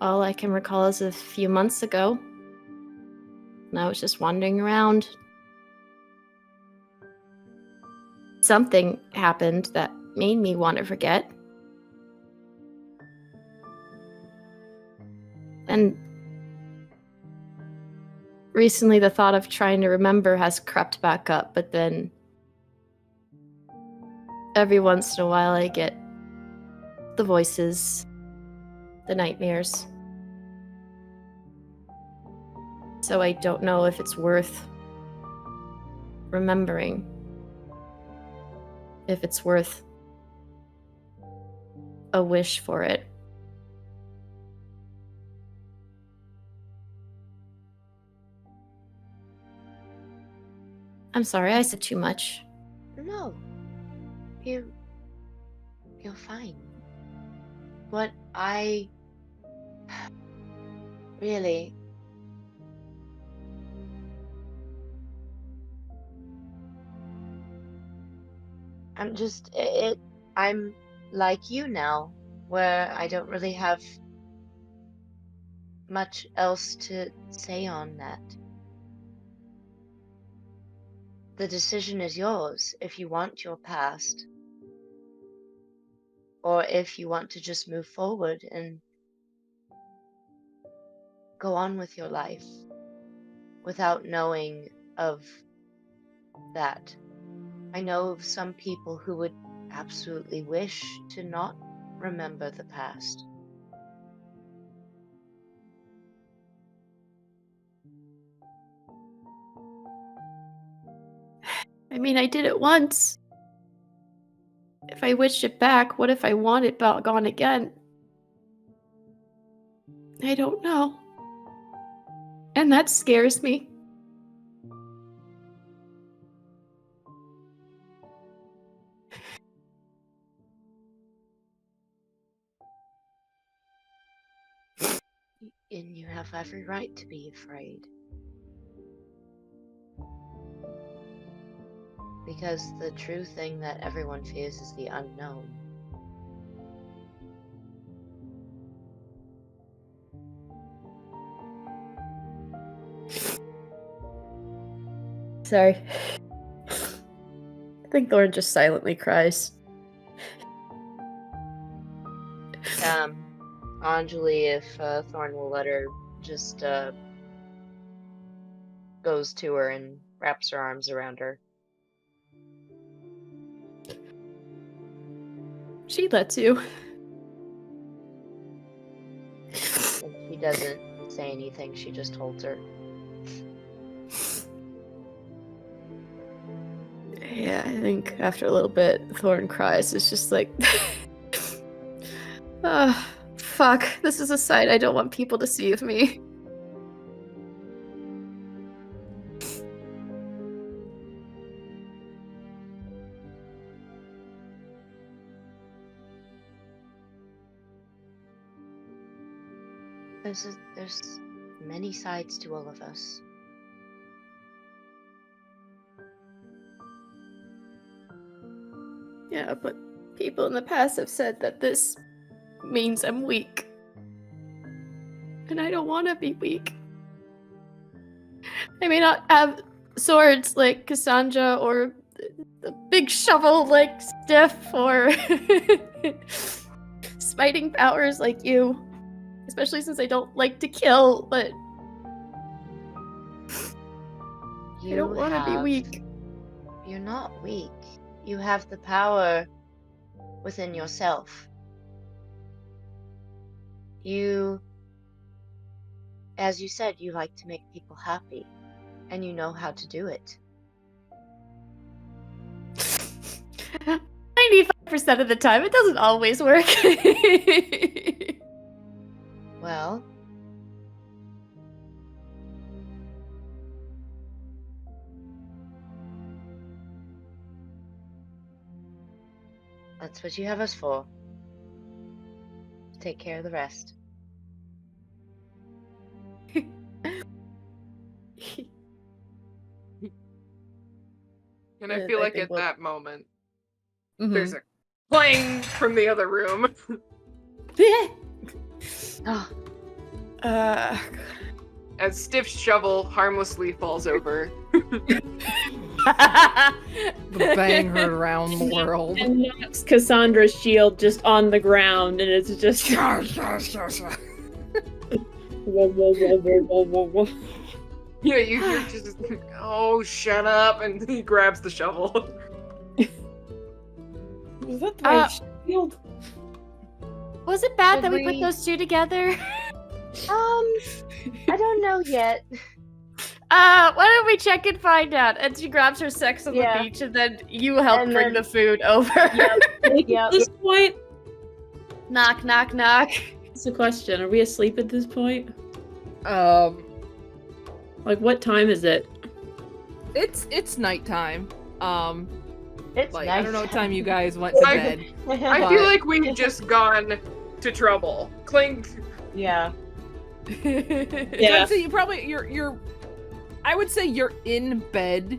All I can recall is a few months ago. And I was just wandering around. Something happened that made me want to forget. And recently the thought of trying to remember has crept back up, but then every once in a while I get the voices, the nightmares. So I don't know if it's worth remembering. If it's worth a wish for it. I'm sorry, I said too much. No. You're fine. What I really I'm like you now, where I don't really have much else to say on that. The decision is yours if you want your past, or if you want to just move forward and go on with your life without knowing of that. I know of some people who would absolutely wish to not remember the past. I mean, I did it once. If I wished it back, what if I want it gone again? I don't know. And that scares me. And you have every right to be afraid. Because the true thing that everyone fears is the unknown. Sorry. I think Thorn just silently cries. Anjeli, if Thorn will let her, just goes to her and wraps her arms around her. She lets you. And she doesn't say anything, she just holds her. Yeah, I think after a little bit, Thorn cries. It's just like, fuck. This is a sight I don't want people to see of me. There's many sides to all of us. Yeah, but people in the past have said that this means I'm weak. And I don't want to be weak. I may not have swords like Cassandra or the big shovel like Stiff or smiting powers like you. Especially since I don't like to kill, but I don't want to be weak. You're not weak. You have the power within yourself. You, as you said, you like to make people happy, and you know how to do it. 95% of the time, it doesn't always work. Well, That's what you have us for. Take care of the rest. And I Yeah, feel I like think at we'll- that moment, Mhm. there's a clang from the other room. Oh, As Stiff's shovel harmlessly falls over. The bang heard around the world. And knocks Cassandra's shield just on the ground, and it's just whoa, whoa, whoa, whoa, whoa, whoa, whoa. Yeah, you hear just, oh, shut up, and he grabs the shovel. Was that the right shield? Was it bad Should that we put we- those two together? I don't know yet. Why don't we check and find out? And she grabs her sex on Yeah. the beach, and then you help And bring then- the food over. Like, Yep. At this point, Knock, knock, knock. it's a question. Are we asleep at this point? Like, what time is it? it's nighttime. It's Like, nice. I don't know what time you guys went to I- bed. I feel like we've just gone to trouble. Clink. Yeah. I'd say you probably you're I would say you're in bed.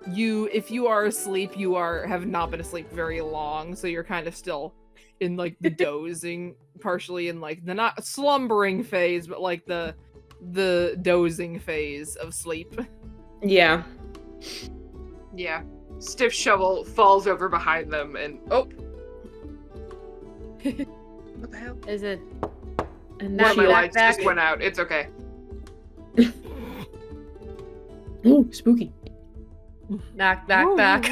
If you are asleep, have not been asleep very long, so you're kind of still in like the dozing, partially in like the not slumbering phase, but like the dozing phase of sleep. Yeah. Yeah. Stiff shovel falls over behind them, and oh. What the hell? Is it? And One of my shield. lights just went out. It's okay. Ooh, spooky. Knock, knock, knock.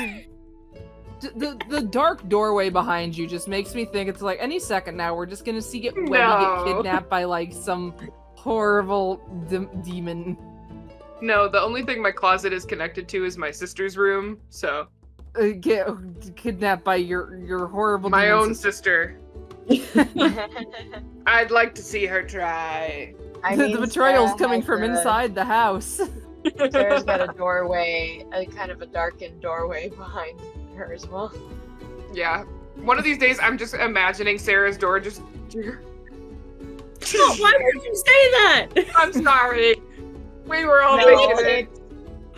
The dark doorway behind you just makes me think it's like any second now we're just gonna see Webby No. get kidnapped by like some horrible demon. No, the only thing my closet is connected to is my sister's room, so Get kidnapped by your horrible my demon own sister. I'd like to see her try. The betrayal's Sarah coming has from a- inside the house. Sarah's got a doorway, a kind of a darkened doorway behind her as well. Yeah. One of these days, I'm just imagining Sarah's door just. Oh, why would you say that? I'm sorry. We were all No, making it.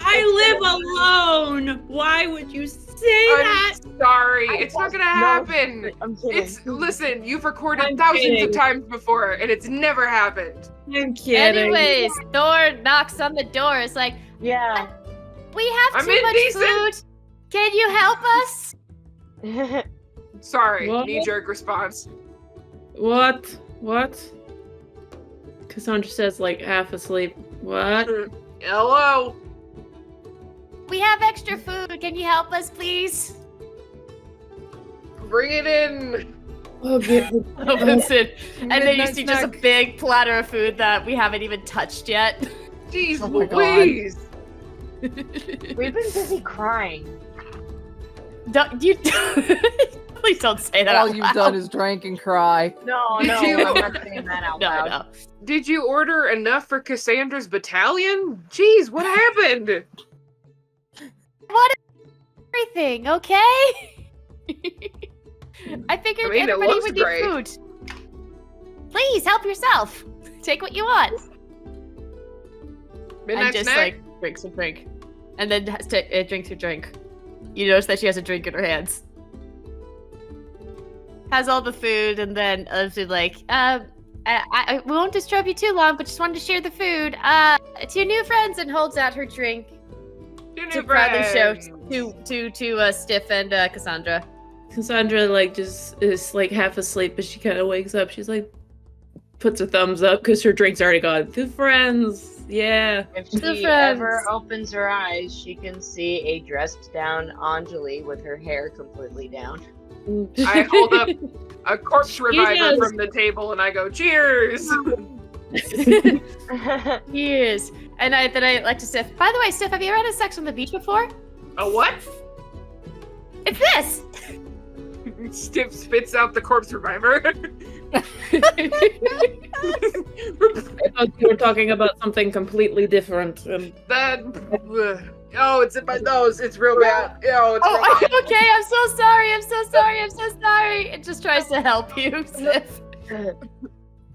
I live alone. Why would you say that? I'm sorry. It's not gonna happen. I'm kidding. Listen, you've recorded I'm thousands kidding. of times before, and it's never happened. I'm kidding. Anyways, Thorn knocks on the door. It's like, Yeah. we have I'm too much indecent. food. Can you help us? Sorry. What? Knee-jerk response. What? Cassandra says, like, half asleep. What? Hello. We have extra food. Can you help us, please? Bring it in. Oh, Opens it, and then you Midnight see just a snack. big platter of food that we haven't even touched yet. Jeez Oh my God. Louise. We've been busy crying. Don't you? Please don't say that. All out you've loud. done is drank and cry. No, Did no, you- I'm not saying that out No, loud. no. Did you order enough for Cassandra's battalion? Jeez, what happened? Everything, okay? I figured I mean, it everybody looks would need great. food. Please help yourself. Take what you want. Midnight And just snack? like drinks a drink, and then drinks her drink. You notice that she has a drink in her hands. Has all the food, and then like, I won't disturb you too long, but just wanted to share the food. To your new friends, and holds out her drink Two to new proudly show friends. to Stiff and Cassandra. Cassandra, like, just is, like, half asleep, but she kind of wakes up. She's like, puts her thumbs up because her drink's already gone. Two friends. Yeah. If The she friends. ever opens her eyes, she can see a dressed down Anjeli with her hair completely down. I hold up a corpse reviver does. from the table and I go, cheers! Years. And then I like to Stiff. By the way, Stiff, have you ever had sex on the beach before? A what? It's this. Stiff spits out the corpse reviver. I thought you were talking about something completely different. And That. Oh, it's in my nose. It's real bad. Oh, it's real Oh, bad. I'm okay. I'm so sorry. I'm so sorry. I'm so sorry. It just tries to help you, Sif.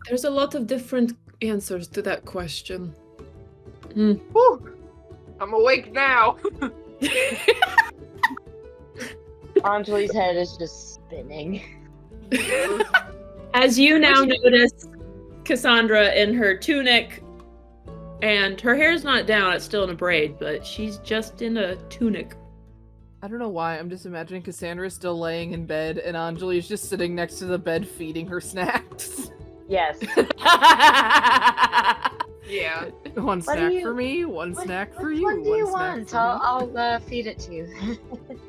There's a lot of different answers to that question. Whew. I'm awake now. Anjeli's head is just spinning. As you now notice Cassandra in her tunic, and her hair's not down, it's still in a braid, but she's just in a tunic. I don't know why, I'm just imagining Cassandra still laying in bed and Anjeli's just sitting next to the bed feeding her snacks. Yes. Yeah. One What do snack you- for me, one snack for Which you, one do you snack want? for me. I'll feed it to you.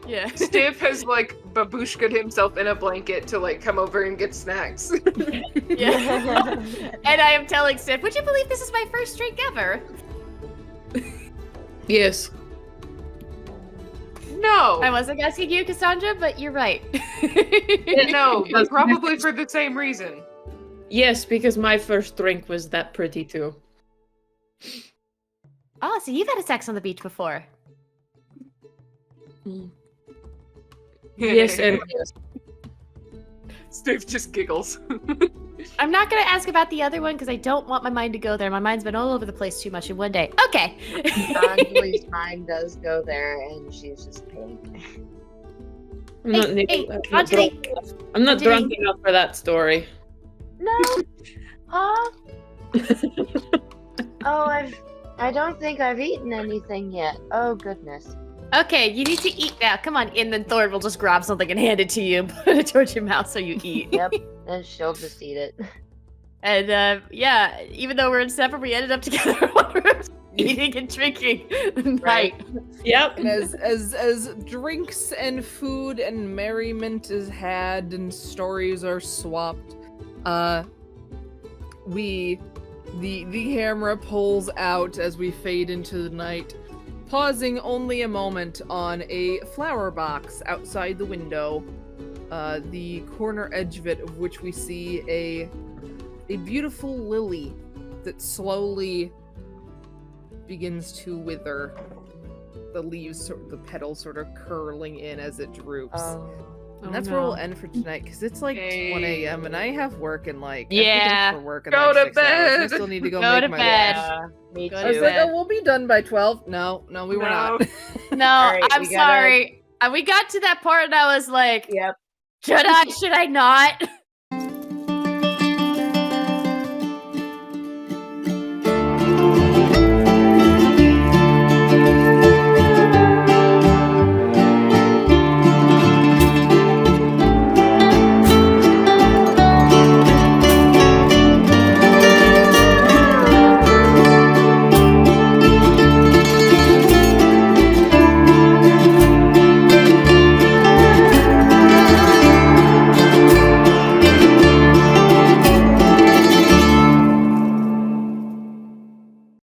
Yeah. Stiff has like babushka'd himself in a blanket to like come over and get snacks. Yeah. And I am telling Sif, would you believe this is my first drink ever? Yes. No. I wasn't asking you, Cassandra, but you're right. No, but probably for the same reason. Yes, because my first drink was that pretty too. Oh, so you've had a sex on the beach before. Yes, and yes. Stiff just giggles. I'm not going to ask about the other one because I don't want my mind to go there. My mind's been all over the place too much in one day. Okay. Anjeli's mind does go there, and she's just pink. I'm not, Anjeli. I'm not Anjeli. drunk enough for that story. No. Huh? Oh, I don't think I've eaten anything yet. Oh goodness. Okay, you need to eat now. Come on. And then Thorn will just grab something and hand it to you and put it towards your mouth so you eat. Yep. And she'll just eat it. And yeah, even though we're inseparable, we ended up together in one room, eating and drinking. Right. Yep. And as drinks and food and merriment is had and stories are swapped, the camera pulls out as we fade into the night, pausing only a moment on a flower box outside the window, the corner edge of it, of which we see a beautiful lily that slowly begins to wither. The leaves, the petals sort of curling in as it droops. And that's where we'll end for tonight, because it's like 1 a.m. and I have work and like I have to Yeah. get up for work in Go like to 6 hours, and I bed. still need to go, Go make to my bed. lunch. Yeah, me Go I to was too. like, bed. oh, we'll be done by 12. No, we were not. No, right, I'm we gotta- sorry. We got to that part and I was like, Yep. should I not?